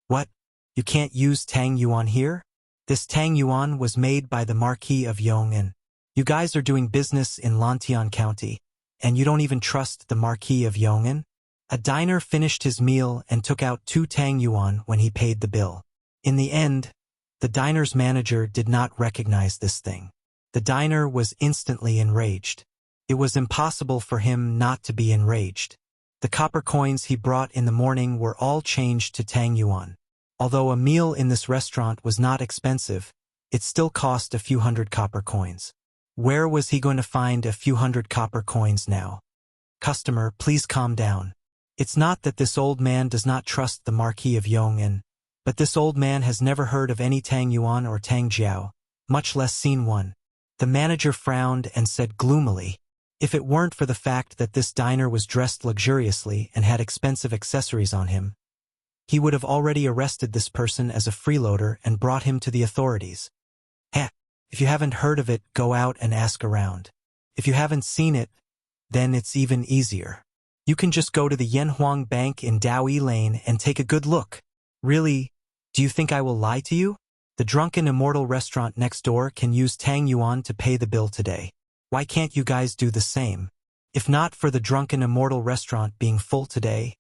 "What? You can't use Tang Yuan here? This Tang Yuan was made by the Marquis of Yong'an. You guys are doing business in Lantian County, and you don't even trust the Marquis of Yong'an?" A diner finished his meal and took out 2 Tang Yuan when he paid the bill. In the end, the diner's manager did not recognize this thing. The diner was instantly enraged. It was impossible for him not to be enraged. The copper coins he brought in the morning were all changed to Tang Yuan. Although a meal in this restaurant was not expensive, it still cost a few hundred copper coins. Where was he going to find a few hundred copper coins now? "Customer, please calm down. It's not that this old man does not trust the Marquis of Yong'an, but this old man has never heard of any Tang Yuan or Tang Jiao, much less seen one." The manager frowned and said gloomily, "If it weren't for the fact that this diner was dressed luxuriously and had expensive accessories on him, he would have already arrested this person as a freeloader and brought him to the authorities. Heh, if you haven't heard of it, go out and ask around. If you haven't seen it, then it's even easier. You can just go to the Yanhuang Bank in Daoyi Lane and take a good look. Really, do you think I will lie to you? The Drunken Immortal restaurant next door can use Tang Yuan to pay the bill today. Why can't you guys do the same? If not for the Drunken Immortal restaurant being full today,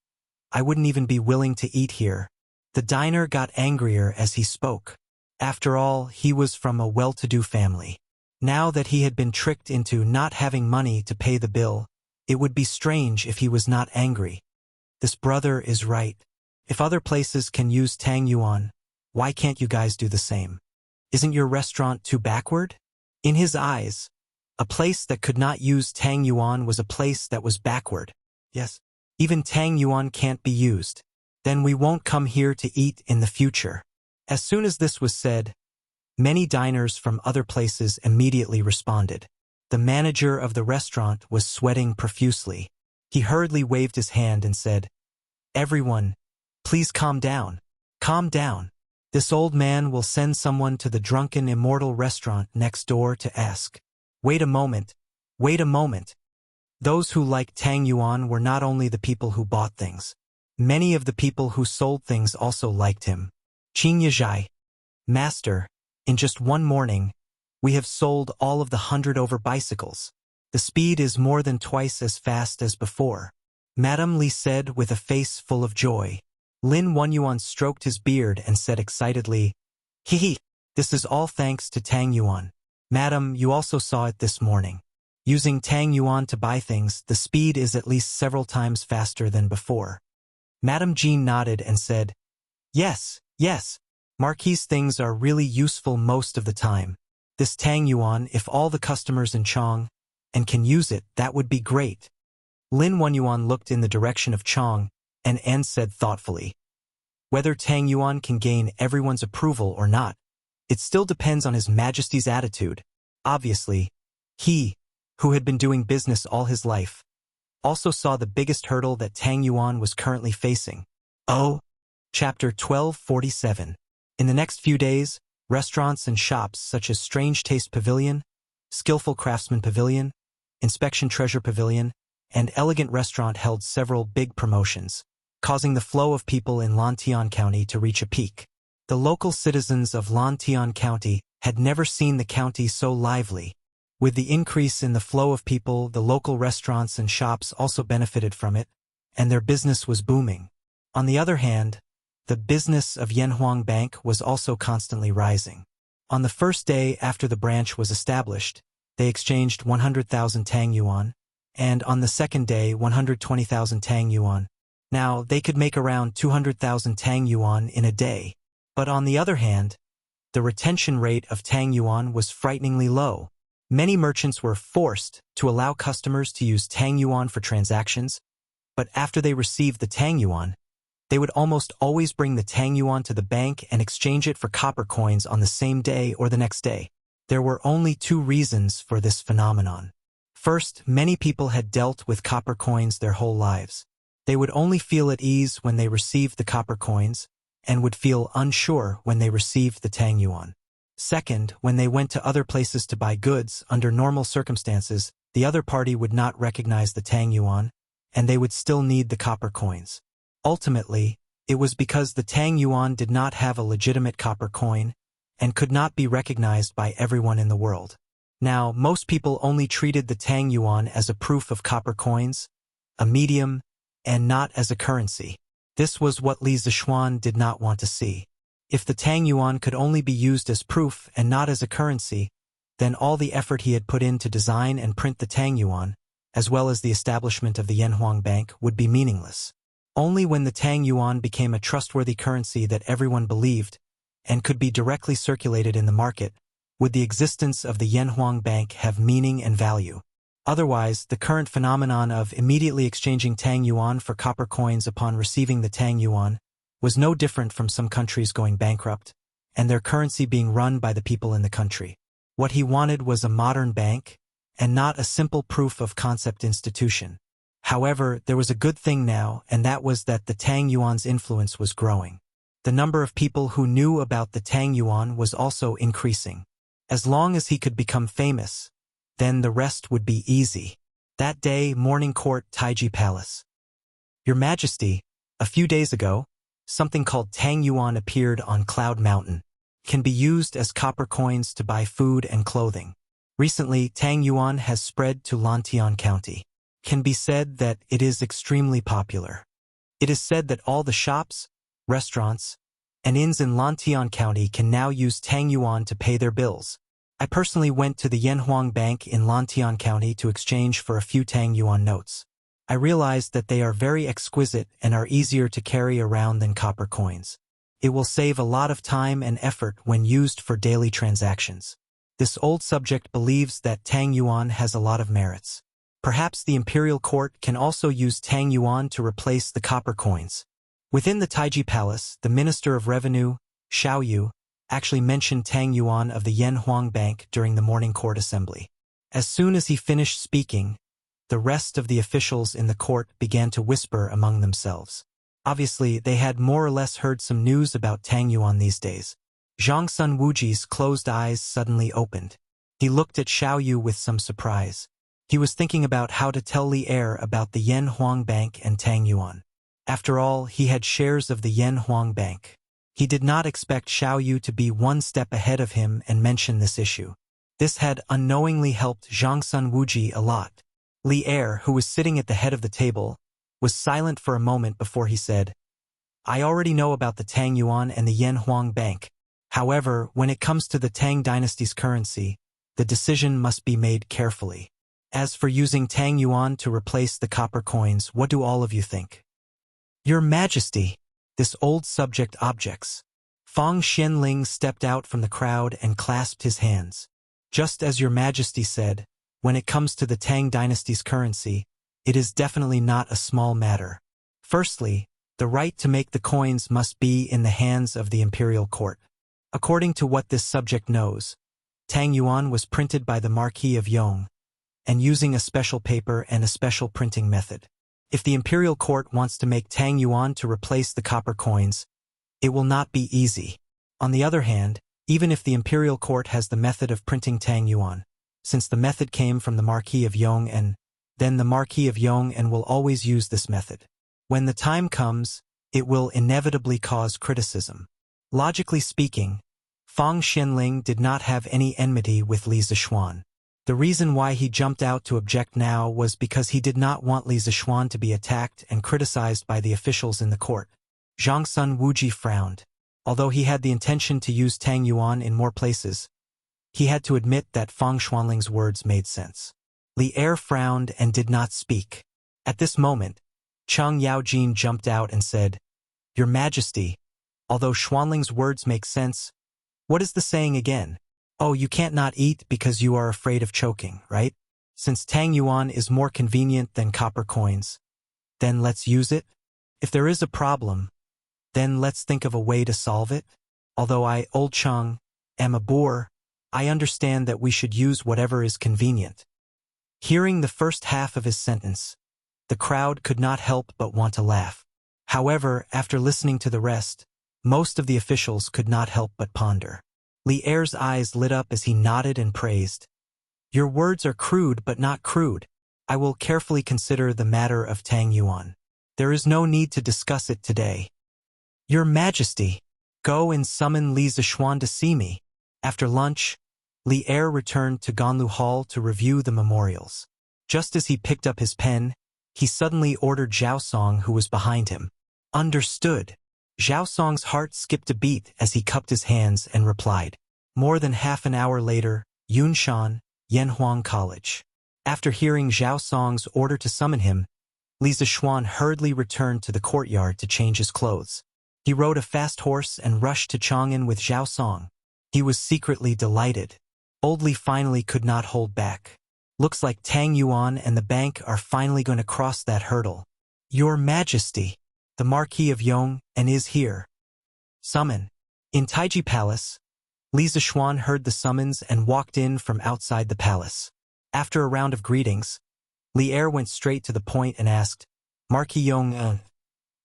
I wouldn't even be willing to eat here." The diner got angrier as he spoke. After all, he was from a well-to-do family. Now that he had been tricked into not having money to pay the bill, it would be strange if he was not angry. This brother is right. If other places can use Tang Yuan, why can't you guys do the same? Isn't your restaurant too backward? In his eyes, a place that could not use Tang Yuan was a place that was backward. Yes, even Tang Yuan can't be used. Then we won't come here to eat in the future. As soon as this was said, many diners from other places immediately responded. The manager of the restaurant was sweating profusely. He hurriedly waved his hand and said, "Everyone, please calm down. Calm down. This old man will send someone to the Drunken Immortal restaurant next door to ask. Wait a moment. Wait a moment." Those who liked Tang Yuan were not only the people who bought things. Many of the people who sold things also liked him. "Qing Yizhai, Master, in just one morning, we have sold all of the 100 over bicycles. The speed is more than twice as fast as before," Madame Li said with a face full of joy. Lin Yuan stroked his beard and said excitedly, "Hee, this is all thanks to Tang Yuan. Madam, you also saw it this morning. Using Tang Yuan to buy things, the speed is at least several times faster than before." Madame Jean nodded and said, "Yes, yes. Marquis things are really useful most of the time. This Tang Yuan, if all the customers in Chong and can use it, that would be great." Lin Yuan looked in the direction of Chong and said thoughtfully, "Whether Tang Yuan can gain everyone's approval or not, it still depends on His Majesty's attitude. Obviously, he, who had been doing business all his life, also saw the biggest hurdle that Tang Yuan was currently facing. Oh, Chapter 1247. In the next few days, Restaurants and shops such as Strange Taste Pavilion, Skillful Craftsman Pavilion, Inspection Treasure Pavilion, and Elegant Restaurant held several big promotions, causing the flow of people in Lantian County to reach a peak. The local citizens of Lantian County had never seen the county so lively. With the increase in the flow of people, the local restaurants and shops also benefited from it, and their business was booming. On the other hand, the business of Yanhuang Bank was also constantly rising. On the first day after the branch was established, they exchanged 100,000 Tang Yuan, and on the second day 120,000 Tang Yuan. Now, they could make around 200,000 Tang Yuan in a day. But on the other hand, the retention rate of Tang Yuan was frighteningly low. Many merchants were forced to allow customers to use Tang Yuan for transactions, but after they received the Tang Yuan, they would almost always bring the Tang Yuan to the bank and exchange it for copper coins on the same day or the next day. There were only two reasons for this phenomenon. First, many people had dealt with copper coins their whole lives. They would only feel at ease when they received the copper coins, and would feel unsure when they received the Tang Yuan. Second, when they went to other places to buy goods under normal circumstances, the other party would not recognize the Tang Yuan, and they would still need the copper coins. Ultimately, it was because the Tang Yuan did not have a legitimate copper coin and could not be recognized by everyone in the world. Now, most people only treated the Tang Yuan as a proof of copper coins, a medium, and not as a currency. This was what Li Zixuan did not want to see. If the Tang Yuan could only be used as proof and not as a currency, then all the effort he had put in to design and print the Tang Yuan, as well as the establishment of the Yanhuang Bank, would be meaningless. Only when the Tang Yuan became a trustworthy currency that everyone believed and could be directly circulated in the market would the existence of the Yanhuang Bank have meaning and value. Otherwise, the current phenomenon of immediately exchanging Tang Yuan for copper coins upon receiving the Tang Yuan was no different from some countries going bankrupt and their currency being run by the people in the country. What he wanted was a modern bank and not a simple proof of concept institution. However, there was a good thing now, and that was that the Tang Yuan's influence was growing. The number of people who knew about the Tang Yuan was also increasing. As long as he could become famous, then the rest would be easy. That day, morning court, Taiji Palace. Your Majesty, a few days ago, something called Tang Yuan appeared on Cloud Mountain. Can be used as copper coins to buy food and clothing. Recently, Tang Yuan has spread to Lantian County. Can be said that it is extremely popular. It is said that all the shops, restaurants, and inns in Lantian County can now use Tang Yuan to pay their bills. I personally went to the Yanhuang Bank in Lantian County to exchange for a few Tang Yuan notes. I realized that they are very exquisite and are easier to carry around than copper coins. It will save a lot of time and effort when used for daily transactions. This old subject believes that Tang Yuan has a lot of merits. Perhaps the imperial court can also use Tang Yuan to replace the copper coins. Within the Taiji Palace, the Minister of Revenue, Xiao Yu, actually mentioned Tang Yuan of the Yanhuang Bank during the morning court assembly. As soon as he finished speaking, the rest of the officials in the court began to whisper among themselves. Obviously, they had more or less heard some news about Tang Yuan these days. Zhang Sun Wuji's closed eyes suddenly opened. He looked at Xiao Yu with some surprise. He was thinking about how to tell Li Er about the Yanhuang Bank and Tang Yuan. After all, he had shares of the Yanhuang Bank. He did not expect Xiao Yu to be one step ahead of him and mention this issue. This had unknowingly helped Zhang Sun Wuji a lot. Li Er, who was sitting at the head of the table, was silent for a moment before he said, "I already know about the Tang Yuan and the Yanhuang Bank. However, when it comes to the Tang dynasty's currency, the decision must be made carefully. As for using Tang Yuan to replace the copper coins, what do all of you think?" "Your Majesty," this old subject objects. Fang Xianling stepped out from the crowd and clasped his hands. "Just as Your Majesty said, when it comes to the Tang dynasty's currency, it is definitely not a small matter. Firstly, the right to make the coins must be in the hands of the imperial court. According to what this subject knows, Tang Yuan was printed by the Marquis of Yong, and using a special paper and a special printing method. If the imperial court wants to make Tang Yuan to replace the copper coins, it will not be easy. On the other hand, even if the imperial court has the method of printing Tang Yuan, since the method came from the Marquis of Yong'an, then the Marquis of Yong'an will always use this method. When the time comes, it will inevitably cause criticism. Logically speaking, Fang Xianling did not have any enmity with Li Zixuan. The reason why he jumped out to object now was because he did not want Li Zixuan to be attacked and criticized by the officials in the court. Zhang Sun Wuji frowned. Although he had the intention to use Tang Yuan in more places, he had to admit that Fang Xuanling's words made sense. Li Er frowned and did not speak. At this moment, Cheng Yaojin jumped out and said, "Your Majesty, although Xuanling's words make sense, what is the saying again? Oh, you can't not eat because you are afraid of choking, right? Since Tang Yuan is more convenient than copper coins, then let's use it. If there is a problem, then let's think of a way to solve it. Although I, Old Cheng, am a boor, I understand that we should use whatever is convenient." Hearing the first half of his sentence, the crowd could not help but want to laugh. However, after listening to the rest, most of the officials could not help but ponder. Li Er's eyes lit up as he nodded and praised. "Your words are crude but not crude. I will carefully consider the matter of Tang Yuan. There is no need to discuss it today. Your Majesty, go and summon Li Zixuan to see me." After lunch, Li Er returned to Ganlu Hall to review the memorials. Just as he picked up his pen, he suddenly ordered Zhao Song, who was behind him. "Understood." Zhao Song's heart skipped a beat as he cupped his hands and replied. More than half an hour later, Yunshan, Yanhuang College. After hearing Zhao Song's order to summon him, Li Zixuan hurriedly returned to the courtyard to change his clothes. He rode a fast horse and rushed to Chang'an with Zhao Song. He was secretly delighted. Old Li finally could not hold back. Looks like Tang Yuan and the bank are finally going to cross that hurdle. Your Majesty, the Marquis of Yong'an is here. Summon. In Taiji Palace, Li Zixuan heard the summons and walked in from outside the palace. After a round of greetings, Li Er went straight to the point and asked, "Marquis Yong'an,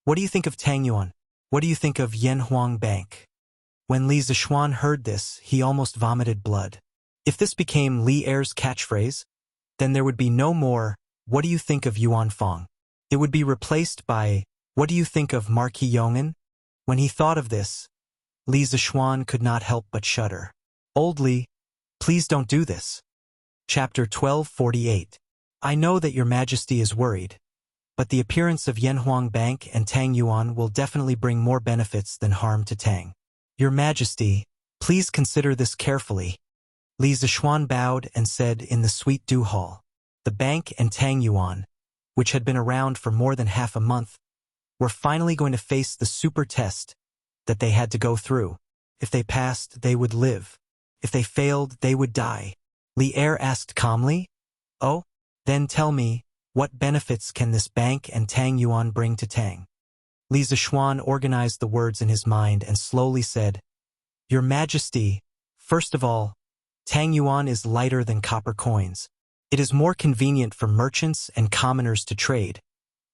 what do you think of Tang Yuan? What do you think of Yanhuang Bank?" When Li Zixuan heard this, he almost vomited blood. If this became Li Er's catchphrase, then there would be no more, "What do you think of Yuan Fang?" It would be replaced by, "What do you think of Marquis Yong'an?" When he thought of this, Li Zixuan could not help but shudder. "Old Li, please don't do this." Chapter 1248. I know that your Majesty is worried, but the appearance of Yanhuang Bank and Tang Yuan will definitely bring more benefits than harm to Tang. Your Majesty, please consider this carefully. Li Zixuan bowed and said in the Sweet Dew Hall. The bank and Tang Yuan, which had been around for more than half a month, were finally going to face the super test that they had to go through. If they passed, they would live. If they failed, they would die. Li Er asked calmly, "Oh, then tell me, what benefits can this bank and Tang Yuan bring to Tang?" Li Zixuan organized the words in his mind and slowly said, "Your Majesty, first of all, Tang Yuan is lighter than copper coins. It is more convenient for merchants and commoners to trade,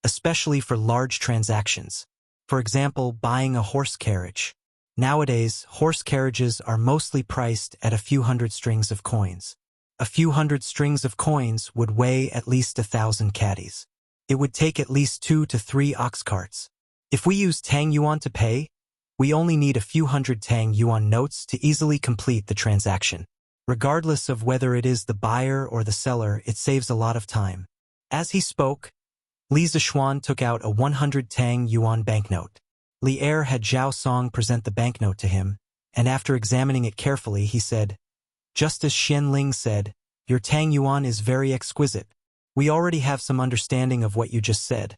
especially for large transactions. For example, buying a horse carriage. Nowadays, horse carriages are mostly priced at a few hundred strings of coins. A few hundred strings of coins would weigh at least 1,000 caddies. It would take at least 2 to 3 ox carts. If we use Tang Yuan to pay, we only need a few hundred Tang Yuan notes to easily complete the transaction. Regardless of whether it is the buyer or the seller, it saves a lot of time." As he spoke, Li Zixuan took out a 100 Tang Yuan banknote. Li Er had Zhao Song present the banknote to him, and after examining it carefully, he said, "Just as Xianling said, your Tang Yuan is very exquisite. We already have some understanding of what you just said.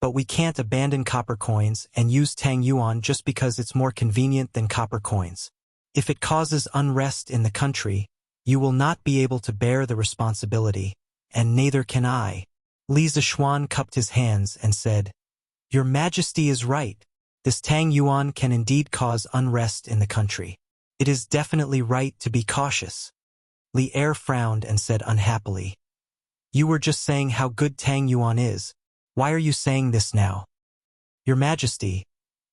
But we can't abandon copper coins and use Tang Yuan just because it's more convenient than copper coins. If it causes unrest in the country, you will not be able to bear the responsibility, and neither can I." Li Zixuan cupped his hands and said, "Your Majesty is right. This Tang Yuan can indeed cause unrest in the country. It is definitely right to be cautious." Li Er frowned and said unhappily, "You were just saying how good Tang Yuan is. Why are you saying this now?" "Your Majesty,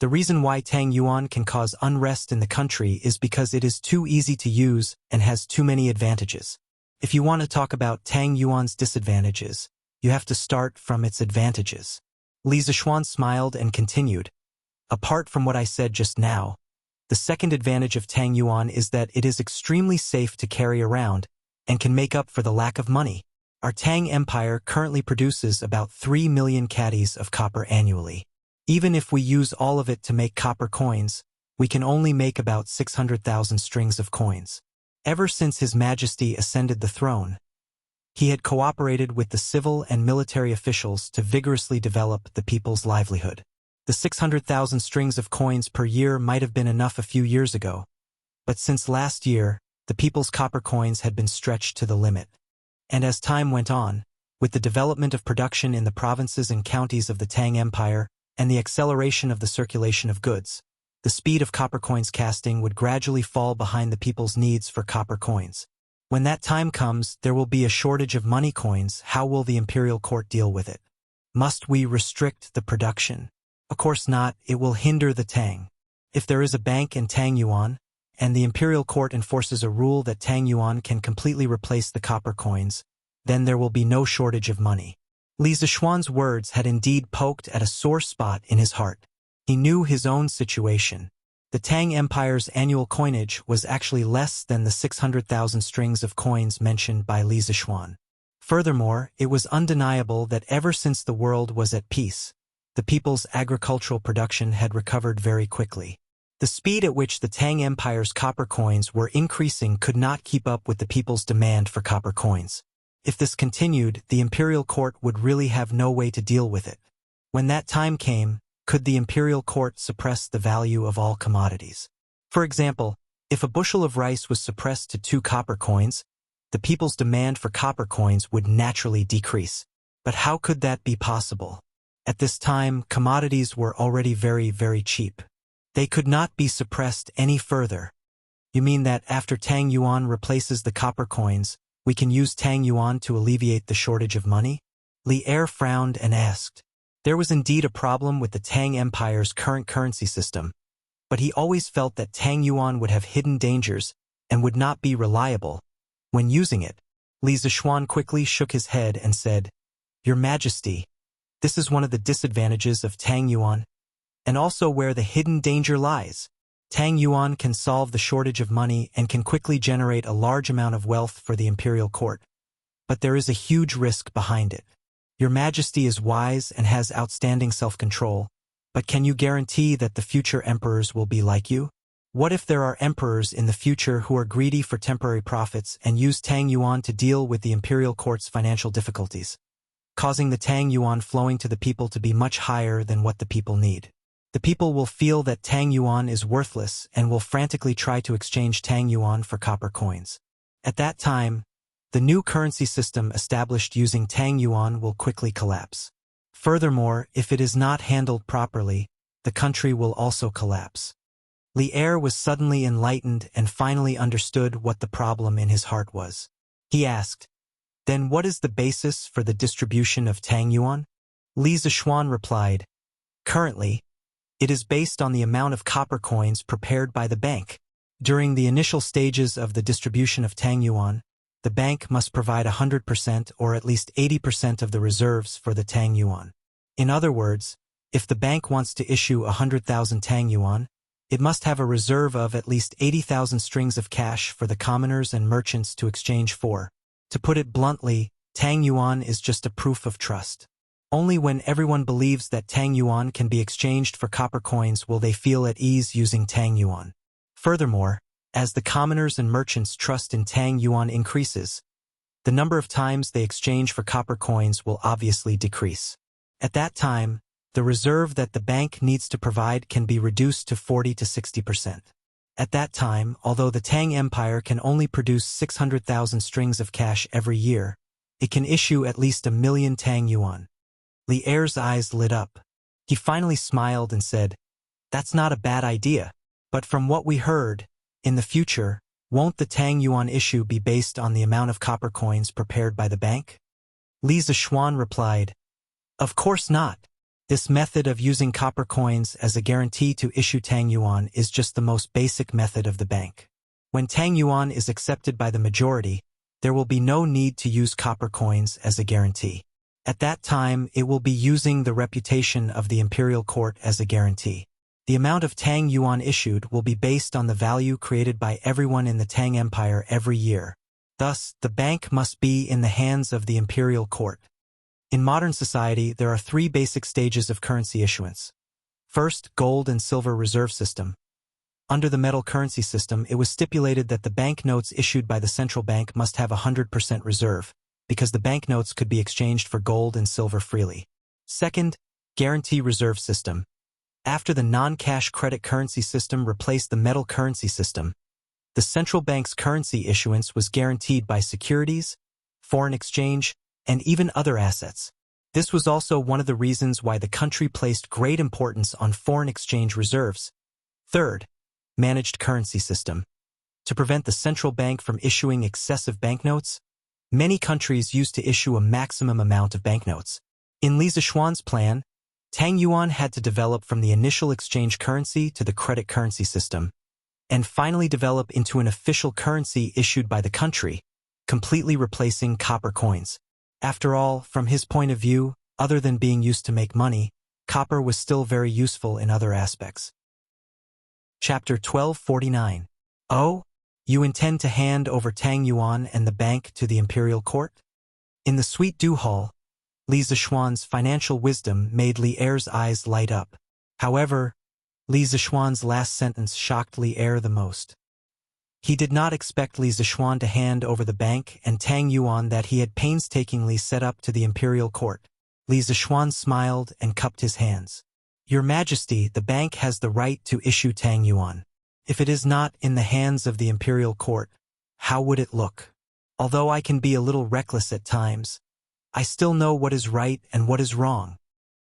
The reason why Tang Yuan can cause unrest in the country is because it is too easy to use and has too many advantages. If you want to talk about Tang Yuan's disadvantages, you have to start from its advantages. Li Zishuan smiled and continued, apart from what I said just now, the second advantage of Tang Yuan is that it is extremely safe to carry around and can make up for the lack of money. Our Tang Empire currently produces about 3 million caddies of copper annually. Even if we use all of it to make copper coins, we can only make about 600,000 strings of coins. Ever since His Majesty ascended the throne, he had cooperated with the civil and military officials to vigorously develop the people's livelihood. The 600,000 strings of coins per year might have been enough a few years ago, but since last year, the people's copper coins had been stretched to the limit. And as time went on, with the development of production in the provinces and counties of the Tang Empire and the acceleration of the circulation of goods, the speed of copper coins casting would gradually fall behind the people's needs for copper coins. When that time comes, there will be a shortage of money coins. How will the imperial court deal with it? Must we restrict the production? Of course not, it will hinder the Tang. If there is a bank in Tang Yuan, and the imperial court enforces a rule that Tang Yuan can completely replace the copper coins, then there will be no shortage of money. Li Zishuan's words had indeed poked at a sore spot in his heart. He knew his own situation. The Tang Empire's annual coinage was actually less than the 600,000 strings of coins mentioned by Li Zishuan. Furthermore, it was undeniable that ever since the world was at peace, the people's agricultural production had recovered very quickly. The speed at which the Tang Empire's copper coins were increasing could not keep up with the people's demand for copper coins. If this continued, the imperial court would really have no way to deal with it. When that time came, could the imperial court suppress the value of all commodities? For example, if a bushel of rice was suppressed to 2 copper coins, the people's demand for copper coins would naturally decrease. But how could that be possible? At this time, commodities were already very, very cheap. They could not be suppressed any further. You mean that after Tang Yuan replaces the copper coins, we can use Tang Yuan to alleviate the shortage of money? Li Er frowned and asked. There was indeed a problem with the Tang Empire's current currency system, but he always felt that Tang Yuan would have hidden dangers and would not be reliable when using it. Li Zishuan quickly shook his head and said, Your Majesty, this is one of the disadvantages of Tang Yuan, and also where the hidden danger lies. Tang Yuan can solve the shortage of money and can quickly generate a large amount of wealth for the imperial court. But there is a huge risk behind it. Your Majesty is wise and has outstanding self-control, but can you guarantee that the future emperors will be like you? What if there are emperors in the future who are greedy for temporary profits and use Tang Yuan to deal with the imperial court's financial difficulties, causing the Tang Yuan flowing to the people to be much higher than what the people need? The people will feel that Tang Yuan is worthless and will frantically try to exchange Tang Yuan for copper coins. At that time, the new currency system established using Tang Yuan will quickly collapse. Furthermore, if it is not handled properly, the country will also collapse. Li Er was suddenly enlightened and finally understood what the problem in his heart was. He asked, Then what is the basis for the distribution of Tang Yuan? Li Zishuan replied, Currently, it is based on the amount of copper coins prepared by the bank. During the initial stages of the distribution of Tang Yuan, the bank must provide 100% or at least 80% of the reserves for the Tang Yuan. In other words, if the bank wants to issue 100,000 Tang Yuan, it must have a reserve of at least 80,000 strings of cash for the commoners and merchants to exchange for. To put it bluntly, Tang Yuan is just a proof of trust. Only when everyone believes that Tang Yuan can be exchanged for copper coins will they feel at ease using Tang Yuan. Furthermore, as the commoners and merchants' trust in Tang Yuan increases, the number of times they exchange for copper coins will obviously decrease. At that time, the reserve that the bank needs to provide can be reduced to 40 to 60%. At that time, although the Tang Empire can only produce 600,000 strings of cash every year, it can issue at least 1 million Tang Yuan. Li Er's eyes lit up. He finally smiled and said, That's not a bad idea. But from what we heard, in the future, won't the Tang Yuan issue be based on the amount of copper coins prepared by the bank? Li Zishuan replied, Of course not. This method of using copper coins as a guarantee to issue Tang Yuan is just the most basic method of the bank. When Tang Yuan is accepted by the majority, there will be no need to use copper coins as a guarantee. At that time, it will be using the reputation of the imperial court as a guarantee. The amount of Tang Yuan issued will be based on the value created by everyone in the Tang Empire every year. Thus, the bank must be in the hands of the imperial court. In modern society, there are three basic stages of currency issuance. First, gold and silver reserve system. Under the metal currency system, it was stipulated that the banknotes issued by the central bank must have 100% reserve, because the banknotes could be exchanged for gold and silver freely. Second, guarantee reserve system. After the non-cash credit currency system replaced the metal currency system, the central bank's currency issuance was guaranteed by securities, foreign exchange, and even other assets. This was also one of the reasons why the country placed great importance on foreign exchange reserves. Third, managed currency system. To prevent the central bank from issuing excessive banknotes, many countries used to issue a maximum amount of banknotes. In Li Zishuan's plan, Tang Yuan had to develop from the initial exchange currency to the credit currency system, and finally develop into an official currency issued by the country, completely replacing copper coins. After all, from his point of view, other than being used to make money, copper was still very useful in other aspects. Chapter 1249. Oh, you intend to hand over Tang Yuan and the bank to the imperial court? In the Sweet Dew Hall, Li Zishuan's financial wisdom made Li Er's eyes light up. However, Li Zishuan's last sentence shocked Li Er the most. He did not expect Li Zishuan to hand over the bank and Tang Yuan that he had painstakingly set up to the imperial court. Li Zishuan smiled and cupped his hands. Your Majesty, the bank has the right to issue Tang Yuan. If it is not in the hands of the imperial court, how would it look? Although I can be a little reckless at times, I still know what is right and what is wrong.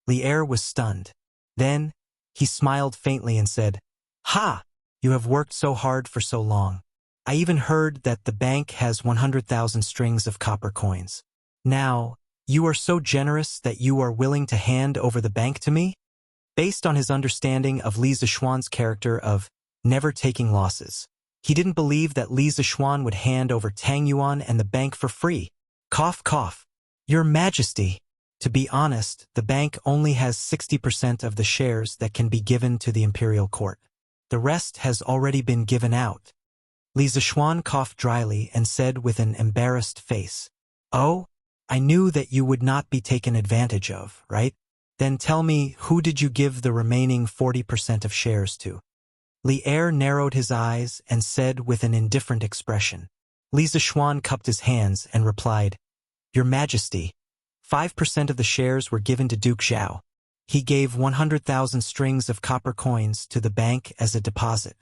Li Er was stunned. Then, he smiled faintly and said, Ha! You have worked so hard for so long. I even heard that the bank has 100,000 strings of copper coins. Now, you are so generous that you are willing to hand over the bank to me? Based on his understanding of Li Zishuan's character of never taking losses, he didn't believe that Li Zishuan would hand over Tang Yuan and the bank for free. Cough, cough. Your Majesty, to be honest, the bank only has 60% of the shares that can be given to the imperial court. The rest has already been given out. Li Zishuan coughed dryly and said with an embarrassed face, Oh, I knew that you would not be taken advantage of, right? Then tell me, who did you give the remaining 40% of shares to? Li Er narrowed his eyes and said with an indifferent expression. Li Zishuan cupped his hands and replied, Your Majesty, 5% of the shares were given to Duke Zhao. He gave 100,000 strings of copper coins to the bank as a deposit.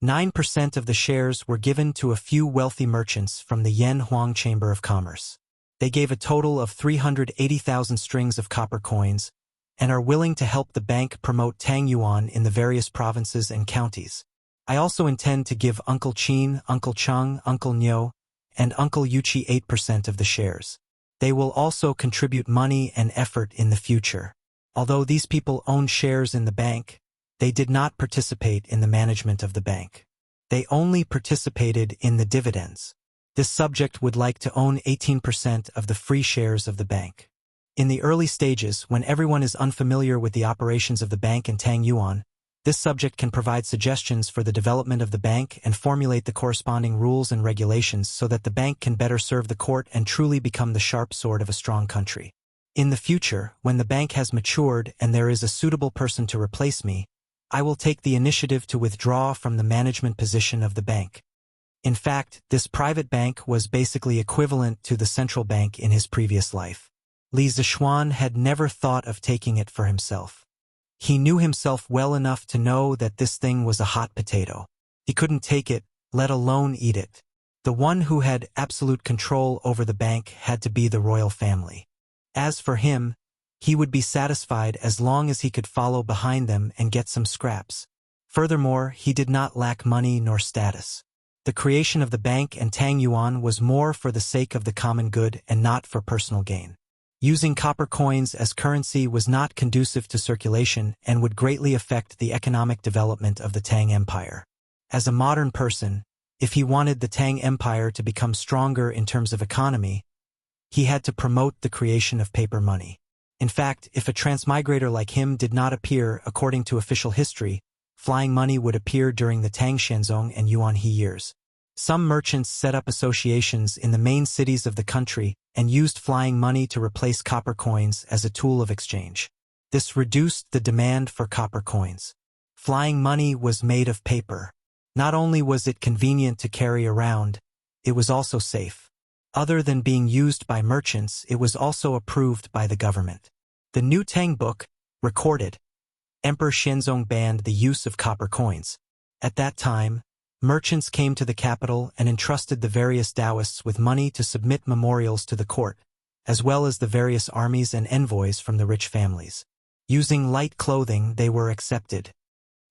9% of the shares were given to a few wealthy merchants from the Yan Huang Chamber of Commerce. They gave a total of 380,000 strings of copper coins and are willing to help the bank promote Tang Yuan in the various provinces and counties. I also intend to give Uncle Qin, Uncle Cheng, Uncle Niu, and Uncle Yuqi 8% of the shares. They will also contribute money and effort in the future. Although these people owned shares in the bank, they did not participate in the management of the bank. They only participated in the dividends. This subject would like to own 18% of the free shares of the bank. In the early stages, when everyone is unfamiliar with the operations of the bank and Tang Yuan, this subject can provide suggestions for the development of the bank and formulate the corresponding rules and regulations so that the bank can better serve the court and truly become the sharp sword of a strong country. In the future, when the bank has matured and there is a suitable person to replace me, I will take the initiative to withdraw from the management position of the bank. In fact, this private bank was basically equivalent to the central bank in his previous life. Li Zishuan had never thought of taking it for himself. He knew himself well enough to know that this thing was a hot potato. He couldn't take it, let alone eat it. The one who had absolute control over the bank had to be the royal family. As for him, he would be satisfied as long as he could follow behind them and get some scraps. Furthermore, he did not lack money nor status. The creation of the bank and Tang Yuan was more for the sake of the common good and not for personal gain. Using copper coins as currency was not conducive to circulation and would greatly affect the economic development of the Tang Empire. As a modern person, if he wanted the Tang Empire to become stronger in terms of economy, he had to promote the creation of paper money. In fact, if a transmigrator like him did not appear according to official history, flying money would appear during the Tang Shenzong and Yuan He years. Some merchants set up associations in the main cities of the country and used flying money to replace copper coins as a tool of exchange. This reduced the demand for copper coins. Flying money was made of paper. Not only was it convenient to carry around, it was also safe. Other than being used by merchants, it was also approved by the government. The new Tang book recorded, Emperor Shenzong banned the use of copper coins. At that time, merchants came to the capital and entrusted the various Taoists with money to submit memorials to the court, as well as the various armies and envoys from the rich families. Using light clothing, they were accepted.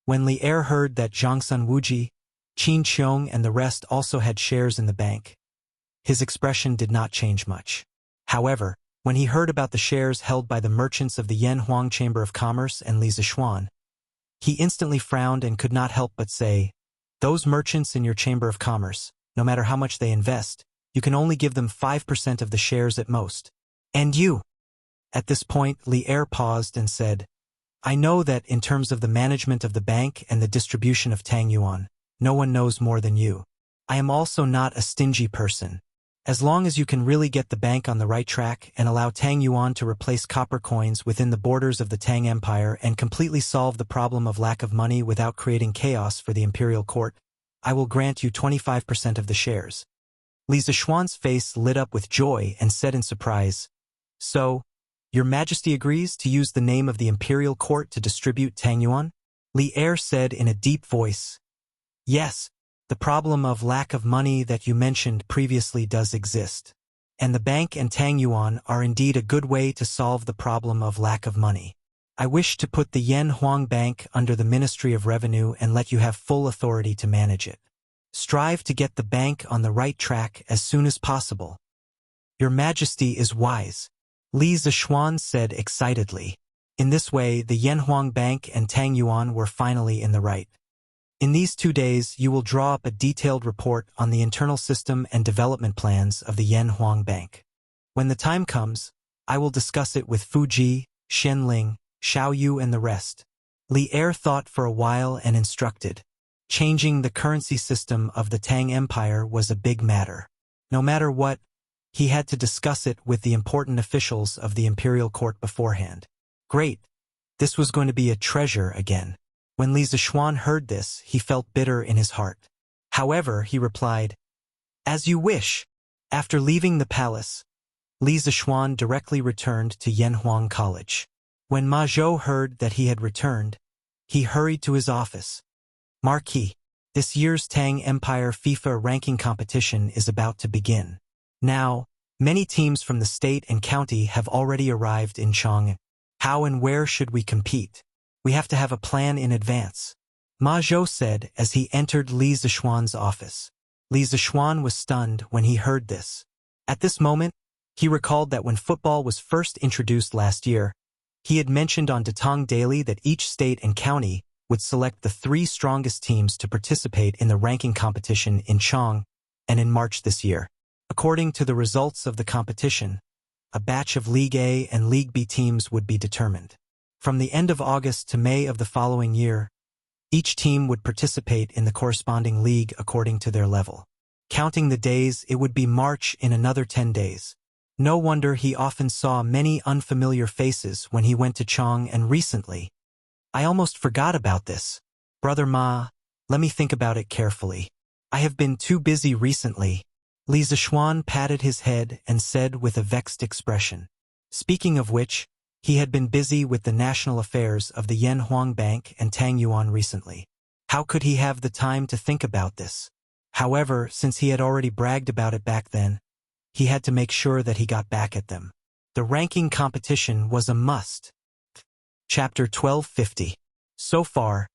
When Li Er heard that Zhangsun Wuji, Qin Qiong and the rest also had shares in the bank, his expression did not change much. However, when he heard about the shares held by the merchants of the Yanhuang Chamber of Commerce and Li Zishuan, he instantly frowned and could not help but say, "Those merchants in your Chamber of Commerce, no matter how much they invest, you can only give them 5% of the shares at most. And you?" At this point, Li Er paused and said, "I know that in terms of the management of the bank and the distribution of Tang Yuan, no one knows more than you. I am also not a stingy person. As long as you can really get the bank on the right track and allow Tang Yuan to replace copper coins within the borders of the Tang Empire and completely solve the problem of lack of money without creating chaos for the imperial court, I will grant you 25% of the shares." Li Zishuan's face lit up with joy and said in surprise, "So, Your Majesty agrees to use the name of the imperial court to distribute Tang Yuan?" Li Er said in a deep voice, "Yes. The problem of lack of money that you mentioned previously does exist. And the bank and Tang Yuan are indeed a good way to solve the problem of lack of money. I wish to put the Yen Huang Bank under the Ministry of Revenue and let you have full authority to manage it. Strive to get the bank on the right track as soon as possible. Your Majesty is wise," Li Zishuan said excitedly. In this way, the Yen Huang Bank and Tang Yuan were finally in the right. In these 2 days, you will draw up a detailed report on the internal system and development plans of the Yen Huang Bank. When the time comes, I will discuss it with Fuji, Shenling, Xiaoyu and the rest. Li Er thought for a while and instructed. Changing the currency system of the Tang Empire was a big matter. No matter what, he had to discuss it with the important officials of the imperial court beforehand. Great! This was going to be a treasure again. When Li Zishuan heard this, he felt bitter in his heart. However, he replied, "As you wish." After leaving the palace, Li Zishuan directly returned to Yanhuang College. When Ma Zhou heard that he had returned, he hurried to his office. "Marquis, this year's Tang Empire FIFA ranking competition is about to begin. Now, many teams from the state and county have already arrived in Chang'an. How and where should we compete? We have to have a plan in advance," Ma Zhou said as he entered Li Zishuan's office. Li Zishuan was stunned when he heard this. At this moment, he recalled that when football was first introduced last year, he had mentioned on Datong Daily that each state and county would select the 3 strongest teams to participate in the ranking competition in Chang'an and in March this year. According to the results of the competition, a batch of League A and League B teams would be determined. From the end of August to May of the following year, each team would participate in the corresponding league according to their level. Counting the days, it would be March in another 10 days. No wonder he often saw many unfamiliar faces when he went to Chang'an and recently. "I almost forgot about this. Brother Ma, let me think about it carefully. I have been too busy recently." Li Zishuan patted his head and said with a vexed expression. Speaking of which, he had been busy with the national affairs of the Yen Huang Bank and Tang Yuan recently. How could he have the time to think about this? However, since he had already bragged about it back then, he had to make sure that he got back at them. The ranking competition was a must. Chapter 1250. So far,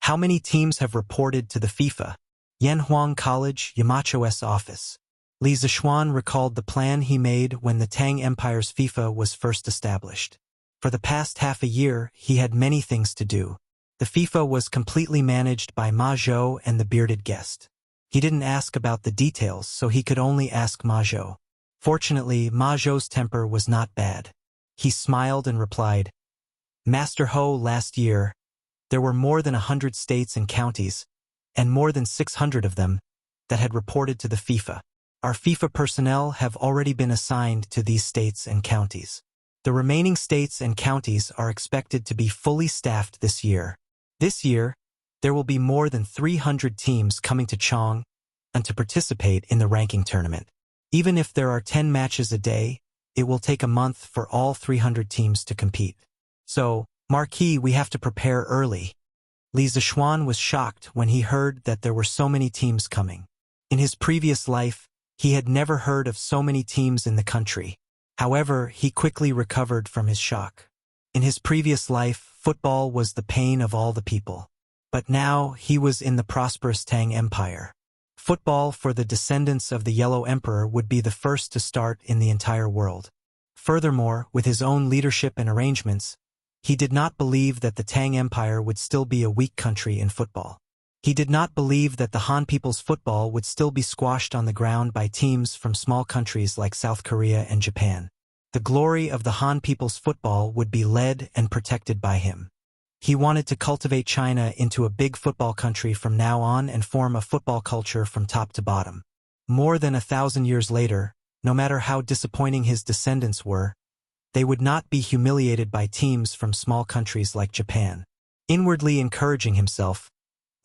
how many teams have reported to the FIFA? Yanhuang College, Yamacho's office. Li Zixuan recalled the plan he made when the Tang Empire's FIFA was first established. For the past half a year, he had many things to do. The FIFA was completely managed by Ma Zhou and the bearded guest. He didn't ask about the details, so he could only ask Ma Zhou. Fortunately, Ma Zhou's temper was not bad. He smiled and replied, "Master Ho, last year, there were more than 100 states and counties, and more than 600 of them, that had reported to the FIFA. Our FIFA personnel have already been assigned to these states and counties. The remaining states and counties are expected to be fully staffed this year. This year, there will be more than 300 teams coming to Chong and to participate in the ranking tournament. Even if there are 10 matches a day, it will take a month for all 300 teams to compete. So, Marquis, we have to prepare early." Li Zixuan was shocked when he heard that there were so many teams coming. In his previous life, he had never heard of so many teams in the country. However, he quickly recovered from his shock. In his previous life, football was the pain of all the people. But now, he was in the prosperous Tang Empire. Football for the descendants of the Yellow Emperor would be the first to start in the entire world. Furthermore, with his own leadership and arrangements, he did not believe that the Tang Empire would still be a weak country in football. He did not believe that the Han people's football would still be squashed on the ground by teams from small countries like South Korea and Japan. The glory of the Han people's football would be led and protected by him. He wanted to cultivate China into a big football country from now on and form a football culture from top to bottom. More than 1,000 years later, no matter how disappointing his descendants were, they would not be humiliated by teams from small countries like Japan. Inwardly encouraging himself,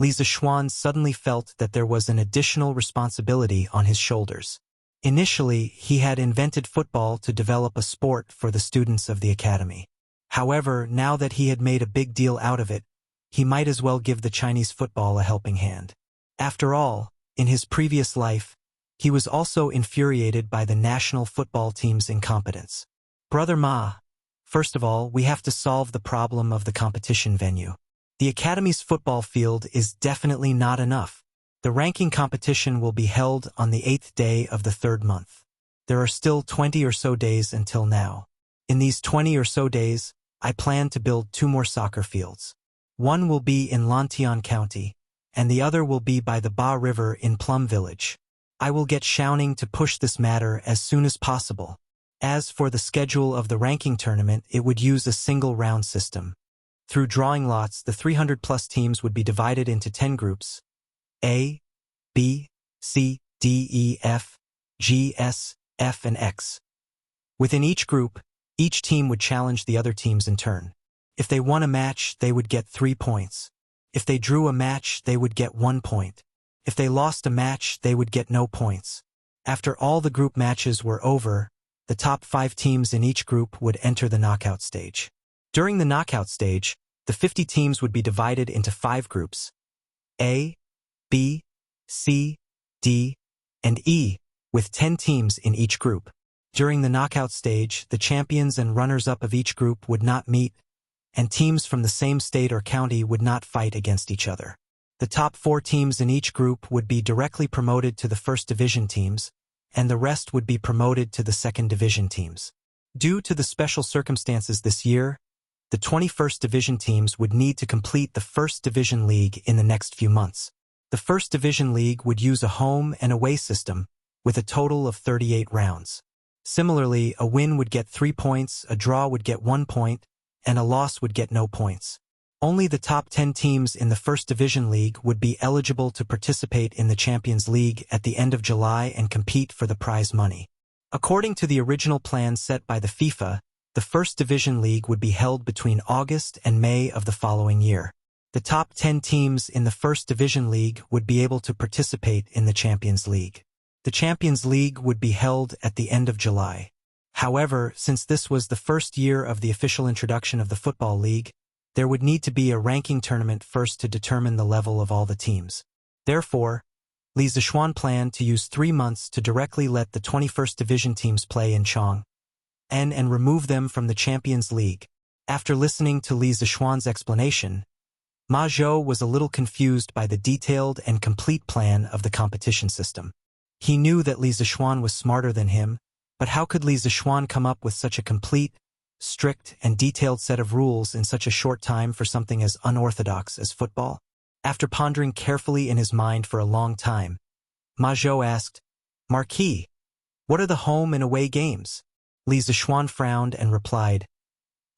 Li Zixuan suddenly felt that there was an additional responsibility on his shoulders. Initially, he had invented football to develop a sport for the students of the academy. However, now that he had made a big deal out of it, he might as well give the Chinese football a helping hand. After all, in his previous life, he was also infuriated by the national football team's incompetence. "Brother Ma, first of all, we have to solve the problem of the competition venue. The Academy's football field is definitely not enough. The ranking competition will be held on the 8th day of the 3rd month. There are still 20 or so days until now. In these 20 or so days, I plan to build 2 more soccer fields. One will be in Lantian County, and the other will be by the Ba River in Plum Village. I will get Xiaoning to push this matter as soon as possible. As for the schedule of the ranking tournament, it would use a single round system. Through drawing lots, the 300-plus teams would be divided into 10 groups: A, B, C, D, E, F, G, S, F, and X. Within each group, each team would challenge the other teams in turn. If they won a match, they would get 3 points. If they drew a match, they would get 1 point. If they lost a match, they would get no points. After all the group matches were over, the top 5 teams in each group would enter the knockout stage. During the knockout stage, the 50 teams would be divided into 5 groups: A, B, C, D, and E, with 10 teams in each group. During the knockout stage, the champions and runners-up of each group would not meet, and teams from the same state or county would not fight against each other. The top 4 teams in each group would be directly promoted to the first division teams, and the rest would be promoted to the second division teams. Due to the special circumstances this year, the 21st Division teams would need to complete the First Division League in the next few months. The First Division League would use a home and away system, with a total of 38 rounds. Similarly, a win would get 3 points, a draw would get 1 point, and a loss would get no points. Only the top 10 teams in the First Division League would be eligible to participate in the Champions League at the end of July and compete for the prize money. According to the original plan set by the FIFA, the First Division League would be held between August and May of the following year. The top 10 teams in the First Division League would be able to participate in the Champions League. The Champions League would be held at the end of July. However, since this was the first year of the official introduction of the Football League, there would need to be a ranking tournament first to determine the level of all the teams. Therefore, Li Zixuan planned to use 3 months to directly let the 21st Division teams play in Chong and remove them from the Champions League. After listening to Li Zixuan's explanation, Ma Zhou was a little confused by the detailed and complete plan of the competition system. He knew that Li Zixuan was smarter than him, but how could Li Zixuan come up with such a complete, strict, and detailed set of rules in such a short time for something as unorthodox as football? After pondering carefully in his mind for a long time, Ma Zhou asked, "Marquis, what are the home and away games?" Li Zixuan frowned and replied,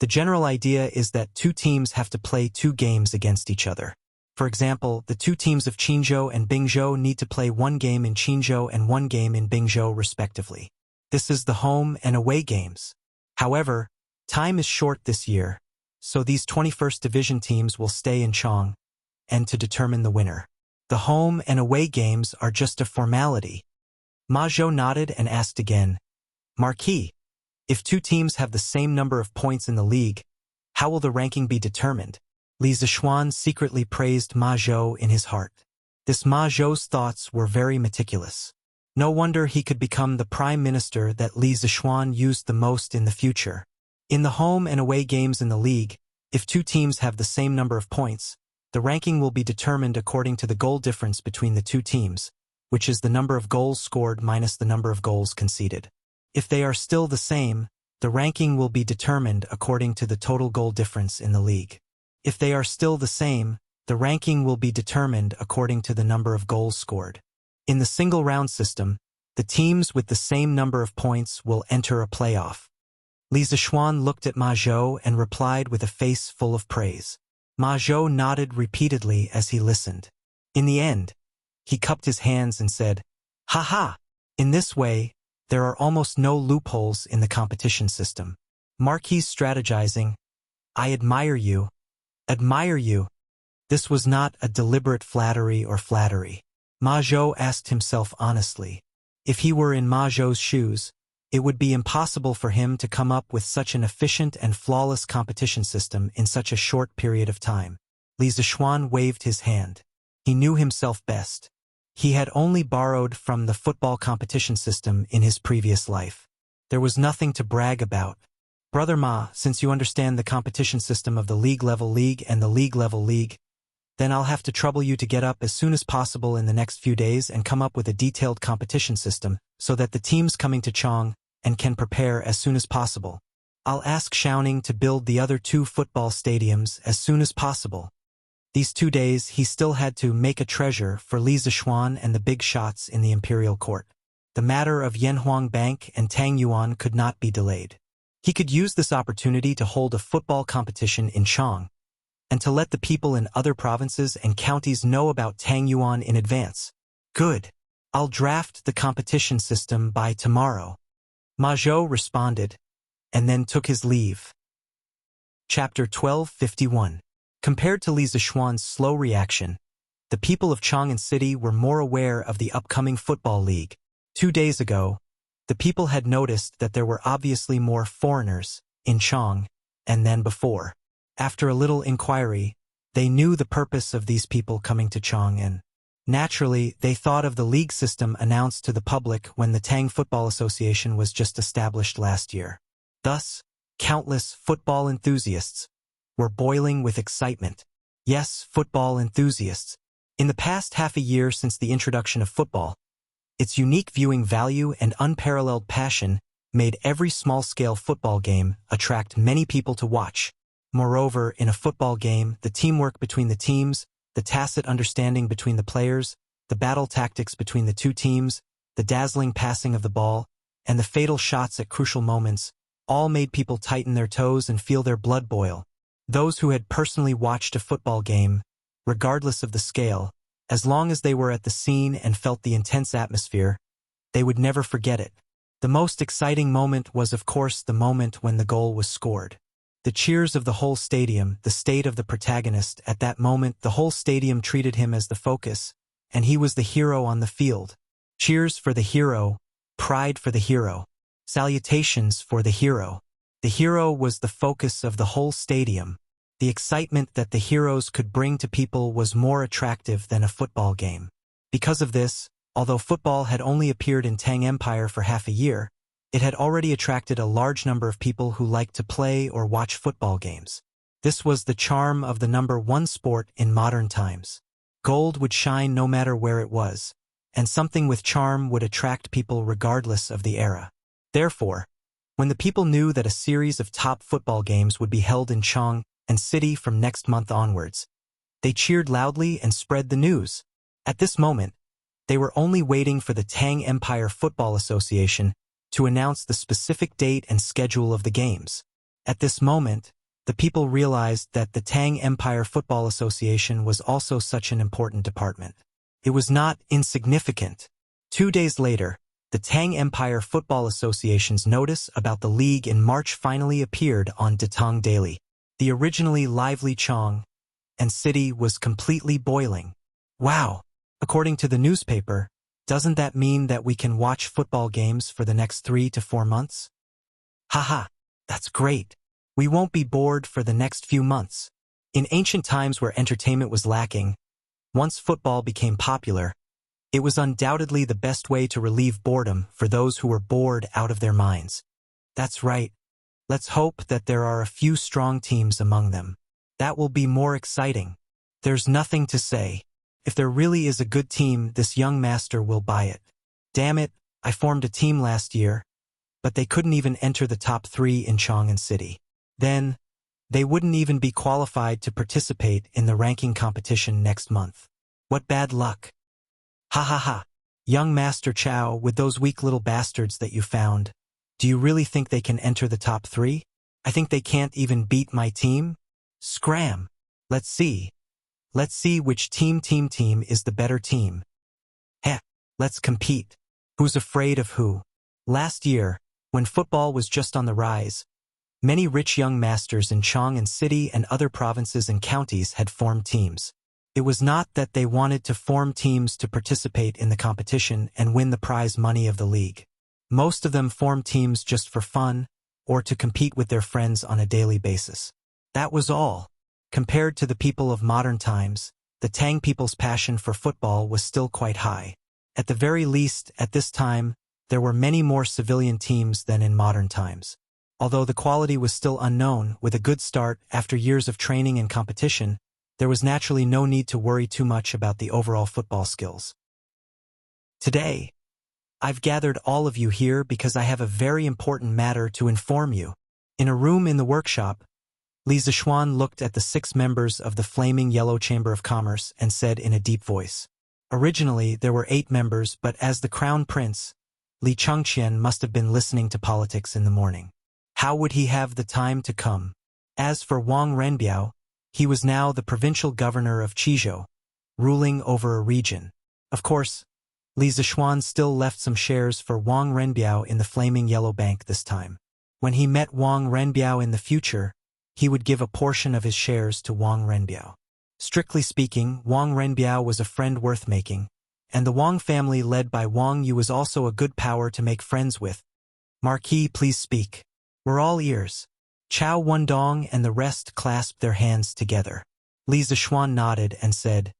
"The general idea is that two teams have to play two games against each other. For example, the two teams of Qinzhou and Bingzhou need to play one game in Qinzhou and one game in Bingzhou respectively. This is the home and away games. However, time is short this year, so these 21st Division teams will stay in Chong, and to determine the winner. The home and away games are just a formality." Ma Zhou nodded and asked again, "Marquis, if two teams have the same number of points in the league, how will the ranking be determined?" Li Zixuan secretly praised Ma Zhou in his heart. This Ma Zhou's thoughts were very meticulous. No wonder he could become the prime minister that Li Zixuan used the most in the future. In the home and away games in the league, if two teams have the same number of points, the ranking will be determined according to the goal difference between the two teams, which is the number of goals scored minus the number of goals conceded. If they are still the same, the ranking will be determined according to the total goal difference in the league. If they are still the same, the ranking will be determined according to the number of goals scored. In the single-round system, the teams with the same number of points will enter a playoff. Li Zixuan looked at Ma Zhou and replied with a face full of praise. Ma Zhou nodded repeatedly as he listened. In the end, he cupped his hands and said, "Ha ha! In this way, there are almost no loopholes in the competition system." Marquis strategizing, "I admire you. Admire you." This was not a deliberate flattery or flattery. Ma Zhou asked himself honestly. If he were in Ma Zhou's shoes, it would be impossible for him to come up with such an efficient and flawless competition system in such a short period of time. Li Zixuan waved his hand. He knew himself best. He had only borrowed from the football competition system in his previous life. There was nothing to brag about. "Brother Ma, since you understand the competition system of the league-level league and the league-level league, then I'll have to trouble you to get up as soon as possible in the next few days and come up with a detailed competition system so that the teams coming to Chong and can prepare as soon as possible. I'll ask Shaoning to build the other two football stadiums as soon as possible." These 2 days he still had to make a treasure for Li Zixuan and the big shots in the imperial court. The matter of Yanhuang Bank and Tang Yuan could not be delayed. He could use this opportunity to hold a football competition in Chong, and to let the people in other provinces and counties know about Tang Yuan in advance. "Good. I'll draft the competition system by tomorrow." Ma Zhou responded, and then took his leave. Chapter 1251. Compared to Li Zixuan's slow reaction, the people of Chang'an City were more aware of the upcoming football league. 2 days ago, the people had noticed that there were obviously more foreigners in Chong than before. After a little inquiry, they knew the purpose of these people coming to Chang'an. Naturally, they thought of the league system announced to the public when the Tang Football Association was just established last year. Thus, countless football enthusiasts were boiling with excitement. Yes, football enthusiasts. In the past half a year since the introduction of football, its unique viewing value and unparalleled passion made every small-scale football game attract many people to watch. Moreover, in a football game, the teamwork between the teams, the tacit understanding between the players, the battle tactics between the two teams, the dazzling passing of the ball, and the fatal shots at crucial moments, all made people tighten their toes and feel their blood boil. Those who had personally watched a football game, regardless of the scale, as long as they were at the scene and felt the intense atmosphere, they would never forget it. The most exciting moment was, of course, the moment when the goal was scored. The cheers of the whole stadium, the state of the protagonist, at that moment the whole stadium treated him as the focus, and he was the hero on the field. Cheers for the hero, pride for the hero, salutations for the hero. The hero was the focus of the whole stadium. The excitement that the heroes could bring to people was more attractive than a football game. Because of this, although football had only appeared in Tang Empire for half a year, it had already attracted a large number of people who liked to play or watch football games. This was the charm of the #1 sport in modern times. Gold would shine no matter where it was, and something with charm would attract people regardless of the era. Therefore, when the people knew that a series of top football games would be held in Chang and City from next month onwards, they cheered loudly and spread the news. At this moment, they were only waiting for the Tang Empire Football Association to announce the specific date and schedule of the games. At this moment, the people realized that the Tang Empire Football Association was also such an important department. It was not insignificant. 2 days later, the Tang Empire Football Association's notice about the league in March finally appeared on Datang Daily. The originally lively Chang and City was completely boiling. Wow! According to the newspaper, doesn't that mean that we can watch football games for the next 3 to 4 months? Haha, that's great. We won't be bored for the next few months. In ancient times where entertainment was lacking, once football became popular, it was undoubtedly the best way to relieve boredom for those who were bored out of their minds. That's right. Let's hope that there are a few strong teams among them. That will be more exciting. There's nothing to say. If there really is a good team, this young master will buy it. Damn it, I formed a team last year, but they couldn't even enter the top 3 in Chang'an City. Then, they wouldn't even be qualified to participate in the ranking competition next month. What bad luck. Ha ha ha. Young Master Chow, with those weak little bastards that you found, do you really think they can enter the top 3? I think they can't even beat my team? Scram. Let's see. Let's see which team is the better team. Heh, let's compete. Who's afraid of who? Last year, when football was just on the rise, many rich young masters in Chang'an City and other provinces and counties had formed teams. It was not that they wanted to form teams to participate in the competition and win the prize money of the league. Most of them formed teams just for fun or to compete with their friends on a daily basis. That was all. Compared to the people of modern times, the Tang people's passion for football was still quite high. At the very least, at this time, there were many more civilian teams than in modern times. Although the quality was still unknown, with a good start after years of training and competition, there was naturally no need to worry too much about the overall football skills. Today, I've gathered all of you here because I have a very important matter to inform you. In a room in the workshop, Li Zixuan looked at the 6 members of the Flaming Yellow Chamber of Commerce and said in a deep voice. Originally, there were 8 members, but as the crown prince, Li Chengqian must have been listening to politics in the morning. How would he have the time to come? As for Wang Renbiao, he was now the provincial governor of Qizhou, ruling over a region. Of course, Li Zixuan still left some shares for Wang Renbiao in the Flaming Yellow Bank this time. When he met Wang Renbiao in the future, he would give a portion of his shares to Wang Renbiao. Strictly speaking, Wang Renbiao was a friend worth making, and the Wang family led by Wang Yu was also a good power to make friends with. Marquis, please speak. We're all ears. Chao Wendong and the rest clasped their hands together. Li Zixuan nodded and said,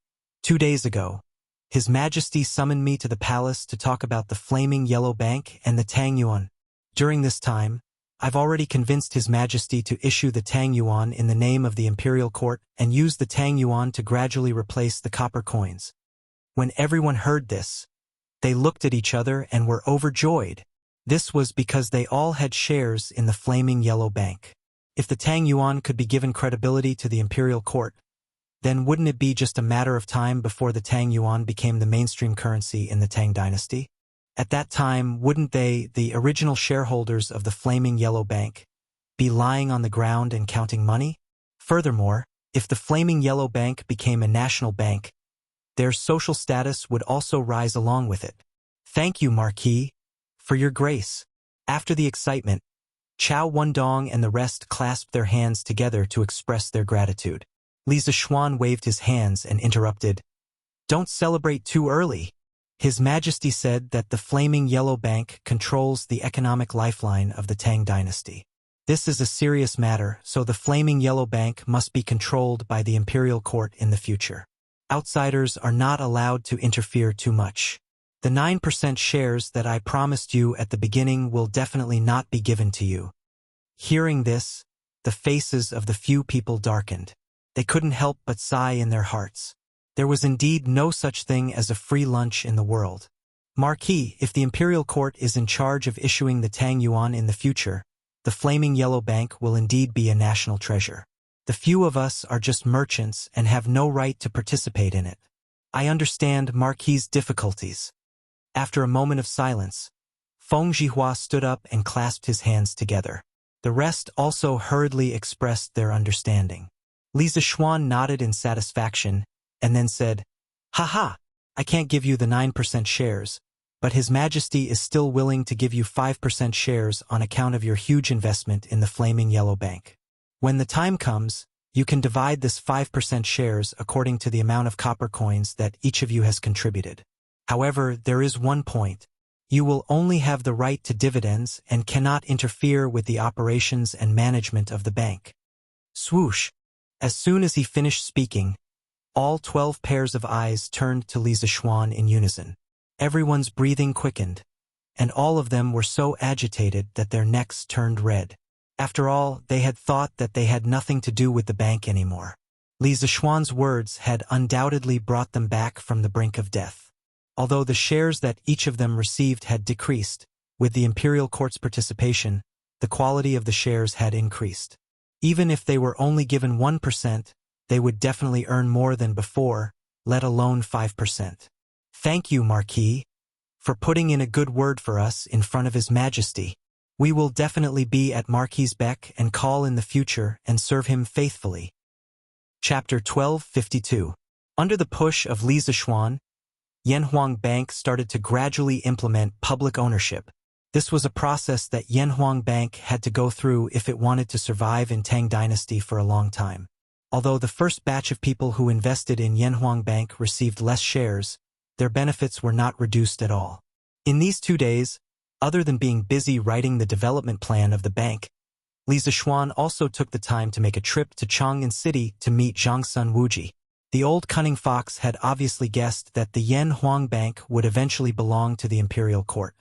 2 days ago, His Majesty summoned me to the palace to talk about the Flaming Yellow Bank and the Tang Yuan. During this time, I've already convinced His Majesty to issue the Tang Yuan in the name of the Imperial Court and use the Tang Yuan to gradually replace the copper coins. When everyone heard this, they looked at each other and were overjoyed. This was because they all had shares in the Flaming Yellow Bank. If the Tang Yuan could be given credibility to the Imperial Court, then wouldn't it be just a matter of time before the Tang Yuan became the mainstream currency in the Tang dynasty? At that time, wouldn't they, the original shareholders of the Flaming Yellow Bank, be lying on the ground and counting money? Furthermore, if the Flaming Yellow Bank became a national bank, their social status would also rise along with it. Thank you, Marquis, for your grace. After the excitement, Chao Wendong and the rest clasped their hands together to express their gratitude. Li Zixuan waved his hands and interrupted. Don't celebrate too early. His Majesty said that the Flaming Yellow Bank controls the economic lifeline of the Tang dynasty. This is a serious matter, so the Flaming Yellow Bank must be controlled by the Imperial Court in the future. Outsiders are not allowed to interfere too much. The 9% shares that I promised you at the beginning will definitely not be given to you. Hearing this, the faces of the few people darkened. They couldn't help but sigh in their hearts. There was indeed no such thing as a free lunch in the world. Marquis, if the imperial court is in charge of issuing the Tang Yuan in the future, the flaming yellow bank will indeed be a national treasure. The few of us are just merchants and have no right to participate in it. I understand Marquis's difficulties. After a moment of silence, Feng Zhihua stood up and clasped his hands together. The rest also hurriedly expressed their understanding. Li Zishuan nodded in satisfaction and then said, "Ha! I can't give you the 9% shares, but His Majesty is still willing to give you 5% shares on account of your huge investment in the Flaming Yellow Bank. When the time comes, you can divide this 5% shares according to the amount of copper coins that each of you has contributed. However, there is one point. You will only have the right to dividends and cannot interfere with the operations and management of the bank." Swoosh! As soon as he finished speaking, all 12 pairs of eyes turned to Li Zishuan in unison. Everyone's breathing quickened, and all of them were so agitated that their necks turned red. After all, they had thought that they had nothing to do with the bank anymore. Li Zishuan's words had undoubtedly brought them back from the brink of death. Although the shares that each of them received had decreased, with the imperial court's participation, the quality of the shares had increased. Even if they were only given 1%, they would definitely earn more than before, let alone 5%. Thank you, Marquis, for putting in a good word for us in front of His Majesty. We will definitely be at Marquis's beck and call in the future and serve him faithfully. Chapter 1252. Under the push of Li Zishuan, Yanhuang Bank started to gradually implement public ownership. This was a process that Yanhuang Bank had to go through if it wanted to survive in Tang Dynasty for a long time. Although the first batch of people who invested in Yanhuang Bank received less shares, their benefits were not reduced at all. In these 2 days, other than being busy writing the development plan of the bank, Li Zishuan also took the time to make a trip to Chang'an City to meet Zhangsun Wuji. The old cunning fox had obviously guessed that the Yanhuang Bank would eventually belong to the imperial court.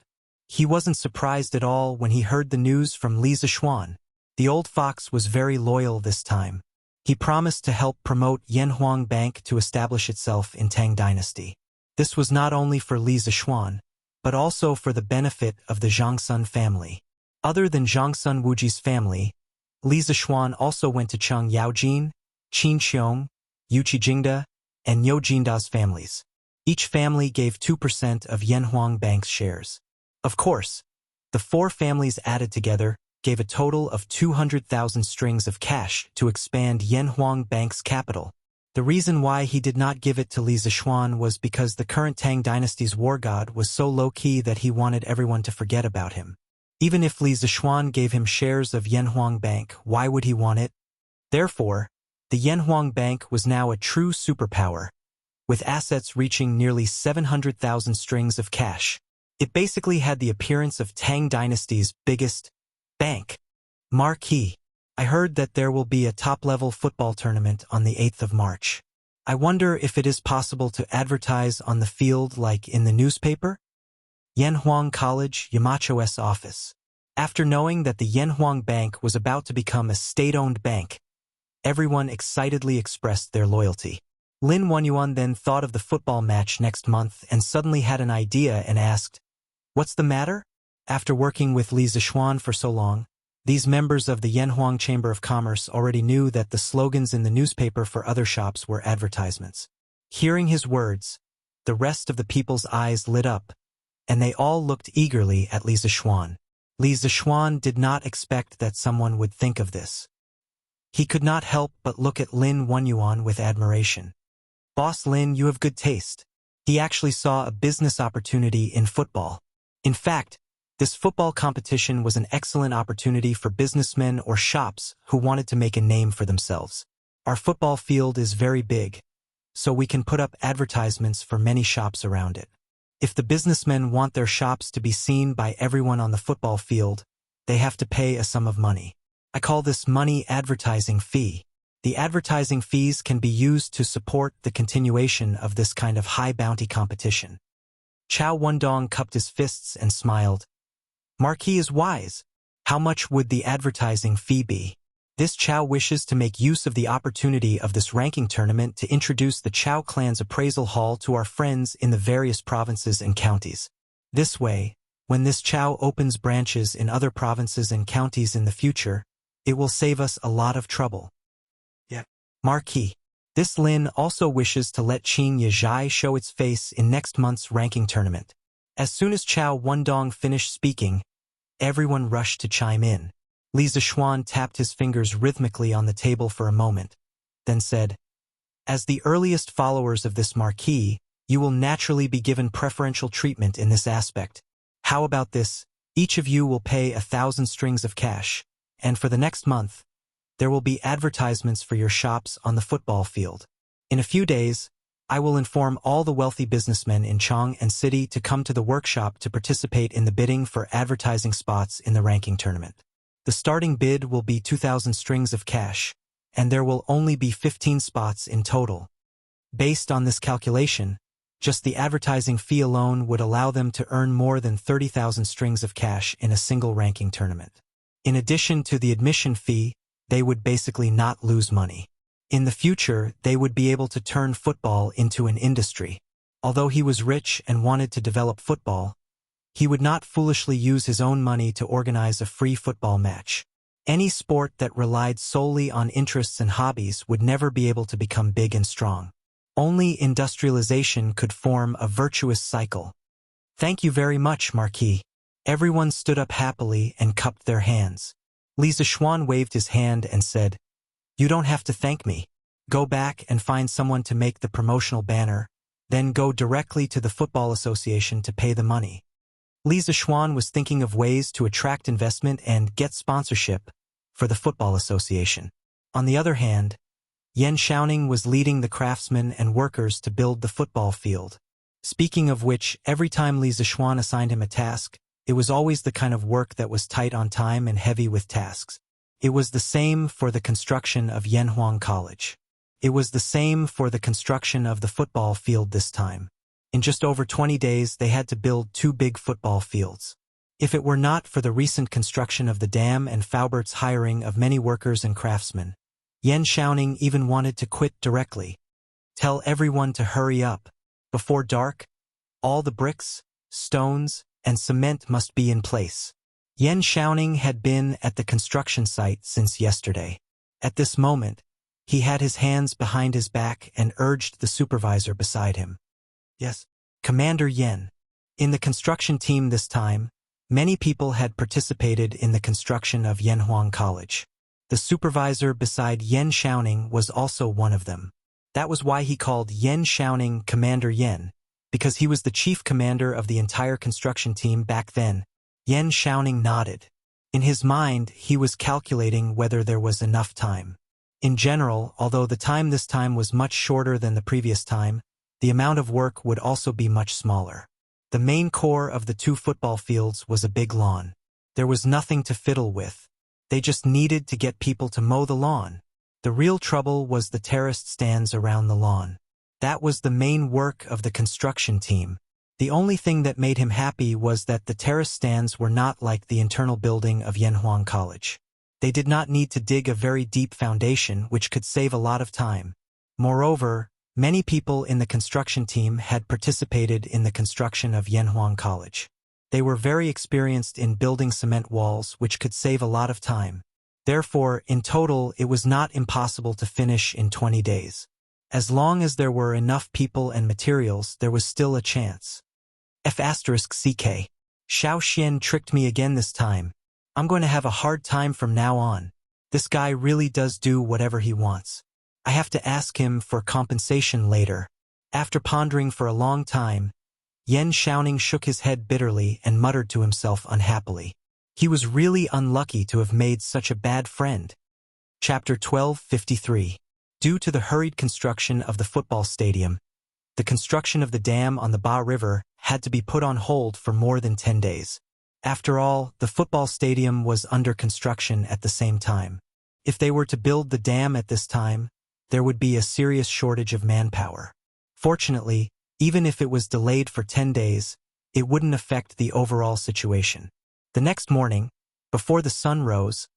He wasn't surprised at all when he heard the news from Li Zishuan. The old fox was very loyal this time. He promised to help promote Yanhuang Bank to establish itself in Tang Dynasty. This was not only for Li Zishuan, but also for the benefit of the Zhangsun family. Other than Zhangsun Wuji's family, Li Zishuan also went to Cheng Yaojin, Qin Qiong, Yu Qijingda, and Niu Jinda's families. Each family gave 2% of Yanhuang Bank's shares. Of course, the 4 families added together gave a total of 200,000 strings of cash to expand Yanhuang Bank's capital. The reason why he did not give it to Li Zishuan was because the current Tang Dynasty's war god was so low-key that he wanted everyone to forget about him. Even if Li Zishuan gave him shares of Yanhuang Bank, why would he want it? Therefore, the Yanhuang Bank was now a true superpower, with assets reaching nearly 700,000 strings of cash. It basically had the appearance of Tang Dynasty's biggest bank. Marquis, I heard that there will be a top-level football tournament on the 8th of March. I wonder if it is possible to advertise on the field like in the newspaper? Yanhuang College, Yamacho's office. After knowing that the Yanhuang Bank was about to become a state-owned bank, everyone excitedly expressed their loyalty. Lin Wenyuan then thought of the football match next month and suddenly had an idea and asked, "What's the matter?" After working with Li Zishuan for so long, these members of the Yanhuang Chamber of Commerce already knew that the slogans in the newspaper for other shops were advertisements. Hearing his words, the rest of the people's eyes lit up, and they all looked eagerly at Li Zishuan. Li Zishuan did not expect that someone would think of this. He could not help but look at Lin Wenyuan with admiration. "Boss Lin, you have good taste." He actually saw a business opportunity in football. In fact, this football competition was an excellent opportunity for businessmen or shops who wanted to make a name for themselves. Our football field is very big, so we can put up advertisements for many shops around it. If the businessmen want their shops to be seen by everyone on the football field, they have to pay a sum of money. I call this money advertising fee. The advertising fees can be used to support the continuation of this kind of high bounty competition. Chao Wendong cupped his fists and smiled. Marquis is wise. How much would the advertising fee be? This Chao wishes to make use of the opportunity of this ranking tournament to introduce the Chao clan's appraisal hall to our friends in the various provinces and counties. This way, when this Chao opens branches in other provinces and counties in the future, it will save us a lot of trouble. Yeah. Marquee. This Lin also wishes to let Qing Yizhai show its face in next month's ranking tournament. As soon as Chao Wendong finished speaking, everyone rushed to chime in. Li Zixuan tapped his fingers rhythmically on the table for a moment, then said, "As the earliest followers of this marquee, you will naturally be given preferential treatment in this aspect. How about this? Each of you will pay 1,000 strings of cash, and for the next month, there will be advertisements for your shops on the football field. In a few days, I will inform all the wealthy businessmen in Chang and City to come to the workshop to participate in the bidding for advertising spots in the ranking tournament. The starting bid will be 2,000 strings of cash, and there will only be 15 spots in total. Based on this calculation, just the advertising fee alone would allow them to earn more than 30,000 strings of cash in a single ranking tournament. In addition to the admission fee, they would basically not lose money. In the future, they would be able to turn football into an industry. Although he was rich and wanted to develop football, he would not foolishly use his own money to organize a free football match. Any sport that relied solely on interests and hobbies would never be able to become big and strong. Only industrialization could form a virtuous cycle. Thank you very much, Marquis. Everyone stood up happily and cupped their hands. Li Zixuan waved his hand and said, "You don't have to thank me. Go back and find someone to make the promotional banner, then go directly to the Football Association to pay the money." Li Zixuan was thinking of ways to attract investment and get sponsorship for the Football Association. On the other hand, Yan Shaoning was leading the craftsmen and workers to build the football field. Speaking of which, every time Li Zixuan assigned him a task, it was always the kind of work that was tight on time and heavy with tasks. It was the same for the construction of Yanhuang College. It was the same for the construction of the football field this time. In just over 20 days, they had to build 2 big football fields. If it were not for the recent construction of the dam and Faubert's hiring of many workers and craftsmen, Yan Shaoning even wanted to quit directly. Tell everyone to hurry up. Before dark, all the bricks, stones, and cement must be in place. Yan Shaoning had been at the construction site since yesterday. At this moment, he had his hands behind his back and urged the supervisor beside him. "Yes, Commander Yan." In the construction team this time, many people had participated in the construction of Yanhuang College. The supervisor beside Yan Shaoning was also one of them. That was why he called Yan Shaoning Commander Yan, because he was the chief commander of the entire construction team back then. Yan Shaoning nodded. In his mind, he was calculating whether there was enough time. In general, although the time this time was much shorter than the previous time, the amount of work would also be much smaller. The main core of the 2 football fields was a big lawn. There was nothing to fiddle with. They just needed to get people to mow the lawn. The real trouble was the terraced stands around the lawn. That was the main work of the construction team. The only thing that made him happy was that the terrace stands were not like the internal building of Yanhuang College. They did not need to dig a very deep foundation, which could save a lot of time. Moreover, many people in the construction team had participated in the construction of Yanhuang College. They were very experienced in building cement walls, which could save a lot of time. Therefore, in total, it was not impossible to finish in 20 days. As long as there were enough people and materials, there was still a chance. F***CK. Xiao Xian tricked me again this time. I'm going to have a hard time from now on. This guy really does do whatever he wants. I have to ask him for compensation later. After pondering for a long time, Yan Shaoning shook his head bitterly and muttered to himself unhappily. He was really unlucky to have made such a bad friend. Chapter 1253. Due to the hurried construction of the football stadium, the construction of the dam on the Ba River had to be put on hold for more than 10 days. After all, the football stadium was under construction at the same time. If they were to build the dam at this time, there would be a serious shortage of manpower. Fortunately, even if it was delayed for 10 days, it wouldn't affect the overall situation. The next morning, before the sun rose,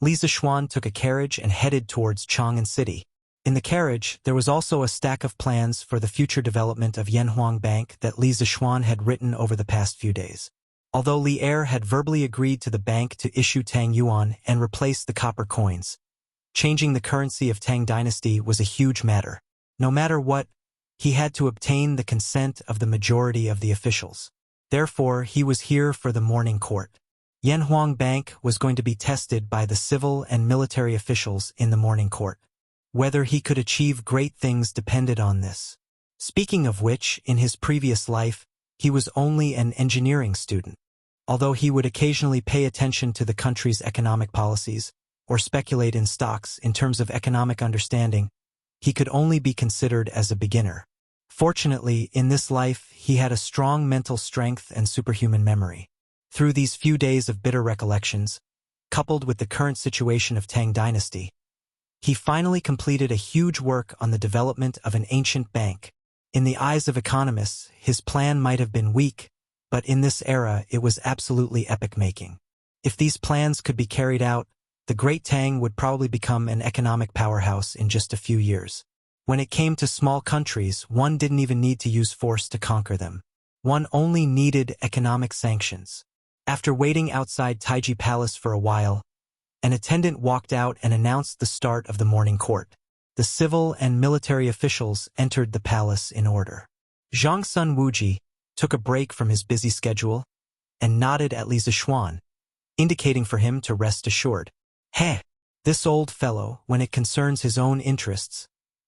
Li Zixuan took a carriage and headed towards Chang'an City. In the carriage, there was also a stack of plans for the future development of Yanhuang Bank that Li Zixuan had written over the past few days. Although Li Er had verbally agreed to the bank to issue Tang Yuan and replace the copper coins, changing the currency of Tang Dynasty was a huge matter. No matter what, he had to obtain the consent of the majority of the officials. Therefore, he was here for the morning court. Yanhuang Bank was going to be tested by the civil and military officials in the morning court. Whether he could achieve great things depended on this. Speaking of which, in his previous life, he was only an engineering student. Although he would occasionally pay attention to the country's economic policies, or speculate in stocks in terms of economic understanding, he could only be considered as a beginner. Fortunately, in this life, he had a strong mental strength and superhuman memory. Through these few days of bitter recollections, coupled with the current situation of Tang Dynasty, he finally completed a huge work on the development of an ancient bank. In the eyes of economists, his plan might have been weak, but in this era it was absolutely epic-making. If these plans could be carried out, the Great Tang would probably become an economic powerhouse in just a few years. When it came to small countries, one didn't even need to use force to conquer them. One only needed economic sanctions. After waiting outside Taiji Palace for a while, an attendant walked out and announced the start of the morning court. The civil and military officials entered the palace in order. Zhang Sun Wuji took a break from his busy schedule and nodded at Li Zixuan, indicating for him to rest assured. Heh, this old fellow, when it concerns his own interests,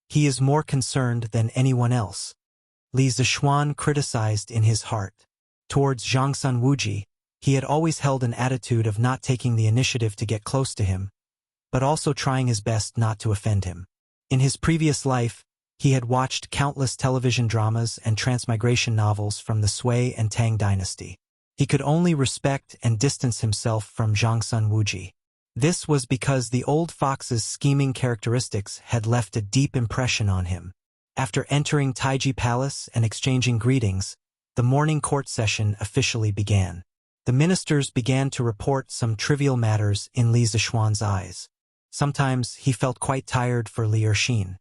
he is more concerned than anyone else. Li Zixuan criticized in his heart. Towards Zhang Sun Wuji, he had always held an attitude of not taking the initiative to get close to him, but also trying his best not to offend him. In his previous life, he had watched countless television dramas and transmigration novels from the Sui and Tang dynasty. He could only respect and distance himself from Zhang Sun Wuji. This was because the old fox's scheming characteristics had left a deep impression on him. After entering Taiji Palace and exchanging greetings, the morning court session officially began. The ministers began to report some trivial matters in Li Zixuan's eyes. Sometimes he felt quite tired for Li Erxin.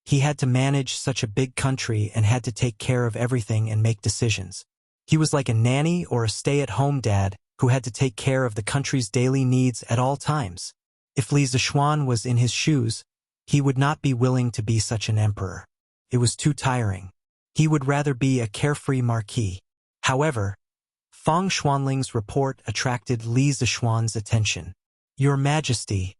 He had to manage such a big country and had to take care of everything and make decisions. He was like a nanny or a stay-at-home dad who had to take care of the country's daily needs at all times. If Li Zixuan was in his shoes, he would not be willing to be such an emperor. It was too tiring. He would rather be a carefree marquis. However, Fang Xuanling's report attracted Li Zixuan's attention. Your Majesty,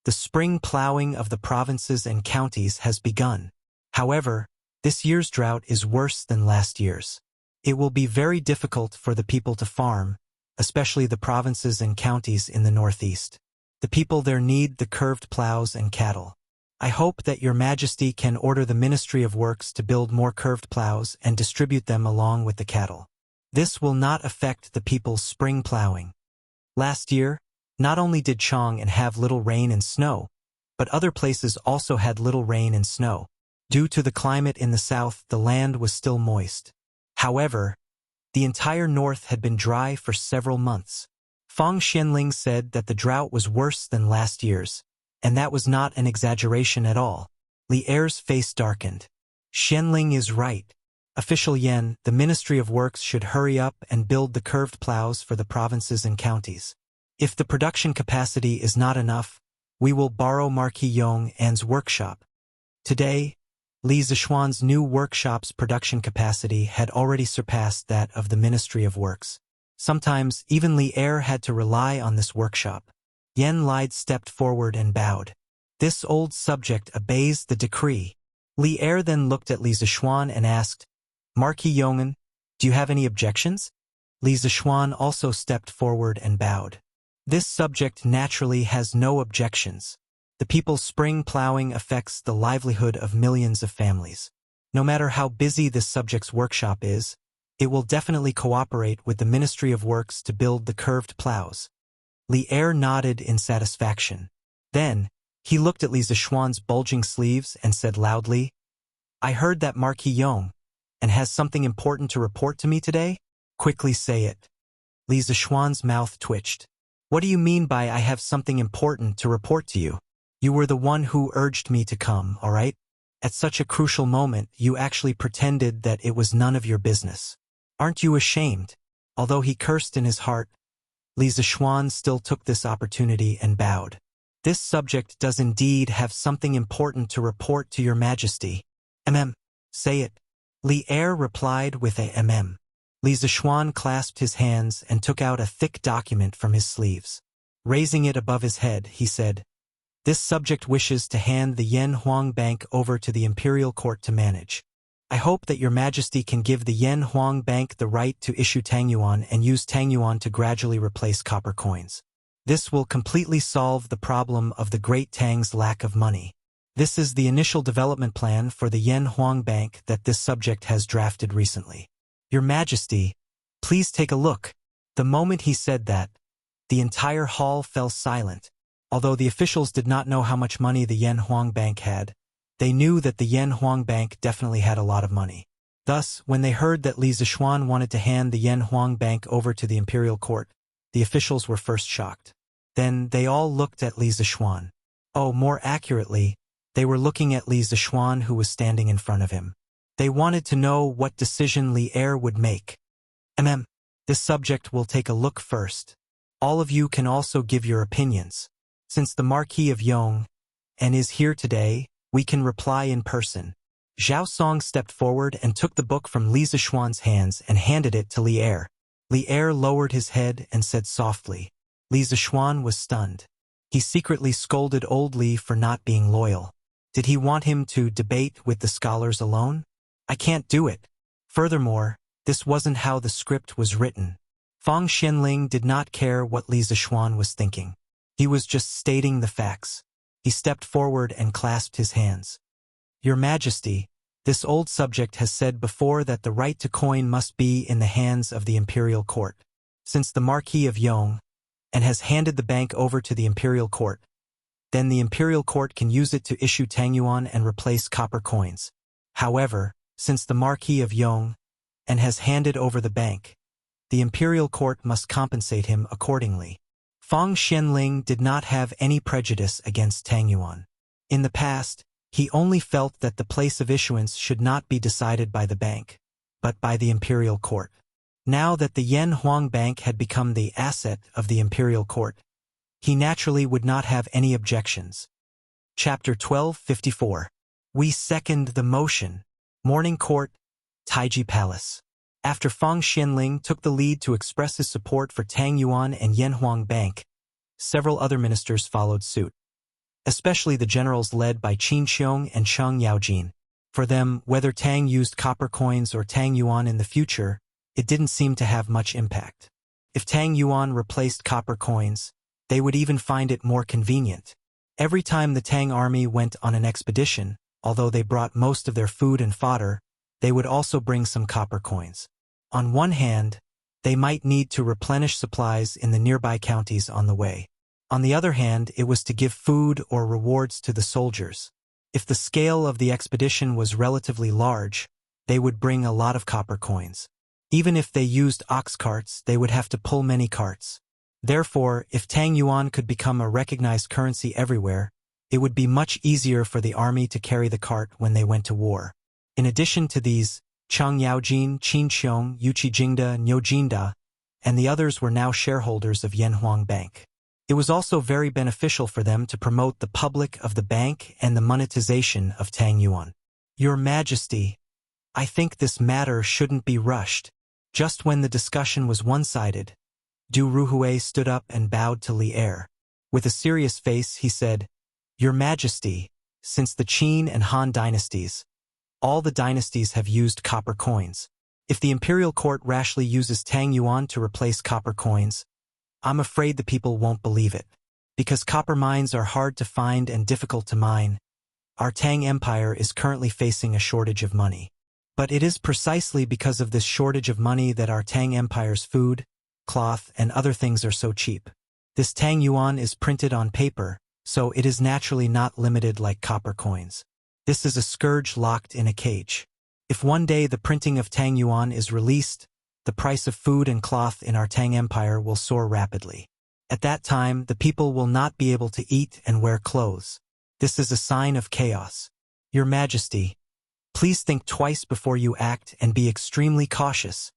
the spring plowing of the provinces and counties has begun. However, this year's drought is worse than last year's. It will be very difficult for the people to farm, especially the provinces and counties in the northeast. The people there need the curved plows and cattle. I hope that Your Majesty can order the Ministry of Works to build more curved plows and distribute them along with the cattle. This will not affect the people's spring plowing. Last year, not only did Chang'an have little rain and snow, but other places also had little rain and snow. Due to the climate in the south, the land was still moist. However, the entire north had been dry for several months. Fang Xianling said that the drought was worse than last year's, and that was not an exaggeration at all. Li Er's face darkened. Xianling is right. Official Yen, the Ministry of Works should hurry up and build the curved plows for the provinces and counties. If the production capacity is not enough, we will borrow Marquis Yong An's workshop. Today, Li Zixuan's new workshop's production capacity had already surpassed that of the Ministry of Works. Sometimes, even Li Er had to rely on this workshop. Yen Lide stepped forward and bowed. This old subject obeys the decree. Li Er then looked at Li Zixuan and asked, Marquis Yong'an, do you have any objections? Li Zixuan also stepped forward and bowed. This subject naturally has no objections. The people's spring plowing affects the livelihood of millions of families. No matter how busy this subject's workshop is, it will definitely cooperate with the Ministry of Works to build the curved plows. Li Er nodded in satisfaction. Then, he looked at Li Zixuan's bulging sleeves and said loudly, I heard that Marquis Yong and has something important to report to me today? Quickly say it. Li Zixuan's mouth twitched. What do you mean by I have something important to report to you? You were the one who urged me to come, all right? At such a crucial moment, you actually pretended that it was none of your business. Aren't you ashamed? Although he cursed in his heart, Li Zishuan still took this opportunity and bowed. This subject does indeed have something important to report to your majesty. Say it. Li Er replied with a Li Zishuan clasped his hands and took out a thick document from his sleeves. Raising it above his head, he said, "This subject wishes to hand the Yen Huang Bank over to the imperial court to manage. I hope that your majesty can give the Yen Huang Bank the right to issue Tang Yuan and use Tang Yuan to gradually replace copper coins. This will completely solve the problem of the Great Tang's lack of money. This is the initial development plan for the Yen Huang Bank that this subject has drafted recently. Your Majesty, please take a look." The moment he said that, the entire hall fell silent. Although the officials did not know how much money the Yen Huang Bank had, they knew that the Yen Huang Bank definitely had a lot of money. Thus, when they heard that Li Zishuan wanted to hand the Yen Huang Bank over to the imperial court, the officials were first shocked. Then they all looked at Li Zishuan. More accurately, they were looking at Li Zishuan, who was standing in front of him. They wanted to know what decision Li Er would make. This subject will take a look first. All of you can also give your opinions. Since the Marquis of Yong is here today, we can reply in person. Zhao Song stepped forward and took the book from Li Zishuan's hands and handed it to Li Er. Li Er lowered his head and said softly. Li Zishuan was stunned. He secretly scolded old Li for not being loyal. Did he want him to debate with the scholars alone? I can't do it. Furthermore, this wasn't how the script was written. Fang Xianling did not care what Li Zishuan was thinking. He was just stating the facts. He stepped forward and clasped his hands. Your Majesty, this old subject has said before that the right to coin must be in the hands of the imperial court. Since the Marquis of Yong has handed the bank over to the imperial court, then the imperial court can use it to issue Tang Yuan and replace copper coins. However, since the Marquis of Yong has handed over the bank, the imperial court must compensate him accordingly. Fang Xianling did not have any prejudice against Tang Yuan. In the past, he only felt that the place of issuance should not be decided by the bank, but by the imperial court. Now that the Yen Huang Bank had become the asset of the imperial court, he naturally would not have any objections. Chapter 1254. We second the motion. Morning Court, Taiji Palace. After Fang Xianling took the lead to express his support for Tang Yuan and Yen Huang Bank, several other ministers followed suit. Especially the generals led by Qin Xiong and Cheng Yaojin. For them, whether Tang used copper coins or Tang Yuan in the future, it didn't seem to have much impact. If Tang Yuan replaced copper coins, they would even find it more convenient. Every time the Tang army went on an expedition, although they brought most of their food and fodder, they would also bring some copper coins. On one hand, they might need to replenish supplies in the nearby counties on the way. On the other hand, it was to give food or rewards to the soldiers. If the scale of the expedition was relatively large, they would bring a lot of copper coins. Even if they used ox carts, they would have to pull many carts. Therefore, if Tang Yuan could become a recognized currency everywhere, it would be much easier for the army to carry the cart when they went to war. In addition to these, Cheng Yaojin, Qin Xiong, Yuqi Jingda, Niu Jinda, and the others were now shareholders of Yen Huang Bank. It was also very beneficial for them to promote the public of the bank and the monetization of Tang Yuan. Your Majesty, I think this matter shouldn't be rushed. Just when the discussion was one-sided, Du Ruhui stood up and bowed to Li Er. With a serious face, he said, Your Majesty, since the Qin and Han dynasties, all the dynasties have used copper coins. If the imperial court rashly uses Tang Yuan to replace copper coins, I'm afraid the people won't believe it. Because copper mines are hard to find and difficult to mine, our Tang Empire is currently facing a shortage of money. But it is precisely because of this shortage of money that our Tang Empire's food, cloth, and other things are so cheap. This Tang Yuan is printed on paper, so it is naturally not limited like copper coins. This is a scourge locked in a cage. If one day the printing of Tang Yuan is released, the price of food and cloth in our Tang Empire will soar rapidly. At that time, the people will not be able to eat and wear clothes. This is a sign of chaos. Your Majesty, please think twice before you act and be extremely cautious.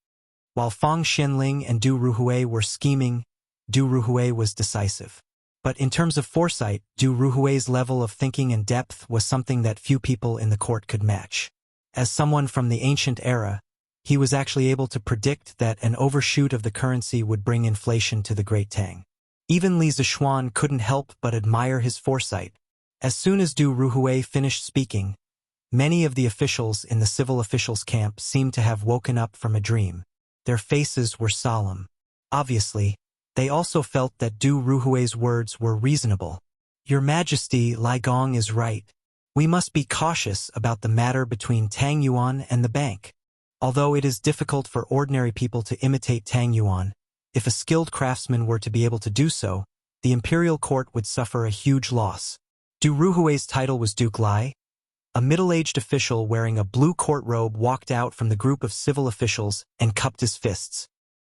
While Fang Xianling and Du Ruhui were scheming, Du Ruhui was decisive. But in terms of foresight, Du Ruhui's level of thinking and depth was something that few people in the court could match. As someone from the ancient era, he was actually able to predict that an overshoot of the currency would bring inflation to the Great Tang. Even Li Zixuan couldn't help but admire his foresight. As soon as Du Ruhui finished speaking, many of the officials in the civil officials' camp seemed to have woken up from a dream. Their faces were solemn. Obviously, they also felt that Du Ruhui's words were reasonable. Your Majesty, Lai Gong is right. We must be cautious about the matter between Tang Yuan and the bank. Although it is difficult for ordinary people to imitate Tang Yuan, if a skilled craftsman were to be able to do so, the imperial court would suffer a huge loss. Du Ruhui's title was Duke Lai. A middle-aged official wearing a blue court robe walked out from the group of civil officials and cupped his fists.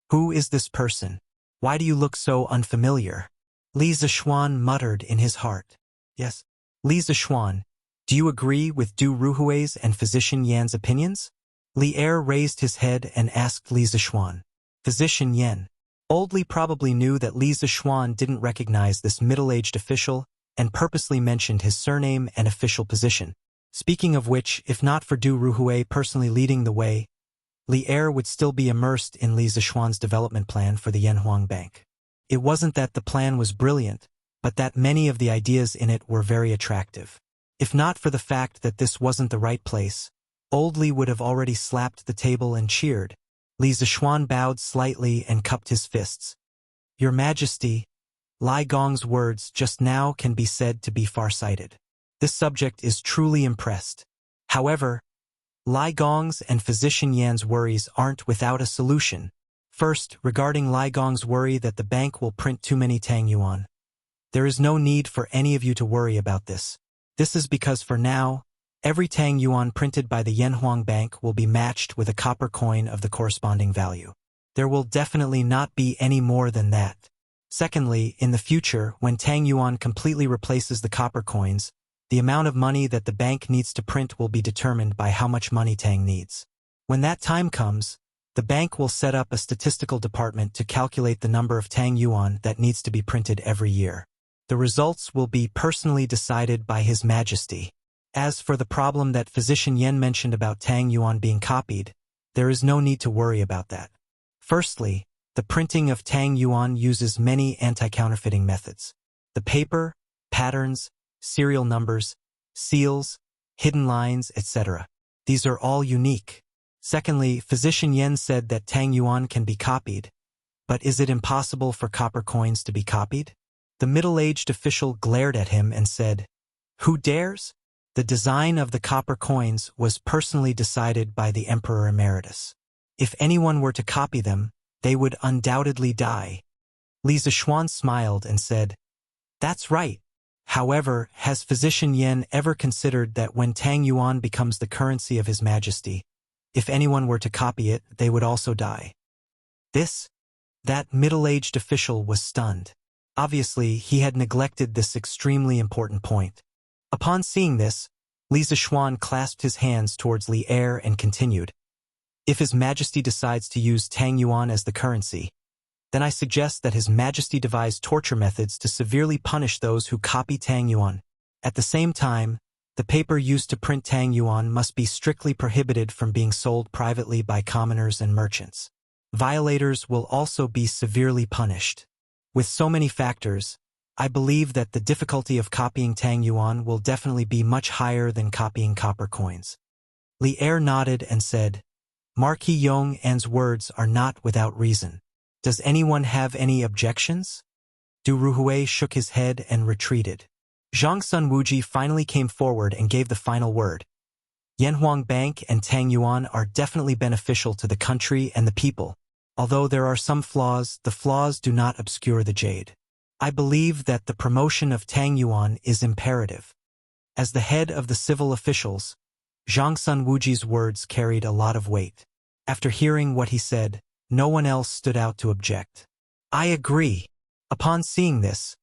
Who is this person? Why do you look so unfamiliar? Li Zixuan muttered in his heart. Yes. Li Zixuan, do you agree with Du Ruhui's and Physician Yan's opinions? Li Er raised his head and asked Li Zixuan. Physician Yan. Old Li probably knew that Li Zixuan didn't recognize this middle-aged official and purposely mentioned his surname and official position. Speaking of which, if not for Du Ruhui personally leading the way, Li Er would still be immersed in Li Zixuan's development plan for the Yanhuang Bank. It wasn't that the plan was brilliant, but that many of the ideas in it were very attractive. If not for the fact that this wasn't the right place, Old Li would have already slapped the table and cheered. Li Zixuan bowed slightly and cupped his fists. Your Majesty, Lai Gong's words just now can be said to be far-sighted. This subject is truly impressed. However, Lai Gong's and Physician Yan's worries aren't without a solution. First, regarding Lai Gong's worry that the bank will print too many Tang Yuan. There is no need for any of you to worry about this. This is because for now, every Tang Yuan printed by the Yanhuang Bank will be matched with a copper coin of the corresponding value. There will definitely not be any more than that. Secondly, in the future, when Tang Yuan completely replaces the copper coins, the amount of money that the bank needs to print will be determined by how much money Tang needs. When that time comes, the bank will set up a statistical department to calculate the number of Tang Yuan that needs to be printed every year. The results will be personally decided by His Majesty. As for the problem that Physician Yan mentioned about Tang Yuan being copied, there is no need to worry about that. Firstly, the printing of Tang Yuan uses many anti-counterfeiting methods. The paper, patterns, serial numbers, seals, hidden lines, etc. These are all unique. Secondly, Physician Yan said that Tang Yuan can be copied, but is it impossible for copper coins to be copied? The middle-aged official glared at him and said, Who dares? The design of the copper coins was personally decided by the Emperor Emeritus. If anyone were to copy them, they would undoubtedly die. Li Zixuan smiled and said, That's right. However, has Physician Yan ever considered that when Tang Yuan becomes the currency of His Majesty, if anyone were to copy it, they would also die? That middle-aged official was stunned. Obviously, he had neglected this extremely important point. Upon seeing this, Li Zixuan clasped his hands towards Li Er and continued, If His Majesty decides to use Tang Yuan as the currency, then I suggest that His Majesty devise torture methods to severely punish those who copy Tang Yuan. At the same time, the paper used to print Tang Yuan must be strictly prohibited from being sold privately by commoners and merchants. Violators will also be severely punished. With so many factors, I believe that the difficulty of copying Tang Yuan will definitely be much higher than copying copper coins. Li Er nodded and said, Marquis Yong An's words are not without reason. Does anyone have any objections? Du Ruhui shook his head and retreated. Zhang Sun Wuji finally came forward and gave the final word. Yanhuang Bank and Tang Yuan are definitely beneficial to the country and the people. Although there are some flaws, the flaws do not obscure the jade. I believe that the promotion of Tang Yuan is imperative. As the head of the civil officials, Zhang Sun Wuji's words carried a lot of weight. After hearing what he said, no one else stood out to object. I agree. Upon seeing this,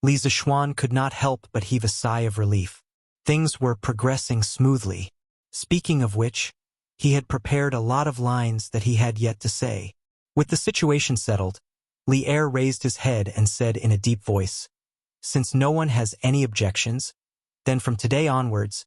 Li Zixuan could not help but heave a sigh of relief. Things were progressing smoothly. Speaking of which, he had prepared a lot of lines that he had yet to say. With the situation settled, Li Er raised his head and said in a deep voice, "Since no one has any objections, then from today onwards,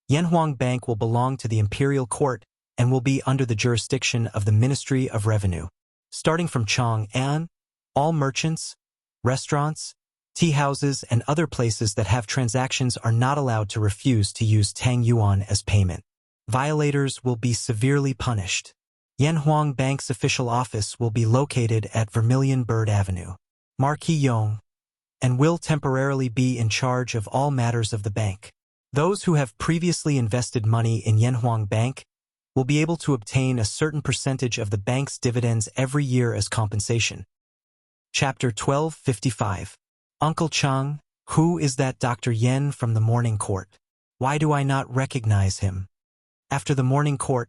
Yanhuang Bank will belong to the Imperial Court and will be under the jurisdiction of the Ministry of Revenue. Starting from Chang'an, all merchants, restaurants, tea houses, and other places that have transactions are not allowed to refuse to use Tang Yuan as payment. Violators will be severely punished. Yanhuang Bank's official office will be located at Vermilion Bird Avenue. Marquis Yong, and will temporarily be in charge of all matters of the bank. Those who have previously invested money in Yanhuang Bank will be able to obtain a certain percentage of the bank's dividends every year as compensation." Chapter 1255. Uncle Chang, who is that Dr. Yen from the morning court? Why do I not recognize him? After the morning court,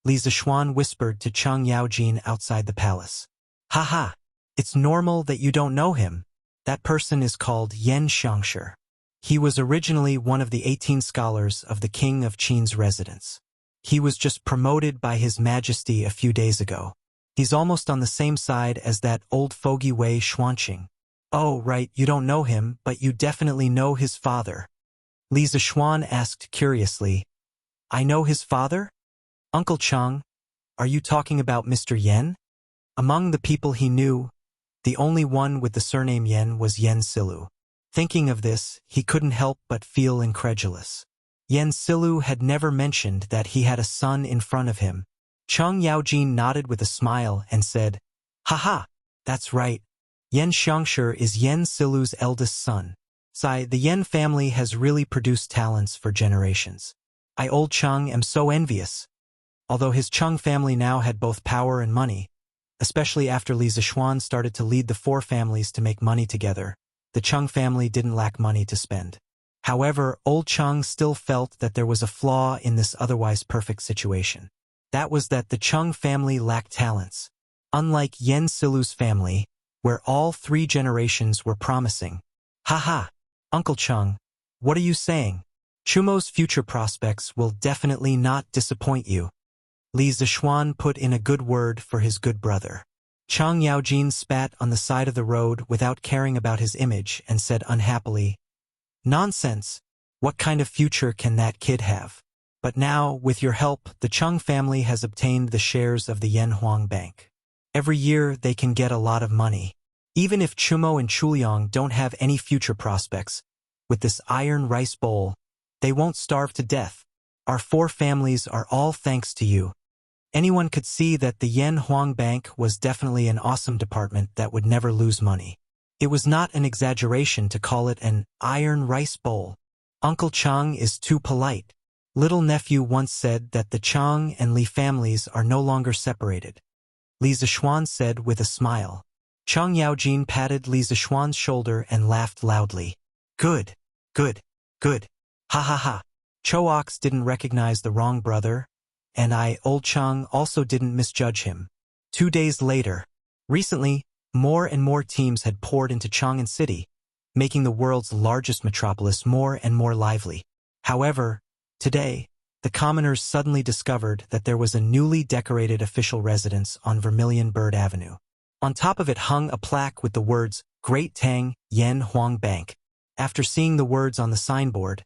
Li Zixuan whispered to Chang Yaojin outside the palace. "Haha, it's normal that you don't know him. That person is called Yen Xiangshi. He was originally one of the 18 scholars of the King of Qin's residence. He was just promoted by His Majesty a few days ago. He's almost on the same side as that old fogey Wei Xuanqing." "Oh, right, you don't know him, but you definitely know his father." Li Zixuan asked curiously. "I know his father? Uncle Chang, are you talking about Mr. Yen?" Among the people he knew, the only one with the surname Yen was Yen Silu. Thinking of this, he couldn't help but feel incredulous. Yen Silu had never mentioned that he had a son in front of him. Chang Yaojin nodded with a smile and said, "Haha, that's right. Yen Xiangshi is Yen Silu's eldest son. Sai, the Yen family has really produced talents for generations. I old Chang am so envious." Although his Chang family now had both power and money, especially after Li Zixuan started to lead the four families to make money together, the Chang family didn't lack money to spend. However, old Chang still felt that there was a flaw in this otherwise perfect situation. That was that the Chang family lacked talents. Unlike Yen Silu's family, where all three generations were promising. "Haha, Uncle Chang, what are you saying? Chumo's future prospects will definitely not disappoint you." Li Zixuan put in a good word for his good brother. Chang Yaojin spat on the side of the road without caring about his image and said unhappily, "Nonsense! What kind of future can that kid have?" But now, with your help, the Chang family has obtained the shares of the Yanhuang Bank. Every year, they can get a lot of money. Even if Chumo and Chuliang don't have any future prospects, with this iron rice bowl, they won't starve to death. Our four families are all thanks to you. Anyone could see that the Yanhuang Bank was definitely an awesome department that would never lose money. It was not an exaggeration to call it an iron rice bowl. Uncle Chang is too polite. Little nephew once said that the Chang and Li families are no longer separated. Li Zixuan said with a smile. Chang Yaojin patted Li Zixuan's shoulder and laughed loudly. "Good, good, good. Ha ha ha. Choox didn't recognize the wrong brother, and old Chang, also didn't misjudge him." 2 days later, recently, more and more teams had poured into Chang'an City, making the world's largest metropolis more and more lively. However, today, the commoners suddenly discovered that there was a newly decorated official residence on Vermilion Bird Avenue. On top of it hung a plaque with the words, "Great Tang, Yen Huang Bank." After seeing the words on the signboard,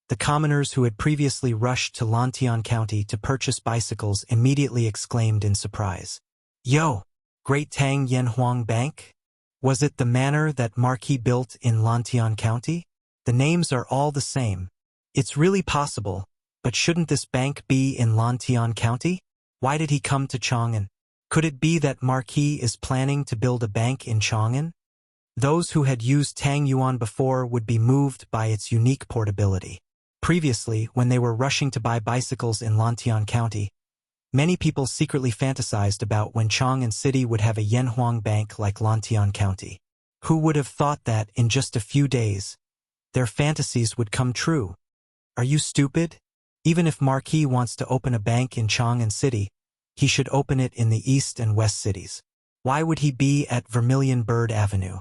the commoners who had previously rushed to Lantian County to purchase bicycles immediately exclaimed in surprise, "Yo! Great Tang Yen Huang Bank? Was it the manor that Marquis built in Lantian County? The names are all the same. It's really possible, but shouldn't this bank be in Lantian County? Why did he come to Chang'an? Could it be that Marquis is planning to build a bank in Chang'an?" Those who had used Tang Yuan before would be moved by its unique portability. Previously, when they were rushing to buy bicycles in Lantian County, many people secretly fantasized about when Chang'an City would have a Yanhuang Bank like Lantian County. Who would have thought that in just a few days, their fantasies would come true? Are you stupid? Even if Marquis wants to open a bank in Chang'an City, he should open it in the East and West cities. Why would he be at Vermilion Bird Avenue?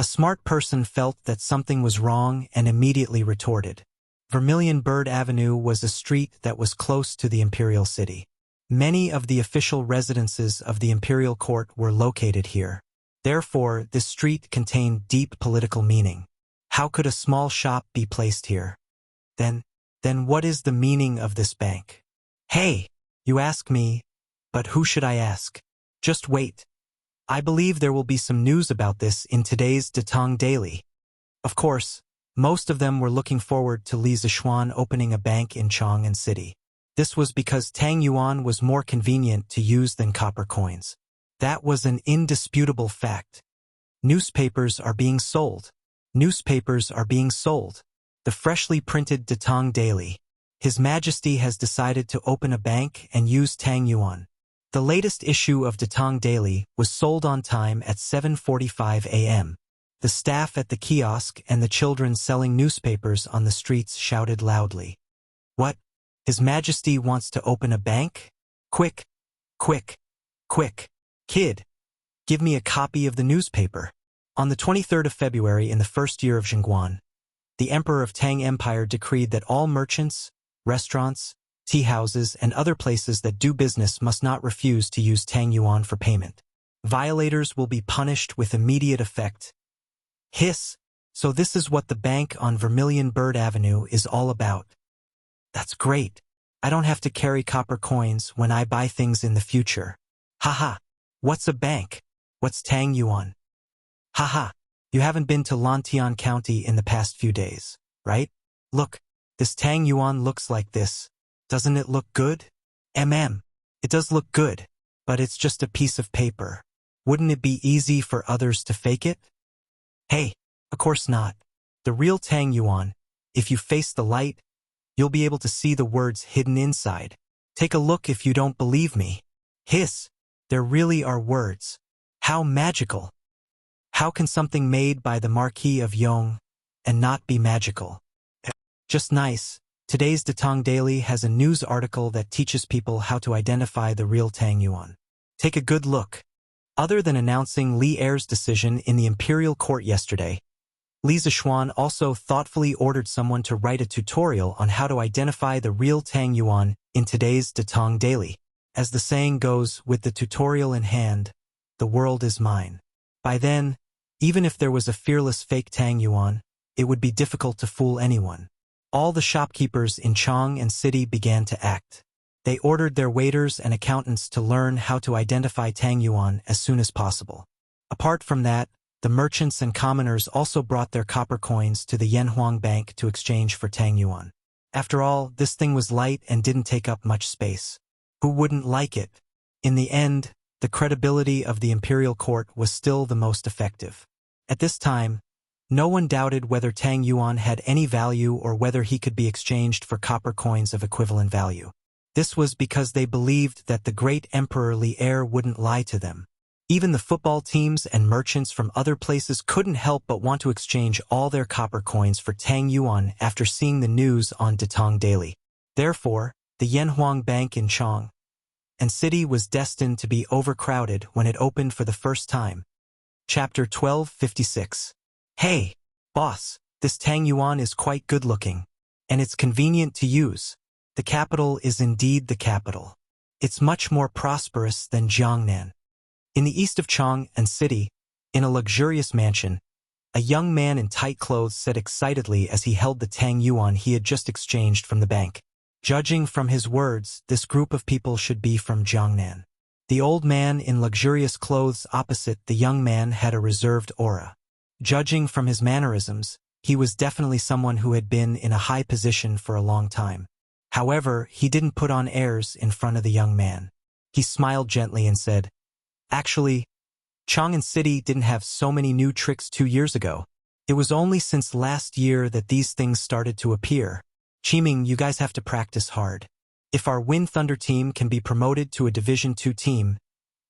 A smart person felt that something was wrong and immediately retorted. Vermilion Bird Avenue was a street that was close to the imperial city. Many of the official residences of the imperial court were located here. Therefore, this street contained deep political meaning. How could a small shop be placed here? Then what is the meaning of this bank? Hey, you ask me, but who should I ask? Just wait. I believe there will be some news about this in today's Datang Daily. Of course, most of them were looking forward to Li Zishuan opening a bank in Chang'an City. This was because Tang Yuan was more convenient to use than copper coins. That was an indisputable fact. Newspapers are being sold. Newspapers are being sold. The freshly printed Datang Daily. His Majesty has decided to open a bank and use Tang Yuan. The latest issue of Datang Daily was sold on time at 7:45 a.m. The staff at the kiosk and the children selling newspapers on the streets shouted loudly. What? His Majesty wants to open a bank? Quick, quick, quick. Kid, give me a copy of the newspaper. On the 23rd of February in the first year of Zhengguan, the Emperor of Tang Empire decreed that all merchants, restaurants, tea houses, and other places that do business must not refuse to use Tang Yuan for payment. Violators will be punished with immediate effect. Hiss! So this is what the bank on Vermilion Bird Avenue is all about. That's great. I don't have to carry copper coins when I buy things in the future. Haha. What's a bank? What's Tang Yuan? Haha. You haven't been to Lantian County in the past few days, right? Look, this Tang Yuan looks like this. Doesn't it look good? It does look good, but it's just a piece of paper. Wouldn't it be easy for others to fake it? Hey, of course not. The real Tang Yuan, if you face the light, you'll be able to see the words hidden inside. Take a look if you don't believe me. Hiss, there really are words. How magical. How can something made by the Marquis of Yong and not be magical? Just nice. Today's Datang Daily has a news article that teaches people how to identify the real Tang Yuan. Take a good look. Other than announcing Li Er's decision in the imperial court yesterday, Li Zishuan also thoughtfully ordered someone to write a tutorial on how to identify the real Tang Yuan in today's Datang Daily. As the saying goes, with the tutorial in hand, the world is mine. By then, even if there was a fearless fake Tang Yuan, it would be difficult to fool anyone. All the shopkeepers in Chang'an City began to act. They ordered their waiters and accountants to learn how to identify Tang Yuan as soon as possible. Apart from that, the merchants and commoners also brought their copper coins to the Yanhuang Bank to exchange for Tang Yuan. After all, this thing was light and didn't take up much space. Who wouldn't like it? In the end, the credibility of the imperial court was still the most effective. At this time, no one doubted whether Tang Yuan had any value or whether he could be exchanged for copper coins of equivalent value. This was because they believed that the great Emperor Li Er wouldn't lie to them. Even the football teams and merchants from other places couldn't help but want to exchange all their copper coins for Tang Yuan after seeing the news on Datang Daily. Therefore, the Yanhuang Bank in Chang'an City was destined to be overcrowded when it opened for the first time. Chapter 1256. Hey, boss, this Tang Yuan is quite good-looking, and it's convenient to use. The capital is indeed the capital. It's much more prosperous than Jiangnan. In the east of Chang'an City, in a luxurious mansion, a young man in tight clothes said excitedly as he held the Tang Yuan he had just exchanged from the bank. Judging from his words, this group of people should be from Jiangnan. The old man in luxurious clothes opposite the young man had a reserved aura. Judging from his mannerisms, he was definitely someone who had been in a high position for a long time. However, he didn't put on airs in front of the young man. He smiled gently and said, "Actually, Chang'an City didn't have so many new tricks 2 years ago. It was only since last year that these things started to appear. Qiming, you guys have to practice hard. If our Wind Thunder team can be promoted to a Division 2 team,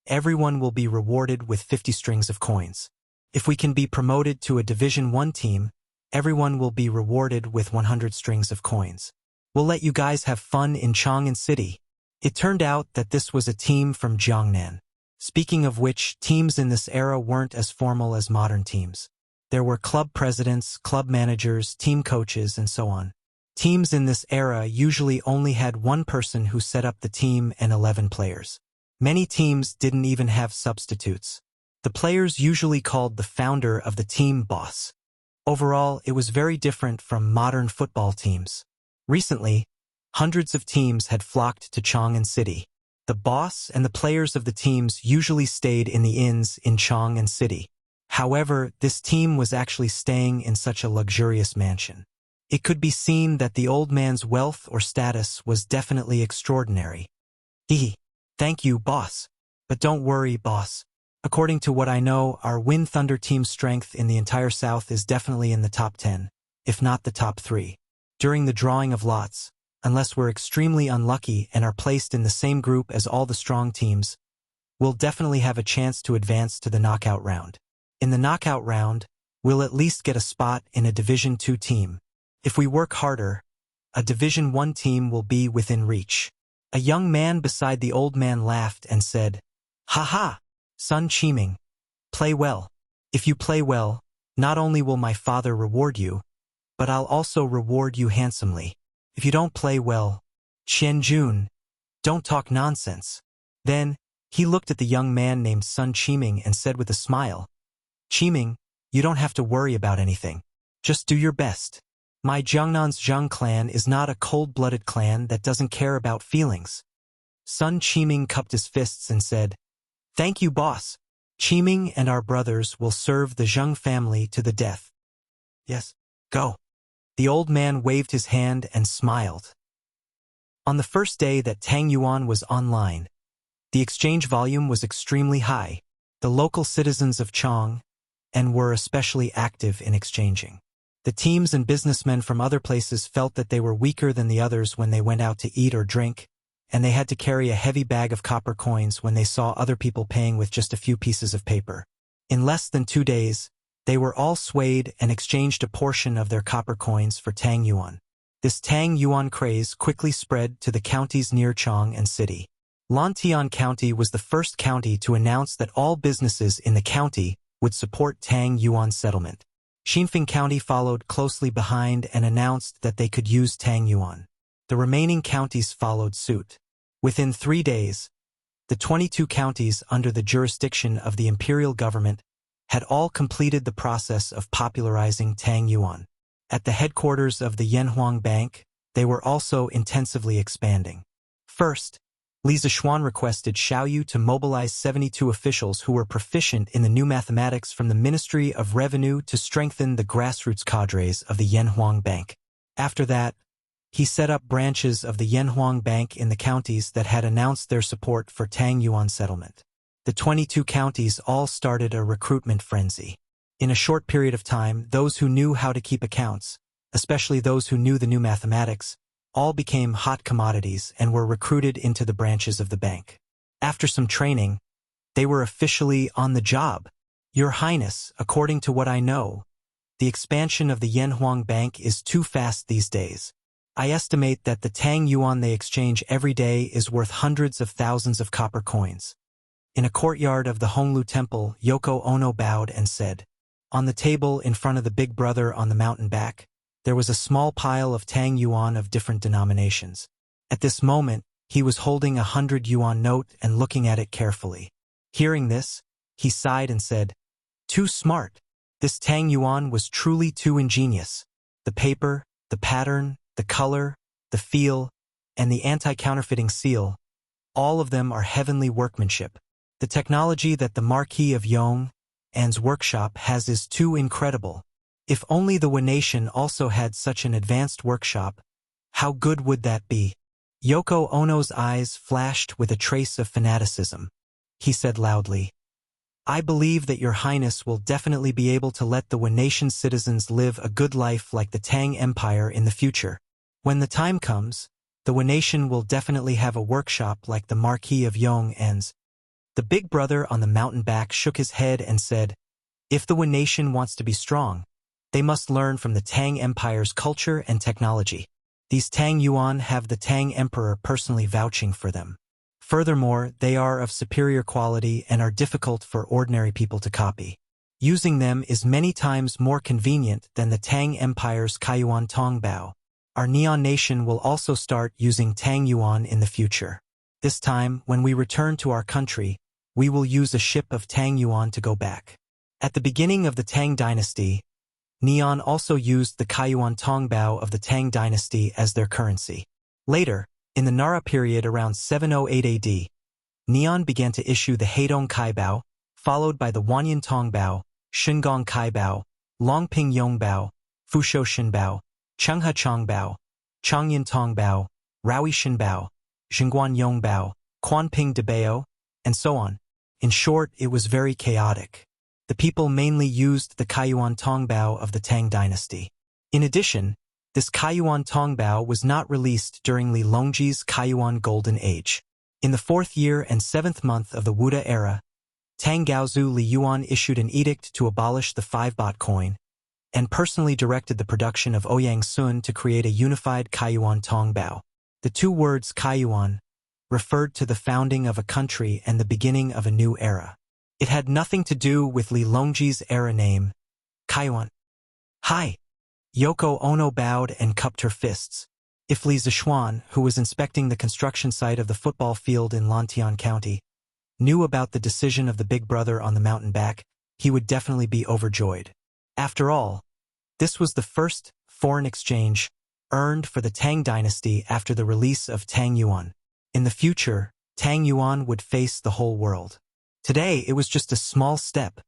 everyone will be rewarded with 50 strings of coins. If we can be promoted to a Division 1 team, everyone will be rewarded with 100 strings of coins. We'll let you guys have fun in Chang'an City." It turned out that this was a team from Jiangnan. Speaking of which, teams in this era weren't as formal as modern teams. There were club presidents, club managers, team coaches, and so on. Teams in this era usually only had one person who set up the team and 11 players. Many teams didn't even have substitutes. The players usually called the founder of the team boss. Overall, it was very different from modern football teams. Recently, hundreds of teams had flocked to Chang'an City. The boss and the players of the teams usually stayed in the inns in Chang'an City. However, this team was actually staying in such a luxurious mansion. It could be seen that the old man's wealth or status was definitely extraordinary. Thank you, boss. But don't worry, boss. According to what I know, our Wind Thunder team's strength in the entire South is definitely in the top 10, if not the top 3. During the drawing of lots, unless we're extremely unlucky and are placed in the same group as all the strong teams, we'll definitely have a chance to advance to the knockout round. In the knockout round, we'll at least get a spot in a Division 2 team. If we work harder, a Division 1 team will be within reach. A young man beside the old man laughed and said, "Ha ha, son Qiming, play well. If you play well, not only will my father reward you, but I'll also reward you handsomely. If you don't play well, Qian Jun, don't talk nonsense." Then, he looked at the young man named Sun Qiming and said with a smile, "Qiming, you don't have to worry about anything. Just do your best. My Jiangnan's Zhang clan is not a cold-blooded clan that doesn't care about feelings." Sun Qiming cupped his fists and said, "Thank you, boss. Qiming and our brothers will serve the Zhang family to the death." "Yes, go." The old man waved his hand and smiled. On the first day that Tang Yuan was online, the exchange volume was extremely high. The local citizens of Chang and were especially active in exchanging. The teams and businessmen from other places felt that they were weaker than the others when they went out to eat or drink, and they had to carry a heavy bag of copper coins when they saw other people paying with just a few pieces of paper. In less than 2 days, they were all swayed and exchanged a portion of their copper coins for Tang Yuan. This Tang Yuan craze quickly spread to the counties near Chang'an City. Lantian County was the first county to announce that all businesses in the county would support Tang Yuan settlement. Xinfeng County followed closely behind and announced that they could use Tang Yuan. The remaining counties followed suit. Within 3 days, the 22 counties under the jurisdiction of the imperial government had all completed the process of popularizing Tang Yuan. At the headquarters of the Yanhuang Bank, they were also intensively expanding. First, Li Zishuan requested Xiaoyu to mobilize 72 officials who were proficient in the new mathematics from the Ministry of Revenue to strengthen the grassroots cadres of the Yanhuang Bank. After that, he set up branches of the Yanhuang Bank in the counties that had announced their support for Tang Yuan settlement. The 22 counties all started a recruitment frenzy. In a short period of time, those who knew how to keep accounts, especially those who knew the new mathematics, all became hot commodities and were recruited into the branches of the bank. After some training, they were officially on the job. "Your Highness, according to what I know, the expansion of the Yanhuang Bank is too fast these days. I estimate that the Tang Yuan they exchange every day is worth hundreds of thousands of copper coins." In a courtyard of the Honglu Temple, Yoko Ono bowed and said, On the table in front of the big brother on the mountain back, there was a small pile of Tang Yuan of different denominations. At this moment, he was holding a 100 yuan note and looking at it carefully. Hearing this, he sighed and said, "Too smart. This Tang Yuan was truly too ingenious. The paper, the pattern, the color, the feel, and the anti-counterfeiting seal, all of them are heavenly workmanship. The technology that the Marquis of Yong'an's workshop has is too incredible. If only the Nation also had such an advanced workshop, how good would that be?" Yoko Ono's eyes flashed with a trace of fanaticism. He said loudly, "I believe that Your Highness will definitely be able to let the Nation's citizens live a good life like the Tang Empire in the future. When the time comes, the Nation will definitely have a workshop like the Marquis of Yong'an's." The big brother on the mountain back shook his head and said, "If the Nation wants to be strong, they must learn from the Tang Empire's culture and technology. These Tang Yuan have the Tang Emperor personally vouching for them. Furthermore, they are of superior quality and are difficult for ordinary people to copy. Using them is many times more convenient than the Tang Empire's Kaiyuan Tongbao. Our Neon Nation will also start using Tang Yuan in the future. This time, when we return to our country, we will use a ship of Tang Yuan to go back. At the beginning of the Tang Dynasty, Neon also used the Kaiyuan Tongbao of the Tang Dynasty as their currency. Later, in the Nara period around 708 AD, Neon began to issue the Heidong Kaibao, followed by the Wanyan Tongbao, Shengong Kaibao, Longping Yongbao, Fushou Shinbao, Chenghe Chongbao, Chongyan Tongbao, Raui Shinbao, Xingguan Yongbao, Quanping Debao, and so on. In short, it was very chaotic. The people mainly used the Kaiyuan Tongbao of the Tang Dynasty. In addition, this Kaiyuan Tongbao was not released during Li Longji's Kaiyuan Golden Age. In the 4th year and 7th month of the Wuda era, Tang Gaozu Li Yuan issued an edict to abolish the 5-baht coin, and personally directed the production of Ouyang Sun to create a unified Kaiyuan Tongbao. The two words Kaiyuan referred to the founding of a country and the beginning of a new era. It had nothing to do with Li Longji's era name, Kaiyuan. Hi! Yoko Ono bowed and cupped her fists. If Li Zishuan, who was inspecting the construction site of the football field in Lantian County, knew about the decision of the big brother on the mountain back, he would definitely be overjoyed. After all, this was the first foreign exchange earned for the Tang Dynasty after the release of Tang Yuan. In the future, Tang Yuan would face the whole world. Today, it was just a small step.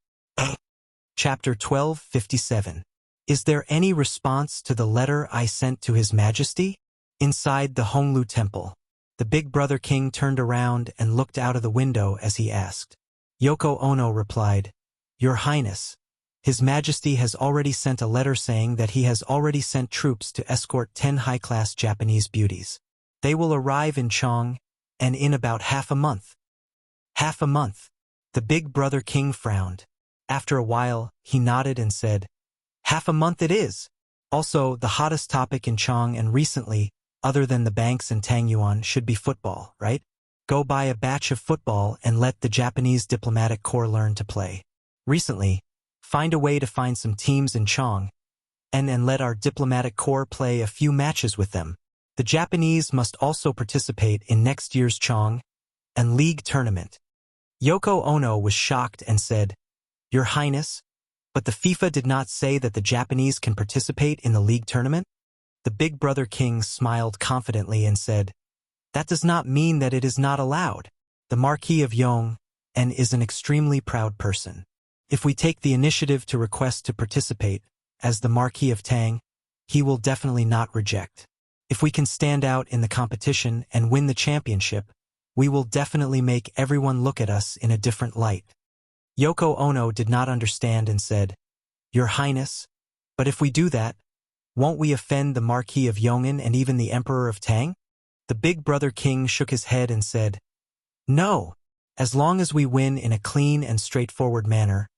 Chapter 1257. Is there any response to the letter I sent to His Majesty? Inside the Honglu Temple, the big brother king turned around and looked out of the window as he asked. Yoko Ono replied, Your Highness, His Majesty has already sent a letter saying that he has already sent troops to escort 10 high-class Japanese beauties. They will arrive in Chong, and in about half a month. Half a month. The big brother king frowned. After a while, he nodded and said, Half a month it is. Also, the hottest topic in Chong and recently, other than the banks and Tang Yuan, should be football, right? Go buy a batch of football and let the Japanese diplomatic corps learn to play. Recently, find a way to find some teams in Chong, and let our diplomatic corps play a few matches with them. The Japanese must also participate in next year's Chong and League tournament. Yoko Ono was shocked and said, Your Highness, but the FIFA did not say that the Japanese can participate in the League tournament? The big brother king smiled confidently and said, That does not mean that it is not allowed. The Marquis of Yong and is an extremely proud person. If we take the initiative to request to participate, as the Marquis of Tang, he will definitely not reject. If we can stand out in the competition and win the championship, we will definitely make everyone look at us in a different light. Yoko Ono did not understand and said, Your Highness, but if we do that, won't we offend the Marquis of Yong'an and even the Emperor of Tang? The big brother king shook his head and said, No, as long as we win in a clean and straightforward manner,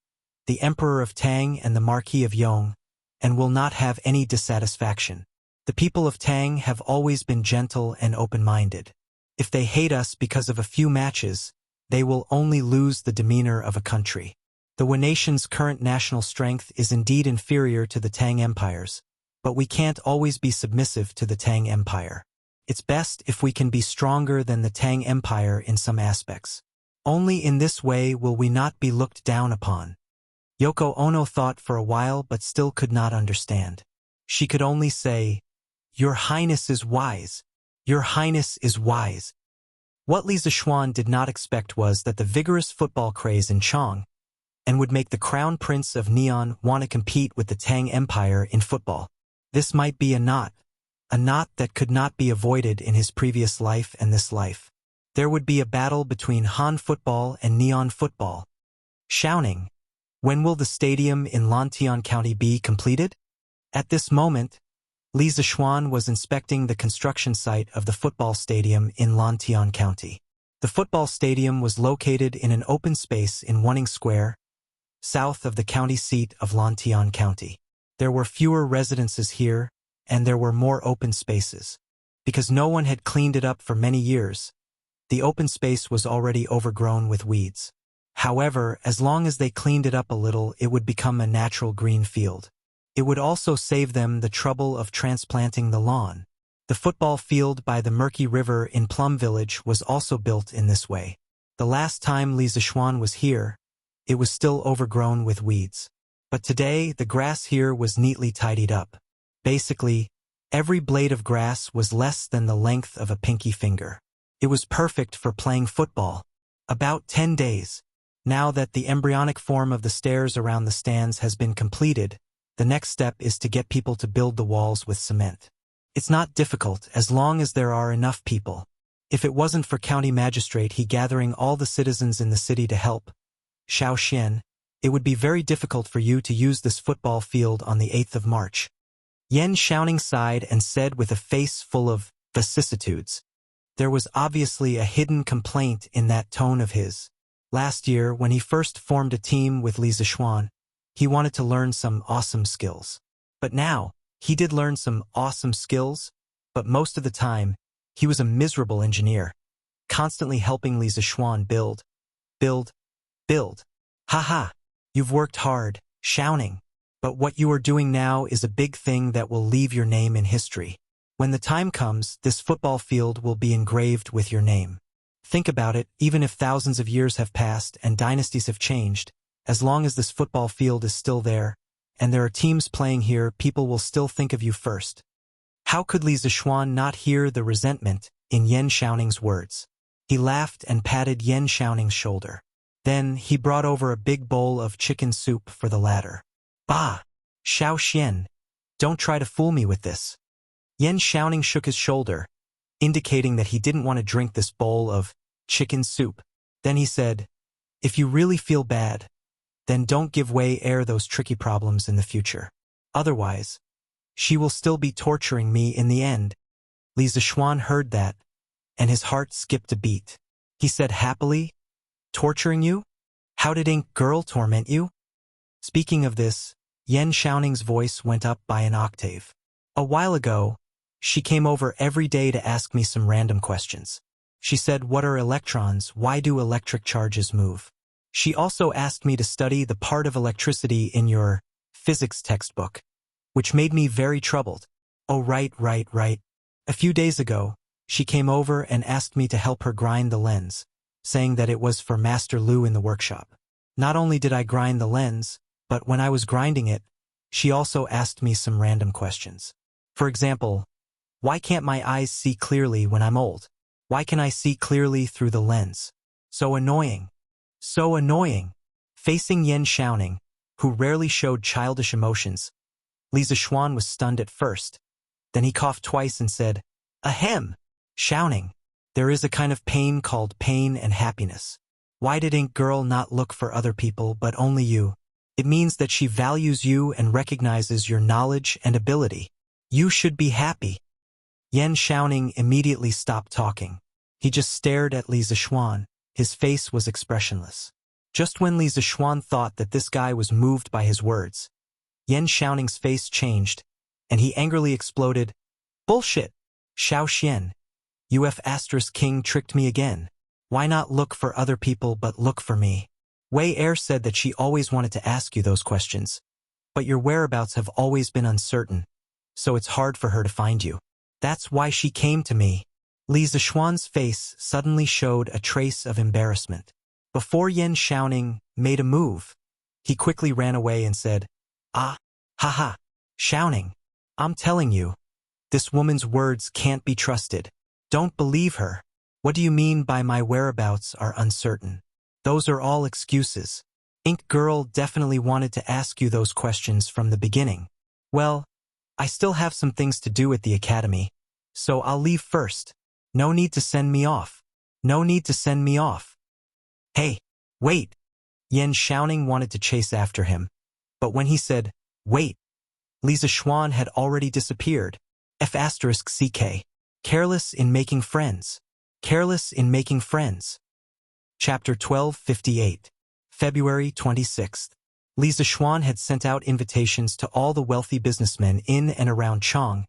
the Emperor of Tang and the Marquis of Yong, and will not have any dissatisfaction. The people of Tang have always been gentle and open-minded. If they hate us because of a few matches, they will only lose the demeanor of a country. The Wu nation's current national strength is indeed inferior to the Tang Empire's, but we can't always be submissive to the Tang Empire. It's best if we can be stronger than the Tang Empire in some aspects. Only in this way will we not be looked down upon. Yoko Ono thought for a while but still could not understand. She could only say, Your Highness is wise. Your Highness is wise. What Li Zishuan did not expect was that the vigorous football craze in Chong and would make the Crown Prince of Neon want to compete with the Tang Empire in football. This might be a knot that could not be avoided in his previous life and this life. There would be a battle between Han football and Neon football. Shouting, When will the stadium in Lantian County be completed? At this moment, Li Zishuan was inspecting the construction site of the football stadium in Lantian County. The football stadium was located in an open space in Wuning Square, south of the county seat of Lantian County. There were fewer residences here, and there were more open spaces. Because no one had cleaned it up for many years, the open space was already overgrown with weeds. However, as long as they cleaned it up a little, it would become a natural green field. It would also save them the trouble of transplanting the lawn. The football field by the murky river in Plum Village was also built in this way. The last time Li Zixuan was here, it was still overgrown with weeds. But today, the grass here was neatly tidied up. Basically, every blade of grass was less than the length of a pinky finger. It was perfect for playing football. About 10 days. Now that the embryonic form of the stairs around the stands has been completed, the next step is to get people to build the walls with cement. It's not difficult as long as there are enough people. If it wasn't for County Magistrate he gathering all the citizens in the city to help, Xiao Xian, it would be very difficult for you to use this football field on the 8th of March. Yan Xiaoning sighed and said with a face full of vicissitudes. There was obviously a hidden complaint in that tone of his. Last year, when he first formed a team with Li Zixuan, he wanted to learn some awesome skills. But now, he did learn some awesome skills, but most of the time, he was a miserable engineer, constantly helping Li Zixuan build. Haha, you've worked hard, Xiaoning, but what you are doing now is a big thing that will leave your name in history. When the time comes, this football field will be engraved with your name. Think about it, even if thousands of years have passed and dynasties have changed, as long as this football field is still there, and there are teams playing here, people will still think of you first. How could Li Zixuan not hear the resentment in Yan Xiaoning's words? He laughed and patted Yan Xiaoning's shoulder. Then he brought over a big bowl of chicken soup for the latter. Bah! Xiao Xian, don't try to fool me with this. Yan Xiaoning shook his shoulder, indicating that he didn't want to drink this bowl of chicken soup. Then he said, if you really feel bad, then don't give way those tricky problems in the future. Otherwise, she will still be torturing me in the end. Li Zixuan heard that, and his heart skipped a beat. He said happily, torturing you? How did Ink Girl torment you? Speaking of this, Yan Xiaoning's voice went up by an octave. A while ago, she came over every day to ask me some random questions. She said, what are electrons? Why do electric charges move? She also asked me to study the part of electricity in your physics textbook, which made me very troubled. Oh, right. A few days ago, she came over and asked me to help her grind the lens, saying that it was for Master Lu in the workshop. Not only did I grind the lens, but when I was grinding it, she also asked me some random questions. For example, why can't my eyes see clearly when I'm old? Why can I see clearly through the lens? So annoying. So annoying. Facing Yan Xiaoning, who rarely showed childish emotions, Li Zixuan was stunned at first. Then he coughed twice and said, Ahem! Xiaoning, there is a kind of pain called pain and happiness. Why did Ink Girl not look for other people but only you? It means that she values you and recognizes your knowledge and ability. You should be happy. Yan Xiaoning immediately stopped talking. He just stared at Li Zixuan. His face was expressionless. Just when Li Zixuan thought that this guy was moved by his words, Yan Xiaoning's face changed, and he angrily exploded, Bullshit! Xiao Xian, King tricked me again. Why not look for other people but look for me? Wei Er said that she always wanted to ask you those questions, but your whereabouts have always been uncertain, so it's hard for her to find you. That's why she came to me. Li Zixuan's face suddenly showed a trace of embarrassment. Before Yan Xiaoning made a move, he quickly ran away and said, Haha, Xiaoning, I'm telling you, this woman's words can't be trusted. Don't believe her. What do you mean by my whereabouts are uncertain? Those are all excuses. Ink Girl definitely wanted to ask you those questions from the beginning. Well, I still have some things to do at the academy, so I'll leave first. No need to send me off. No need to send me off. Hey, wait! Yan Xiaoning wanted to chase after him, but when he said, wait, Li Zixuan had already disappeared. F***CK. Careless in making friends. Careless in making friends. Chapter 1258. February 26th. Li Zixuan had sent out invitations to all the wealthy businessmen in and around Chang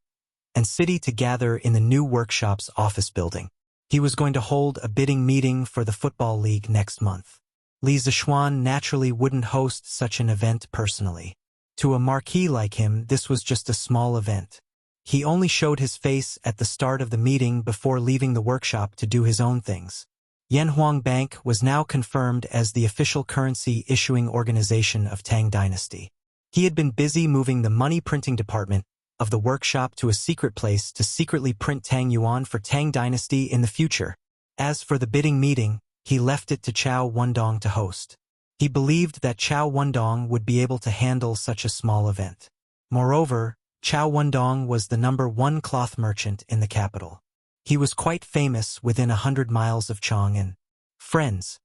and city to gather in the new workshop's office building. He was going to hold a bidding meeting for the football league next month. Li Zixuan naturally wouldn't host such an event personally. To a marquis like him, this was just a small event. He only showed his face at the start of the meeting before leaving the workshop to do his own things. Yanhuang Bank was now confirmed as the official currency issuing organization of Tang Dynasty. He had been busy moving the money printing department of the workshop to a secret place to secretly print Tang Yuan for Tang Dynasty in the future. As for the bidding meeting, he left it to Chao Wendong to host. He believed that Chao Wendong would be able to handle such a small event. Moreover, Chao Wendong was the #1 cloth merchant in the capital. He was quite famous within 100 miles of Chang'an. Friends,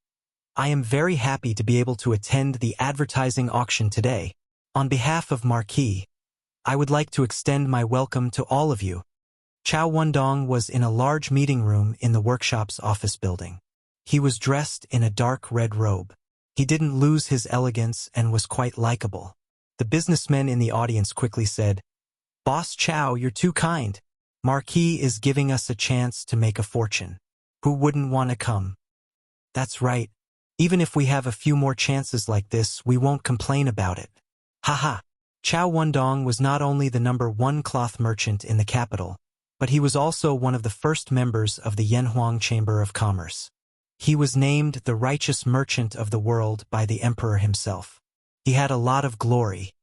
I am very happy to be able to attend the advertising auction today. On behalf of Marquis, I would like to extend my welcome to all of you. Chao Wendong was in a large meeting room in the workshop's office building. He was dressed in a dark red robe. He didn't lose his elegance and was quite likable. The businessmen in the audience quickly said, "Boss Chao, you're too kind. Marquis is giving us a chance to make a fortune. Who wouldn't want to come?" "That's right. Even if we have a few more chances like this, we won't complain about it." Haha. Chao Wendong was not only the #1 cloth merchant in the capital, but he was also one of the first members of the Yanhuang Chamber of Commerce. He was named the righteous merchant of the world by the emperor himself. He had a lot of glory.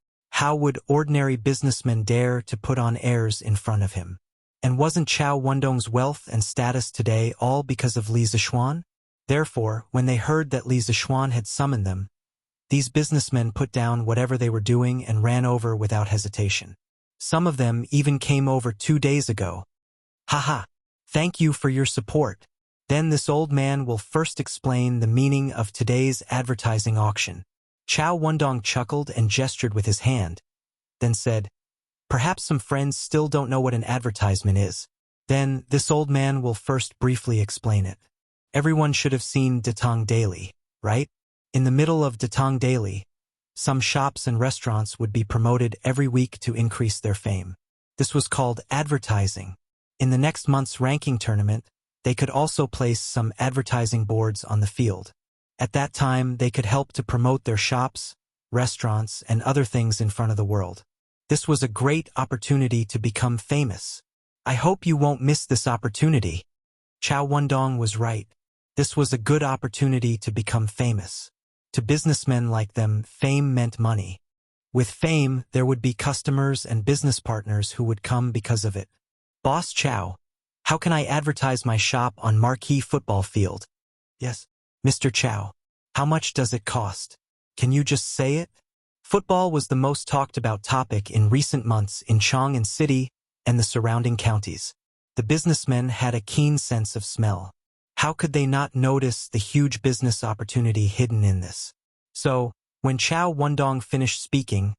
How would ordinary businessmen dare to put on airs in front of him? And wasn't Chao Wendong's wealth and status today all because of Li Zixuan? Therefore, when they heard that Li Zixuan had summoned them, these businessmen put down whatever they were doing and ran over without hesitation. Some of them even came over 2 days ago. Haha, thank you for your support. Then this old man will first explain the meaning of today's advertising auction. Chao Wendong chuckled and gestured with his hand, then said, "Perhaps some friends still don't know what an advertisement is. Then this old man will first briefly explain it. Everyone should have seen Datang Daily, right? In the middle of Datang Daily, some shops and restaurants would be promoted every week to increase their fame. This was called advertising. In the next month's ranking tournament, they could also place some advertising boards on the field. At that time, they could help to promote their shops, restaurants, and other things in front of the world. This was a great opportunity to become famous. I hope you won't miss this opportunity." Chao Wendong was right. This was a good opportunity to become famous. To businessmen like them, fame meant money. With fame, there would be customers and business partners who would come because of it. "Boss Chao, how can I advertise my shop on Marquee Football Field?" "Yes, Mr. Chao, how much does it cost? Can you just say it?" Football was the most talked about topic in recent months in Chang'an City and the surrounding counties. The businessmen had a keen sense of smell. How could they not notice the huge business opportunity hidden in this? So, when Chao Wendong finished speaking,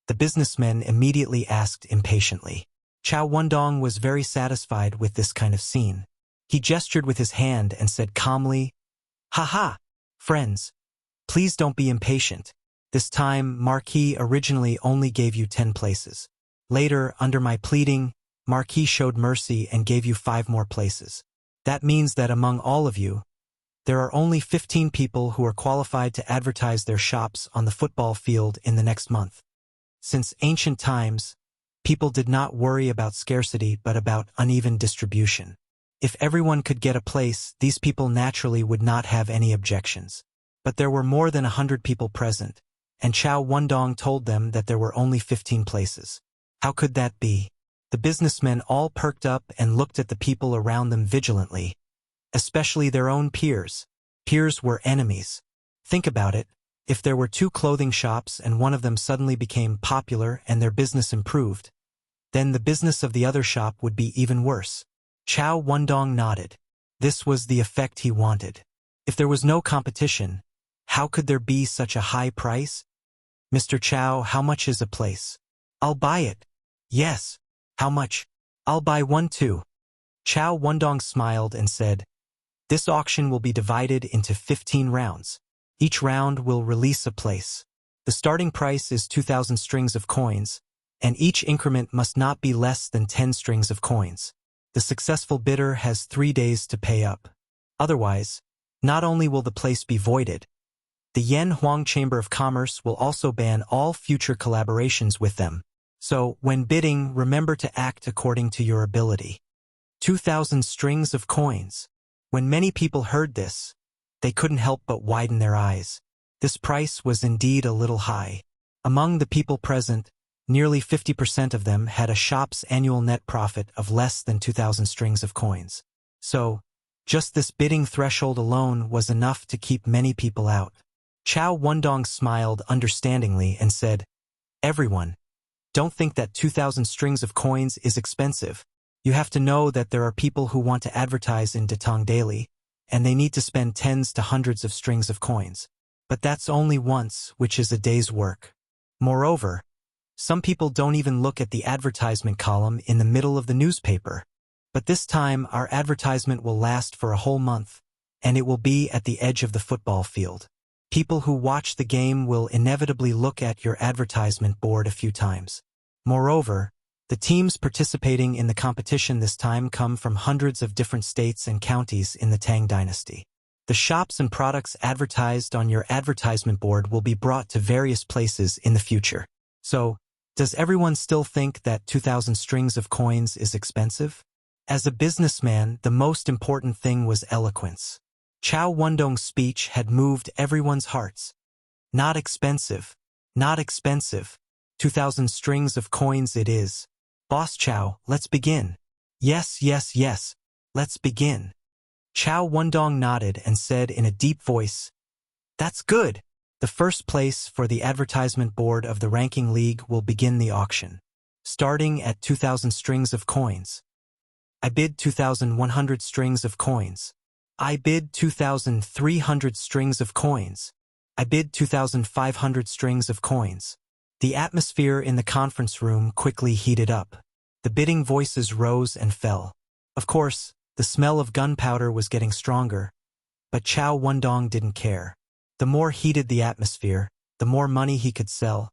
the businessmen immediately asked impatiently. Chao Wendong was very satisfied with this kind of scene. He gestured with his hand and said calmly, "Haha, friends, please don't be impatient. This time, Marquis originally only gave you 10 places. Later, under my pleading, Marquis showed mercy and gave you 5 more places. That means that among all of you, there are only 15 people who are qualified to advertise their shops on the football field in the next month. Since ancient times, people did not worry about scarcity but about uneven distribution. If everyone could get a place, these people naturally would not have any objections. But there were more than 100 people present, and Chao Wendong told them that there were only 15 places. How could that be? The businessmen all perked up and looked at the people around them vigilantly, especially their own peers. Peers were enemies. Think about it. If there were 2 clothing shops and one of them suddenly became popular and their business improved, then the business of the other shop would be even worse. Chao Wendong nodded. This was the effect he wanted. If there was no competition, how could there be such a high price? "Mr. Chao, how much is a place?" "I'll buy it." "Yes. How much?" "I'll buy one too." Chao Wendong smiled and said, "This auction will be divided into 15 rounds. Each round will release a place. The starting price is 2,000 strings of coins, and each increment must not be less than 10 strings of coins. The successful bidder has 3 days to pay up. Otherwise, not only will the place be voided, The Yanhuang Chamber of Commerce will also ban all future collaborations with them. So, when bidding, remember to act according to your ability. 2,000 strings of coins. When many people heard this, they couldn't help but widen their eyes. This price was indeed a little high. Among the people present, nearly 50% of them had a shop's annual net profit of less than 2,000 strings of coins. So, just this bidding threshold alone was enough to keep many people out. Chao Wendong smiled understandingly and said, "Everyone, don't think that 2,000 strings of coins is expensive. You have to know that there are people who want to advertise in Datong daily, and they need to spend tens to hundreds of strings of coins. But that's only once, which is a day's work. Moreover, some people don't even look at the advertisement column in the middle of the newspaper. But this time, our advertisement will last for a whole month, and it will be at the edge of the football field. People who watch the game will inevitably look at your advertisement board a few times. Moreover, the teams participating in the competition this time come from hundreds of different states and counties in the Tang dynasty. The shops and products advertised on your advertisement board will be brought to various places in the future. So, does everyone still think that 2,000 strings of coins is expensive? As a businessman, the most important thing was eloquence. Chao Wendong's speech had moved everyone's hearts. Not expensive. Not expensive. 2,000 strings of coins it is. Boss Chao, let's begin. Yes, yes, yes. Let's begin. Chao Wendong nodded and said in a deep voice, "That's good. The first place for the advertisement board of the ranking league will begin the auction. Starting at 2,000 strings of coins. I bid 2,100 strings of coins. I bid 2,300 strings of coins. I bid 2,500 strings of coins." The atmosphere in the conference room quickly heated up. The bidding voices rose and fell. Of course, the smell of gunpowder was getting stronger, but Chao Wendong didn't care. The more heated the atmosphere, the more money he could sell,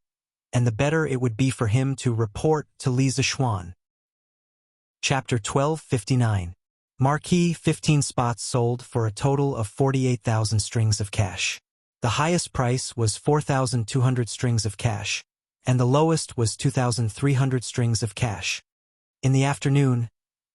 and the better it would be for him to report to Li Zishuan. Chapter 1259. Marquee 15 spots sold for a total of 48,000 strings of cash. The highest price was 4,200 strings of cash, and the lowest was 2,300 strings of cash. In the afternoon,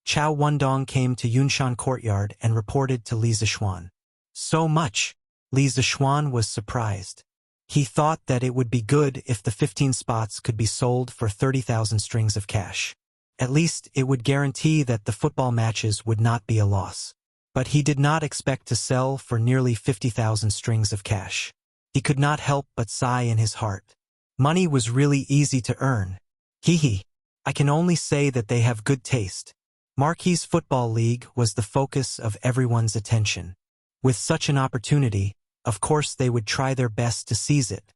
Chao Wendong came to Yunshan Courtyard and reported to Li Zishuan. So much! Li Zishuan was surprised. He thought that it would be good if the 15 spots could be sold for 30,000 strings of cash. At least it would guarantee that the football matches would not be a loss. But he did not expect to sell for nearly 50,000 strings of cash. He could not help but sigh in his heart. Money was really easy to earn. Hee. I can only say that they have good taste. Marquee's Football League was the focus of everyone's attention. With such an opportunity, of course they would try their best to seize it.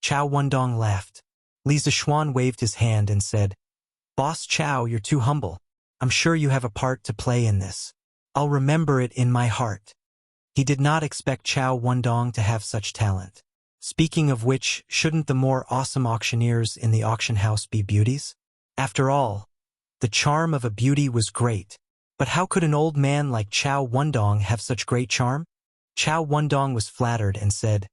Chao Wendong laughed. Li Zishuan waved his hand and said, "Boss Chao, you're too humble. I'm sure you have a part to play in this. I'll remember it in my heart." He did not expect Chao Wendong to have such talent. Speaking of which, shouldn't the more awesome auctioneers in the auction house be beauties? After all, the charm of a beauty was great. But how could an old man like Chao Wendong have such great charm? Chao Wendong was flattered and said,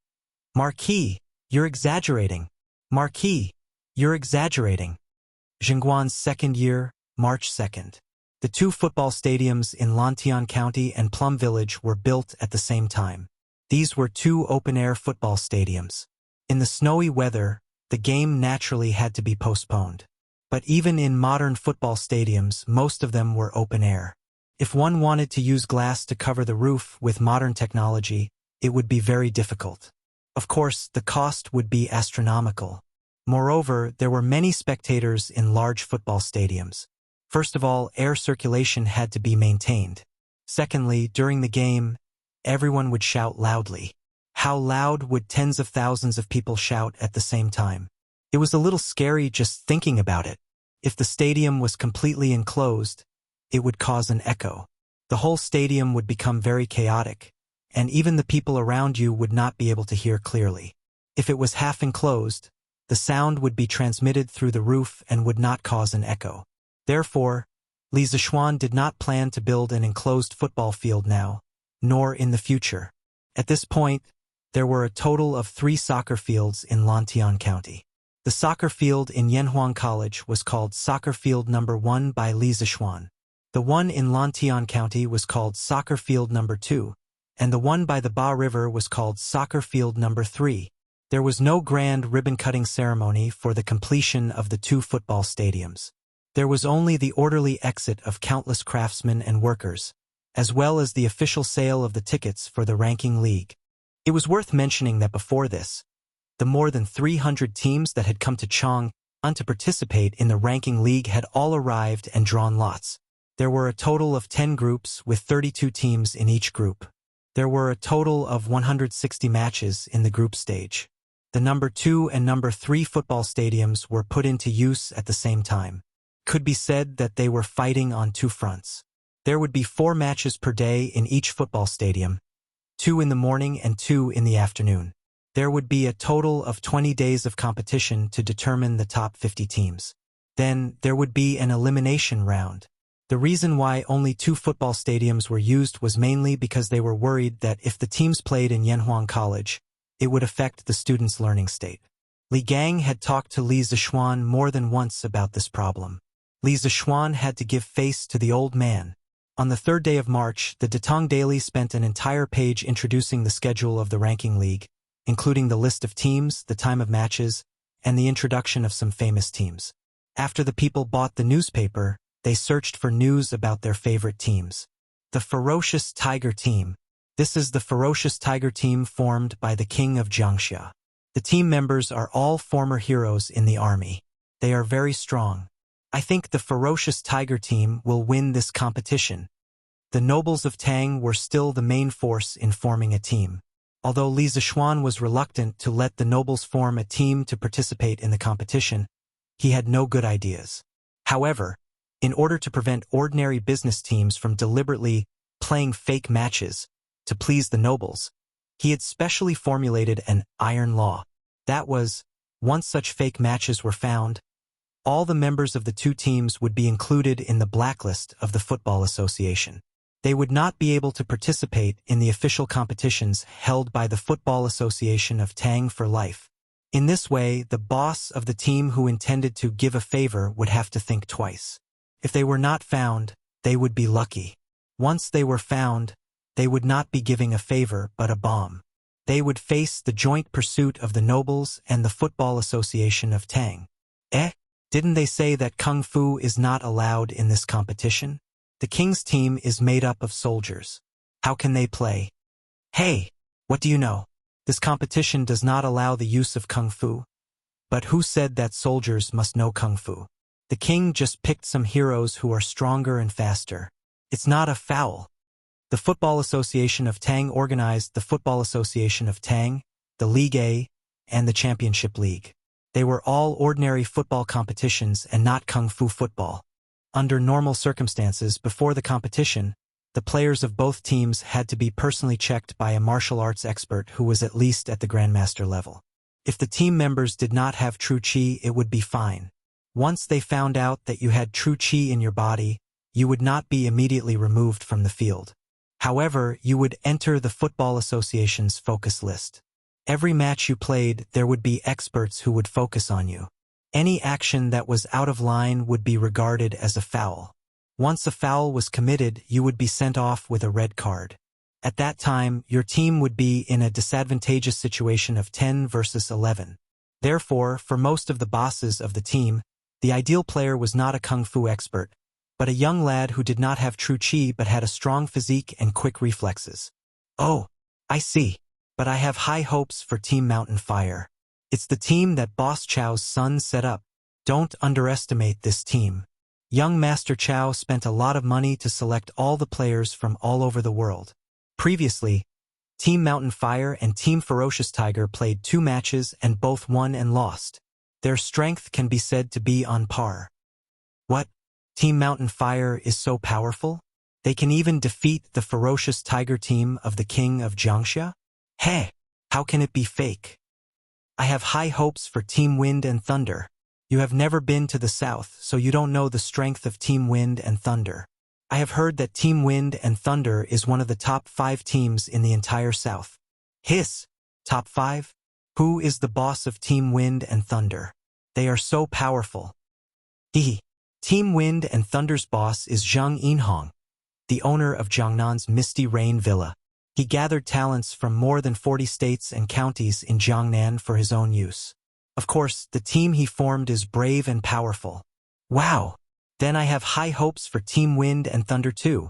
"Marquis, you're exaggerating. Marquis, you're exaggerating." Jingguan's second year, March 2nd. The two football stadiums in Lantian County and Plum Village were built at the same time. These were two open-air football stadiums. In the snowy weather, the game naturally had to be postponed. But even in modern football stadiums, most of them were open-air. If one wanted to use glass to cover the roof with modern technology, it would be very difficult. Of course, the cost would be astronomical. Moreover, there were many spectators in large football stadiums. First of all, air circulation had to be maintained. Secondly, during the game, everyone would shout loudly. How loud would tens of thousands of people shout at the same time? It was a little scary just thinking about it. If the stadium was completely enclosed, it would cause an echo. The whole stadium would become very chaotic, and even the people around you would not be able to hear clearly. If it was half enclosed, the sound would be transmitted through the roof and would not cause an echo. Therefore, Li Zishuan did not plan to build an enclosed football field now, nor in the future. At this point, There were a total of 3 soccer fields in Lantian County. The soccer field in Yanhuang College was called Soccer Field Number 1 by Li Zishuan. The one in Lantian County was called Soccer Field Number 2, and the one by the Ba River was called Soccer Field Number 3. There was no grand ribbon-cutting ceremony for the completion of the 2 football stadiums. There was only the orderly exit of countless craftsmen and workers, as well as the official sale of the tickets for the ranking league. It was worth mentioning that before this, the more than 300 teams that had come to Chang'an to participate in the ranking league had all arrived and drawn lots. There were a total of 10 groups with 32 teams in each group. There were a total of 160 matches in the group stage. The number 2 and number 3 football stadiums were put into use at the same time. Could be said that they were fighting on 2 fronts. There would be 4 matches per day in each football stadium, 2 in the morning and 2 in the afternoon. There would be a total of 20 days of competition to determine the top 50 teams. Then, there would be an elimination round. The reason why only 2 football stadiums were used was mainly because they were worried that if the teams played in Yanhuang College, it would affect the students' learning state. Li Gang had talked to Li Zishuan more than once about this problem. Li Zishuan had to give face to the old man. On the 3rd day of March, the Datong Daily spent an entire page introducing the schedule of the ranking league, including the list of teams, the time of matches, and the introduction of some famous teams. After the people bought the newspaper, they searched for news about their favorite teams. The Ferocious Tiger Team. This is the Ferocious Tiger Team formed by the King of Jiangxia. The team members are all former heroes in the army. They are very strong. I think the Ferocious Tiger Team will win this competition. The nobles of Tang were still the main force in forming a team. Although Li Zishuan was reluctant to let the nobles form a team to participate in the competition, he had no good ideas. However, in order to prevent ordinary business teams from deliberately playing fake matches to please the nobles, he had specially formulated an iron law. That was, once such fake matches were found, all the members of the 2 teams would be included in the blacklist of the Football Association. They would not be able to participate in the official competitions held by the Football Association of Tang for life. In this way, the boss of the team who intended to give a favor would have to think twice. If they were not found, they would be lucky. Once they were found, they would not be giving a favor but a bomb. They would face the joint pursuit of the nobles and the Football Association of Tang. Didn't they say that Kung Fu is not allowed in this competition? The king's team is made up of soldiers. How can they play? Hey, what do you know? This competition does not allow the use of Kung Fu. But who said that soldiers must know Kung Fu? The king just picked some heroes who are stronger and faster. It's not a foul. The Football Association of Tang organized the Football Association of Tang, the League A, and the Championship League. They were all ordinary football competitions and not Kung Fu football. Under normal circumstances, before the competition, the players of both teams had to be personally checked by a martial arts expert who was at least at the Grandmaster level. If the team members did not have true Qi, it would be fine. Once they found out that you had true Qi in your body, you would not be immediately removed from the field. However, you would enter the Football Association's focus list. Every match you played, there would be experts who would focus on you. Any action that was out of line would be regarded as a foul. Once a foul was committed, you would be sent off with a red card. At that time, your team would be in a disadvantageous situation of 10 versus 11. Therefore, for most of the bosses of the team, the ideal player was not a Kung Fu expert, but a young lad who did not have true Qi but had a strong physique and quick reflexes. Oh, I see. But I have high hopes for Team Mountain Fire. It's the team that Boss Chow's son set up. Don't underestimate this team. Young Master Chow spent a lot of money to select all the players from all over the world. Previously, Team Mountain Fire and Team Ferocious Tiger played 2 matches and both won and lost. Their strength can be said to be on par. What? Team Mountain Fire is so powerful? They can even defeat the Ferocious Tiger team of the King of Jiangxia? Hey, how can it be fake? I have high hopes for Team Wind and Thunder. You have never been to the south, so you don't know the strength of Team Wind and Thunder. I have heard that Team Wind and Thunder is one of the top 5 teams in the entire south. Hiss! Top 5? Who is the boss of Team Wind and Thunder? They are so powerful. Hehe. Team Wind and Thunder's boss is Zhang Yinhong, the owner of Jiangnan's Misty Rain Villa. He gathered talents from more than 40 states and counties in Jiangnan for his own use. Of course, the team he formed is brave and powerful. Wow! Then I have high hopes for Team Wind and Thunder too.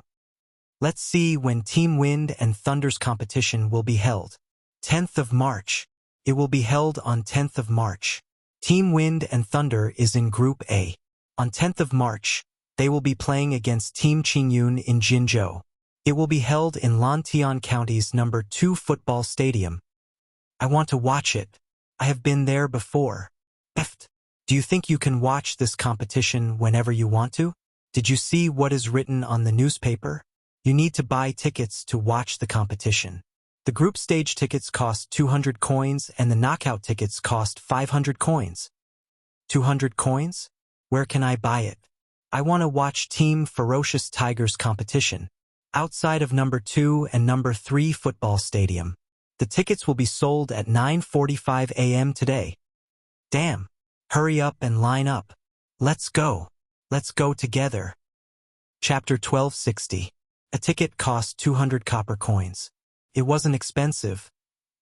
Let's see when Team Wind and Thunder's competition will be held. 10th of March. It will be held on 10th of March. Team Wind and Thunder is in Group A. On 10th of March, they will be playing against Team Qingyun in Jinzhou. It will be held in Lantian County's No. 2 football stadium. I want to watch it. I have been there before. Do you think you can watch this competition whenever you want to? Did you see what is written on the newspaper? You need to buy tickets to watch the competition. The group stage tickets cost 200 coins and the knockout tickets cost 500 coins. 200 coins? Where can I buy it? I want to watch Team Ferocious Tigers competition. Outside of No. 2 and No. 3 football stadium. The tickets will be sold at 9:45 a.m. today. Damn. Hurry up and line up. Let's go. Let's go together. Chapter 1260. A ticket cost 200 copper coins. It wasn't expensive,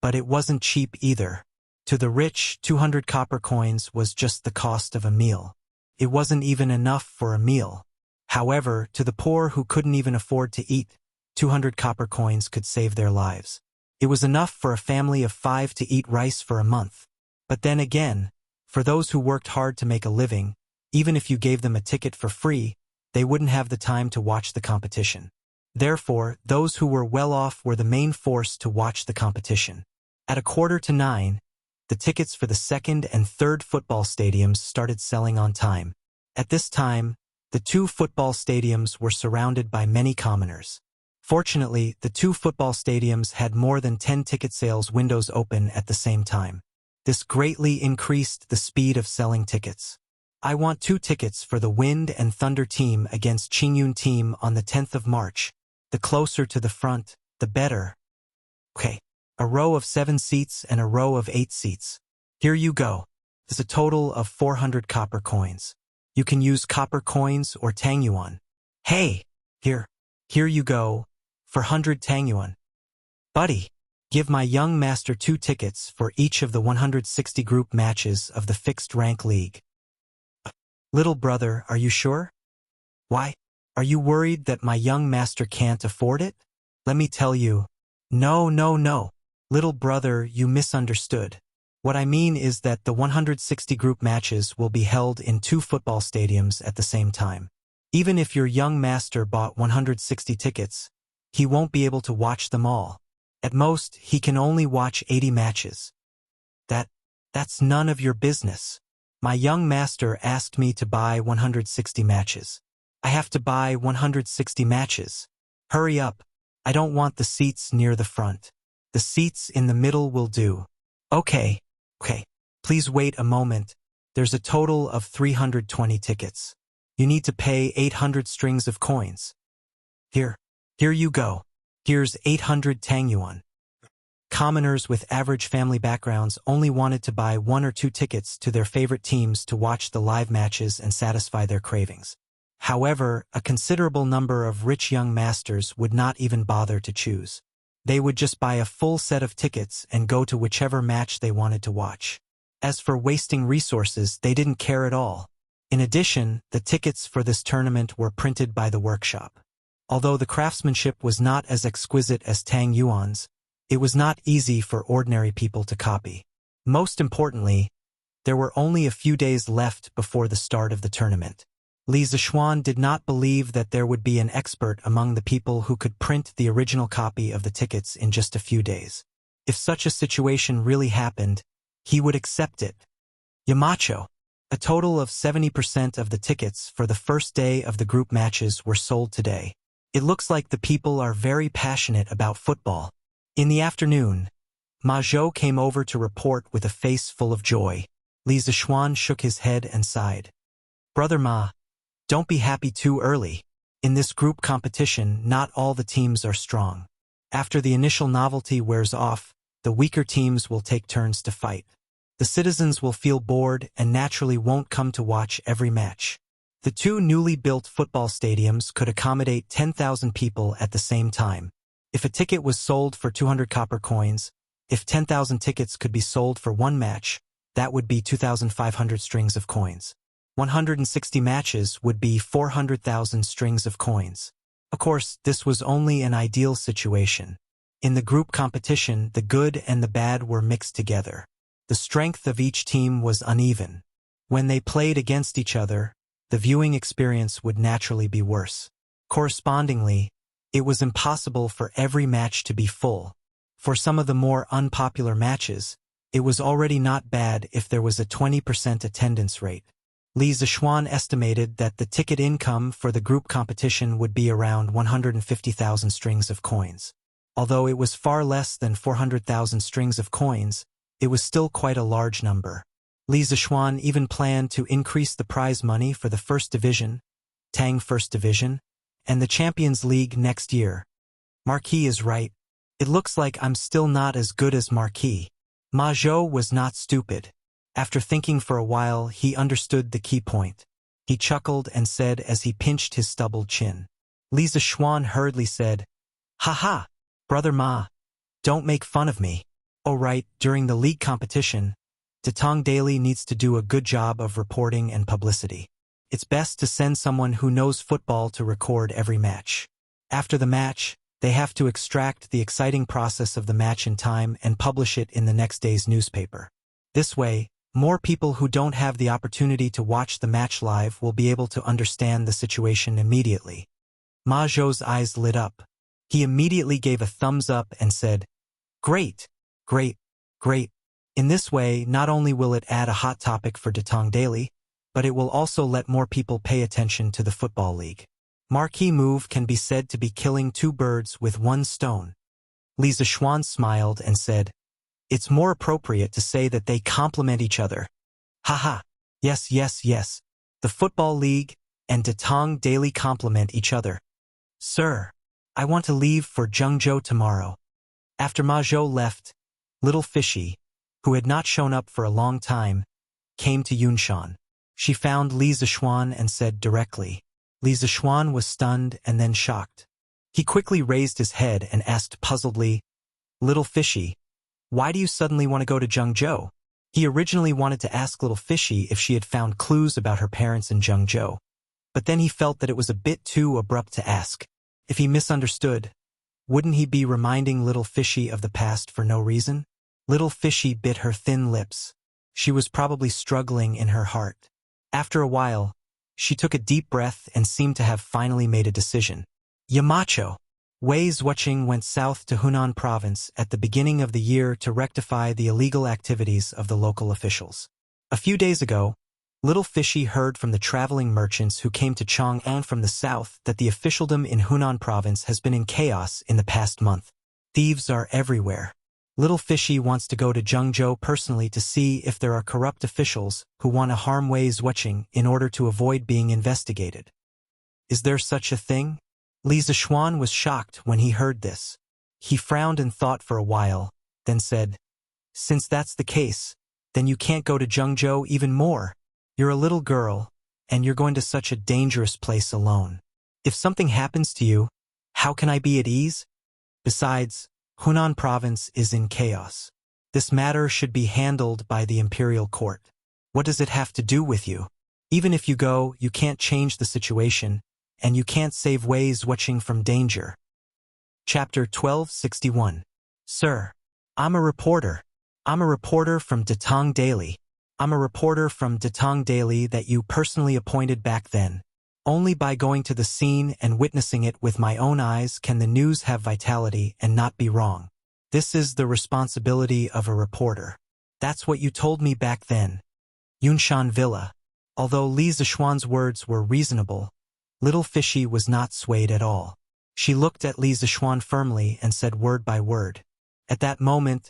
but it wasn't cheap either. To the rich, 200 copper coins was just the cost of a meal. It wasn't even enough for a meal. However, to the poor who couldn't even afford to eat, 200 copper coins could save their lives. It was enough for a family of 5 to eat rice for a month. But then again, for those who worked hard to make a living, even if you gave them a ticket for free, they wouldn't have the time to watch the competition. Therefore, those who were well off were the main force to watch the competition. At 8:45, the tickets for the second and third football stadiums started selling on time. At this time, the 2 football stadiums were surrounded by many commoners. Fortunately, the 2 football stadiums had more than 10 ticket sales windows open at the same time. This greatly increased the speed of selling tickets. I want 2 tickets for the Wind and Thunder team against Qingyun team on the 10th of March. The closer to the front, the better. Okay, a row of 7 seats and a row of 8 seats. Here you go. There's a total of 400 copper coins. You can use copper coins or tang yuan. Hey, here you go, for 100 tang yuan. Buddy, give my young master 2 tickets for each of the 160 group matches of the fixed rank league. Little brother, are you sure? Why? Are you worried that my young master can't afford it? Let me tell you. No. Little brother, you misunderstood. What I mean is that the 160 group matches will be held in 2 football stadiums at the same time. Even if your young master bought 160 tickets, he won't be able to watch them all. At most, he can only watch 80 matches. That's none of your business. My young master asked me to buy 160 matches. I have to buy 160 matches. Hurry up. I don't want the seats near the front. The seats in the middle will do. Okay. Please wait a moment. There's a total of 320 tickets. You need to pay 800 strings of coins. Here you go. Here's 800 tang yuan. Commoners with average family backgrounds only wanted to buy 1 or 2 tickets to their favorite teams to watch the live matches and satisfy their cravings. However, a considerable number of rich young masters would not even bother to choose. They would just buy a full set of tickets and go to whichever match they wanted to watch. As for wasting resources, they didn't care at all. In addition, the tickets for this tournament were printed by the workshop. Although the craftsmanship was not as exquisite as Tang Yuan's, it was not easy for ordinary people to copy. Most importantly, there were only a few days left before the start of the tournament. Li Zishuan did not believe that there would be an expert among the people who could print the original copy of the tickets in just a few days. If such a situation really happened, he would accept it. Yamacho. A total of 70% of the tickets for the first day of the group matches were sold today. It looks like the people are very passionate about football. In the afternoon, Ma Zhou came over to report with a face full of joy. Li Zishuan shook his head and sighed. Brother Ma, don't be happy too early. In this group competition, not all the teams are strong. After the initial novelty wears off, the weaker teams will take turns to fight. The citizens will feel bored and naturally won't come to watch every match. The two newly built football stadiums could accommodate 10,000 people at the same time. If a ticket was sold for 200 copper coins, if 10,000 tickets could be sold for one match, that would be 2,500 strings of coins. 160 matches would be 400,000 strings of coins. Of course, this was only an ideal situation. In the group competition, the good and the bad were mixed together. The strength of each team was uneven. When they played against each other, the viewing experience would naturally be worse. Correspondingly, it was impossible for every match to be full. For some of the more unpopular matches, it was already not bad if there was a 20% attendance rate. Li Zixuan estimated that the ticket income for the group competition would be around 150,000 strings of coins. Although it was far less than 400,000 strings of coins, it was still quite a large number. Li Zixuan even planned to increase the prize money for the First Division, Tang First Division, and the Champions League next year. Marquis is right. It looks like I'm still not as good as Marquis. Ma Zhou was not stupid. After thinking for a while, he understood the key point. He chuckled and said as he pinched his stubbled chin. Li Zixuan hurriedly said, "Ha ha, brother Ma, don't make fun of me. Oh right, during the league competition, Datong Daily needs to do a good job of reporting and publicity. It's best to send someone who knows football to record every match. After the match, they have to extract the exciting process of the match in time and publish it in the next day's newspaper. This way, more people who don't have the opportunity to watch the match live will be able to understand the situation immediately." Ma Zhou's eyes lit up. He immediately gave a thumbs up and said, "Great, great, great. In this way, not only will it add a hot topic for Datong Daily, but it will also let more people pay attention to the Football League. Marquee move can be said to be killing two birds with one stone." Li Zixuan smiled and said, "It's more appropriate to say that they complement each other. Haha, yes, yes, yes. The Football League and Datong Daily complement each other. Sir, I want to leave for Zhengzhou tomorrow." After Ma Zhou left, Little Fishy, who had not shown up for a long time, came to Yunshan. She found Li Zixuan and said directly. Li Zixuan was stunned and then shocked. He quickly raised his head and asked puzzledly, "Little Fishy, why do you suddenly want to go to Zhengzhou?" He originally wanted to ask Little Fishy if she had found clues about her parents in Zhengzhou, but then he felt that it was a bit too abrupt to ask. If he misunderstood, wouldn't he be reminding Little Fishy of the past for no reason? Little Fishy bit her thin lips. She was probably struggling in her heart. After a while, she took a deep breath and seemed to have finally made a decision. Yamacho. Wei Zhuqing went south to Hunan province at the beginning of the year to rectify the illegal activities of the local officials. A few days ago, Little Fishy heard from the traveling merchants who came to Chang'an from the south that the officialdom in Hunan province has been in chaos in the past month. Thieves are everywhere. Little Fishy wants to go to Zhengzhou personally to see if there are corrupt officials who want to harm Wei Zhuqing in order to avoid being investigated. Is there such a thing? Li Zixuan was shocked when he heard this. He frowned and thought for a while, then said, "Since that's the case, then you can't go to Zhengzhou even more. You're a little girl, and you're going to such a dangerous place alone. If something happens to you, how can I be at ease? Besides, Hunan province is in chaos. This matter should be handled by the imperial court. What does it have to do with you? Even if you go, you can't change the situation, and you can't save Wei Zhuqing from danger." Chapter 1261. Sir, I'm a reporter. I'm a reporter from Datong Daily. I'm a reporter from Datong Daily that you personally appointed back then. Only by going to the scene and witnessing it with my own eyes can the news have vitality and not be wrong. This is the responsibility of a reporter. That's what you told me back then. Yunshan Villa. Although Li Zixuan's words were reasonable, Little Fishy was not swayed at all. She looked at Li Zixuan firmly and said word by word. At that moment,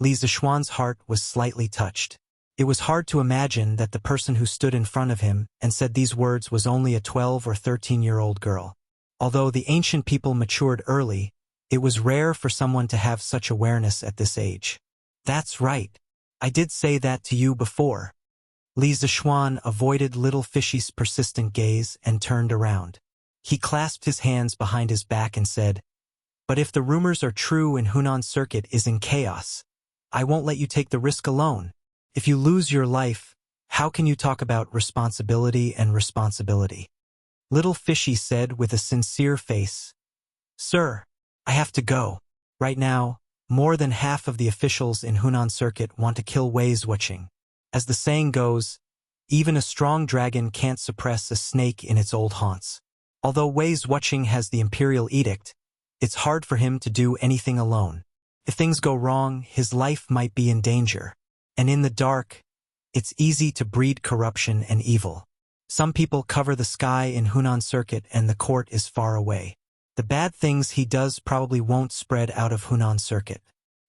Li Zixuan's heart was slightly touched. It was hard to imagine that the person who stood in front of him and said these words was only a 12 or 13-year-old girl. Although the ancient people matured early, It was rare for someone to have such awareness at this age. That's right. I did say that to you before. Li Zixuan avoided little fishy's persistent gaze and turned around. He clasped his hands behind his back and said, "But if the rumors are true and Hunan Circuit is in chaos, I won't let you take the risk alone. If you lose your life, how can you talk about responsibility and responsibility?" Little Fishy said with a sincere face, "Sir, I have to go. Right now, more than half of the officials in Hunan Circuit want to kill Wei Wuxia. As the saying goes, even a strong dragon can't suppress a snake in its old haunts. Although Wei Wuxia has the imperial edict, it's hard for him to do anything alone. If things go wrong, his life might be in danger. And in the dark, it's easy to breed corruption and evil. Some people cover the sky in Hunan Circuit and the court is far away. The bad things he does probably won't spread out of Hunan Circuit.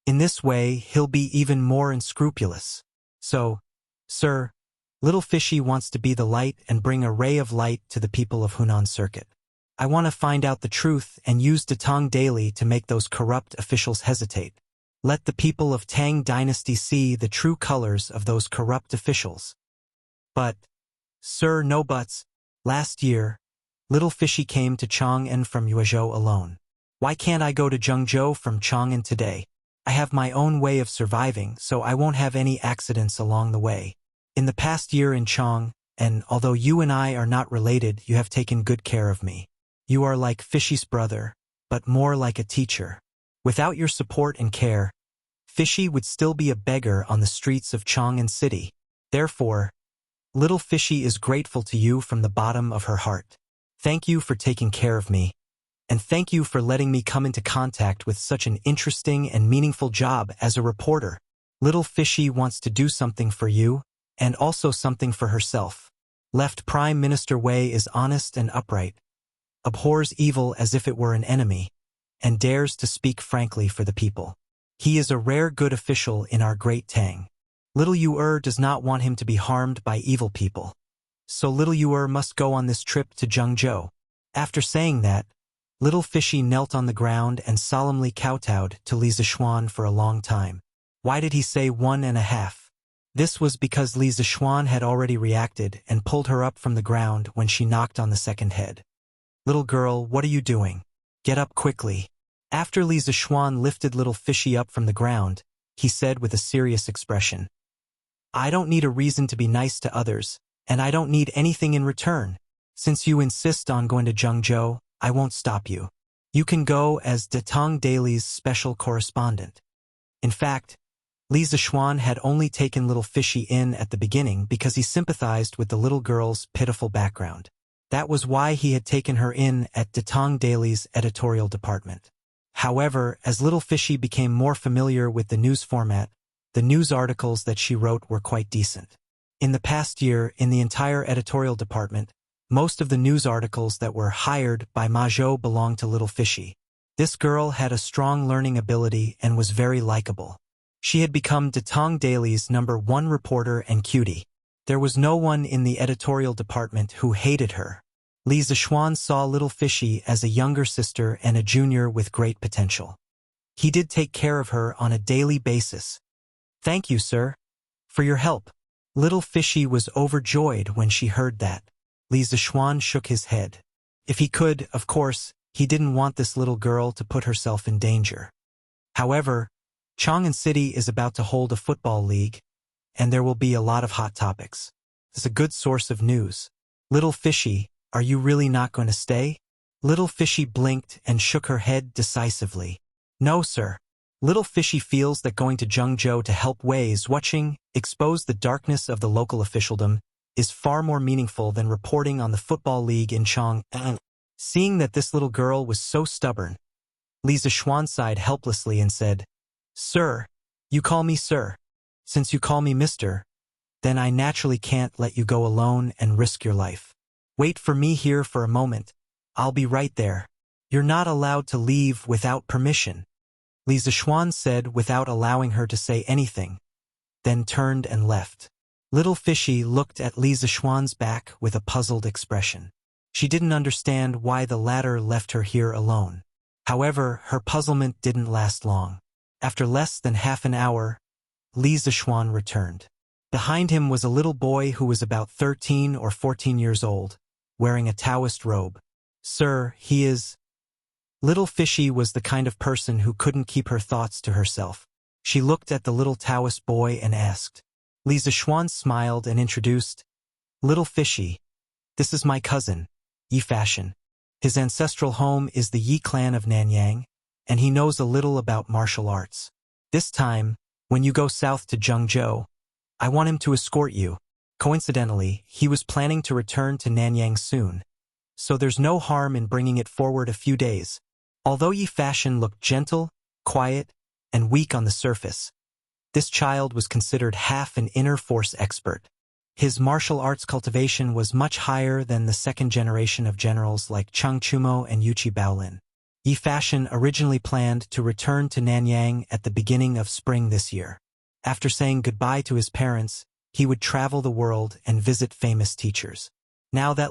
In this way, he'll be even more unscrupulous. So, sir, Little Fishy wants to be the light and bring a ray of light to the people of Hunan Circuit. I want to find out the truth and use Datong daily to make those corrupt officials hesitate. Let the people of Tang Dynasty see the true colors of those corrupt officials." "But, sir, no buts. Last year, Little Fishy came to Chang'an from Yuezhou alone. Why can't I go to Zhengzhou from Chang'an today? I have my own way of surviving, so I won't have any accidents along the way. In the past year in Chang, and although you and I are not related, you have taken good care of me. You are like Fishy's brother, but more like a teacher. Without your support and care, Fishy would still be a beggar on the streets of Chang'an City. Therefore, Little Fishy is grateful to you from the bottom of her heart. Thank you for taking care of me, and thank you for letting me come into contact with such an interesting and meaningful job as a reporter. Little Fishy wants to do something for you, and also something for herself. Left Prime Minister Wei is honest and upright, abhors evil as if it were an enemy, and dares to speak frankly for the people. He is a rare good official in our great Tang. Little Yu does not want him to be harmed by evil people. So Little Yu must go on this trip to Zhengzhou." After saying that, Little Fishy knelt on the ground and solemnly kowtowed to Li Zixuan for a long time. Why did he say 1.5? This was because Li Zixuan had already reacted and pulled her up from the ground when she knocked on the second head. "Little girl, what are you doing? Get up quickly." After Li Zixuan lifted Little Fishy up from the ground, he said with a serious expression, "I don't need a reason to be nice to others, and I don't need anything in return. Since you insist on going to Zhengzhou, I won't stop you. You can go as Datong Daily's special correspondent." In fact, Li Zixuan had only taken Little Fishy in at the beginning because he sympathized with the little girl's pitiful background. That was why he had taken her in at Datong Daily's editorial department. However, as Little Fishy became more familiar with the news format, the news articles that she wrote were quite decent. In the past year, in the entire editorial department, most of the news articles that were hired by Ma Zhou belonged to Little Fishy. This girl had a strong learning ability and was very likable. She had become Datong Daily's #1 reporter and cutie. There was no one in the editorial department who hated her. Li Zixuan saw Little Fishy as a younger sister and a junior with great potential. He did take care of her on a daily basis. "Thank you, sir, for your help." Little Fishy was overjoyed when she heard that. Li Zixuan shook his head. If he could, of course, he didn't want this little girl to put herself in danger. However, Chang'an City is about to hold a football league, and there will be a lot of hot topics. It's a good source of news. "Little Fishy, are you really not going to stay?" Little Fishy blinked and shook her head decisively. "No, sir. Little Fishy feels that going to Zhengzhou to help Wei Wuxia expose the darkness of the local officialdom is far more meaningful than reporting on the football league in Chang'an." Seeing that this little girl was so stubborn, Li Zixuan sighed helplessly and said, "Sir, you call me sir. Since you call me mister, then I naturally can't let you go alone and risk your life. Wait for me here for a moment. I'll be right there. You're not allowed to leave without permission." Li Zixuan said without allowing her to say anything, then turned and left. Little Fishy looked at Li Zixuan's back with a puzzled expression. She didn't understand why the latter left her here alone. However, her puzzlement didn't last long. After less than half an hour, Li Zixuan returned. Behind him was a little boy who was about 13 or 14 years old, wearing a Taoist robe. "Sir, he is—" Little Fishy was the kind of person who couldn't keep her thoughts to herself. She looked at the little Taoist boy and asked. Li Zixuan smiled and introduced, "Little Fishy, this is my cousin, Yi Fashion. His ancestral home is the Yi clan of Nanyang, and he knows a little about martial arts. This time, when you go south to Zhengzhou, I want him to escort you." Coincidentally, he was planning to return to Nanyang soon, so there's no harm in bringing it forward a few days. Although Yi Fashion looked gentle, quiet, and weak on the surface, this child was considered half an inner force expert. His martial arts cultivation was much higher than the second generation of generals like Cheng Chumo and Yuchi Baolin. Yi Fashion originally planned to return to Nanyang at the beginning of spring this year. After saying goodbye to his parents, he would travel the world and visit famous teachers. Now that